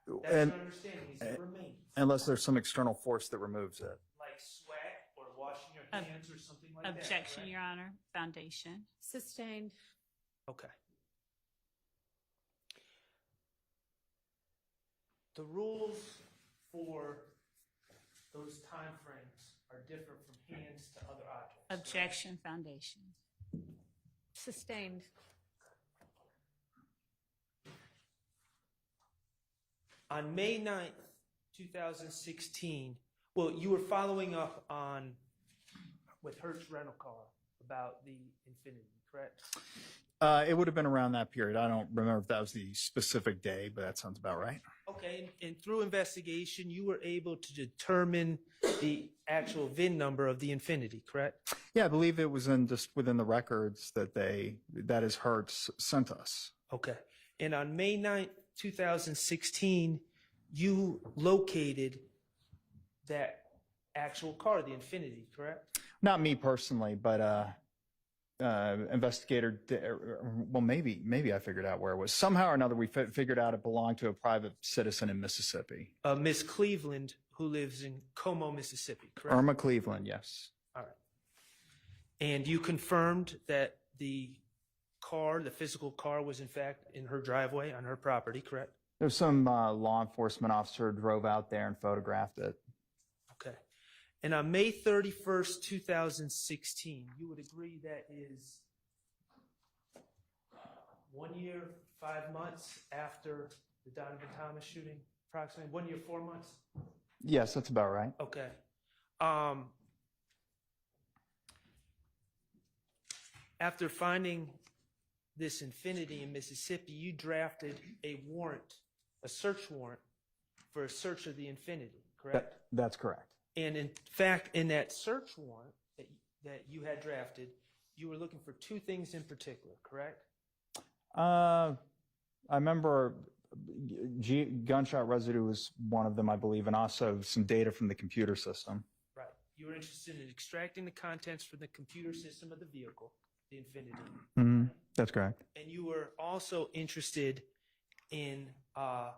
That's And my understanding is it remains. unless there's some external force that removes it. Like sweat or washing your hands or something like that. Objection, right? Your Honor. Foundation. Sustained. Okay. The rules for those time frames are different from hands to other objects. Objection, foundation. Sustained. On May 9th, 2016, well, you were following up on with Hertz Rental Car about the Infinity, correct? It would have been around that period. I don't remember if that was the specific day, but that sounds about right. Okay, and through investigation, you were able to determine the actual VIN number of the Infinity, correct? Yeah, I believe it was just within the records that is Hertz sent us. Okay. And on May 9th, 2016, you located that actual car, the Infinity, correct? Not me personally, but investigator. Well, maybe I figured out where it was. Somehow or another, we figured out it belonged to a private citizen in Mississippi. Miss Cleveland, who lives in Como, Mississippi, correct? Irma Cleveland, yes. All right. And you confirmed that the car, the physical car, was in fact in her driveway on her property, correct? There's some law enforcement officer drove out there and photographed it. Okay. And on May 31st, 2016, you would agree that is 1 year, 5 months after the Donovan Thomas shooting, approximately 1 year, 4 months? Yes, that's about right. Okay. After finding this Infinity in Mississippi, you drafted a warrant, a search warrant for a search of the Infinity, correct? That's correct. And in fact, in that search warrant that you had drafted, you were looking for two things in particular, correct? I remember gunshot residue was one of them, I believe, and also some data from the computer system. Right. You were interested in extracting the contents from the computer system of the vehicle, the Infinity. Mm-hmm. That's correct. And you were also interested in a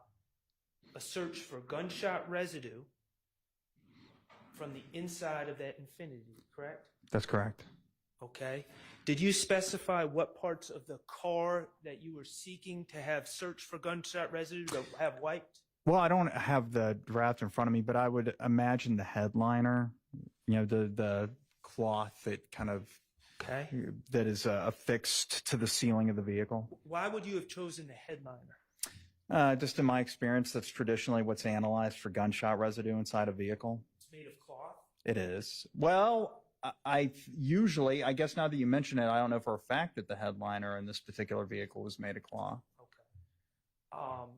search for gunshot residue from the inside of that Infinity, correct? That's correct. Okay. Did you specify what parts of the car that you were seeking to have searched for gunshot residue to have wiped? Well, I don't have the draft in front of me, but I would imagine the headliner, the cloth that kind of that is affixed to the ceiling of the vehicle. Why would you have chosen the headliner? Just in my experience, that's traditionally what's analyzed for gunshot residue inside a vehicle. It's made of cloth? It is. Well, I usually, I guess now that you mention it, I don't know for a fact that the headliner in this particular vehicle was made of cloth. Okay.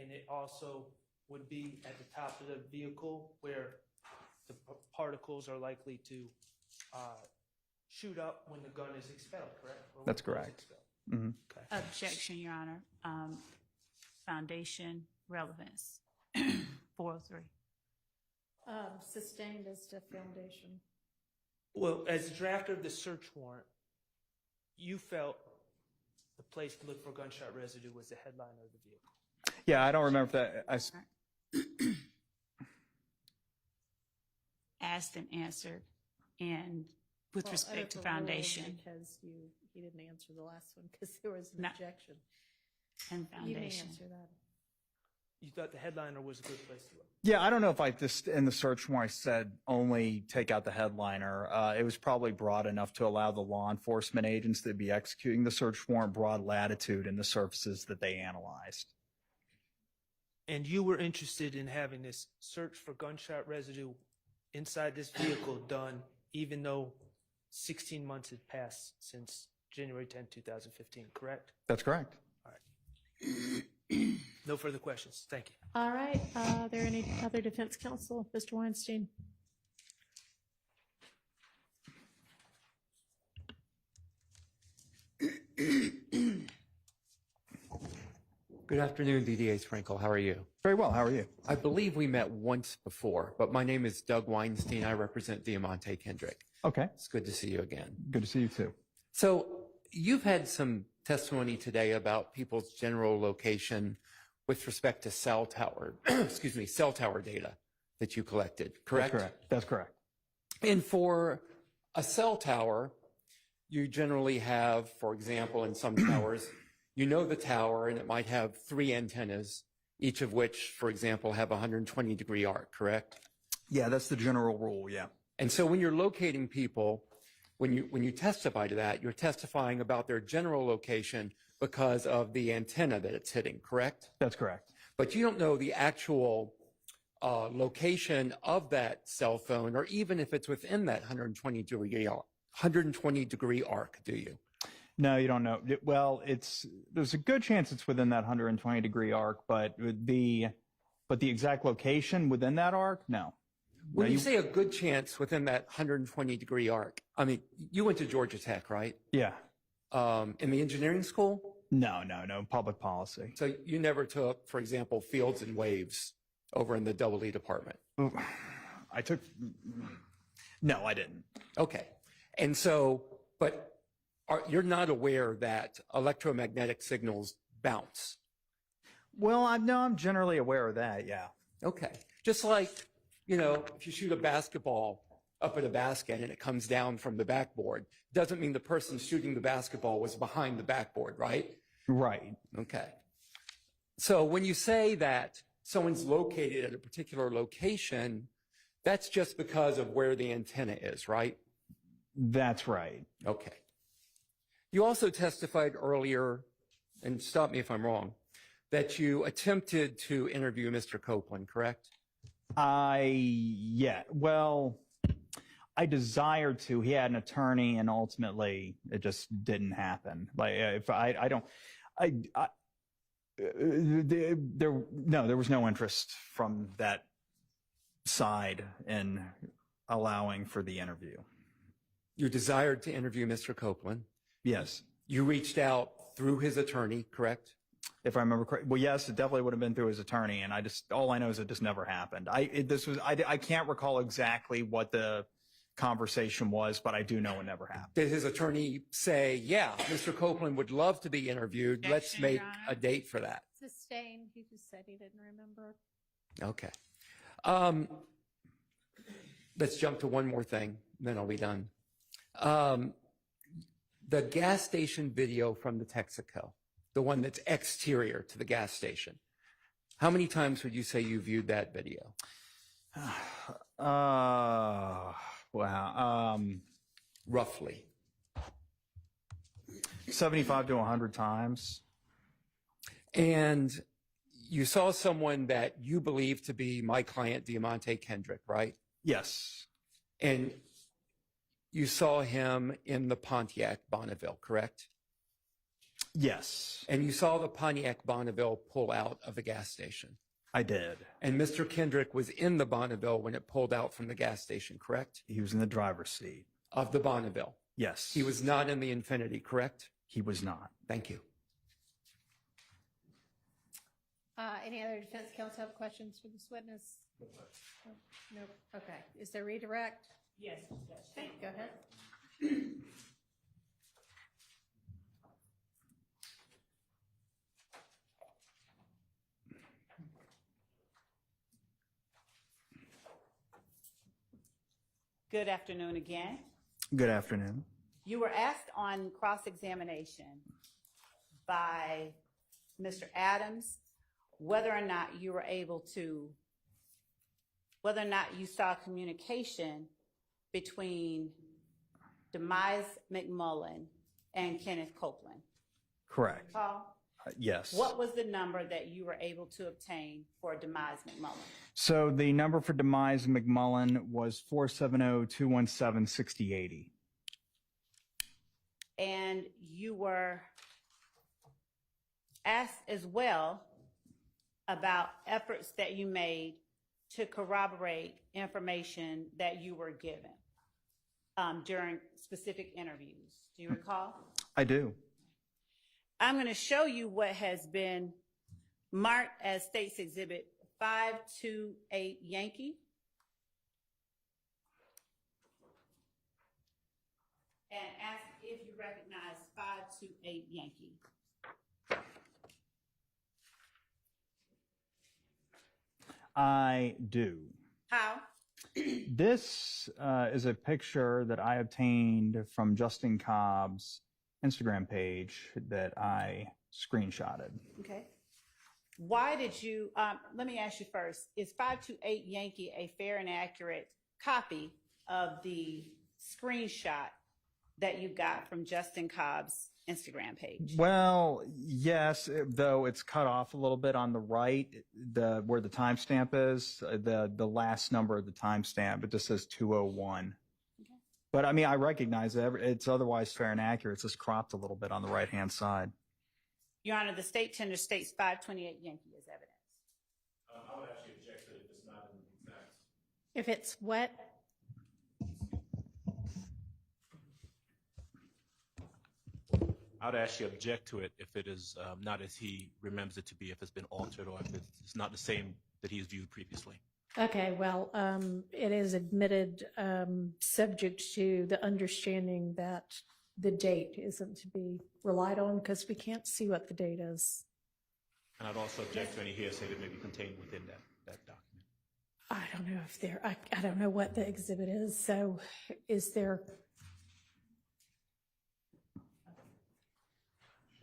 And it also would be at the top of the vehicle where the particles are likely to shoot up when the gun is expelled, correct? Or when That's the gun is correct. expelled. Mm-hmm. Okay. Objection, Your Honor. Foundation, relevance. 403. Sustained as to foundation. Well, as the drafter of the search warrant, you felt the place to look for gunshot residue was the headliner of the vehicle. Yeah, I don't remember if that. Asked and answered, and with respect to foundation Because he didn't answer the last one because there was an No. objection. and You didn't foundation. answer that. You thought the headliner was a good place to look? Yeah, I don't know if I just in the search warrant I said only take out the headliner. It was probably broad enough to allow the law enforcement agents to be executing the search warrant broad latitude in the surfaces that they analyzed. And you were interested in having this search for gunshot residue inside this vehicle done, even though 16 months had passed since January 10, 2015, correct? That's correct. No further questions. Thank you. All right. Are there any other defense counsel? Mr. Weinstein? Good afternoon, DDA Sprinkle. How are you? Very well. How are you? I believe we met once before, but my name is Doug Weinstein. I represent Diamante Kendrick. Okay. It's good to see you again. Good to see you too. So you've had some testimony today about people's general location with respect to cell tower, cell tower data that you collected, correct? That's correct. That's correct. And for a cell tower, you generally have, for example, in some towers, you know the tower and it might have 3 antennas, each of which, for example, have a 120-degree arc, correct? Yeah, that's the general rule. Yeah. And so when you're locating people, when you testify to that, you're testifying about their general location because of the antenna that it's hitting, correct? That's correct. But you don't know the actual location of that cell phone, or even if it's within that 120-degree arc, do you? No, you don't know. Well, there's a good chance it's within that 120-degree arc, but the exact location within that arc, no. When No, you say a good chance within that 120-degree arc, I mean, you went to Georgia Tech, right? Yeah. In the engineering school? No, public policy. So you never took, for example, fields and waves over in the EE department? No, I didn't. Okay. And so, but you're not aware that electromagnetic signals bounce? Well, I'm generally aware of that, yeah. Okay. Just like, if you shoot a basketball up at a basket and it comes down from the backboard, doesn't mean the person shooting the basketball was behind the backboard, right? Right. Okay. So when you say that someone's located at a particular location, that's just because of where the antenna is, right? That's right. Okay. You also testified earlier, and stop me if I'm wrong, that you attempted to interview Mr. Copeland, correct? I desired to. He had an attorney, and ultimately it just didn't happen. Like, there was no interest from that side in allowing for the interview. You desired to interview Mr. Copeland. Yes. You reached out through his attorney, correct? If I remember correctly. Well, yes, it definitely would have been through his attorney, and all I know is it just never happened. I can't recall exactly what the conversation was, but I do know it never happened. Did his attorney say, yeah, Mr. Copeland would love to be interviewed. Let's Objection, make Your Honor. a date for that. Sustained. He just said he didn't remember. Okay. Let's jump to one more thing, then I'll be done. The gas station video from the Texaco, the one that's exterior to the gas station. How many times would you say you viewed that video? Wow. Roughly. 75 to 100 times. And you saw someone that you believe to be my client, Diamante Kendrick, right? Yes. And you saw him in the Pontiac Bonneville, correct? Yes, And you saw the Pontiac Bonneville pull out of the gas station. I did. And Mr. Kendrick was in the Bonneville when it pulled out from the gas station, correct? He was in the driver's seat. Of the Bonneville. Yes. He was not in the Infinity, correct? He was not. Thank you. Any other defense counsel have questions for this witness? No. Okay. Is there redirect? Yes. Okay, go ahead. Good afternoon again. Good afternoon. You were asked on cross-examination by Mr. Adams whether or not you were able to, whether or not you saw communication between Demise McMullen and Kenneth Copeland. Correct. Paul, Yes. what was the number that you were able to obtain for Demise McMullen? So the number for Demise McMullen was 470-217-6080. And you were asked as well about efforts that you made to corroborate information that you were given during specific interviews. Do you recall? I do. I'm going to show you what has been marked as State's Exhibit 528 Yankee. And ask if you recognize 528 Yankee. I do. How? This is a picture that I obtained from Justin Cobb's Instagram page that I screenshotted. Okay. Why did you, let me ask you first, is 528 Yankee a fair and accurate copy of the screenshot that you got from Justin Cobb's Instagram page? Well, yes, though it's cut off a little bit on the right, where the timestamp is, the last number of the timestamp, it just says 201. Okay. But I mean, I recognize it. It's otherwise fair and accurate. It's just cropped a little bit on the right-hand side. Your Honor, the state tender states 528 Yankee as evidence. I would actually object to it if it's not in the facts. If it's what? I would actually object to it if it is not as he remembers it to be, if it's been altered, or if it's not the same that he's viewed previously. Okay, well, it is admitted subject to the understanding that the date isn't to be relied on because we can't see what the date is. And I'd also object to any hearsay that may be contained within that document. I don't know if there, I don't know what the exhibit is. So is there,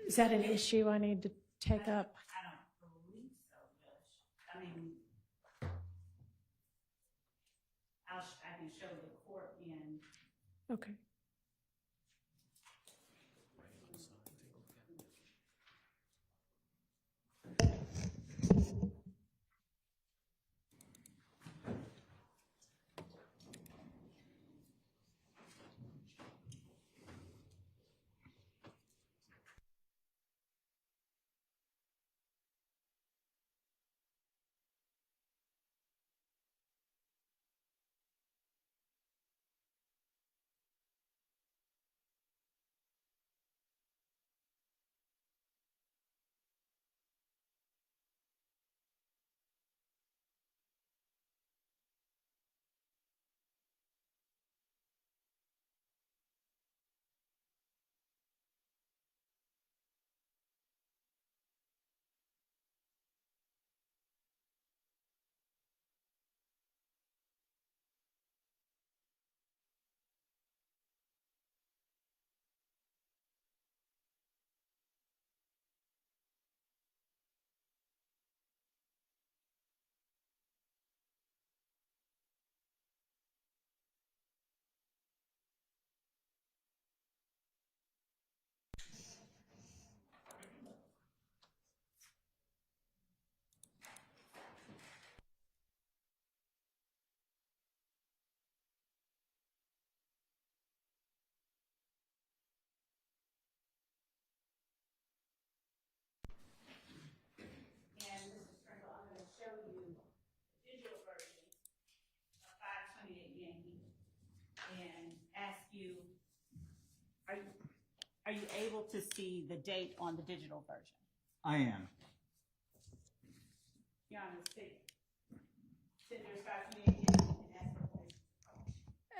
is that an issue I need to take up? I don't believe so, Judge. I mean, I can show the court in. Okay. And Mr. Sprinkle, I'm going to show you the digital version of 528 Yankee and ask you, are you able to see the date on the digital version? I am. Your Honor, state. Senators 528 Yankee and ask for place.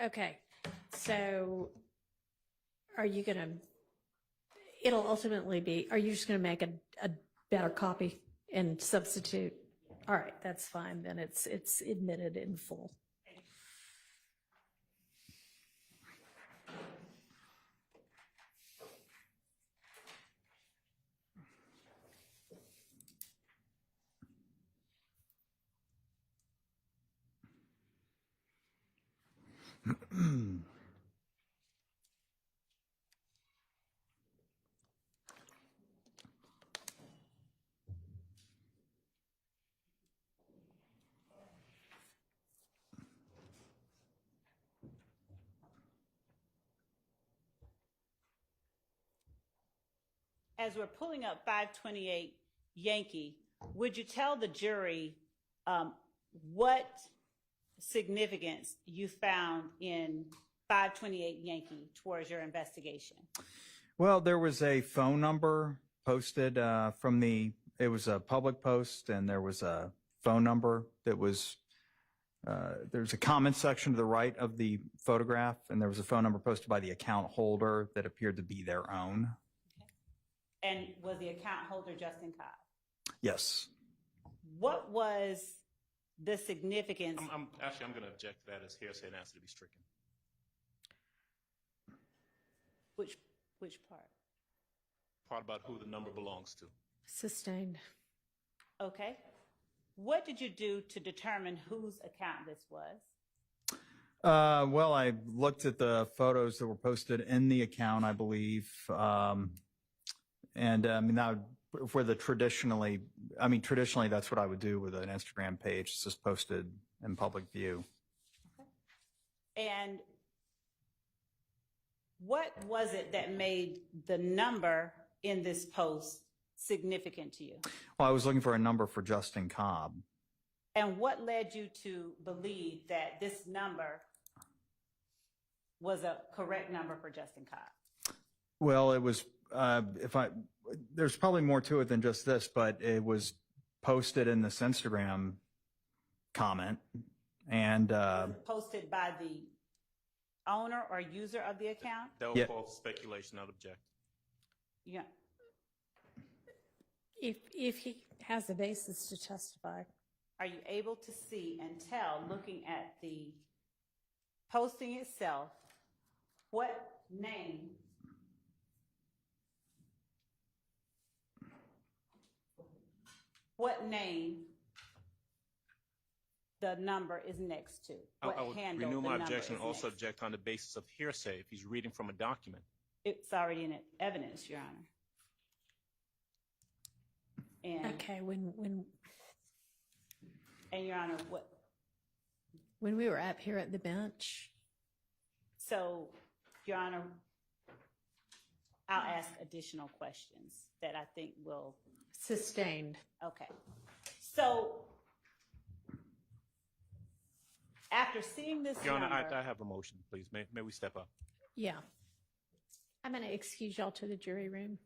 Okay. So are you going to, it'll ultimately be, are you just going to make a better copy and substitute? All right, that's fine. Then it's admitted in full. as we're pulling up 528 Yankee, would you tell the jury what significance you found in 528 Yankee towards your investigation? Well, there was a phone number posted from it was a public post, and there was a phone number that was, there's a comment section to the right of the photograph, and there was a phone number posted by the account holder that appeared to be their own. Okay. And was the account holder Justin Cobb? Yes. What was the significance? I'm going to object to that as hearsay and ask it to be stricken. Which part? Part about who the number belongs to. Sustained. Okay. What did you do to determine whose account this was? Well, I looked at the photos that were posted in the account, I believe. And I mean, that would, for the traditionally that's what I would do with an Instagram page. It's just posted in public view. Okay. And what was it that made the number in this post significant to you? Well, I was looking for a number for Justin Cobb. And what led you to believe that this number was a correct number for Justin Cobb? Well, it was, there's probably more to it than just this, but it was posted in this Instagram comment, and Was it posted by the owner or user of the account? That was false speculation. I'd object. Yeah. If he has a basis to testify. Are you able to see and tell, looking at the posting itself, what name the number is next to? What I would handle renew the my number objection is and also next? object on the basis of hearsay if he's reading from a document. It's already in evidence, Your Honor. And, Okay, and Your Honor, when we were up here at the bench, so, Your Honor, I'll ask additional questions that I think will. sustained. Okay. So, after seeing this Your Honor, number, I have a motion, please. May we step up? Yeah. I'm going to excuse y'all to the jury room.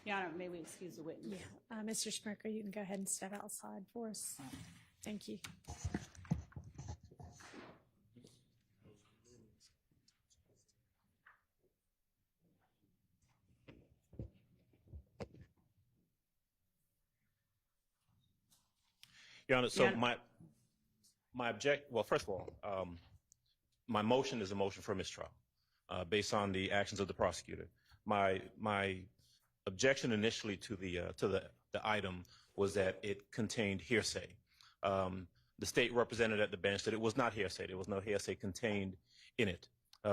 Your Honor, may we excuse the witness? Yeah. Mr. Smirker, you can go ahead and step outside for us. Thank you. Your Honor, so Your Honor. well, first of all, my motion is a motion for mistrial based on the actions of the prosecutor. My objection initially to the item was that it contained hearsay. The state represented at the bench that it was not hearsay. There was no hearsay contained in it.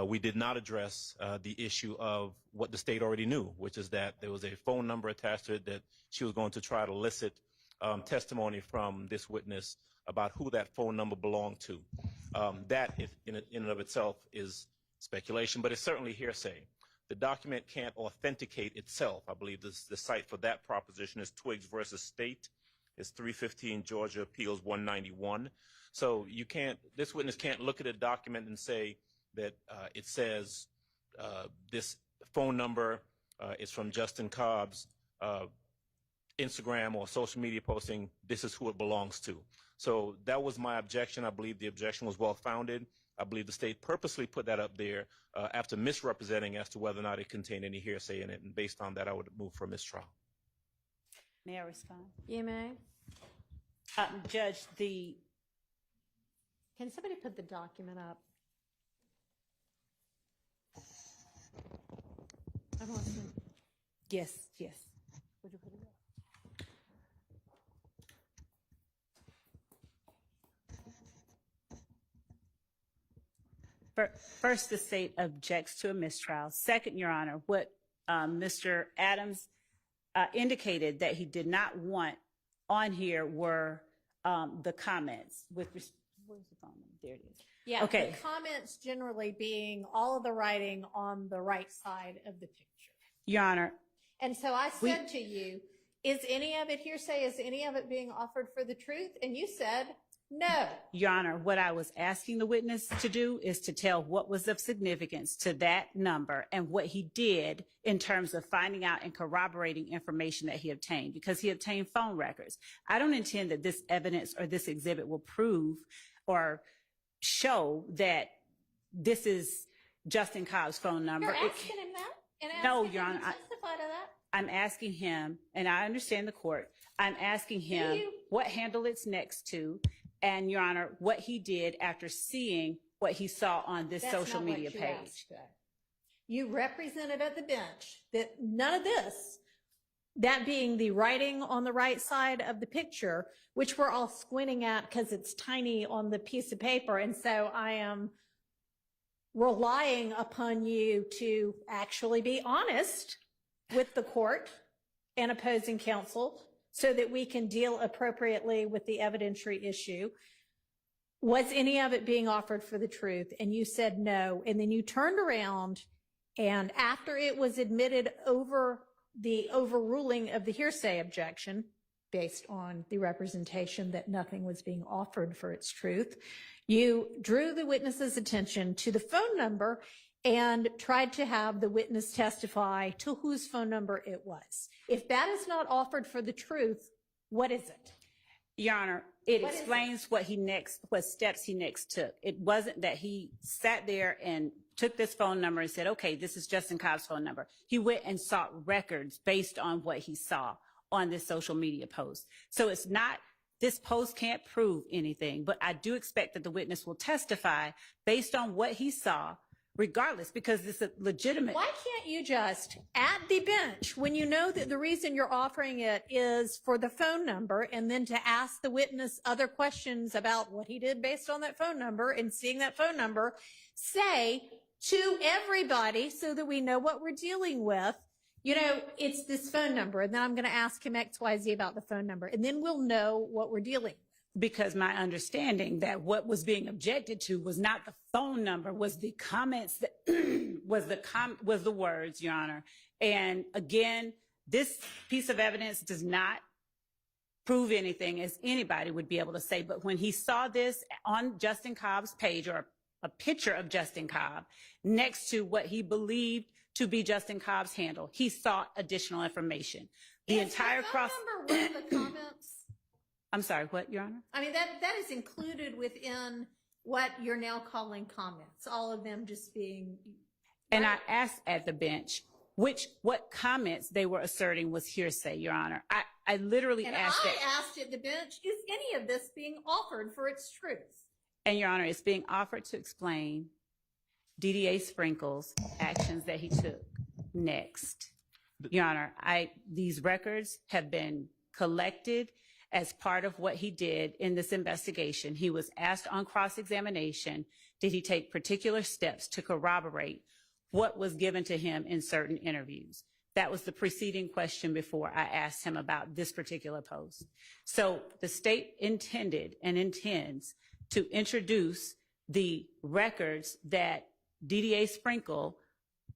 We did not address the issue of what the state already knew, which is that there was a phone number attached to it that she was going to try to elicit testimony from this witness about who that phone number belonged to. That, in and of itself, is speculation, but it's certainly hearsay. The document can't authenticate itself. I believe the site for that proposition is Twiggs versus State. It's 315 Georgia Appeals 191. So this witness can't look at a document and say that it says this phone number is from Justin Cobb's Instagram or social media posting. This is who it belongs to. So that was my objection. I believe the objection was well founded. I believe the state purposely put that up there after misrepresenting as to whether or not it contained any hearsay in it, and based on that, I would move for mistrial. May I respond? You may. Judge, Can somebody put the document up? I want to see. yes. Would you put it up? First, the state objects to a mistrial. Second, Your Honor, what Mr. Adams indicated that he did not want on here were the comments with. Where's the phone number? There it is. Yeah, Okay. the comments generally being all of the writing on the right side of the picture. Your Honor, And so I said to you, is any of it hearsay? Is any of it being offered for the truth? And you said, no. Your Honor, what I was asking the witness to do is to tell what was of significance to that number and what he did in terms of finding out and corroborating information that he obtained, because he obtained phone records. I don't intend that this evidence or this exhibit will prove or show that this is Justin Cobb's phone number. You're asking him that? And No, asking Your him Honor, to testify to that? I'm asking him, and I understand the court, I'm asking him you? what handle it's next to, and Your Honor, what he did after seeing what he saw on this That's social not what media you page. asked, though. You represented at the bench that none of this, that being the writing on the right side of the picture, which we're all squinting at because it's tiny on the piece of paper. And so I am relying upon you to actually be honest with the court and opposing counsel so that we can deal appropriately with the evidentiary issue. Was any of it being offered for the truth? And you said no. And then you turned around, and after it was admitted over the overruling of the hearsay objection, based on the representation that nothing was being offered for its truth, you drew the witness's attention to the phone number and tried to have the witness testify to whose phone number it was. If that is not offered for the truth, what is it? Your Honor, it What is explains what steps he next took. It wasn't that he sat there and took this phone number and said, okay, this is Justin Cobb's phone number. He went and sought records based on what he saw on this social media post. So it's not, this post can't prove anything, but I do expect that the witness will testify based on what he saw, regardless, because it's a legitimate. Why can't you just, at the bench, when you know that the reason you're offering it is for the phone number, and then to ask the witness other questions about what he did based on that phone number and seeing that phone number, say to everybody so that we know what we're dealing with, you know, it's this phone number, and then I'm going to ask him XYZ about the phone number, and then we'll know what we're dealing with. Because my understanding that what was being objected to was not the phone number, was the comments that was the words, Your Honor. And again, this piece of evidence does not prove anything, as anybody would be able to say. But when he saw this on Justin Cobb's page, or a picture of Justin Cobb next to what he believed to be Justin Cobb's handle, he sought additional information. The entire phone number one of the comments? I'm sorry, what, Your Honor? I mean, that is included within what you're now calling comments, all of them just being. And I asked at the bench what comments they were asserting was hearsay, Your Honor. I literally And asked I that. asked at the bench, is any of this being offered for its truth? And Your Honor, it's being offered to explain DDA Sprinkle's actions that he took next. Your Honor, these records have been collected as part of what he did in this investigation. He was asked on cross-examination, did he take particular steps to corroborate what was given to him in certain interviews? That was the preceding question before I asked him about this particular post. So the state intended and intends to introduce the records that DDA Sprinkle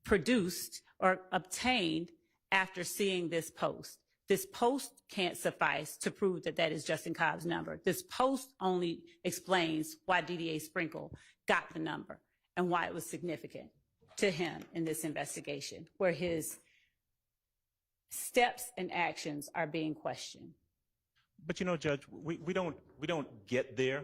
produced or obtained after seeing this post. This post can't suffice to prove that that is Justin Cobb's number. This post only explains why DDA Sprinkle got the number and why it was significant to him in this investigation, where his steps and actions are being questioned. But you know, Judge, we don't get there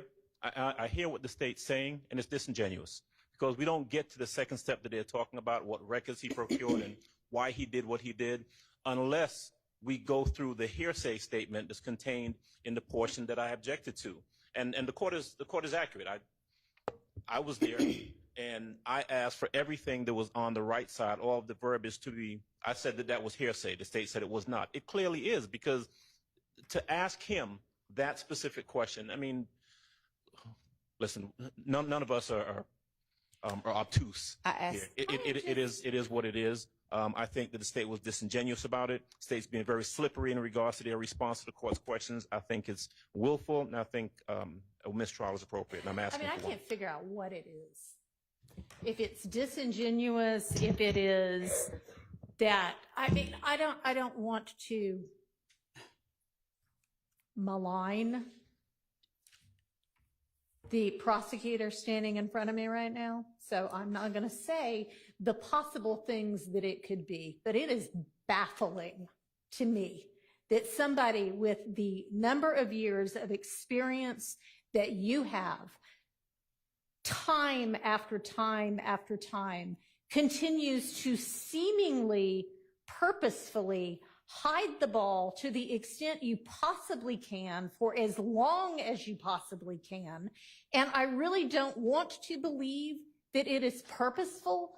I hear what the state's saying, and it's disingenuous because we don't get to the second step that they're talking about, what records he procured and why he did what he did, unless we go through the hearsay statement that's contained in the portion that I objected to. And the court is accurate. I was there, and I asked for everything that was on the right side, all of the verbiage to be. I said that was hearsay. The state said it was not. It clearly is, because to ask him that specific question, I mean, listen, none of us are obtuse here. It is what it is. I think that the state was disingenuous about it. The state's being very slippery in regards to their response to the court's questions. I think it's willful, and I think a mistrial is appropriate. And I'm asking I for one. can't figure out what it is. If it's disingenuous, if it is that, I don't want to malign the prosecutor standing in front of me right now, so I'm not going to say the possible things that it could be, but it is baffling to me that somebody with the number of years of experience that you have, time after time after time, continues to seemingly purposefully hide the ball to the extent you possibly can for as long as you possibly can. And I really don't want to believe that it is purposeful,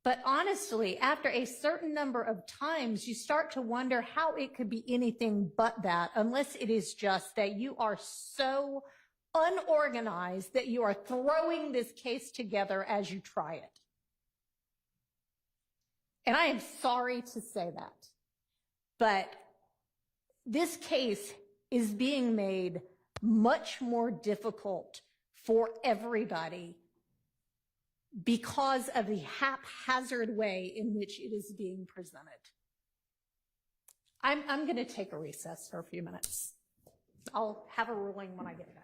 but honestly, after a certain number of times, you start to wonder how it could be anything but that, unless it is just that you are so unorganized that you are throwing this case together as you try it. And I am sorry to say that. But this case is being made much more difficult for everybody because of the haphazard way in which it is being presented. I'm going to take a recess for a few minutes. I'll have a ruling when I get back.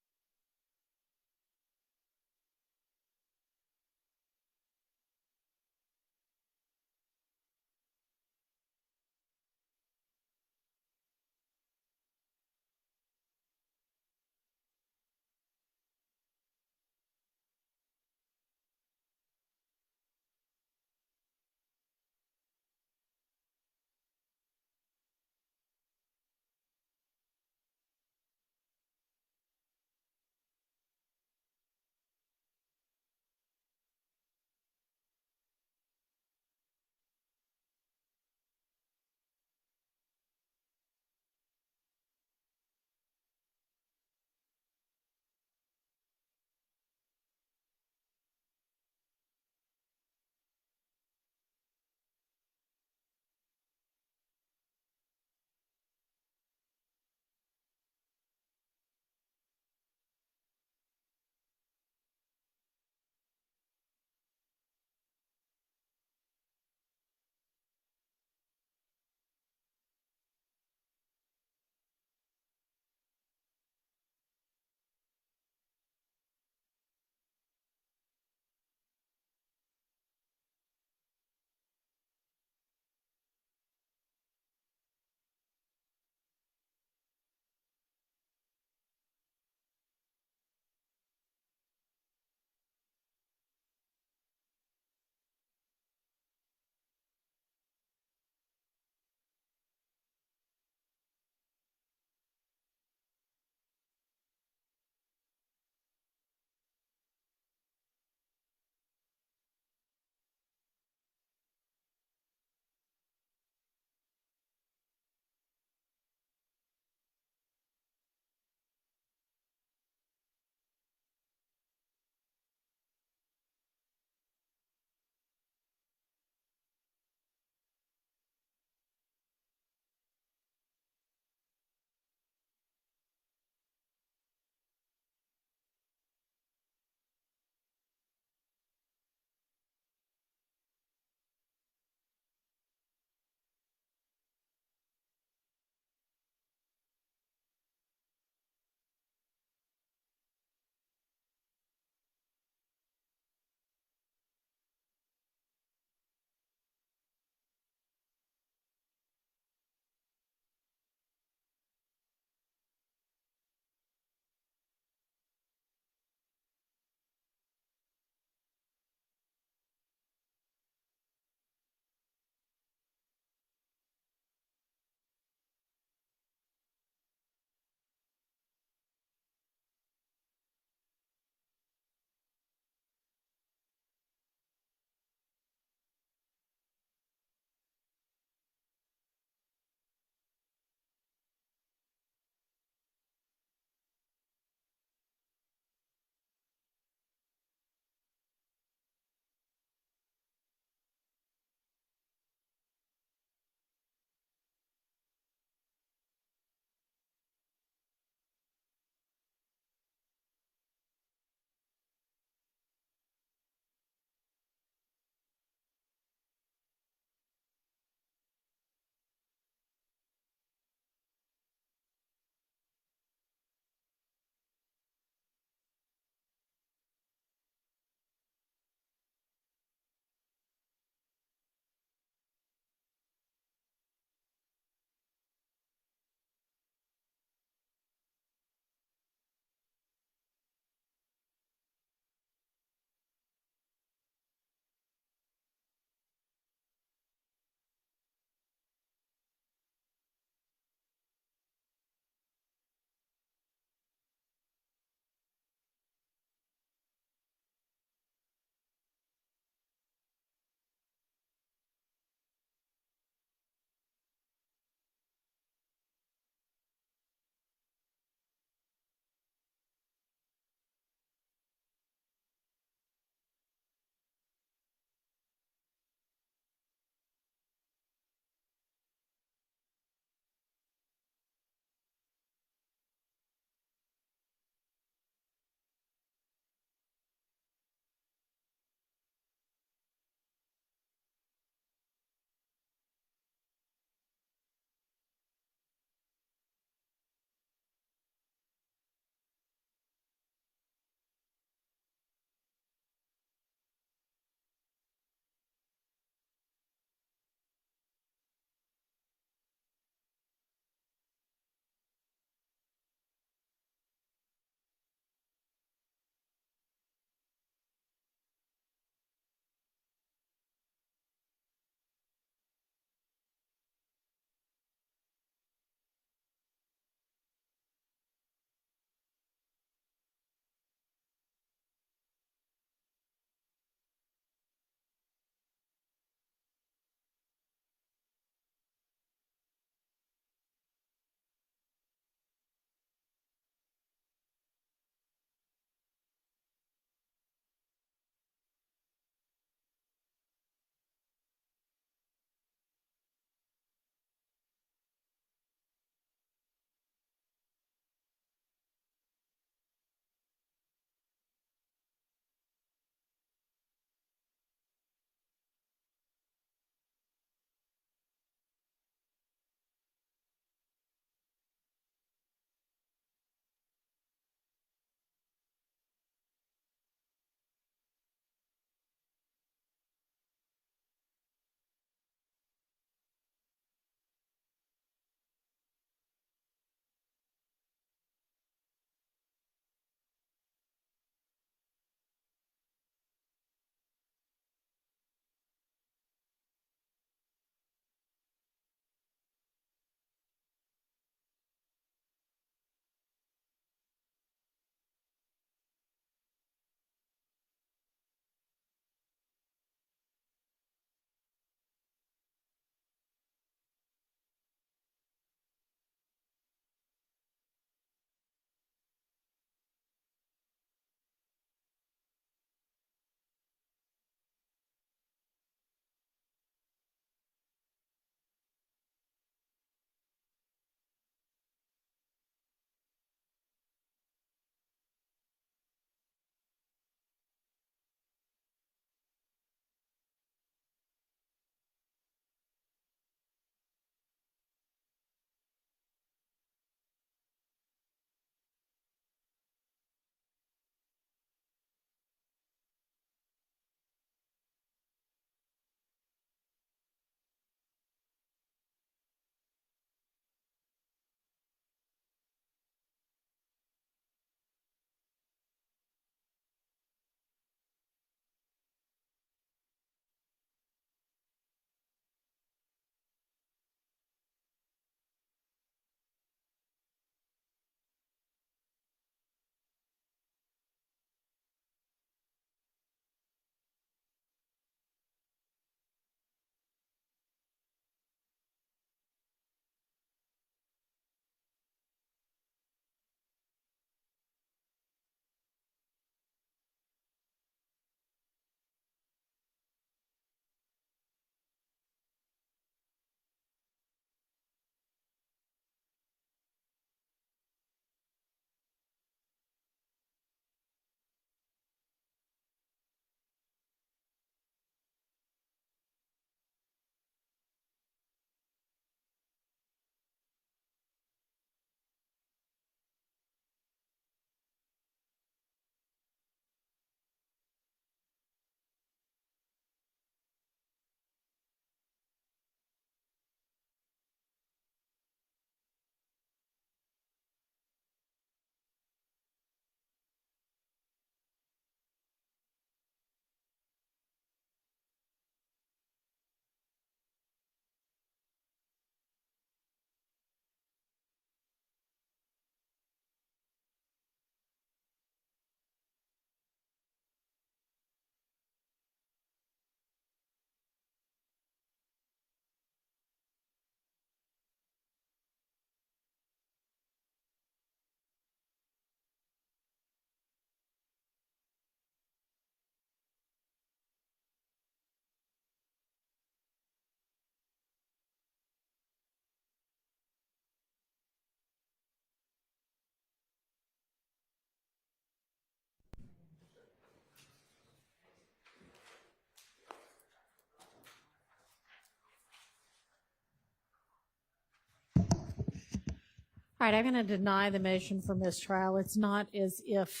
All right, I'm going to deny the motion for mistrial. It's not as if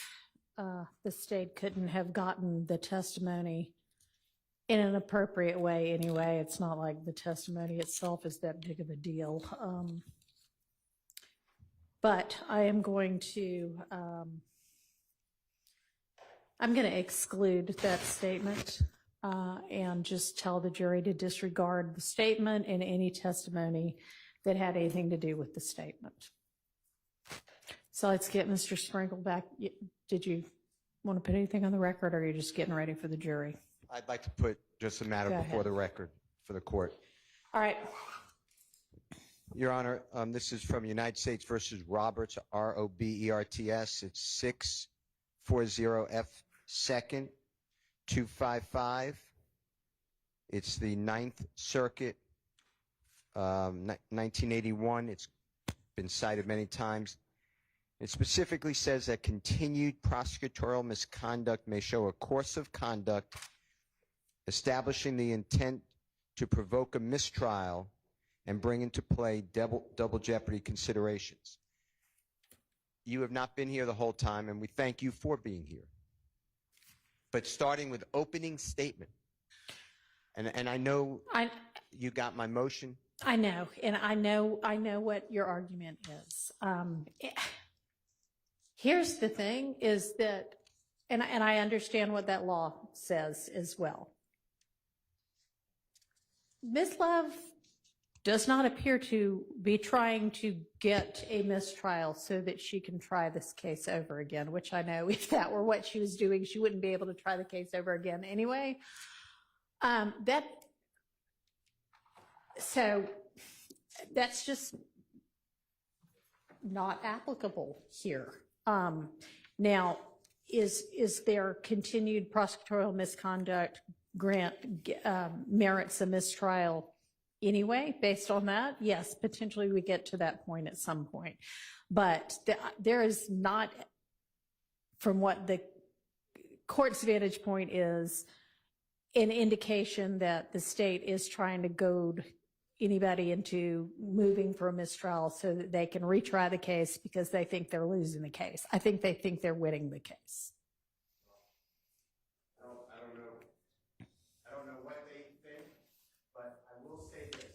the state couldn't have gotten the testimony in an appropriate way anyway. It's not like the testimony itself is that big of a deal. But I am going to, I'm going to exclude that statement and just tell the jury to disregard the statement and any testimony that had anything to do with the statement. So let's get Mr. Sprinkle back. Did you want to put anything on the record, or are you just getting ready for the jury? I'd like to put just a matter Go before ahead. the record for the court. All right. Your Honor, this is from United States versus Roberts, Roberts. It's 640F second 255. It's the Ninth Circuit, 1981. It's been cited many times. It specifically says that continued prosecutorial misconduct may show a course of conduct establishing the intent to provoke a mistrial and bring into play double jeopardy considerations. You have not been here the whole time, and we thank you for being here. But starting with opening statement, and I know you got my motion. I know, and I know what your argument is. Here's the thing: is that, and I understand what that law says as well. Ms. Love does not appear to be trying to get a mistrial so that she can try this case over again, which I know if that were what she was doing, she wouldn't be able to try the case over again anyway. So that's just not applicable here. Now, is there continued prosecutorial misconduct merits a mistrial anyway, based on that? Yes, potentially we get to that point at some point. But there is not, from what the court's vantage point is, an indication that the state is trying to goad anybody into moving for a mistrial so that they can retry the case because they think they're losing the case. I think they think they're winning the case. I don't know what they think, but I will say this.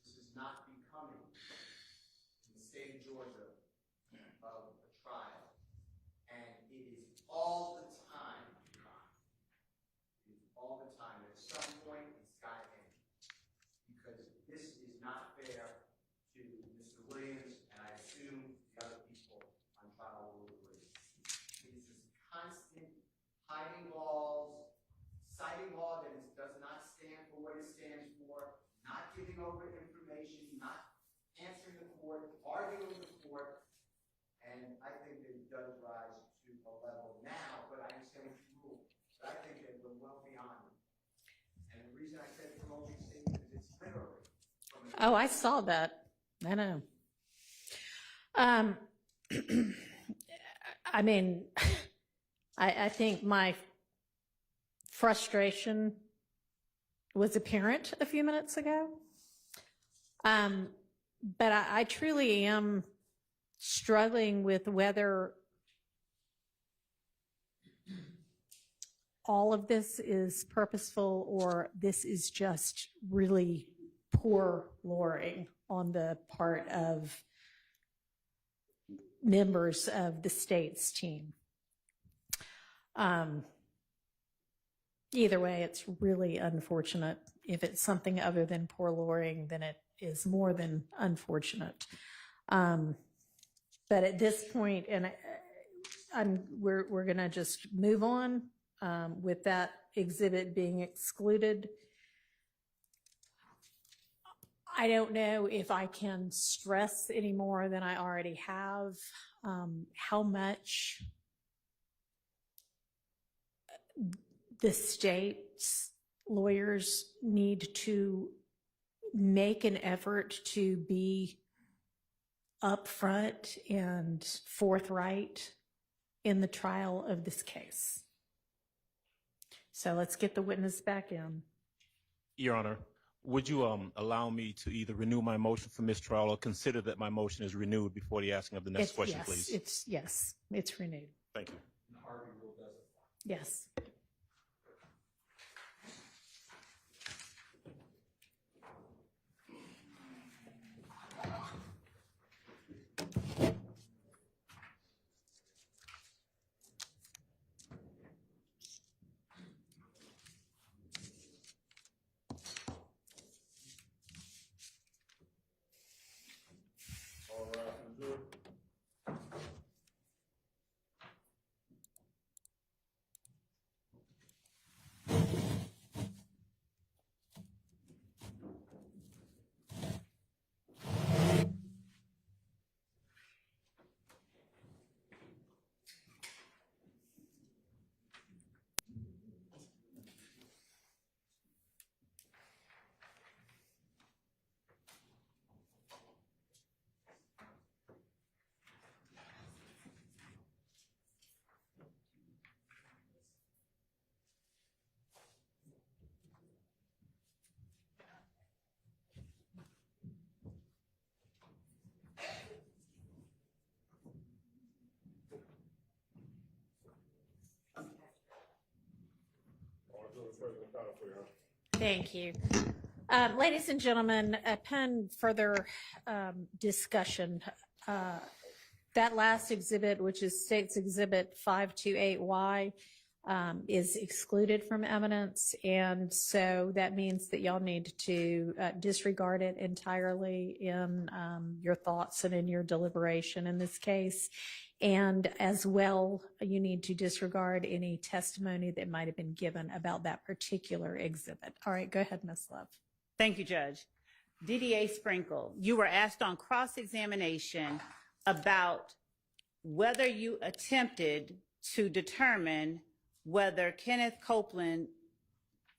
This is not becoming in the state of Georgia of a trial. And it is all the time. It is all the time. At some point, it's got to end. Because this is not fair to Mr. Williams, and I assume the other people on trial will agree. It is this constant hiding walls, citing law that does not stand for what it stands for, not giving over information, not answering the court, arguing with the court, and I think that it does rise to a level now, but I understand what you rule. But I think that we're well beyond it. And the reason I said promoting statement is it's literally from the Oh, I saw that. I know. I mean, I think my frustration was apparent a few minutes ago. But I truly am struggling with whether all of this is purposeful or this is just really poor lawyering on the part of members of the state's team. Either way, it's really unfortunate. If it's something other than poor lawyering, then it is more than unfortunate. But at this point, and we're going to just move on with that exhibit being excluded. I don't know if I can stress any more than I already have how much the state's lawyers need to make an effort to be upfront and forthright in the trial of this case. So let's get the witness back in. Your Honor, would you allow me to either renew my motion for mistrial or consider that my motion is renewed before the asking of the next question, please? Yes, it's renewed. Thank you. Yes. Thank you. Ladies and gentlemen, upon further discussion, that last exhibit, which is State's Exhibit 528Y, is excluded from evidence, and so that means that y'all need to disregard it entirely in your thoughts and in your deliberation in this case. And as well, you need to disregard any testimony that might have been given about that particular exhibit. All right, go ahead, Ms. Love. Thank you, Judge. DDA Sprinkle, you were asked on cross-examination about whether you attempted to determine whether Kenneth Copeland,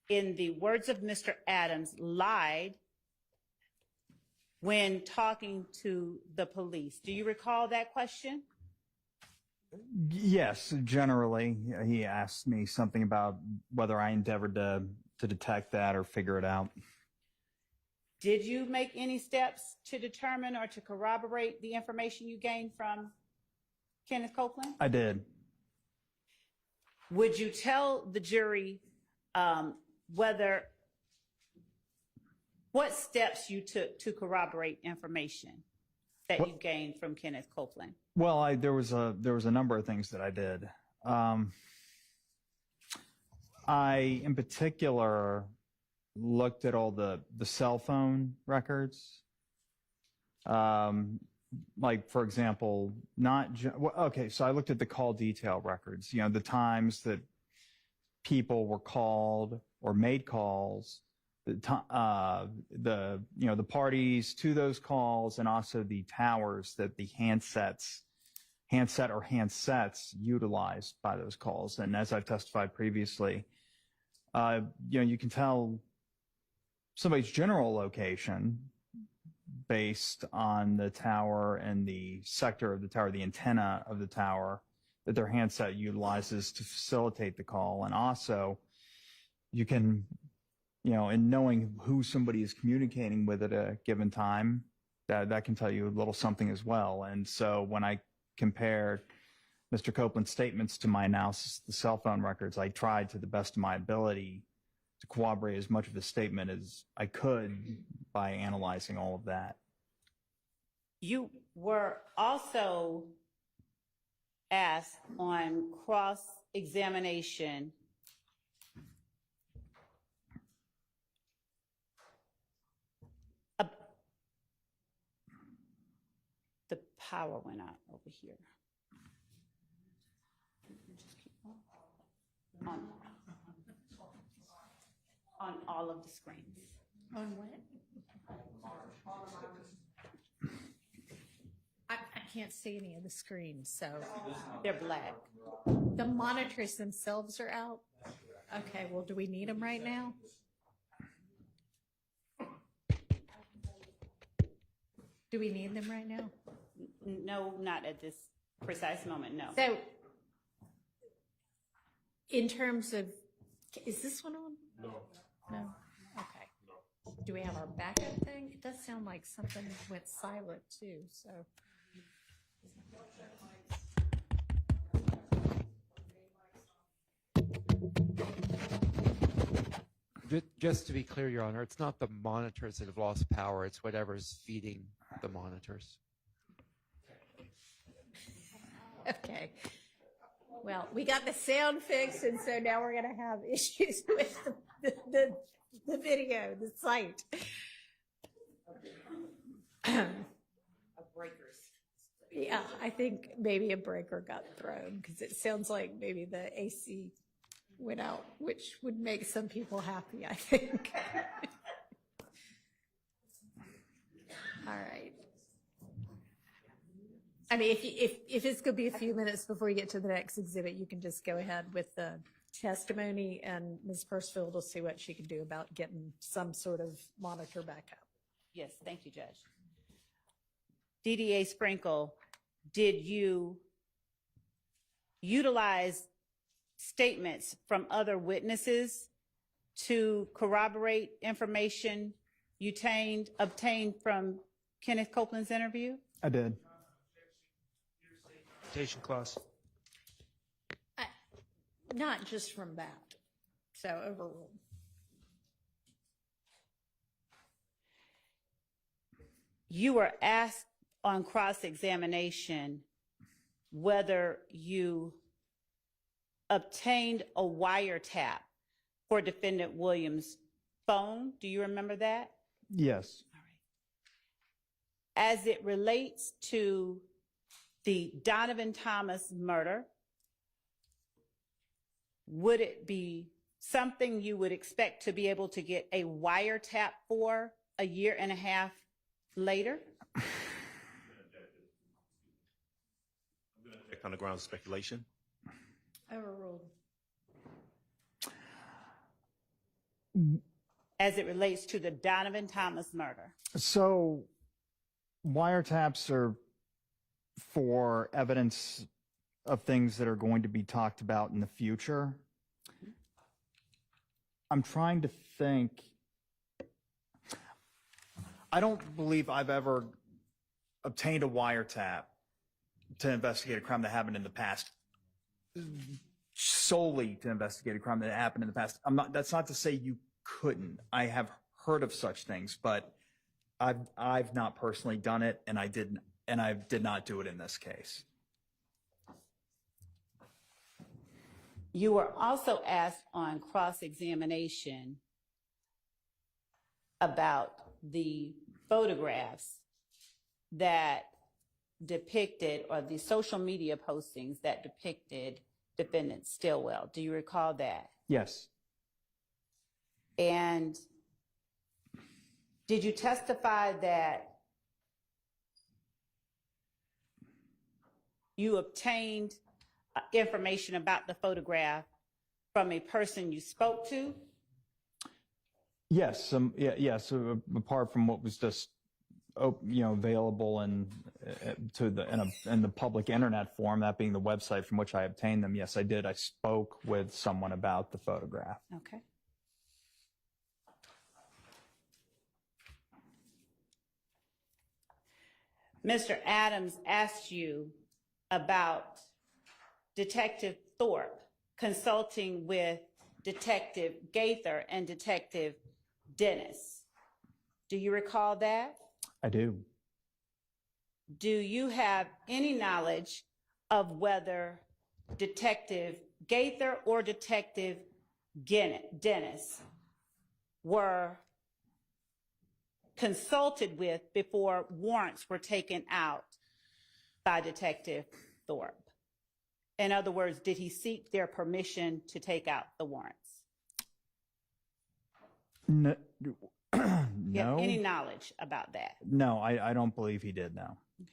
in the words of Mr. Adams, lied when talking to the police. Do you recall that question? Yes, generally, he asked me something about whether I endeavored to detect that or figure it out. Did you make any steps to determine or to corroborate the information you gained from Kenneth Copeland? I did. Would you tell the jury what steps you took to corroborate information that you gained from Kenneth Copeland? Well, there was a number of things that I did. I, in particular, looked at all the cell phone records. Like, for example, so I looked at the call detail records, the times that people were called or made calls, the parties to those calls, and also the towers that the handset or handsets utilized by those calls. And as I've testified previously, you can tell somebody's general location based on the tower and the sector of the tower, the antenna of the tower that their handset utilizes to facilitate the call. And also, you can, in knowing who somebody is communicating with at a given time, that can tell you a little something as well. And so when I compared Mr. Copeland's statements to my analysis of the cell phone records, I tried to the best of my ability to corroborate as much of his statement as I could by analyzing all of that. You were also asked on cross-examination the power went out over here. Just keep on all of the screens. On what? I can't see any of the screens, so. They're black. The monitors themselves are out? Okay, well, do we need them right now? Do we need them right now? No, not at this precise moment, no. So, in terms of, is this one on? No. No? Okay. do we have our backup thing? It does sound like something went silent too, so. Just to be clear, Your Honor, it's not the monitors that have lost power, it's whatever's feeding the monitors. Okay. Well, we got the sound fixed, and so now we're going to have issues with the video, the site. Breakers. Yeah, I think maybe a breaker got thrown because it sounds like maybe the AC went out, which would make some people happy, I think. All right. I mean, if it's going to be a few minutes before you get to the next exhibit, you can just go ahead with the testimony, and Ms. Pursfield will see what she can do about getting some sort of monitor backup. Yes, thank you, Judge. DDA Sprinkle, did you utilize statements from other witnesses to corroborate information you obtained from Kenneth Copeland's interview? I did. Authentication clause. Not just from that, so overruled. You were asked on cross-examination whether you obtained a wiretap for Defendant Williams' phone. Do you remember that? Yes. All right. As it relates to the Donovan Thomas murder, would it be something you would expect to be able to get a wiretap for a year and a half later? On the grounds of speculation. Overruled. As it relates to the Donovan Thomas murder. So wiretaps are for evidence of things that are going to be talked about in the future. I'm trying to think. I don't believe I've ever obtained a wiretap to investigate a crime that happened in the past, solely to investigate a crime that happened in the past. That's not to say you couldn't. I have heard of such things, but I've not personally done it, and I did not do it in this case. You were also asked on cross-examination about the photographs that depicted, or the social media postings that depicted Defendant Stillwell. Do you recall that? Yes. And did you testify that you obtained information about the photograph from a person you spoke to? Yes. Yes. Apart from what was just available in the public internet form, that being the website from which I obtained them. Yes, I did. I spoke with someone about the photograph. Okay. Mr. Adams asked you about Detective Thorpe consulting with Detective Gaither and Detective Dennis. Do you recall that? I do. Do you have any knowledge of whether Detective Gaither or Detective Dennis were consulted with before warrants were taken out by Detective Thorpe? In other words, did he seek their permission to take out the warrants? No. Do you have any knowledge about that? No, I don't believe he did, no. Okay.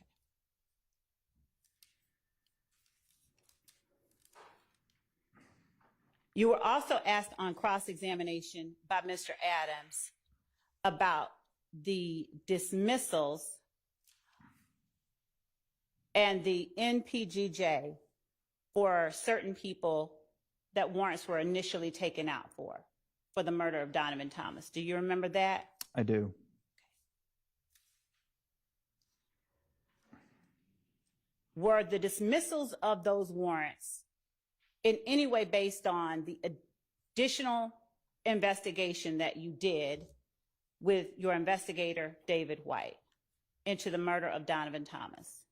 You were also asked on cross-examination by Mr. Adams about the dismissals and the NPGJ for certain people that warrants were initially taken out for the murder of Donovan Thomas. Do you remember that? I do. Were the dismissals of those warrants in any way based on the additional investigation that you did with your investigator, David White, into the murder of Donovan Thomas?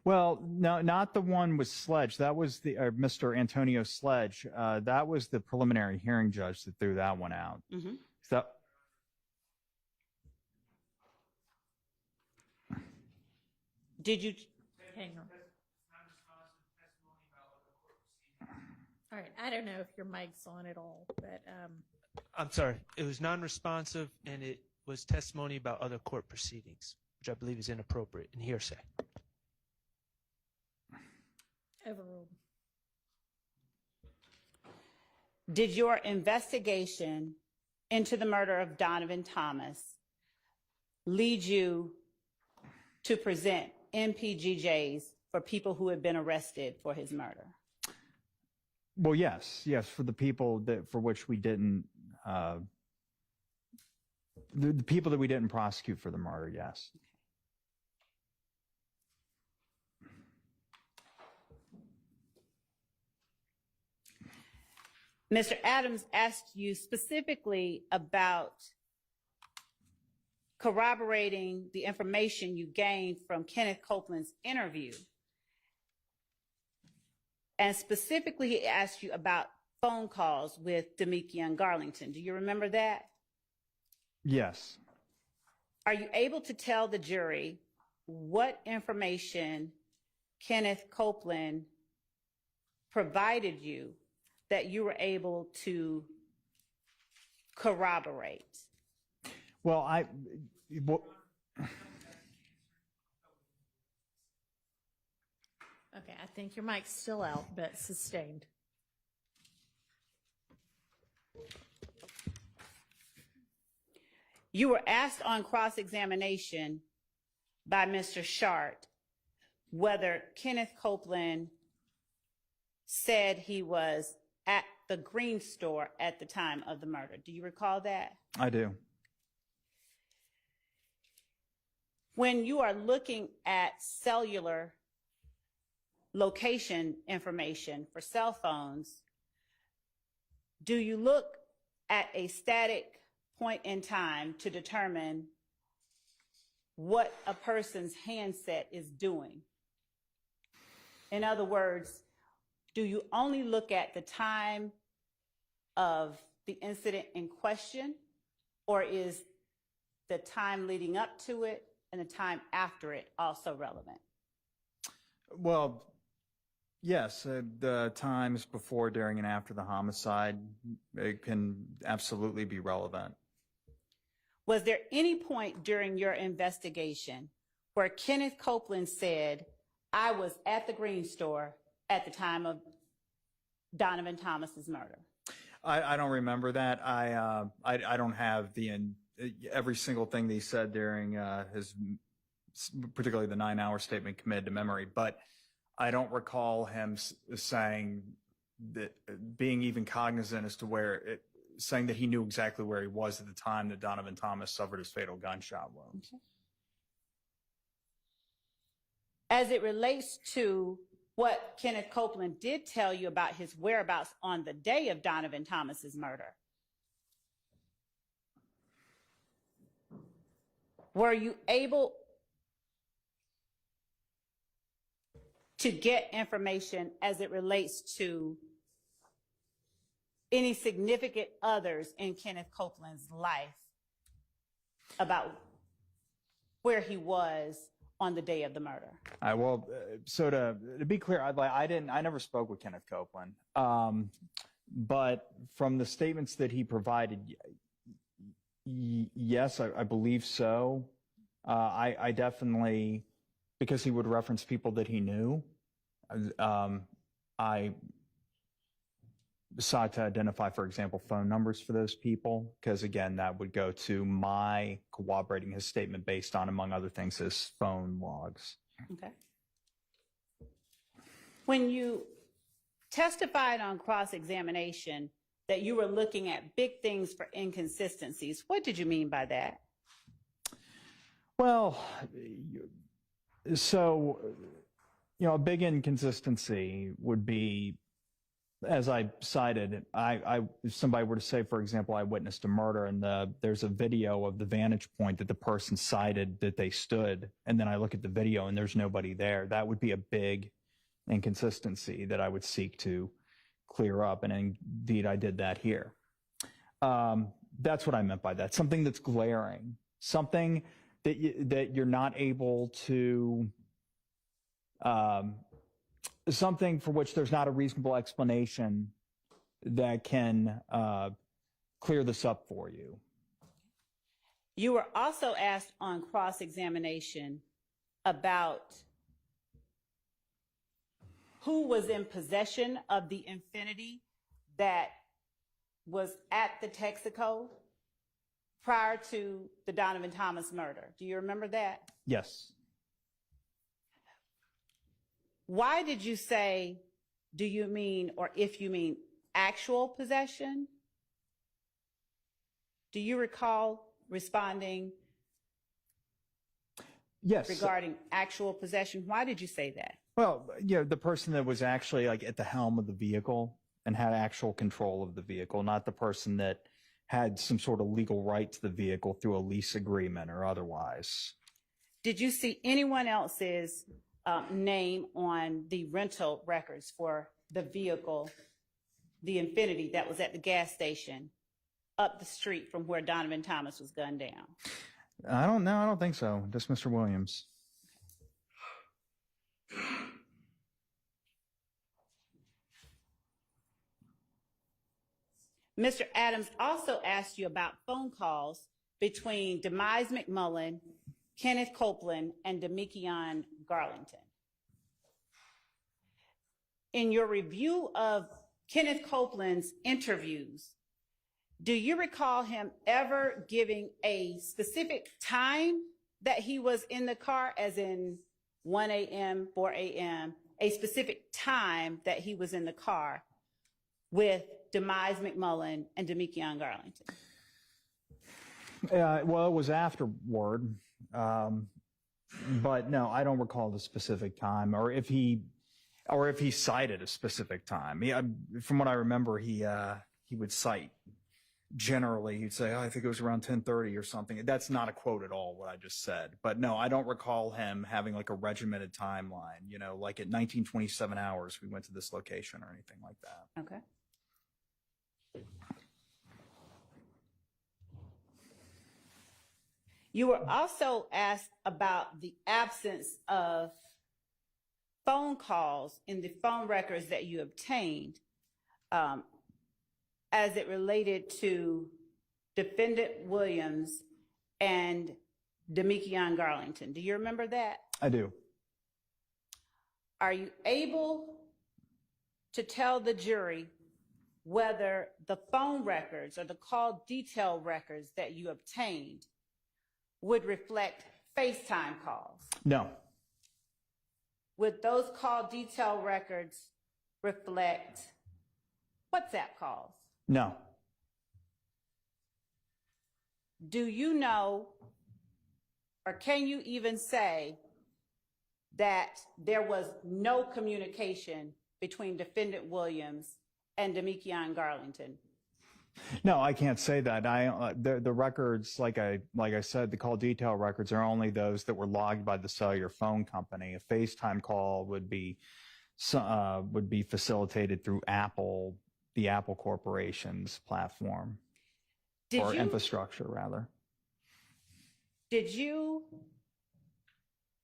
Well, no, not the one with Sledge. That was the Mr. Antonio Sledge. That was the preliminary hearing judge that threw that one out. Mm-hmm. So, Did you? Hang on. All right, I don't know if your mic's on at all, but I'm sorry. It was non-responsive, and it was testimony about other court proceedings, which I believe is inappropriate and hearsay. overruled. Did your investigation into the murder of Donovan Thomas lead you to present MPGJs for people who had been arrested for his murder? well, yes, for the people that for which we didn't, the people that we didn't prosecute for the murder, yes. Mr. Adams asked you specifically about corroborating the information you gained from Kenneth Copeland's interview. And specifically, he asked you about phone calls with Demikian Garlington. Do you remember that? Yes. Are you able to tell the jury what information Kenneth Copeland provided you that you were able to corroborate? Well, Okay, I think your mic's still out, but sustained. You were asked on cross-examination by Mr. Shart whether Kenneth Copeland said he was at the Green Store at the time of the murder. Do you recall that? I do. When you are looking at cellular location information for cell phones, do you look at a static point in time to determine what a person's handset is doing? In other words, do you only look at the time of the incident in question, or is the time leading up to it and the time after it also relevant? Well, yes, the times before, during, and after the homicide, it can absolutely be relevant. Was there any point during your investigation where Kenneth Copeland said, "I was at the Green Store at the time of Donovan Thomas's murder"? I don't remember that. I don't have every single thing that he said during his, particularly the 9-hour statement, committed to memory, but I don't recall him saying that, being even cognizant as to saying that he knew exactly where he was at the time that Donovan Thomas suffered his fatal gunshot wound. Okay. As it relates to what Kenneth Copeland did tell you about his whereabouts on the day of Donovan Thomas's murder, were you able to get information as it relates to any significant others in Kenneth Copeland's life about where he was on the day of the murder? Well, so to be clear, I never spoke with Kenneth Copeland, but from the statements that he provided, yes, I believe so. I definitely, because he would reference people that he knew, I sought to identify, for example, phone numbers for those people, because again, that would go to my corroborating his statement based on, among other things, his phone logs. Okay. When you testified on cross-examination that you were looking at big things for inconsistencies, what did you mean by that? Well, so, a big inconsistency would be, as I cited, if somebody were to say, for example, I witnessed a murder and there's a video of the vantage point that the person cited that they stood, and then I look at the video and there's nobody there, that would be a big inconsistency that I would seek to clear up, and indeed I did that here. That's what I meant by that. Something that's glaring, something that you're not able to, something for which there's not a reasonable explanation that can clear this up for you. You were also asked on cross-examination about who was in possession of the Infinity that was at the Texaco prior to the Donovan Thomas murder. Do you remember that? Yes. Why did you say, do you mean, or if you mean, actual possession? Do you recall responding Yes. regarding actual possession? Why did you say that? Well, the person that was actually like at the helm of the vehicle and had actual control of the vehicle, not the person that had some sort of legal right to the vehicle through a lease agreement or otherwise. Did you see anyone else's name on the rental records for the vehicle, the Infinity that was at the gas station up the street from where Donovan Thomas was gunned down? I don't know. I don't think so. Just Mr. Williams. Mr. Adams also asked you about phone calls between Demise McMullen, Kenneth Copeland, and Demekion Garlington. In your review of Kenneth Copeland's interviews, do you recall him ever giving a specific time that he was in the car, as in 1 a.m., 4 a.m., a specific time that he was in the car with Demise McMullen and Demekion Garlington? Well, it was afterward. But no, I don't recall the specific time, or if he cited a specific time. From what I remember, he would cite. Generally, he'd say, I think it was around 10:30 or something. That's not a quote at all, what I just said. But no, I don't recall him having like a regimented timeline, like at 1927 hours, we went to this location or anything like that. Okay. You were also asked about the absence of phone calls in the phone records that you obtained as it related to Defendant Williams and Demekion Garlington. Do you remember that? I do. Are you able to tell the jury whether the phone records or the call detail records that you obtained would reflect FaceTime calls? No. Would those call detail records reflect WhatsApp calls? No. Do you know, or can you even say that there was no communication between Defendant Williams and Demekion Garlington? No, I can't say that. The records, like I said, the call detail records are only those that were logged by the cellular phone company. A FaceTime call would be facilitated through Apple, the Apple Corporation's platform, infrastructure rather. Did you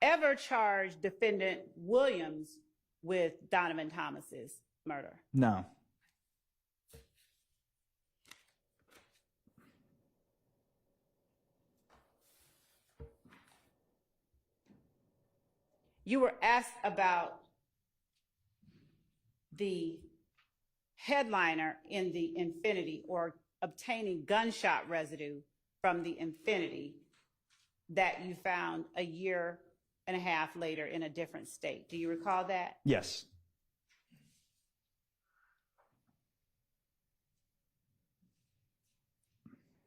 ever charge Defendant Williams with Donovan Thomas's murder? No. You were asked about the headliner in the Infinity, or obtaining gunshot residue from the Infinity that you found a year and a half later in a different state. Do you recall that? Yes.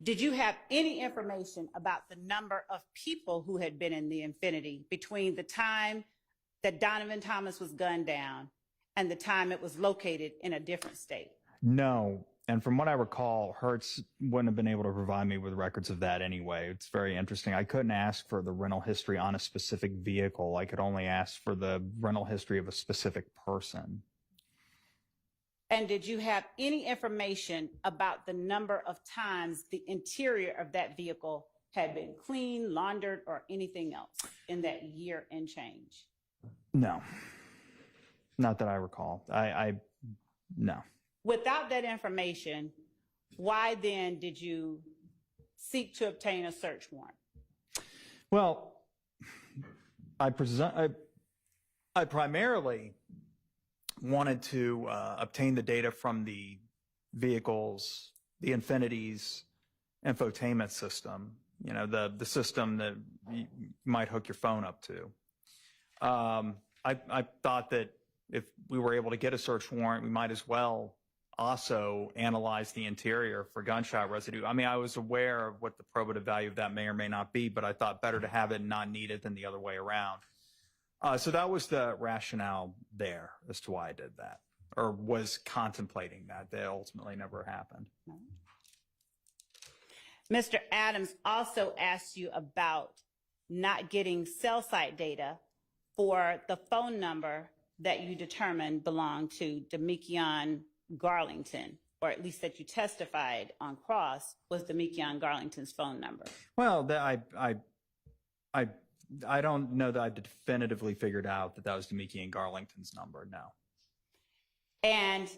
Did you have any information about the number of people who had been in the Infinity between the time that Donovan Thomas was gunned down and the time it was located in a different state? No. And from what I recall, Hertz wouldn't have been able to provide me with records of that anyway. It's very interesting. I couldn't ask for the rental history on a specific vehicle. I could only ask for the rental history of a specific person. And did you have any information about the number of times the interior of that vehicle had been cleaned, laundered, or anything else in that year and change? No. Not that I recall. No. Without that information, why then did you seek to obtain a search warrant? Well, I primarily wanted to obtain the data from the vehicles, the Infinity's infotainment system, you know, the system that you might hook your phone up to. I thought that if we were able to get a search warrant, we might as well also analyze the interior for gunshot residue. I mean, I was aware of what the probative value of that may or may not be, but I thought better to have it and not need it than the other way around. So that was the rationale there as to why I did that, or was contemplating that. That ultimately never happened. Mr. Adams also asked you about not getting cell site data for the phone number that you determined belonged to Demekion Garlington, or at least that you testified on cross was Demekion Garlington's phone number. Well, I don't know that I definitively figured out that that was Demekion Garlington's number, no. And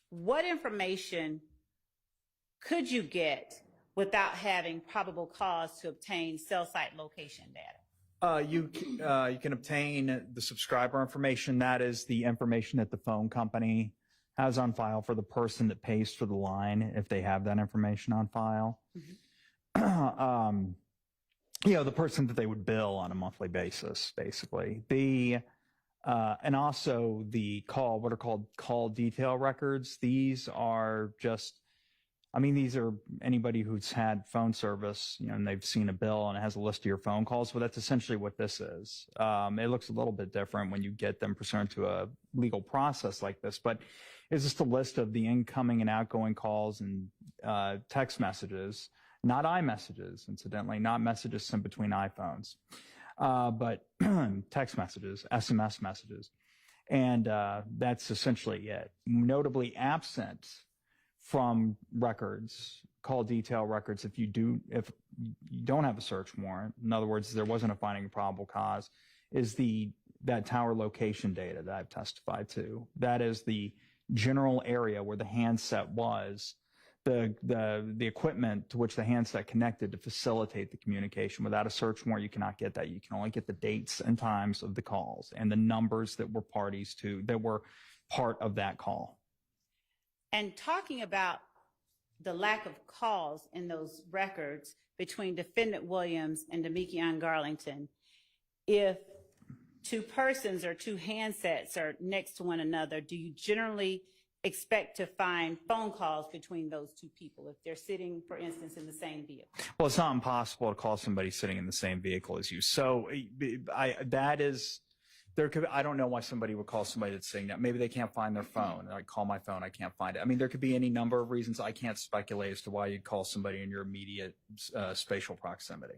what information could you get without having probable cause to obtain cell site location data? You can obtain the subscriber information. That is the information that the phone company has on file for the person that pays for the line, if they have that information on file. You know, the person that they would bill on a monthly basis, basically. And also the what are called call detail records. These are just, I mean, these are anybody who's had phone service, you know, and they've seen a bill and it has a list of your phone calls. Well, that's essentially what this is. It looks a little bit different when you get them pursuant to a legal process like this, but it's just a list of the incoming and outgoing calls and text messages, not iMessages, incidentally, not messages sent between iPhones, but text messages, SMS messages. And that's essentially it. Notably absent from records, call detail records, if you don't have a search warrant, in other words, there wasn't a finding of probable cause, is that tower location data that I've testified to. That is the general area where the handset was, the equipment to which the handset connected to facilitate the communication. Without a search warrant, you cannot get that. You can only get the dates and times of the calls and the numbers that were that were part of that call. And talking about the lack of calls in those records between Defendant Williams and Demekion Garlington, if two persons or two handsets are next to one another, do you generally expect to find phone calls between those two people if they're sitting, for instance, in the same vehicle? Well, it's not impossible to call somebody sitting in the same vehicle as you. So I don't know why somebody would call somebody that's sitting down. Maybe they can't find their phone. I call my phone, I can't find it. I mean, there could be any number of reasons. I can't speculate as to why you'd call somebody in your immediate spatial proximity.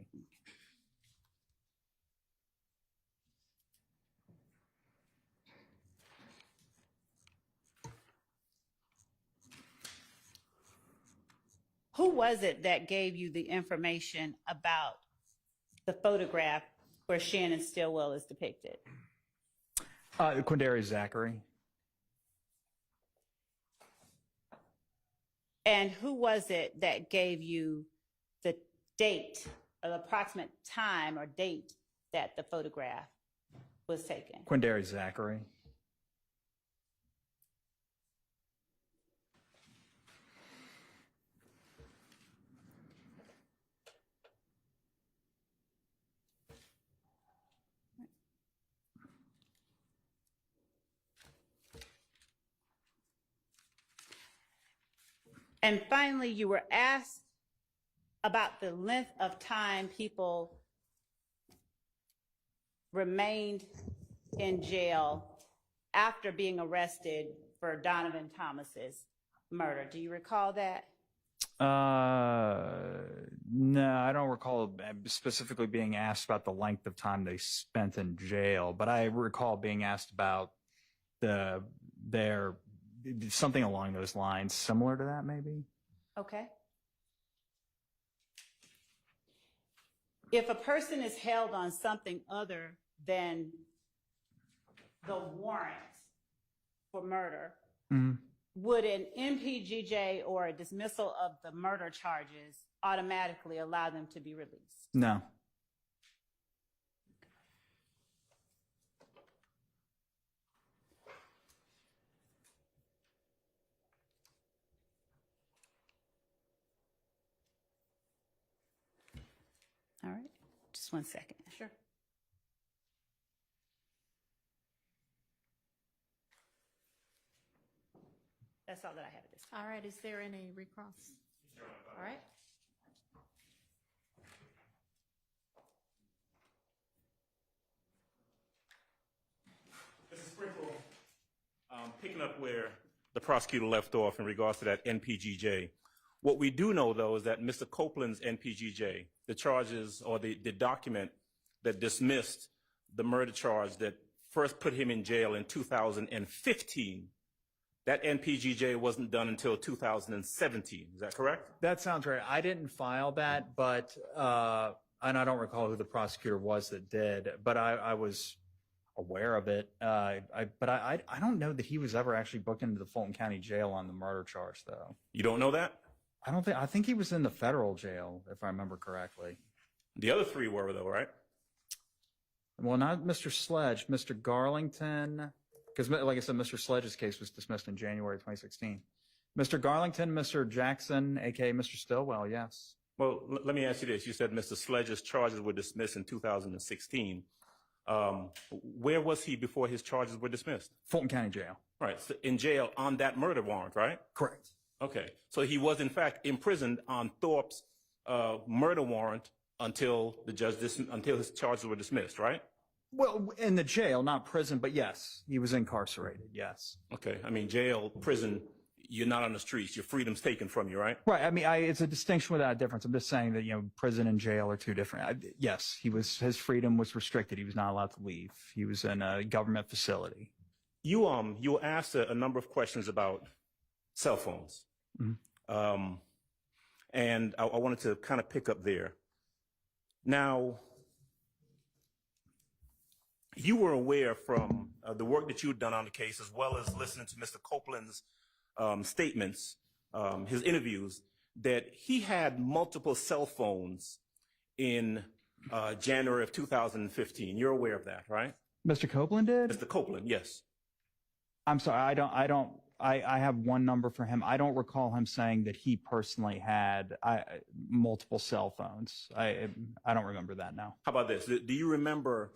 Who was it that gave you the information about the photograph where Shannon Stillwell is depicted? Quindary Zachary. And who was it that gave you the date, or the approximate time or date that the photograph was taken? Quindary Zachary. And finally, you were asked about the length of time people remained in jail after being arrested for Donovan Thomas's murder. Do you recall that? No, I don't recall specifically being asked about the length of time they spent in jail, but I recall being asked about their something along those lines, similar to that, maybe. Okay. If a person is held on something other than the warrant for murder, would an MPGJ or a dismissal of the murder charges automatically allow them to be released? No. All right, just 1 second. Sure. That's all that I have at this time. All right, is there any recross? All right. Mrs. Sprinkle, picking up where the prosecutor left off in regards to that NPGJ, what we do know, though, is that Mr. Copeland's NPGJ, the charges or the document that dismissed the murder charge that first put him in jail in 2015, that NPGJ wasn't done until 2017. Is that correct? That sounds right. I didn't file that, but and I don't recall who the prosecutor was that did, but I was aware of it. But I don't know that he was ever actually booked into the Fulton County Jail on the murder charge, though. You don't know that? I think he was in the federal jail, if I remember correctly. The other three were, though, right? Well, not Mr. Sledge, Mr. Garlington, because like I said, Mr. Sledge's case was dismissed in January 2016. Mr. Garlington, Mr. Jackson, aka Mr. Stillwell, yes. Well, let me ask you this. You said Mr. Sledge's charges were dismissed in 2016. Where was he before his charges were dismissed? Fulton County Jail. Right, so in jail on that murder warrant, right? Correct. Okay, so he was in fact imprisoned on Thorpe's murder warrant until until his charges were dismissed, right? Well, in the jail, not prison, but yes, he was incarcerated, yes. Okay, I mean, jail, prison, you're not on the streets. Your freedom's taken from you, right? Right. I mean, it's a distinction without a difference. I'm just saying that, prison and jail are two different. Yes, his freedom was restricted. He was not allowed to leave. He was in a government facility. You were asked a number of questions about cell phones. Mm-hmm. And I wanted to kind of pick up there. Now, you were aware from the work that you had done on the case, as well as listening to Mr. Copeland's statements, his interviews, that he had multiple cell phones in January of 2015. You're aware of that, right? Mr. Copeland did? Mr. Copeland, yes. I'm sorry, I have one number for him. I don't recall him saying that he personally had multiple cell phones. I don't remember that now. How about this? Do you remember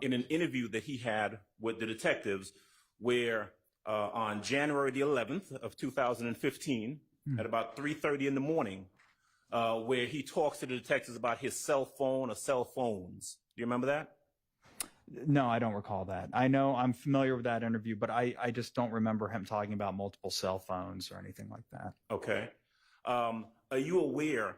in an interview that he had with the detectives where on January the 11th of 2015 at about 3:30 in the morning, where he talks to the detectives about his cell phone or cell phones? Do you remember that? No, I don't recall that. I know I'm familiar with that interview, but I just don't remember him talking about multiple cell phones or anything like that. Okay. Are you aware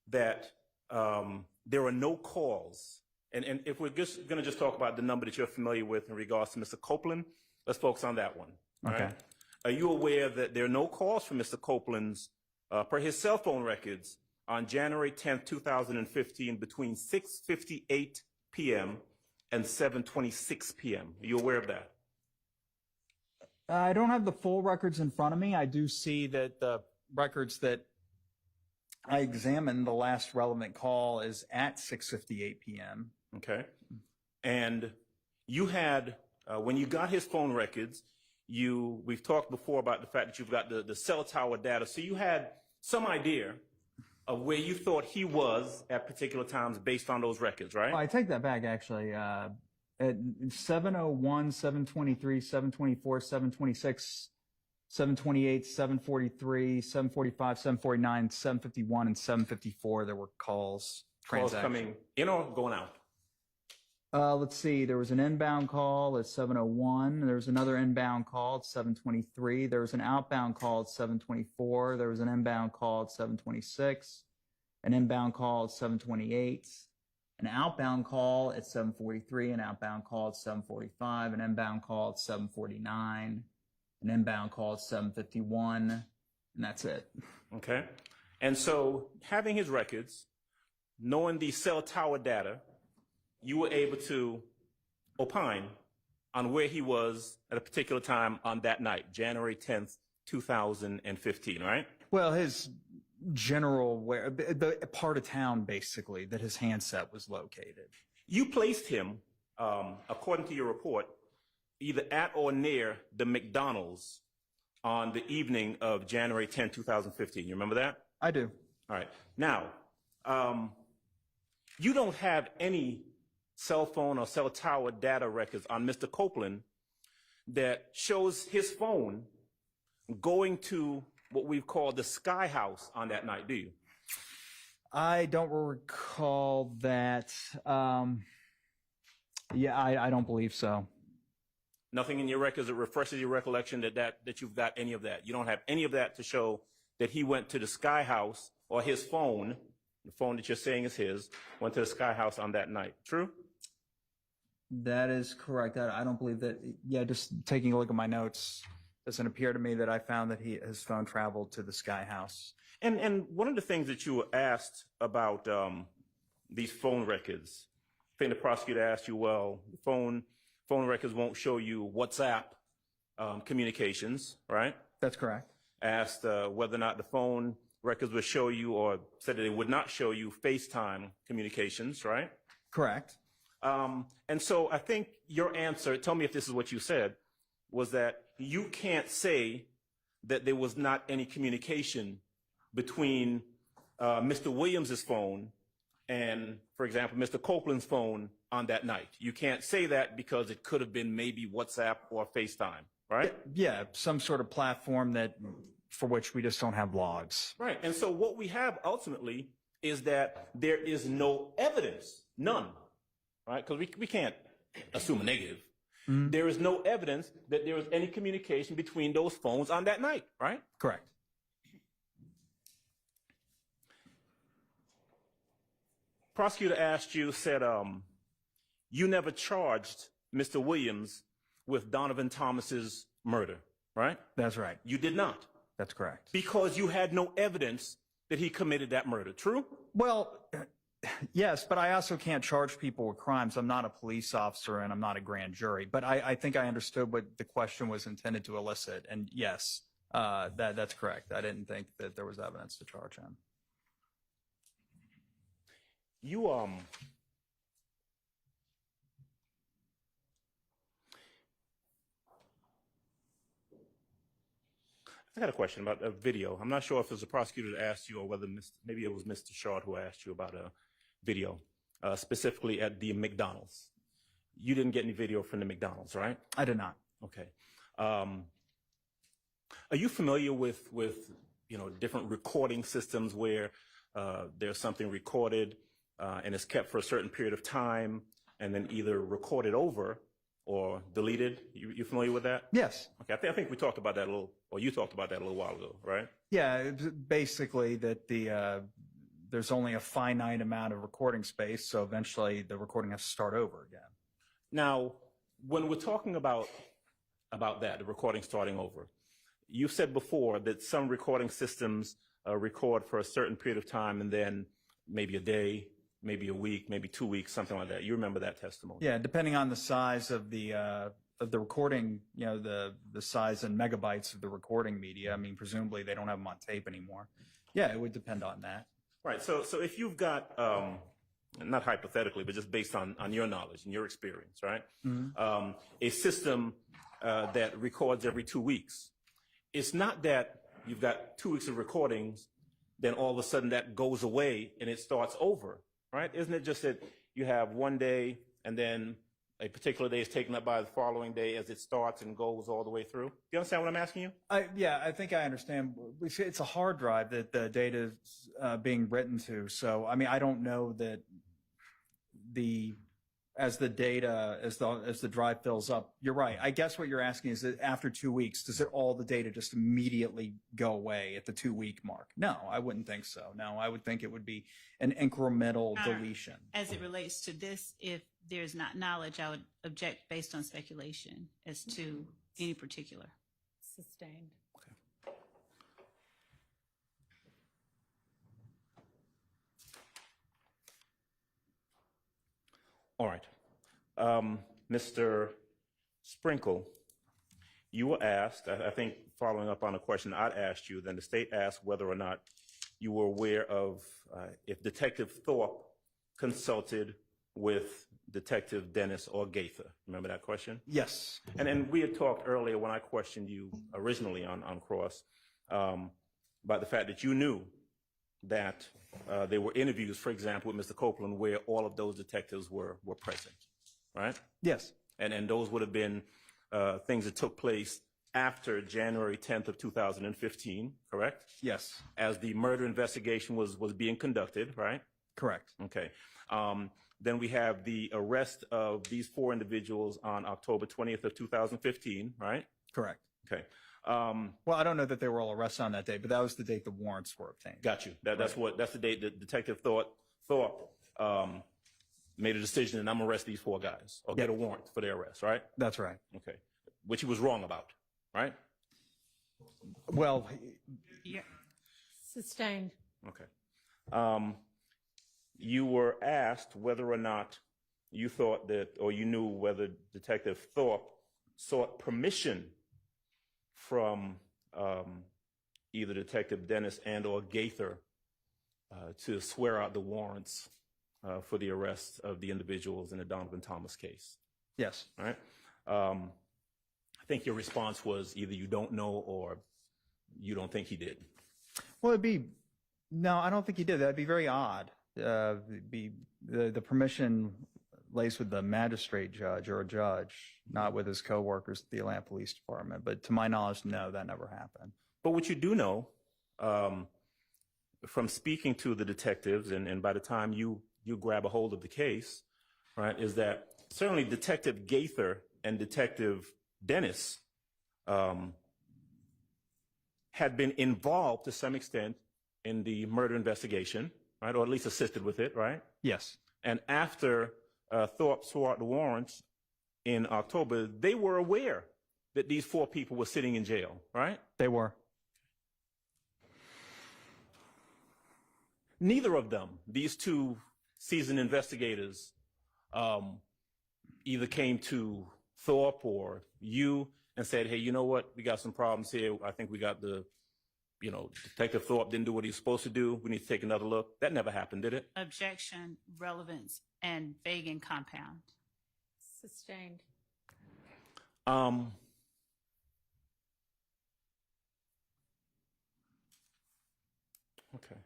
that there were no calls? And if we're just going to just talk about the number that you're familiar with in regards to Mr. Copeland, let's focus on that one. Okay. Right? Are you aware that there are no calls from Mr. Copeland's, per his cell phone records, on January 10th, 2015, between 6:58 p.m. and 7:26 p.m.? Are you aware of that? I don't have the full records in front of me. I do see that the records that I examined, the last relevant call is at 6:58 p.m. Okay. And you had, when you got his phone records, we've talked before about the fact that you've got the cell tower data. So you had some idea of where you thought he was at particular times based on those records, right? Well, I take that back, actually. At 7:01, 7:23, 7:24, 7:26, 728, 743, 745, 749, 751, and 754. There were calls. Calls coming in or going out? Let's see. There was an inbound call at 7:01. There was another inbound call at 7:23. There was an outbound call at 7:24. There was an inbound call at 7:26. An inbound call at 7:28. An outbound call at 7:43. An outbound call at 7:45. An inbound call at 7:49. An inbound call at 7:51. And that's it. Okay. And so having his records, knowing the cell tower data, you were able to opine on where he was at a particular time on that night, January 10th, 2015, right? Well, his general, the part of town, basically, that his handset was located. You placed him, according to your report, either at or near the McDonald's on the evening of January 10, 2015. You remember that? I do. All right. Now, you don't have any cell phone or cell tower data records on Mr. Copeland that shows his phone going to what we've called the Sky House on that night, do you? I don't recall that. Yeah, I don't believe so. Nothing in your records that refreshes your recollection that you've got any of that. You don't have any of that to show that he went to the Sky House or his phone, the phone that you're saying is his, went to the Sky House on that night. True? That is correct. I don't believe that. Yeah, just taking a look at my notes, it doesn't appear to me that I found that his phone traveled to the Sky House. And one of the things that you were asked about these phone records, I think the prosecutor asked you, well, the phone records won't show you WhatsApp communications, right? That's correct. Asked whether or not the phone records would show you, or said that they would not show you FaceTime communications, right? Correct. And so I think your answer, tell me if this is what you said, was that you can't say that there was not any communication between Mr. Williams's phone and, for example, Mr. Copeland's phone on that night. You can't say that because it could have been maybe WhatsApp or FaceTime, right? Yeah, some sort of platform for which we just don't have logs. Right. And so what we have ultimately is that there is no evidence, none, right? Because we can't assume a negative. Mm-hmm. There is no evidence that there was any communication between those phones on that night, right? Correct. Prosecutor asked you, said, you never charged Mr. Williams with Donovan Thomas's murder, right? That's right. You did not. That's correct. Because you had no evidence that he committed that murder, true? Well, yes, but I also can't charge people with crimes. I'm not a police officer and I'm not a grand jury. But I think I understood what the question was intended to elicit. And yes, that's correct. I didn't think that there was evidence to charge him. You, I got a question about a video. I'm not sure if it was a prosecutor that asked you or whether maybe it was Mr. Shard who asked you about a video, specifically at the McDonald's. You didn't get any video from the McDonald's, right? I did not. Okay. Are you familiar with different recording systems where there's something recorded and it's kept for a certain period of time and then either recorded over or deleted? You familiar with that? Yes. Okay, I think we talked about that you talked about that a little while ago, right? Yeah, basically that there's only a finite amount of recording space, so eventually the recording has to start over again. Now, when we're talking about that, the recording starting over, you said before that some recording systems record for a certain period of time and then maybe a day, maybe a week, maybe 2 weeks, something like that. You remember that testimony? Yeah, depending on the size of the recording, the size in megabytes of the recording media. I mean, presumably they don't have them on tape anymore. Yeah, it would depend on that. Right. So if you've got, not hypothetically, but just based on your knowledge and your experience, right? Mm-hmm. A system that records every 2 weeks. It's not that you've got 2 weeks of recordings, then all of a sudden that goes away and it starts over, right? Isn't it just that you have 1 day and then a particular day is taken up by the following day as it starts and goes all the way through? Do you understand what I'm asking you? Yeah, I think I understand. It's a hard drive that the data is being written to. So, I mean, I don't know that as the drive fills up, you're right. I guess what you're asking is that after 2 weeks, does all the data just immediately go away at the 2-week mark? No, I wouldn't think so. No, I would think it would be an incremental deletion. As it relates to this, if there's not knowledge, I would object based on speculation as to any particular. Sustained. All right. Mr. Sprinkle, you were asked, I think following up on a question I'd asked you, then the state asked whether or not you were aware of if Detective Thorpe consulted with Detective Dennis or Gaither. Remember that question? Yes. And we had talked earlier when I questioned you originally on Cross about the fact that you knew that there were interviews, for example, with Mr. Copeland, where all of those detectives were present, right? Yes. And those would have been things that took place after January 10th of 2015, correct? Yes. As the murder investigation was being conducted, right? Correct. Okay. Then we have the arrest of these 4 individuals on October 20th of 2015, right? Correct. Okay. Well, I don't know that they were all arrested on that day, but that was the date the warrants were obtained. Got you. That's the date that Detective Thorpe made a decision, and I'm gonna arrest these 4 guys or get a warrant for their arrest, right? That's right. Okay. Which he was wrong about, right? Well, Yeah. Sustained. Okay. You were asked whether or not you thought that, or you knew whether Detective Thorpe sought permission from either Detective Dennis and or Gaither to swear out the warrants for the arrest of the individuals in the Donovan Thomas case. yes. All right. I think your response was either you don't know or you don't think he did. Well, no, I don't think he did. That'd be very odd. The permission lays with the magistrate judge or a judge, not with his coworkers at the Atlanta Police Department. But to my knowledge, no, that never happened. But what you do know from speaking to the detectives, and by the time you grab a hold of the case, right, is that certainly Detective Gaither and Detective Dennis had been involved to some extent in the murder investigation, right, or at least assisted with it, right? Yes. And after Thorpe swore out the warrants in October, they were aware that these 4 people were sitting in jail, right? They were. Neither of them, these 2 seasoned investigators, either came to Thorpe or you and said, hey, you know what? We got some problems here. I think we got Detective Thorpe didn't do what he was supposed to do. We need to take another look. That never happened, did it? Objection, relevance, and vague and compound. Sustained. Okay.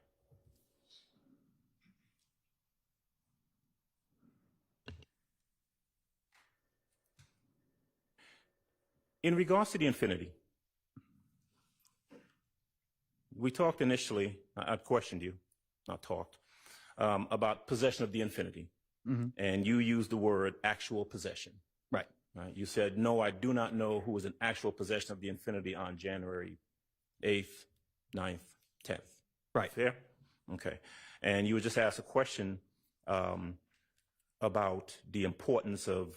In regards to the infinity, we talked initially, I questioned you, not talked, about possession of the infinity. Mm-hmm. And you used the word actual possession. Right. Right. You said, no, I do not know who was in actual possession of the infinity on January 8th, 9th, 10th. Right. Fair? Okay. And you were just asked a question about the importance of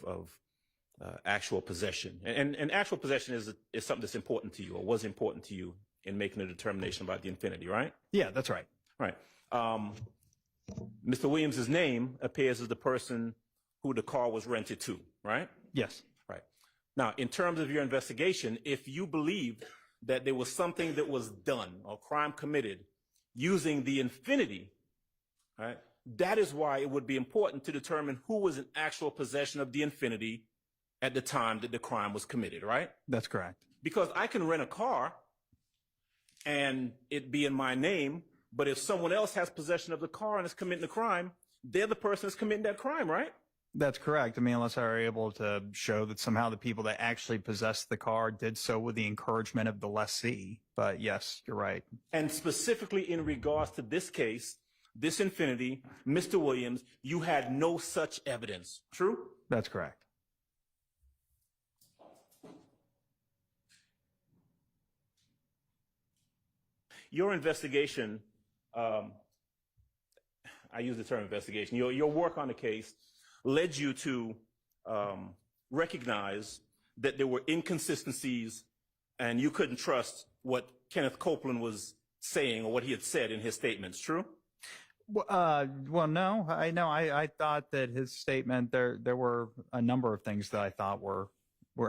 actual possession. And actual possession is something that's important to you or was important to you in making a determination about the infinity, right? Yeah, that's right. Right. Mr. Williams's name appears as the person who the car was rented to, right? Yes. Right. Now, in terms of your investigation, if you believed that there was something that was done or crime committed using the infinity, right, that is why it would be important to determine who was in actual possession of the infinity at the time that the crime was committed, right? That's correct. Because I can rent a car and it be in my name, but if someone else has possession of the car and is committing the crime, they're the person that's committing that crime, right? That's correct. I mean, unless I were able to show that somehow the people that actually possessed the car did so with the encouragement of the lessee. But yes, you're right. And specifically in regards to this case, this Infinity, Mr. Williams, you had no such evidence. True? That's correct. Your investigation, I use the term investigation, your work on the case led you to recognize that there were inconsistencies and you couldn't trust what Kenneth Copeland was saying or what he had said in his statements. True? Well, no, I thought that his statement, there were a number of things that I thought were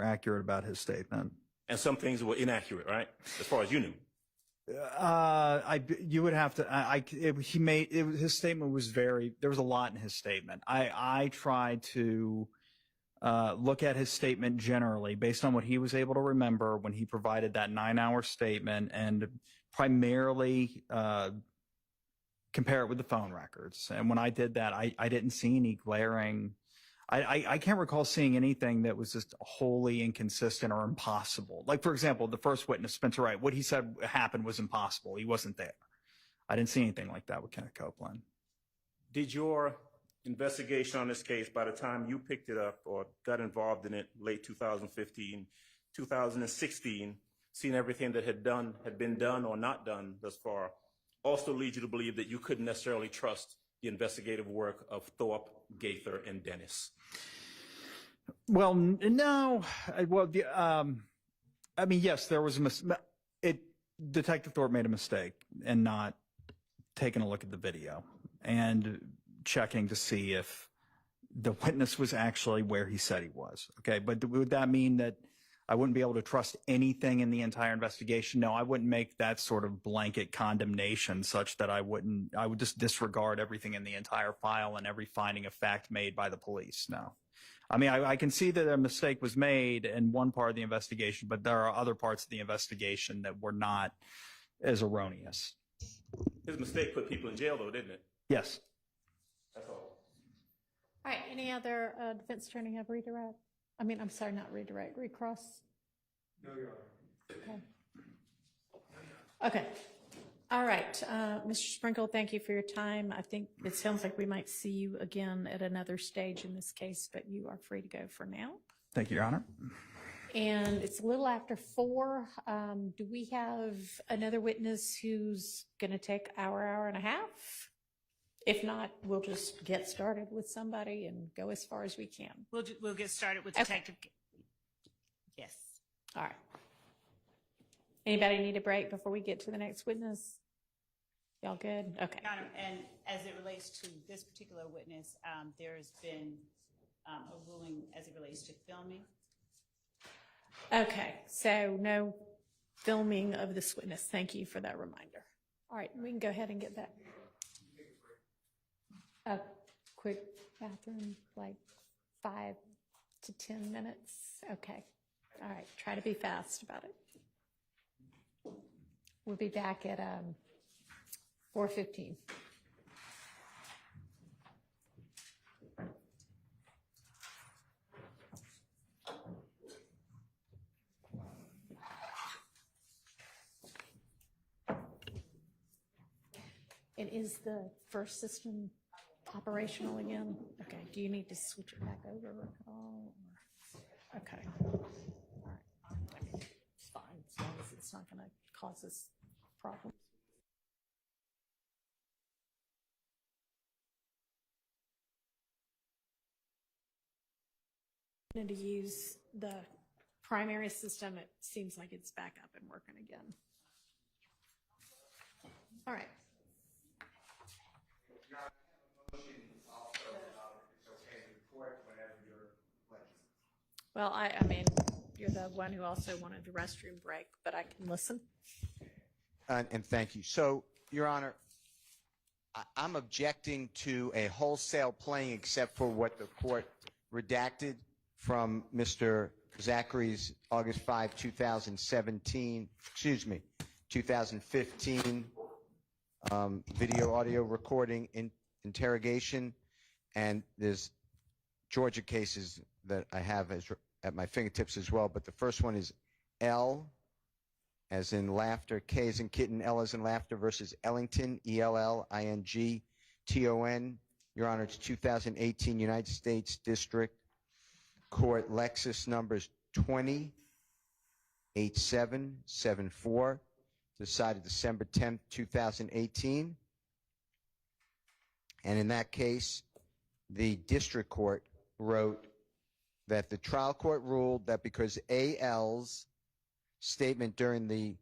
accurate about his statement. And some things were inaccurate, right? As far as you knew. You would have to, his statement was there was a lot in his statement. I tried to, look at his statement generally based on what he was able to remember when he provided that 9-hour statement and primarily, compare it with the phone records. And when I did that, I didn't see any glaring, I can't recall seeing anything that was just wholly inconsistent or impossible. Like, for example, the first witness, Spencer Wright, what he said happened was impossible. He wasn't there. I didn't see anything like that with Kenneth Copeland. Did your investigation on this case, by the time you picked it up or got involved in it late 2015, 2016, seeing everything that had been done or not done thus far, also lead you to believe that you couldn't necessarily trust the investigative work of Thorpe, Gaither, and Dennis? Well, no. I mean, yes, there was Detective Thorpe made a mistake in not taking a look at the video and checking to see if the witness was actually where he said he was. Okay, but would that mean that I wouldn't be able to trust anything in the entire investigation? No, I wouldn't make that sort of blanket condemnation such that I would just disregard everything in the entire file and every finding of fact made by the police. No. I mean, I can see that a mistake was made in one part of the investigation, but there are other parts of the investigation that were not as erroneous. His mistake put people in jail, though, didn't it? Yes. That's all. All right, any other defense attorney have redirect? I mean, I'm sorry, not redirect, recross? No, Your Honor. Okay. All right, Mr. Sprinkle, thank you for your time. I think it sounds like we might see you again at another stage in this case, but you are free to go for now. Thank you, Your Honor. And it's a little after 4. Do we have another witness who's going to take hour and a half? If not, we'll just get started with somebody and go as far as we can. We'll get started with Okay. Detective. Yes. All right. Anybody need a break before we get to the next witness? Y'all good? Okay. Your Honor, and as it relates to this particular witness, there's been a ruling as it relates to filming. Okay, so no filming of this witness. Thank you for that reminder. All right, we can go ahead and get that. A quick bathroom, like 5 to 10 minutes. Okay. All right, try to be fast about it. We'll be back at 4:15. And is the first system operational again? Okay, do you need to switch it back over at all? Okay. All right. I mean, it's fine, as long as it's not going to cause us problems. And to use the primary system, it seems like it's back up and working again. All right. Well, I mean, you're the one who also wanted the restroom break, but I can listen. And thank you. So, Your Honor, I'm objecting to a wholesale playing except for what the court redacted from Mr. Zachary's August 5, 2015 video audio recording interrogation. And there's Georgia cases that I have at my fingertips as well, but the first one is L as in laughter, K as in kitten, L as in laughter versus Ellington, Ellington. Your Honor, it's 2018 United States District Court, Lexus numbers 208774, decided December 10th, 2018. And in that case, the district court wrote that the trial court ruled that because AL's statement during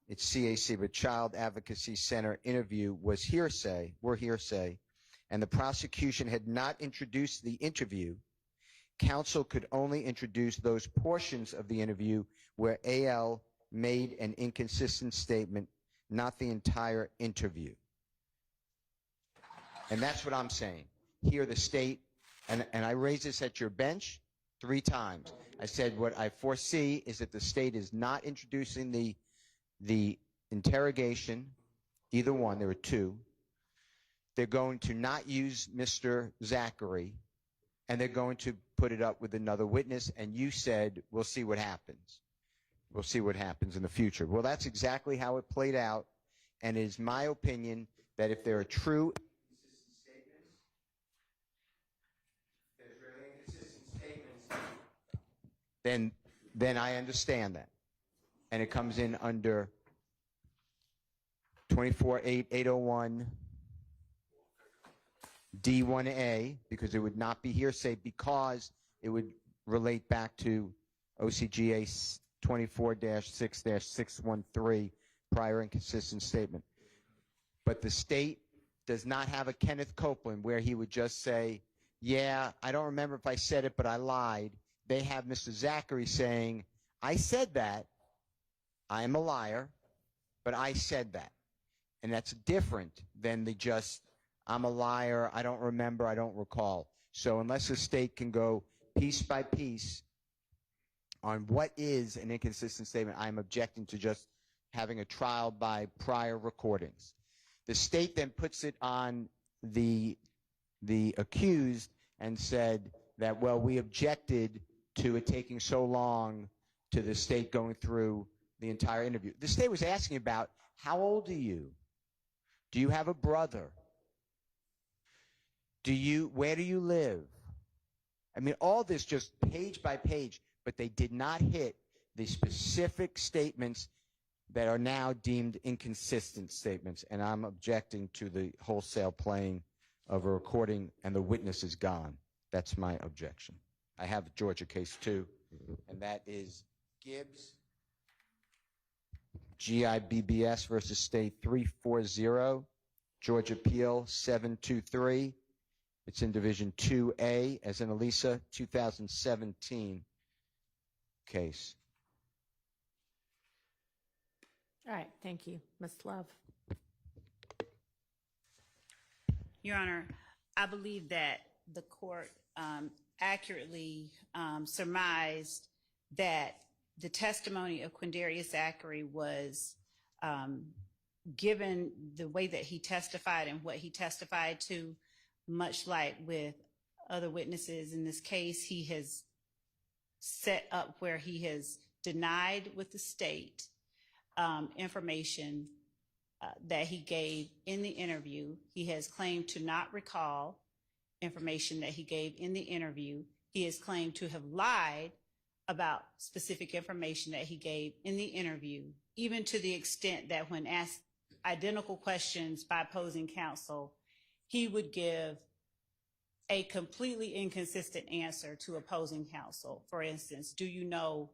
it's CAC, but Child Advocacy Center interview was hearsay, and the prosecution had not introduced the interview, counsel could only introduce those portions of the interview where AL made an inconsistent statement, not the entire interview. And that's what I'm saying. Here the state, and I raised this at your bench 3 times. I said what I foresee is that the state is not introducing the interrogation, either one, there were 2. They're going to not use Mr. Zachary, and they're going to put it up with another witness, and you said, we'll see what happens. We'll see what happens in the future. Well, that's exactly how it played out, and it is my opinion that if there are true then I understand that. And it comes in under 24.8.801 D1A, because it would not be hearsay, because it would relate back to OCGA 24-6-613, prior inconsistent statement. But the state does not have a Kenneth Copeland where he would just say, yeah, I don't remember if I said it, but I lied. They have Mr. Zachary saying, I said that. I am a liar, but I said that. And that's different than the just, I'm a liar, I don't remember, I don't recall. So unless the state can go piece by piece on what is an inconsistent statement, I'm objecting to just having a trial by prior recordings. The state then puts it on the accused and said that, well, we objected to it taking so long, to the state going through the entire interview. The state was asking about, how old are you? Do you have a brother? Where do you live? I mean, all this just page by page, but they did not hit the specific statements that are now deemed inconsistent statements, and I'm objecting to the wholesale playing of a recording and the witness is gone. That's my objection. I have a Georgia case too, and that is Gibbs, GIBBS versus State 340, Georgia Appeal 723. It's in Division 2A, as in Elisa, 2017 case. All right, thank you. Ms. Love. Your Honor, I believe that the court accurately surmised that the testimony of Quindarius Zachary was given the way that he testified and what he testified to, much like with other witnesses in this case, he has set up where he has denied with the state information that he gave in the interview. He has claimed to not recall information that he gave in the interview. He has claimed to have lied about specific information that he gave in the interview, even to the extent that when asked identical questions by opposing counsel, he would give a completely inconsistent answer to opposing counsel. For instance, do you know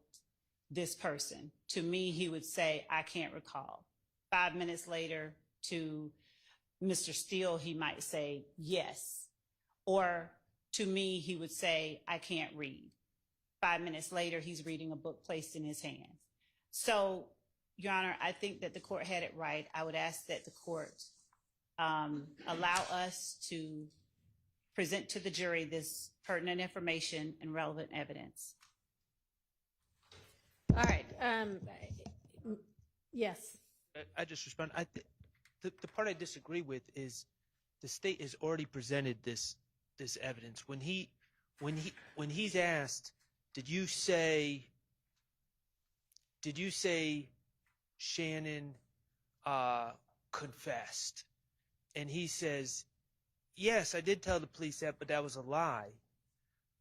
this person? To me, he would say, I can't recall. 5 minutes later, to Mr. Steele, he might say, yes. Or to me, he would say, I can't read. 5 minutes later, he's reading a book placed in his hand. So, Your Honor, I think that the court had it right. I would ask that the court allow us to present to the jury this pertinent information and relevant evidence. All right. Yes. I just respond. The part I disagree with is the state has already presented this evidence. When when he's asked, did you say Shannon confessed? And he says, yes, I did tell the police that, but that was a lie.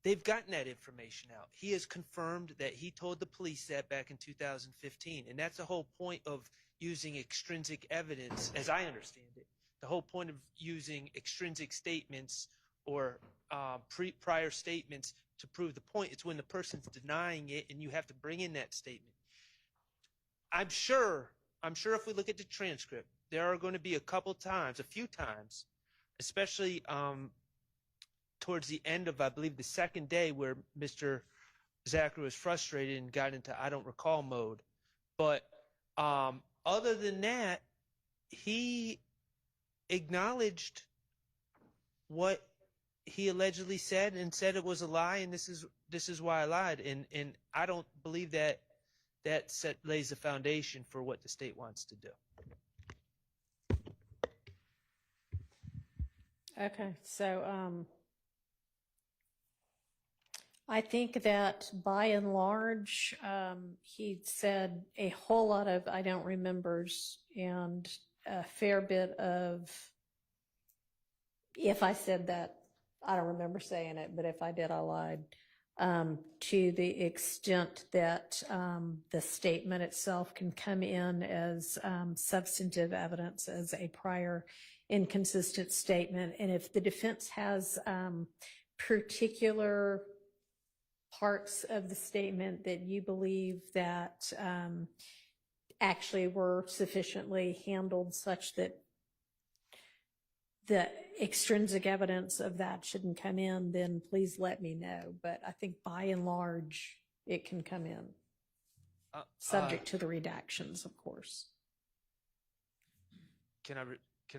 They've gotten that information out. He has confirmed that he told the police that back in 2015. And that's the whole point of using extrinsic evidence, as I understand it. The whole point of using extrinsic statements or prior statements to prove the point, it's when the person's denying it and you have to bring in that statement. I'm sure if we look at the transcript, there are going to be a few times, especially towards the end of, I believe, the second day where Mr. Zachary was frustrated and got into I don't recall mode. But other than that, he acknowledged what he allegedly said and said it was a lie, and this is why I lied. And I don't believe that lays the foundation for what the state wants to do. Okay, so I think that by and large, he said a whole lot of I don't remembers and a fair bit of, if I said that, I don't remember saying it, but if I did, I lied. To the extent that the statement itself can come in as substantive evidence as a prior inconsistent statement. And if the defense has particular parts of the statement that you believe that actually were sufficiently handled such that the extrinsic evidence of that shouldn't come in, then please let me know. But I think by and large, it can come in, subject to the redactions, of course. Can I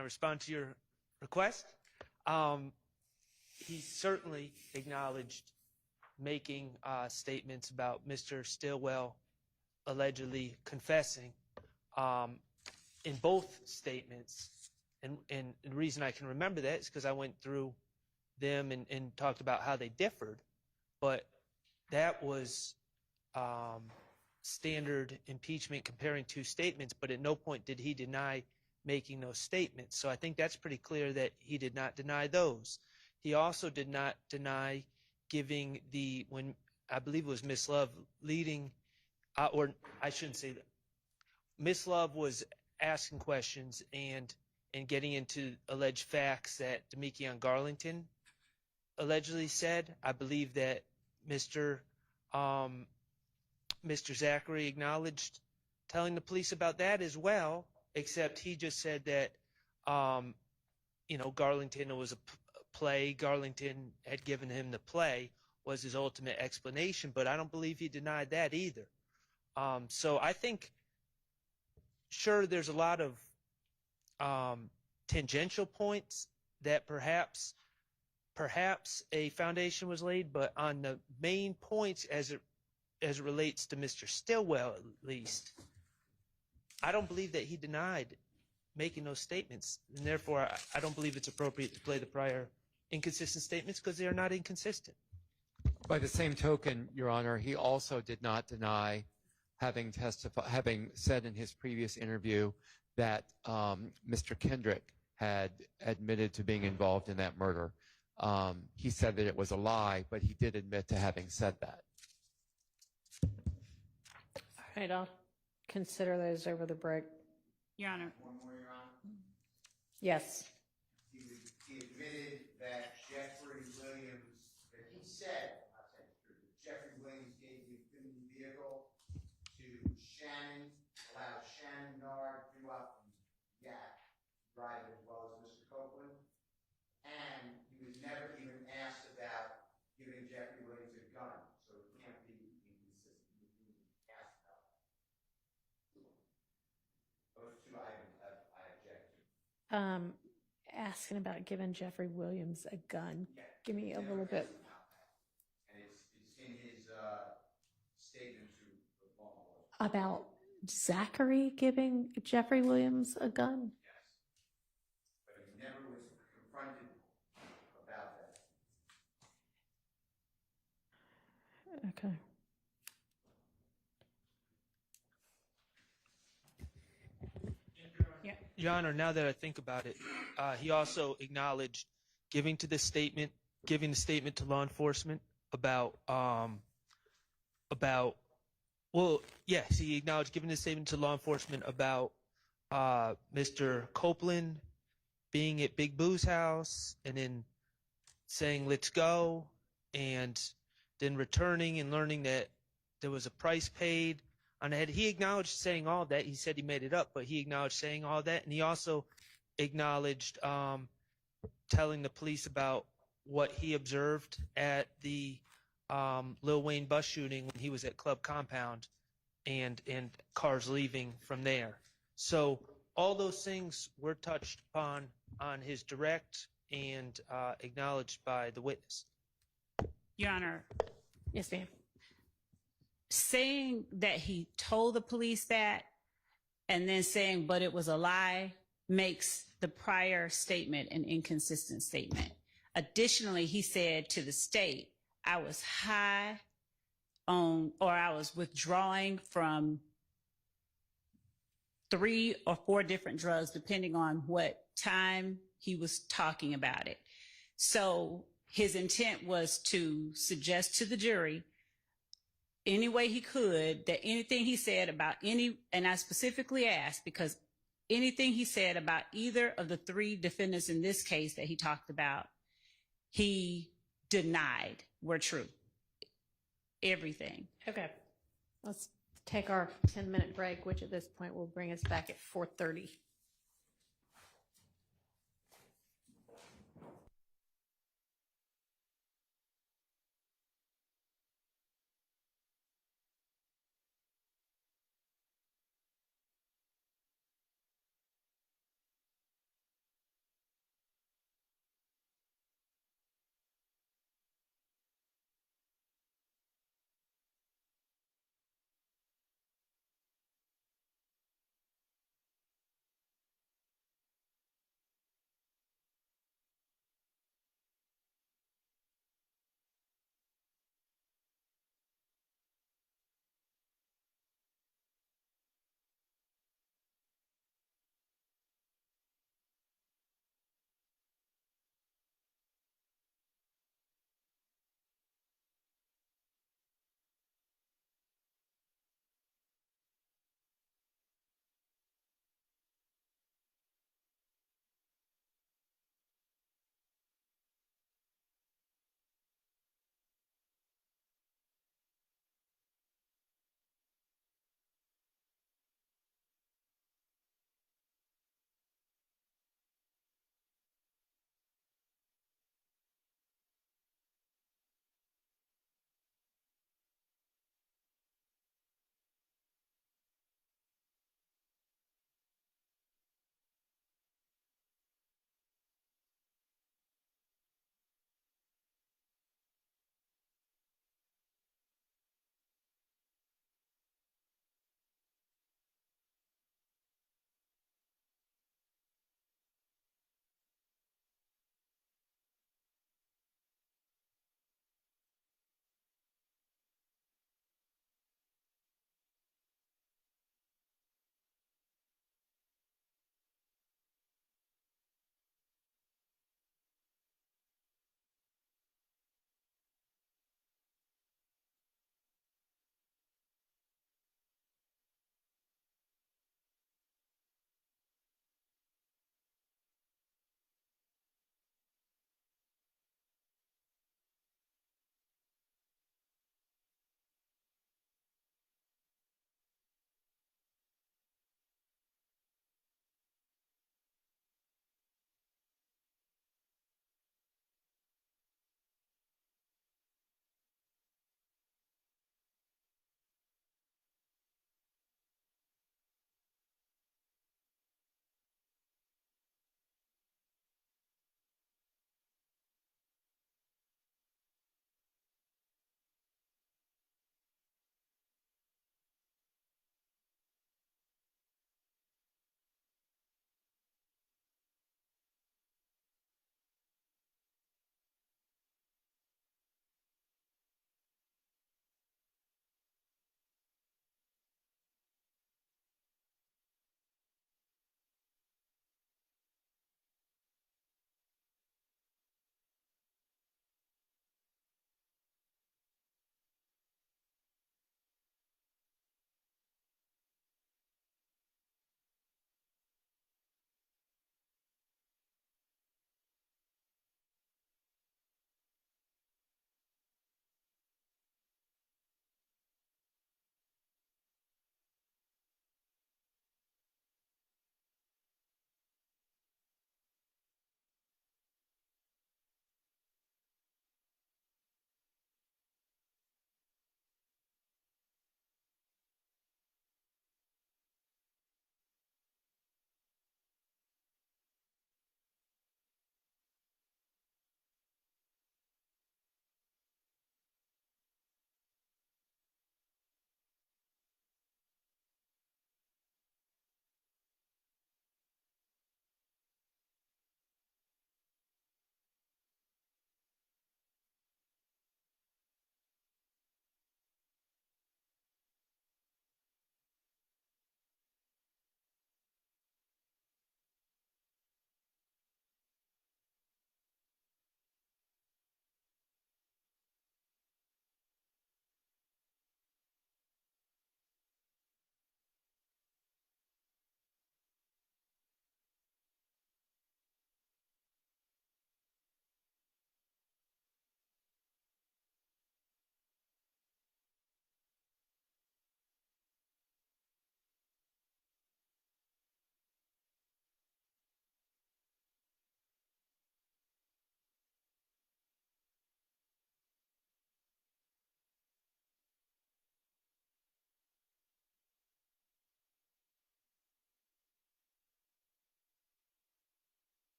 respond to your request? He certainly acknowledged making statements about Mr. Stillwell allegedly confessing in both statements. And the reason I can remember that is because I went through them and talked about how they differed. But that was standard impeachment comparing two statements, but at no point did he deny making those statements. So I think that's pretty clear that he did not deny those. He also did not deny giving when I believe it was Miss Love leading, or I shouldn't say that. Miss Love was asking questions and getting into alleged facts that Demekion Garlington allegedly said. I believe that Mr. Zachary acknowledged telling the police about that as well, except he just said that, Garlington was a play. Garlington had given him the play was his ultimate explanation, but I don't believe he denied that either. So I think, sure, there's a lot of tangential points that perhaps a foundation was laid, but on the main points as it relates to Mr. Stillwell, at least, I don't believe that he denied making those statements, and therefore I don't believe it's appropriate to play the prior inconsistent statements because they are not inconsistent. By the same token, Your Honor, he also did not deny having said in his previous interview that Mr. Kendrick had admitted to being involved in that murder. He said that it was a lie, but he did admit to having said that. All right, I'll consider those over the break. Your Honor. One more, Your Honor. Yes. He admitted that Jeffrey Williams, that he said, I'll tell you the truth, that Jeffrey Williams gave the infinity vehicle to Shannon, allowed Shannon Nard to up and drive as well as Mr. Copeland, and he was never even asked about giving Jeffrey Williams a gun, so it can't be inconsistent with being asked about that. Those two I object to. Asking about giving Jeffrey Williams a gun. Yeah. Give me a little bit. And it's in his statement to the law enforcement. About Zachary giving Jeffrey Williams a gun? Yes. But he never was confronted about that. Okay. Your Honor, now that I think about it, he also acknowledged giving the statement to law enforcement about, well, yes, he acknowledged giving the statement to law enforcement about Mr. Copeland being at Big Boo's house and then saying, let's go, and then returning and learning that there was a price paid on the head. He acknowledged saying all that. He said he made it up, but he acknowledged saying all that. And he also acknowledged telling the police about what he observed at the Lil Wayne bus shooting when he was at Club Compound and cars leaving from there. So all those things were touched upon on his direct and acknowledged by the witness. Your Honor, Yes, ma'am. saying that he told the police that and then saying, but it was a lie, makes the prior statement an inconsistent statement. Additionally, he said to the state, I was high on, or I was withdrawing from 3 or 4 different drugs, depending on what time he was talking about it. So his intent was to suggest to the jury any way he could that anything he said about any, and I specifically asked because anything he said about either of the 3 defendants in this case that he talked about, he denied were true. Everything. Okay. Let's take our 10-minute break, which at this point will bring us back at 4:30.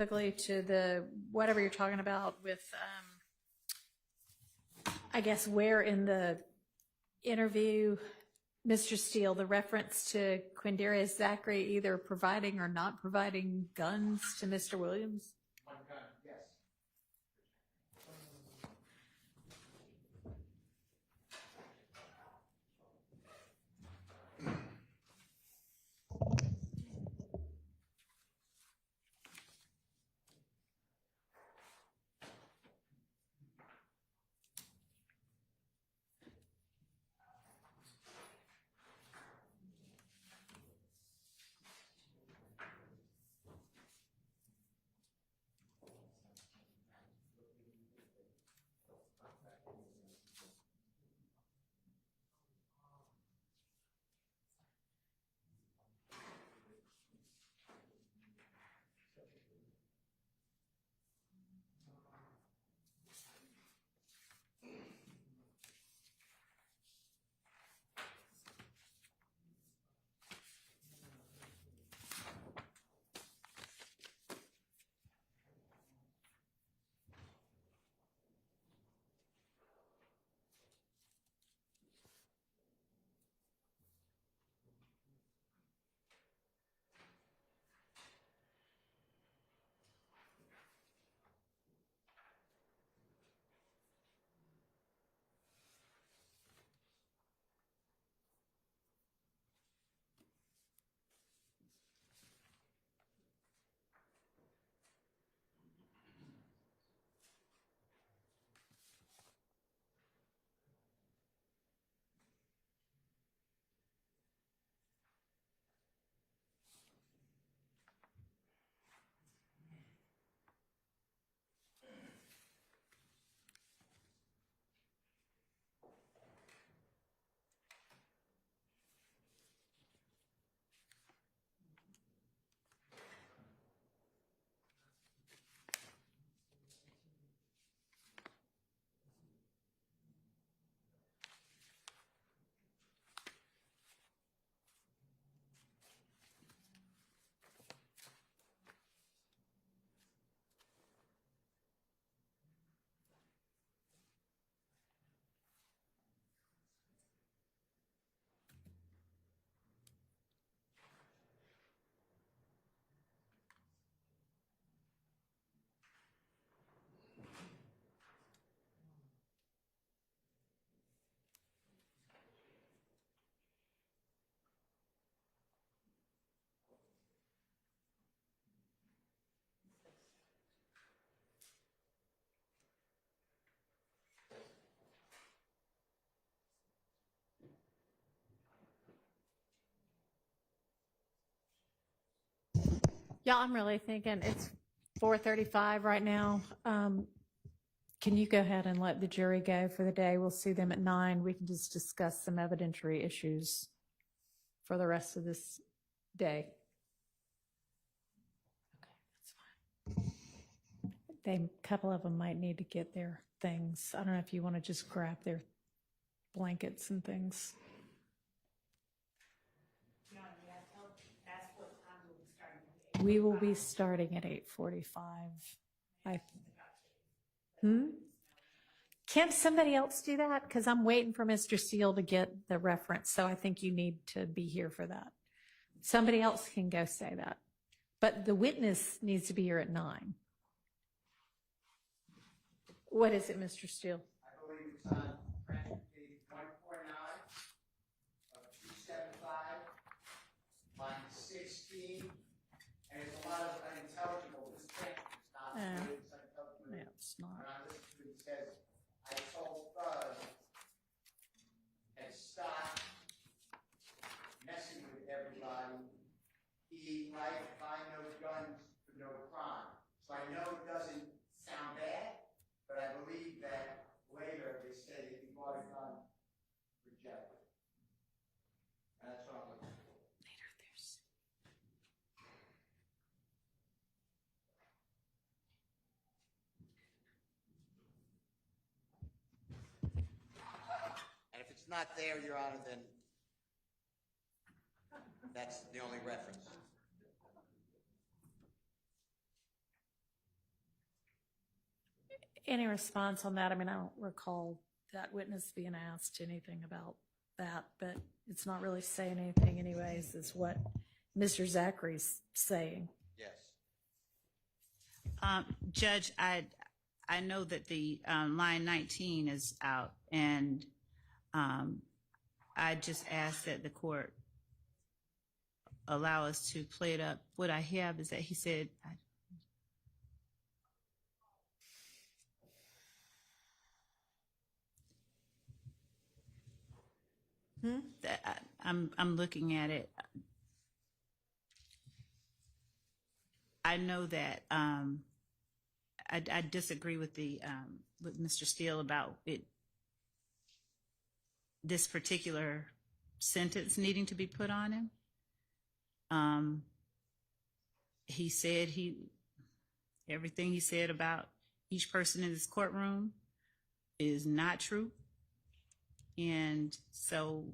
specifically to the, whatever you're talking about with, I guess, where in the interview, Mr. Steele, the reference to Quindarius Zachary either providing or not providing guns to Mr. Williams? One gun, yes. Yeah, I'm really thinking it's 4:35 right now. Can you go ahead and let the jury go for the day? We'll see them at 9. We can just discuss some evidentiary issues for the rest of this day. Okay, that's fine. A couple of them might need to get their things. I don't know if you want to just grab their blankets and things. We will be starting at 8:45. Can't somebody else do that? Because I'm waiting for Mr. Steele to get the reference, so I think you need to be here for that. Somebody else can go say that. But the witness needs to be here at 9. What is it, Mr. Steele? I believe it's on transcript page 149 of 275, line 16, and it's a lot of unintelligible. This transcript is not the way it's unintelligible. Yeah, it's not. When I listen to it, it says, I told Buzz and stop messing with everybody. He might find no guns for no crime. So I know it doesn't sound bad, but I believe that later they say if you bought a gun, reject it. That's what I'm looking for. Later, there's. And if it's not there, Your Honor, then that's the only reference. Any response on that? I mean, I don't recall that witness being asked anything about that, but it's not really saying anything anyways, is what Mr. Zachary's saying. Yes. Judge, I know that the line 19 is out, and I just ask that the court allow us to play it up. What I have is that he said, that I'm looking at it. I know that I disagree with with Mr. Steele about it. This particular sentence needing to be put on him. He said everything he said about each person in this courtroom is not true. And so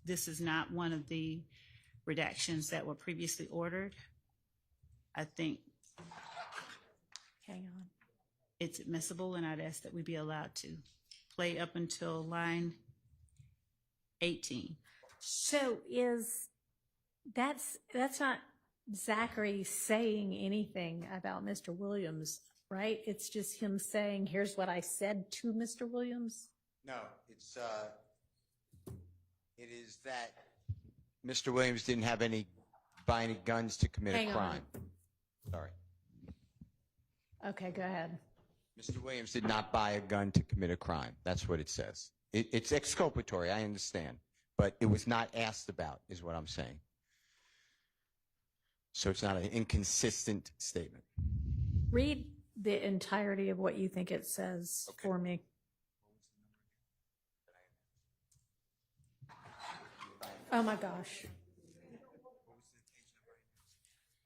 this is not one of the redactions that were previously ordered. I think Hang on. it's admissible, and I'd ask that we be allowed to play up until line 18. So that's not Zachary saying anything about Mr. Williams, right? It's just him saying, here's what I said to Mr. Williams. No, it is that Mr. Williams didn't have buy any guns to commit Hang a on. crime. Sorry. Okay, go ahead. Mr. Williams did not buy a gun to commit a crime. That's what it says. It's exculpatory, I understand, but it was not asked about, is what I'm saying. So it's not an inconsistent statement. Read the entirety of what you think it says for me. Oh my gosh.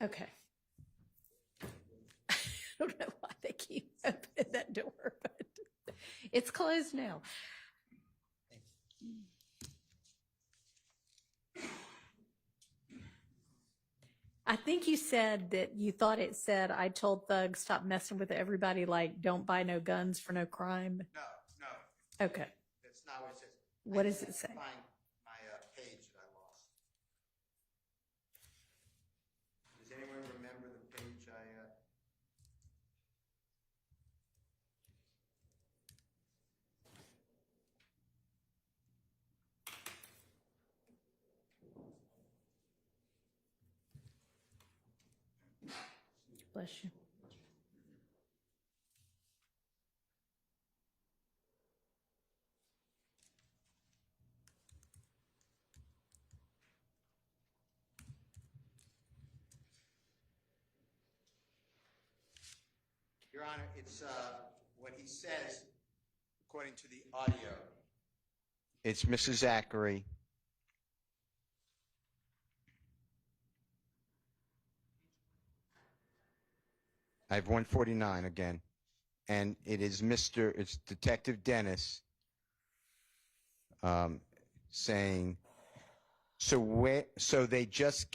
Okay. I don't know why they keep opening that door, but it's closed now. I think you said that you thought it said, I told thugs, stop messing with everybody, like, don't buy no guns for no crime. No. Okay. That's not what it says. What does it say? Find my page that I lost. Does anyone remember the page Bless you. Your Honor, it's what he says, according to the audio. It's Mrs. Zachary. I have 149 again, and it's Detective Dennis saying, so they just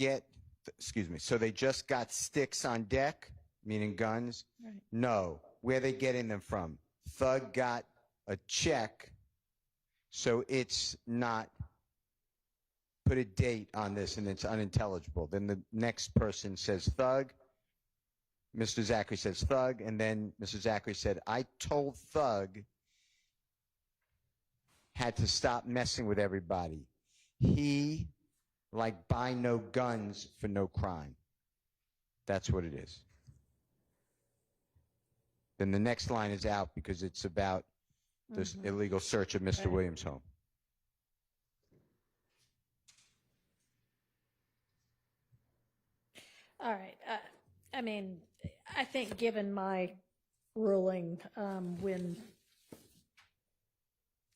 got sticks on deck, meaning guns? Right. No. Where are they getting them from? Thug got a check, so it's not, put a date on this and it's unintelligible. Then the next person says thug. Mr. Zachary says thug, and then Mr. Zachary said, I told thug had to stop messing with everybody. He, like, buy no guns for no crime. That's what it is. Then the next line is out because it's about this illegal search of Mr. Right. Williams' home. All right. I mean, I think given my ruling, when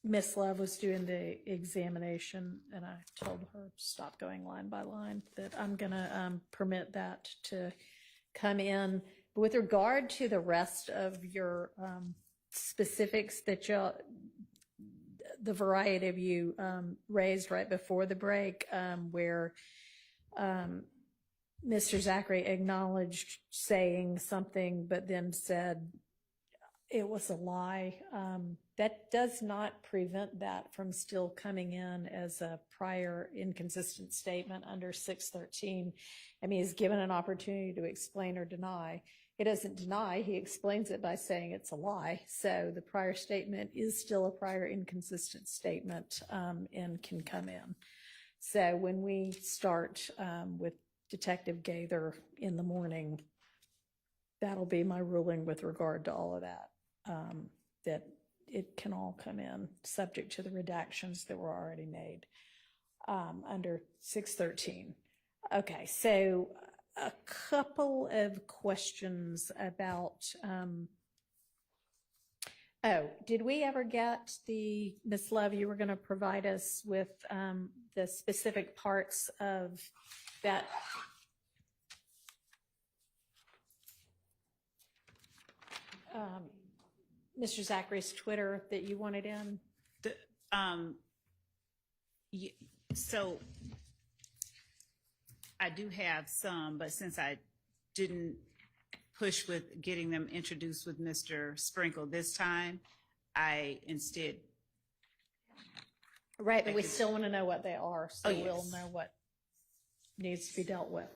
Miss Love was doing the examination, and I told her stop going line by line, that I'm going to permit that to come in. But with regard to the rest of your specifics that the variety of you raised right before the break, where Mr. Zachary acknowledged saying something, but then said, it was a lie. That does not prevent that from still coming in as a prior inconsistent statement under 613. I mean, he's given an opportunity to explain or deny. He doesn't deny, he explains it by saying it's a lie. So the prior statement is still a prior inconsistent statement and can come in. So when we start with Detective Gaither in the morning, that'll be my ruling with regard to all of that, that it can all come in subject to the redactions that were already made under 613. Okay, so a couple of questions about, did we ever get Ms. Love, you were going to provide us with the specific parts of that? Mr. Zachary's Twitter that you wanted in? So I do have some, but since I didn't push with getting them introduced with Mr. Sprinkle this time, I instead. Right, but we still want to know what they are, so yes. we'll know what needs to be dealt with.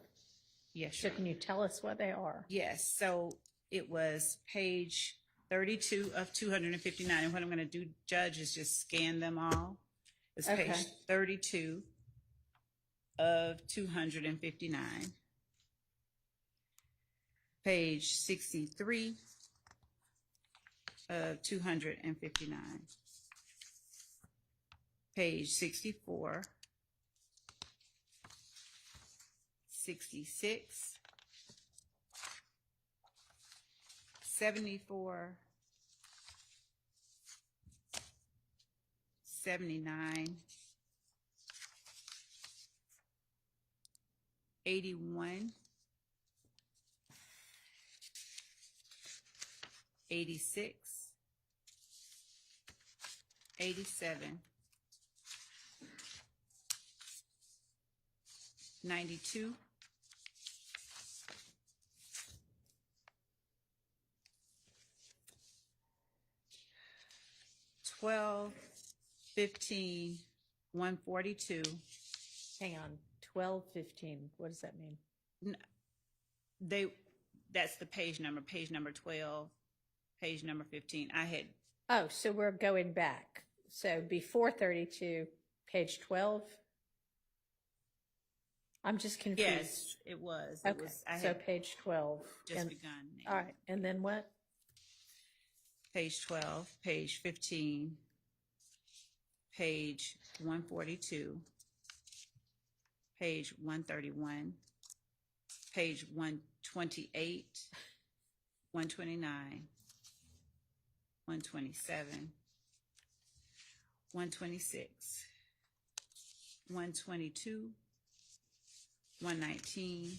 Yes, So sure. can you tell us what they are? Yes, so it was page 32 of 259, and what I'm going to do, Judge, is just scan them all. It's Okay. page 32 of 259, page 63 of 259, page 64, 66, 74, 79, 81, 86, 87, 92, 12, 15, 142. Hang on, 12, 15, what does that mean? That's the page number 12, page number 15. I had, Oh, so we're going back. So before 32, page 12? I'm just confused. yes, it was. Okay, It was, I so had page 12. just And- begun. all right, and then what? Page 12, page 15, page 142, page 131, page 128, 129, 127, 126, 122, 119,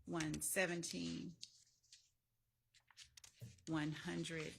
117, 100,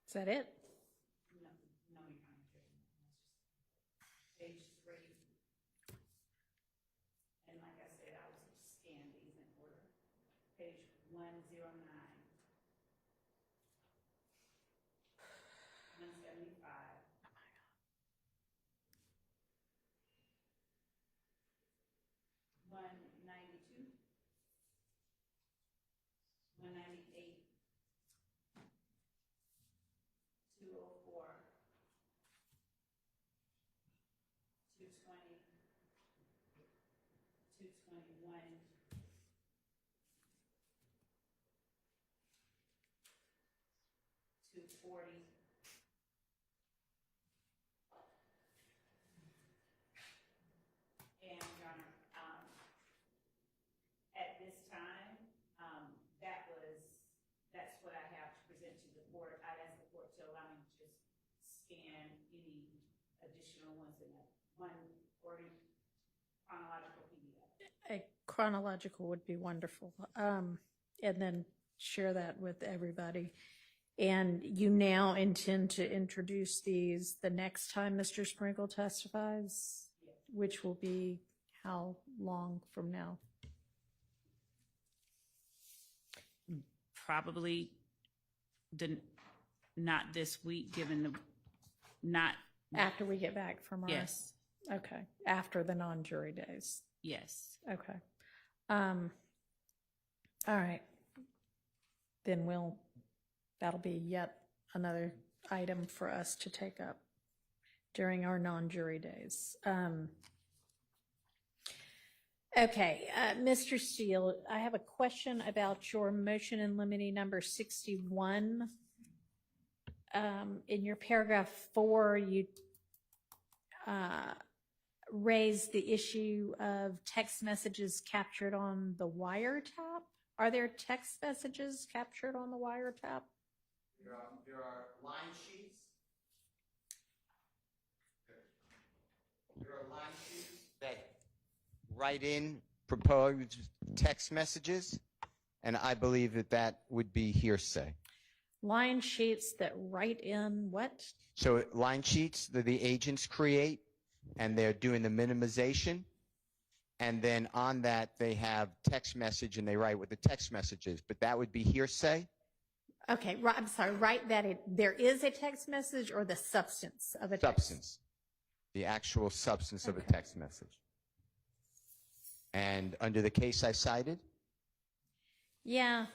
Is that it? page 3. And like I said, I was scanned these in order. Page 109, 175, 192, 198, 221, 240. And Your Honor, at this time, that's what I have to present to the court. I'd ask the court to allow me to just scan any additional ones in that one or chronological PDF. A chronological would be wonderful. And then share that with everybody. And you now intend to introduce these the next time Mr. Sprinkle testifies, which will be how long from now? Probably not this week, given the not. After we get back from our. Yes. Okay. After the non-jury days. Yes. Okay. All right. Then that'll be yet another item for us to take up during our non-jury days. Okay, Mr. Steele, I have a question about your motion in limine number 61. In your paragraph 4, you raised the issue of text messages captured on the wiretap. Are there text messages captured on the wiretap? There are line sheets. There are line sheets that write in proposed text messages, and I believe that would be hearsay. Line sheets that write in what? So line sheets that the agents create, and they're doing the minimization, and then on that they have text message and they write what the text message is, but that would be hearsay. Okay, I'm sorry, write that there is a text message or the substance of a text? Substance. The actual substance of a text message. And under the case I cited? Yeah.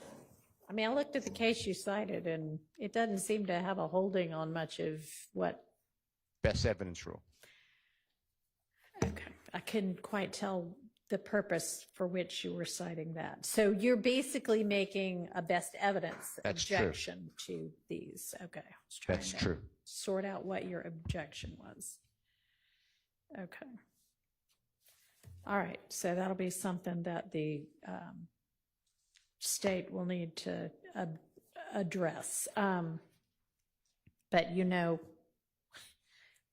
I mean, I looked at the case you cited, and it doesn't seem to have a holding on much of what. Best evidence rule. Okay. I couldn't quite tell the purpose for which you were citing that. So you're basically making a best evidence That's true. objection to these. Okay. I was trying That's to true. sort out what your objection was. Okay. All right. So that'll be something that the state will need to address. But you know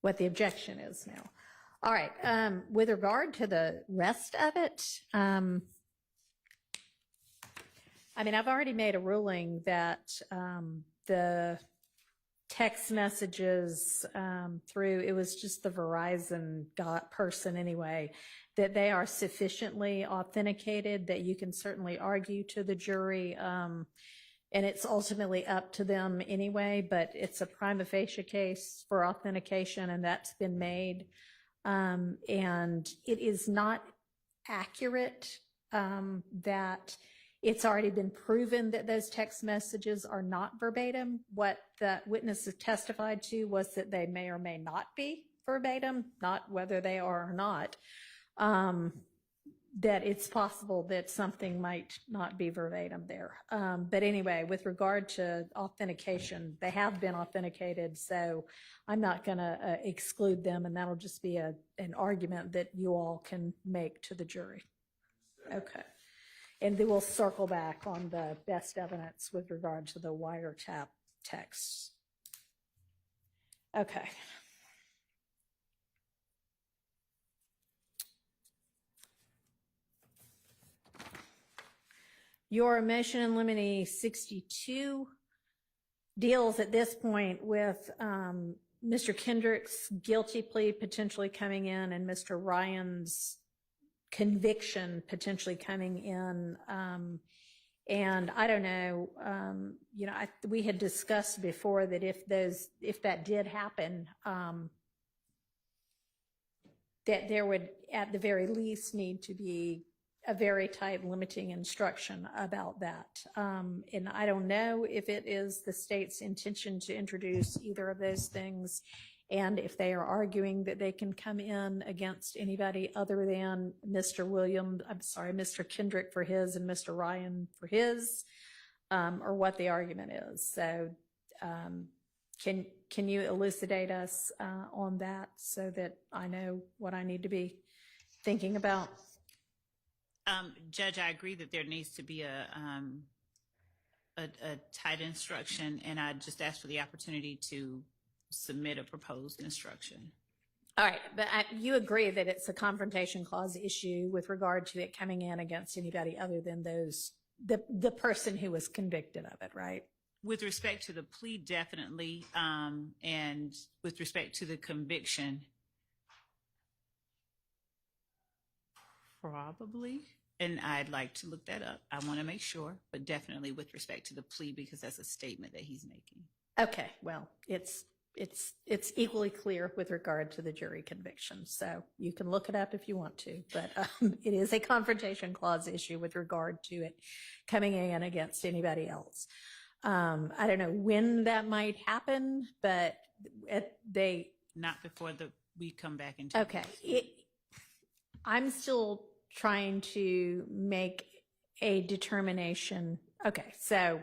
what the objection is now. All right. With regard to the rest of it, I mean, I've already made a ruling that the text messages it was just the Verizon person anyway, that they are sufficiently authenticated that you can certainly argue to the jury. And it's ultimately up to them anyway, but it's a prima facie case for authentication, and that's been made. And it is not accurate that it's already been proven that those text messages are not verbatim. What the witnesses testified to was that they may or may not be verbatim, not whether they are or not. That it's possible that something might not be verbatim there. But anyway, with regard to authentication, they have been authenticated, so I'm not going to exclude them, and that'll just be an argument that you all can make to the jury. Okay. And then we'll circle back on the best evidence with regard to the wiretap texts. Okay. Your motion in limine 62 deals at this point with Mr. Kendrick's guilty plea potentially coming in and Mr. Ryan's conviction potentially coming in. And I don't know, we had discussed before that if that did happen, that there would at the very least need to be a very tight limiting instruction about that. And I don't know if it is the state's intention to introduce either of those things And if they are arguing that they can come in against anybody other than Mr. Kendrick for his and Mr. Ryan for his, or what the argument is. So can you elucidate us on that so that I know what I need to be thinking about? Judge, I agree that there needs to be a tight instruction, and I just asked for the opportunity to submit a proposed instruction. All right, but you agree that it's a confrontation clause issue with regard to it coming in against anybody other than the person who was convicted of it, right? With respect to the plea, definitely, and with respect to the conviction, probably. And I'd like to look that up. I want to make sure, but definitely with respect to the plea, because that's a statement that he's making. Okay, well, it's equally clear with regard to the jury conviction, so you can look it up if you want to, but it is a confrontation clause issue with regard to it coming in against anybody else. I don't know when that might happen, but Not before we come back into. Okay, I'm still trying to make a determination. Okay, so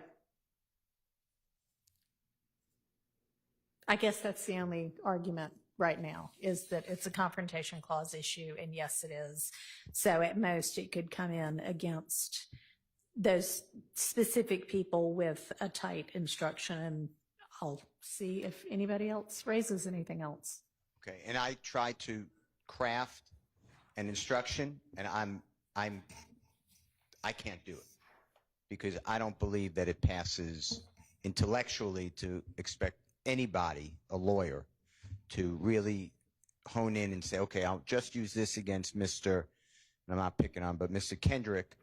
I guess that's the only argument right now, is that it's a confrontation clause issue, and yes, it is. So at most, it could come in against those specific people with a tight instruction, and I'll see if anybody else raises anything else. Okay, and I tried to craft an instruction, and I can't do it because I don't believe that it passes intellectually to expect anybody, a lawyer, to really hone in and say, okay, I'll just use this against Mr. and I'm not picking on, but Mr. Kendrick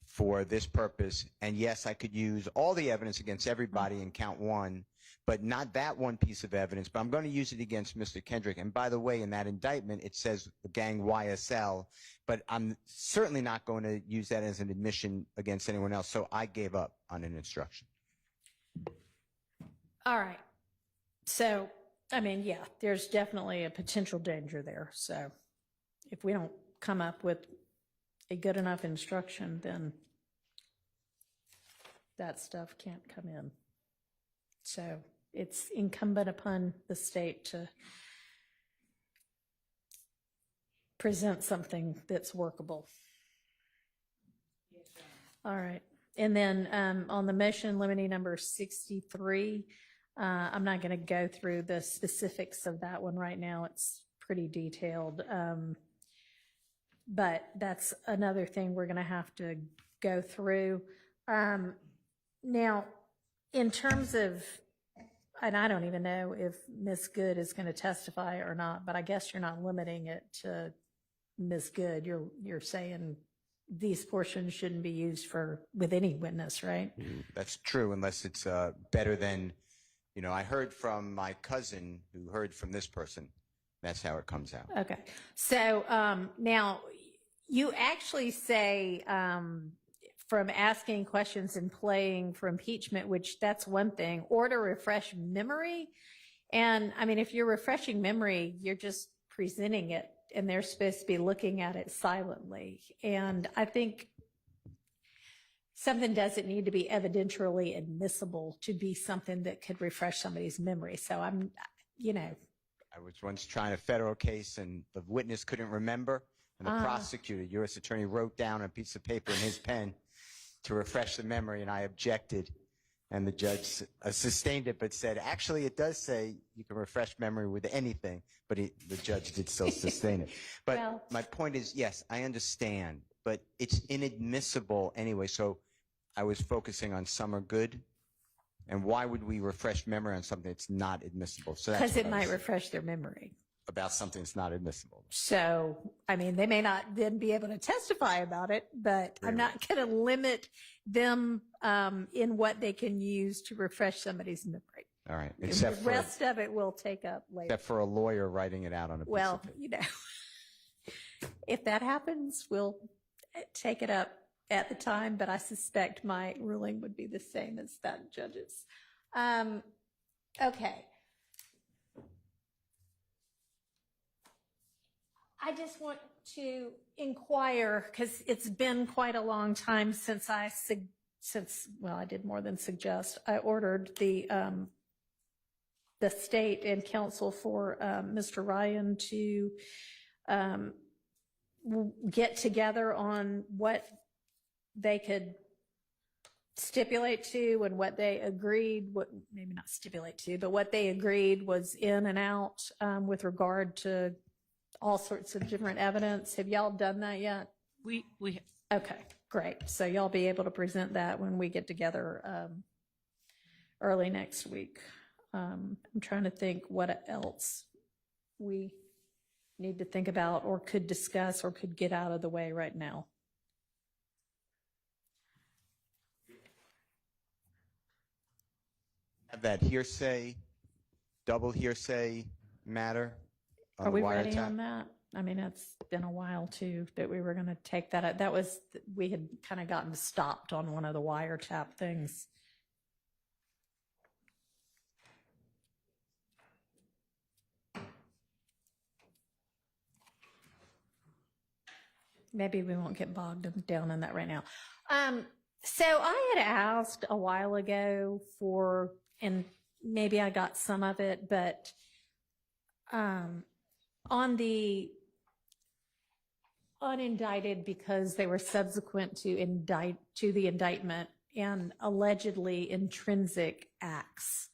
for this purpose. And yes, I could use all the evidence against everybody in count one, but not that one piece of evidence, but I'm going to use it against Mr. Kendrick. And by the way, in that indictment, it says the gang YSL, but I'm certainly not going to use that as an admission against anyone else. So I gave up on an instruction. All right. So, I mean, yeah, there's definitely a potential danger there. So if we don't come up with a good enough instruction, then that stuff can't come in. So it's incumbent upon the state to present something that's workable. All right. And then on the motion limiting number 63, I'm not going to go through the specifics of that one right now. It's pretty detailed. But that's another thing we're going to have to go through. Now, in terms of, and I don't even know if Ms. Good is going to testify or not, but I guess you're not limiting it to Ms. Good. You're saying these portions shouldn't be used with any witness, right? That's true, unless it's better than, I heard from my cousin who heard from this person. That's how it comes out. Okay. So now you actually say from asking questions and playing for impeachment, which that's one thing, or to refresh memory. And I mean, if you're refreshing memory, you're just presenting it and they're supposed to be looking at it silently. And I think something doesn't need to be evidentially admissible to be something that could refresh somebody's memory. So I'm, I was once trying a federal case and the witness couldn't remember, and the prosecutor, U.S. attorney, wrote down a piece of paper in his pen to refresh the memory, and I objected, and the judge sustained it, but said, actually, it does say you can refresh memory with anything, but the judge did still sustain it. But my point is, yes, I understand, but it's inadmissible anyway, so I was focusing on some are good. And why would we refresh memory on something that's not admissible? So because it might refresh their memory. About something that's not admissible. So, I mean, they may not then be able to testify about it, but I'm not going to limit them in what they can use to refresh somebody's memory. All right. The rest of it we'll take up later. Except for a lawyer writing it out on a piece of paper. If that happens, we'll take it up at the time, but I suspect my ruling would be the same as that judge's. Okay. I just want to inquire, because it's been quite a long time since well, I did more than suggest. I ordered the state and counsel for Mr. Ryan to get together on what they could stipulate to and what they agreed, what maybe not stipulate to, but what they agreed was in and out with regard to all sorts of different evidence. Have y'all done that yet? We Okay, great. So y'all be able to present that when we get together early next week. I'm trying to think what else we need to think about or could discuss or could get out of the way right now. That hearsay, double hearsay matter. Are we ready on that? I mean, it's been a while too that we were going to take that out. That was, we had kind of gotten stopped on one of the wiretap things. Maybe we won't get bogged down in that right now. So I had asked a while ago for, and maybe I got some of it, but on the unindicted, because they were subsequent to the indictment and allegedly intrinsic acts.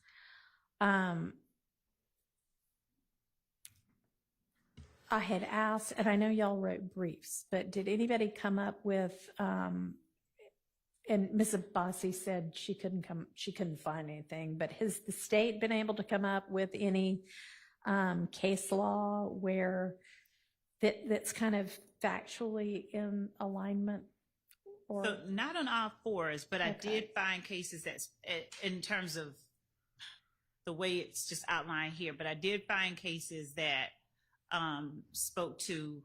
I had asked, and I know y'all wrote briefs, but did anybody come up with, and Ms. Abbasi said she couldn't find anything, but has the state been able to come up with any case law where that's kind of factually in alignment? Or So not on all fours, but I Okay. did find cases that's in terms of the way it's just outlined here, but I did find cases that spoke to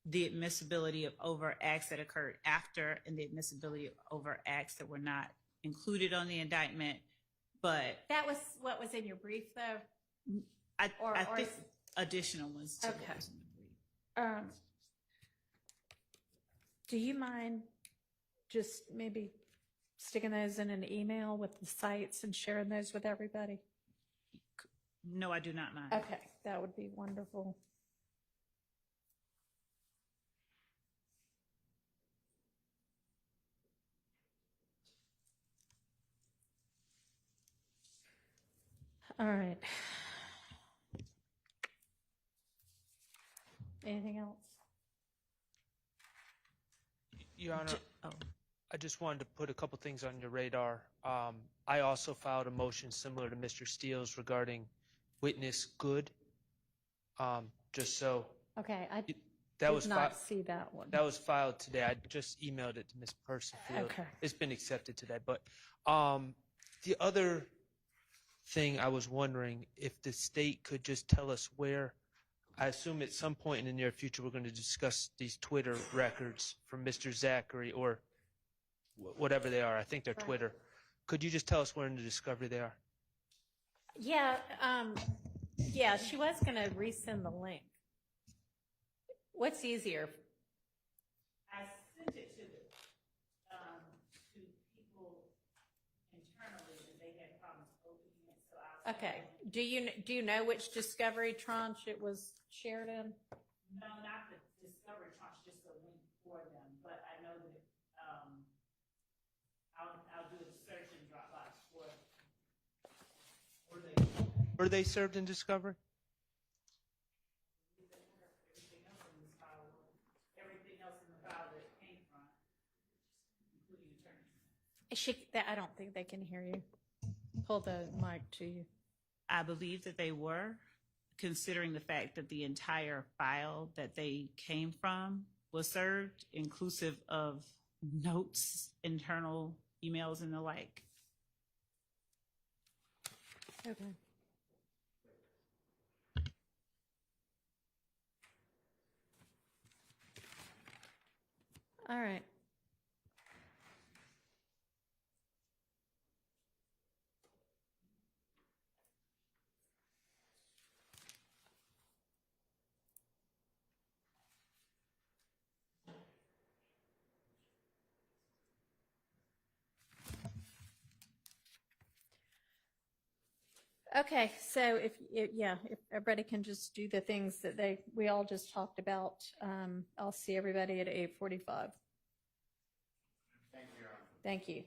the admissibility of overt acts that occurred after and the admissibility of overt acts that were not included on the indictment. But that was what was in your brief, though? I Or think additional ones to Okay. what was in the brief. Do you mind just maybe sticking those in an email with the sites and sharing those with everybody? No, I do not mind. Okay, that would be wonderful. All right. Anything else? Your Honor, Oh. I just wanted to put a couple things on your radar. I also filed a motion similar to Mr. Steele's regarding witness good. Just so Okay, I that did was not see that one. that was filed today. I just emailed it to Ms. Persifield. Okay. It's been accepted today. But the other thing I was wondering if the state could just tell us where. I assume at some point in the near future we're going to discuss these Twitter records from Mr. Zachary or whatever they are. I think they're Right. Twitter. Could you just tell us where in the discovery they are? Yeah, yeah, she was going to resend the link. What's easier? I sent it to people internally and they had problems opening it, so I'll. Okay, do you know which discovery tranche it was shared in? No, not the discovery tranche, just a link for them, but I know that, I'll do a search in Dropbox for Were they served in discovery? everything else in the file that it came from, including attorneys. I don't think they can hear you. Pull the mic to you. I believe that they were, considering the fact that the entire file that they came from was served, inclusive of notes, internal emails, and the like. Okay. All right. Okay, so if everybody can just do the things that we all just talked about, I'll see everybody at 8:45. Thank you, Your Honor. Thank you.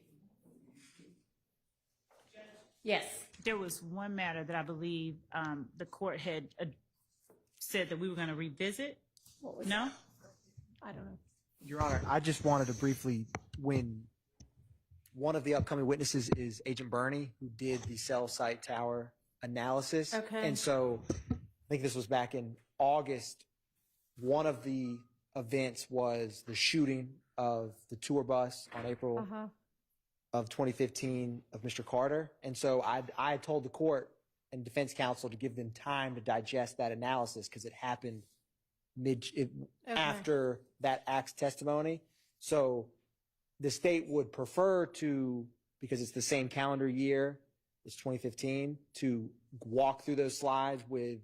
Yes. There was one matter that I believe the court had said that we were going to revisit. What was No? that? I don't know. Your Honor, I just wanted to briefly, when one of the upcoming witnesses is Agent Burney, who did the cell site tower analysis. Okay. And so I think this was back in August. One of the events was the shooting of the tour bus on April of 2015 of Mr. Carter. And so I had told the court and defense counsel to give them time to digest that analysis because it happened after that Axe testimony. So the state would prefer to, because it's the same calendar year, it's 2015, to walk through those slides with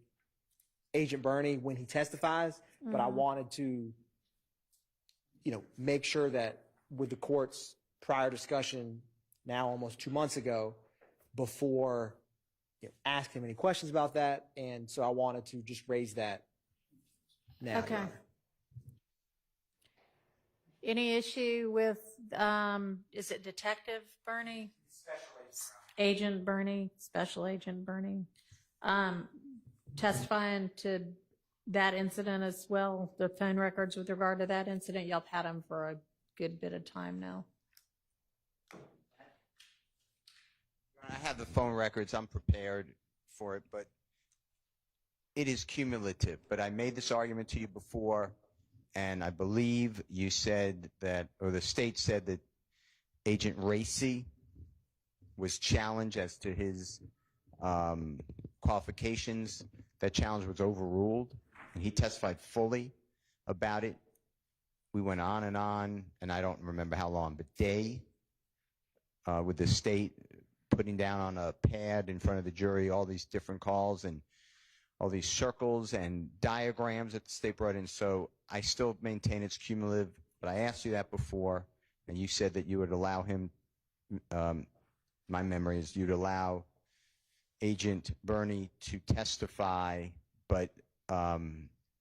Agent Burney when he testifies. But I wanted to, make sure that with the court's prior discussion now almost 2 months ago, before asking him any questions about that. And so I wanted to just raise that now. Okay. Any issue with, is it Detective Burney? Agent Burney, Special Agent Burney, testifying to that incident as well, the phone records with regard to that incident? Y'all had him for a good bit of time now. I have the phone records. I'm prepared for it, but it is cumulative. But I made this argument to you before, and I believe you said that, or the state said that Agent Racy was challenged as to his qualifications. That challenge was overruled, and he testified fully about it. We went on, and I don't remember how long, but with the state putting down on a pad in front of the jury all these different calls and all these circles and diagrams that the state brought in. So I still maintain it's cumulative, but I asked you that before, and you said that you would allow him, my memory is you'd allow Agent Burney to testify, but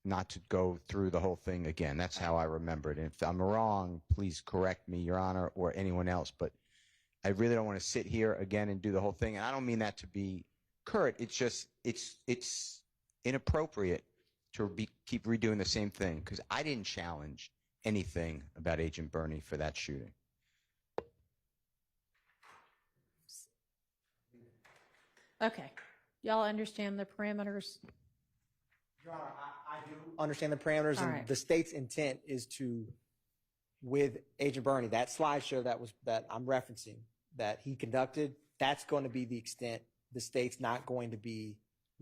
not to go through the whole thing again. That's how I remember it. And if I'm wrong, please correct me, Your Honor, or anyone else. But I really don't want to sit here again and do the whole thing. And I don't mean that to be curt. It's just, it's inappropriate to keep redoing the same thing, because I didn't challenge anything about Agent Burney for that shooting. Okay. Y'all understand the parameters? Your Honor, I do understand the parameters, All and right. the state's intent is to, with Agent Burney, that slideshow that I'm referencing that he conducted, that's going to be the extent. The state's not going to be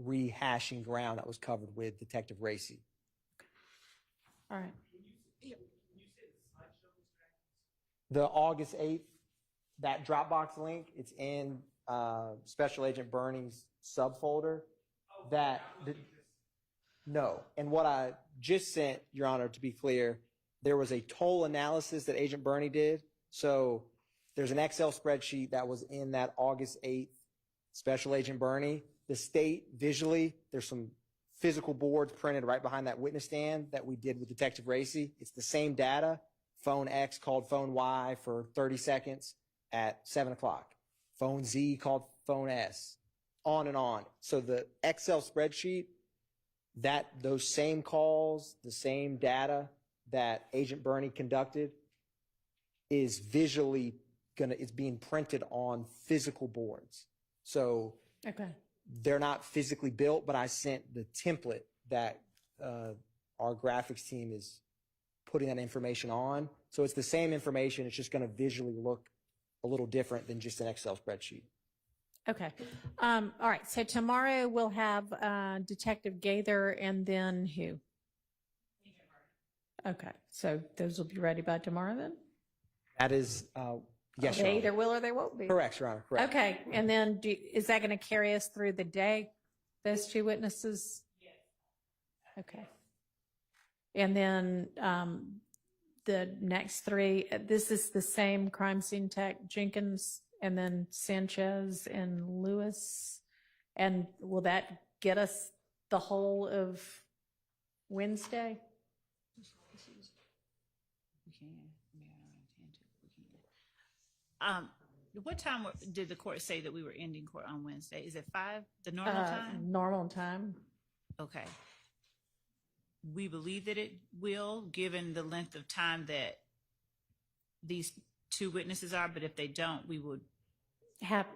rehashing ground that was covered with Detective Racy. All right. The August 8th, that Dropbox link, it's in Special Agent Burney's subfolder. No. And what I just sent, Your Honor, to be clear, there was a toll analysis that Agent Burney did. So there's an Excel spreadsheet that was in that August 8th Special Agent Burney. The state visually, there's some physical boards printed right behind that witness stand that we did with Detective Racy. It's the same data. Phone X called phone Y for 30 seconds at 7 o'clock. Phone Z called phone S, on and on. So the Excel spreadsheet, those same calls, the same data that Agent Burney conducted is visually it's being printed on physical boards. So Okay. they're not physically built, but I sent the template that our graphics team is putting that information on. So it's the same information. It's just going to visually look a little different than just an Excel spreadsheet. Okay. All right. So tomorrow we'll have Detective Gaither and then who? Okay. So those will be ready by tomorrow then? That is, yes, Your They Honor. either will or they won't be. Correct, Your Honor. Correct. Okay. And then is that going to carry us through the day, those two witnesses? Yes. Okay. And then the next three, this is the same crime scene tech, Jenkins, and then Sanchez and Lewis. And will that get us the whole of Wednesday? We can. I mean, I don't intend to. We can. What time did the court say that we were ending court on Wednesday? Is it 5, the normal time? Normal time. Okay. We believe that it will, given the length of time that these 2 witnesses are, but if they don't, we would.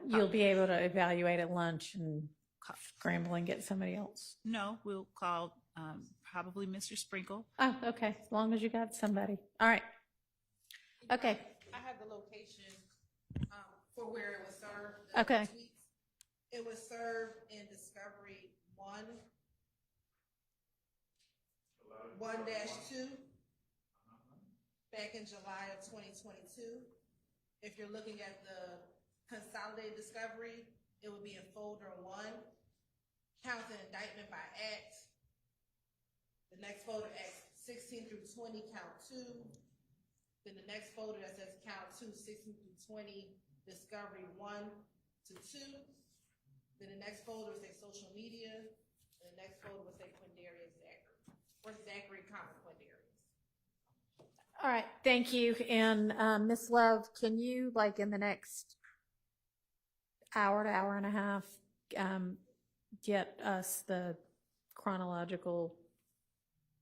You'll be able to evaluate at lunch and scramble and get somebody else. No, we'll call probably Mr. Sprinkle. Oh, okay. As long as you got somebody. All right. Okay. I have the location for where it was served. Okay. It was served in Discovery 1-2 back in July of 2022. If you're looking at the consolidated discovery, it would be in folder 1, counts and indictment by act. The next folder, acts 16 through 20, count 2. Then the next folder that says count 2, 16 through 20, discovery 1 to 2. Then the next folder will say social media. And the next folder will say Quindarius Zachary. Or Zachary, Quindarius. All right. Thank you. And Ms. Love, can you, like in the next hour to hour and a half, get us the chronological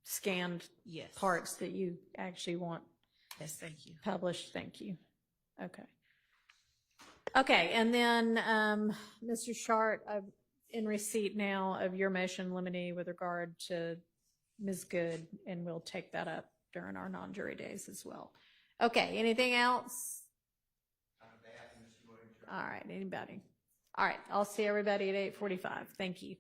scanned Yes. parts that you actually want Yes, thank you. published? Thank you. Okay. Okay, and then, Mr. Shart, I'm in receipt now of your motion limine with regard to Ms. Good, and we'll take that up during our non-jury days as well. Okay, anything else? All right, anybody? All right, I'll see everybody at 8:45. Thank you.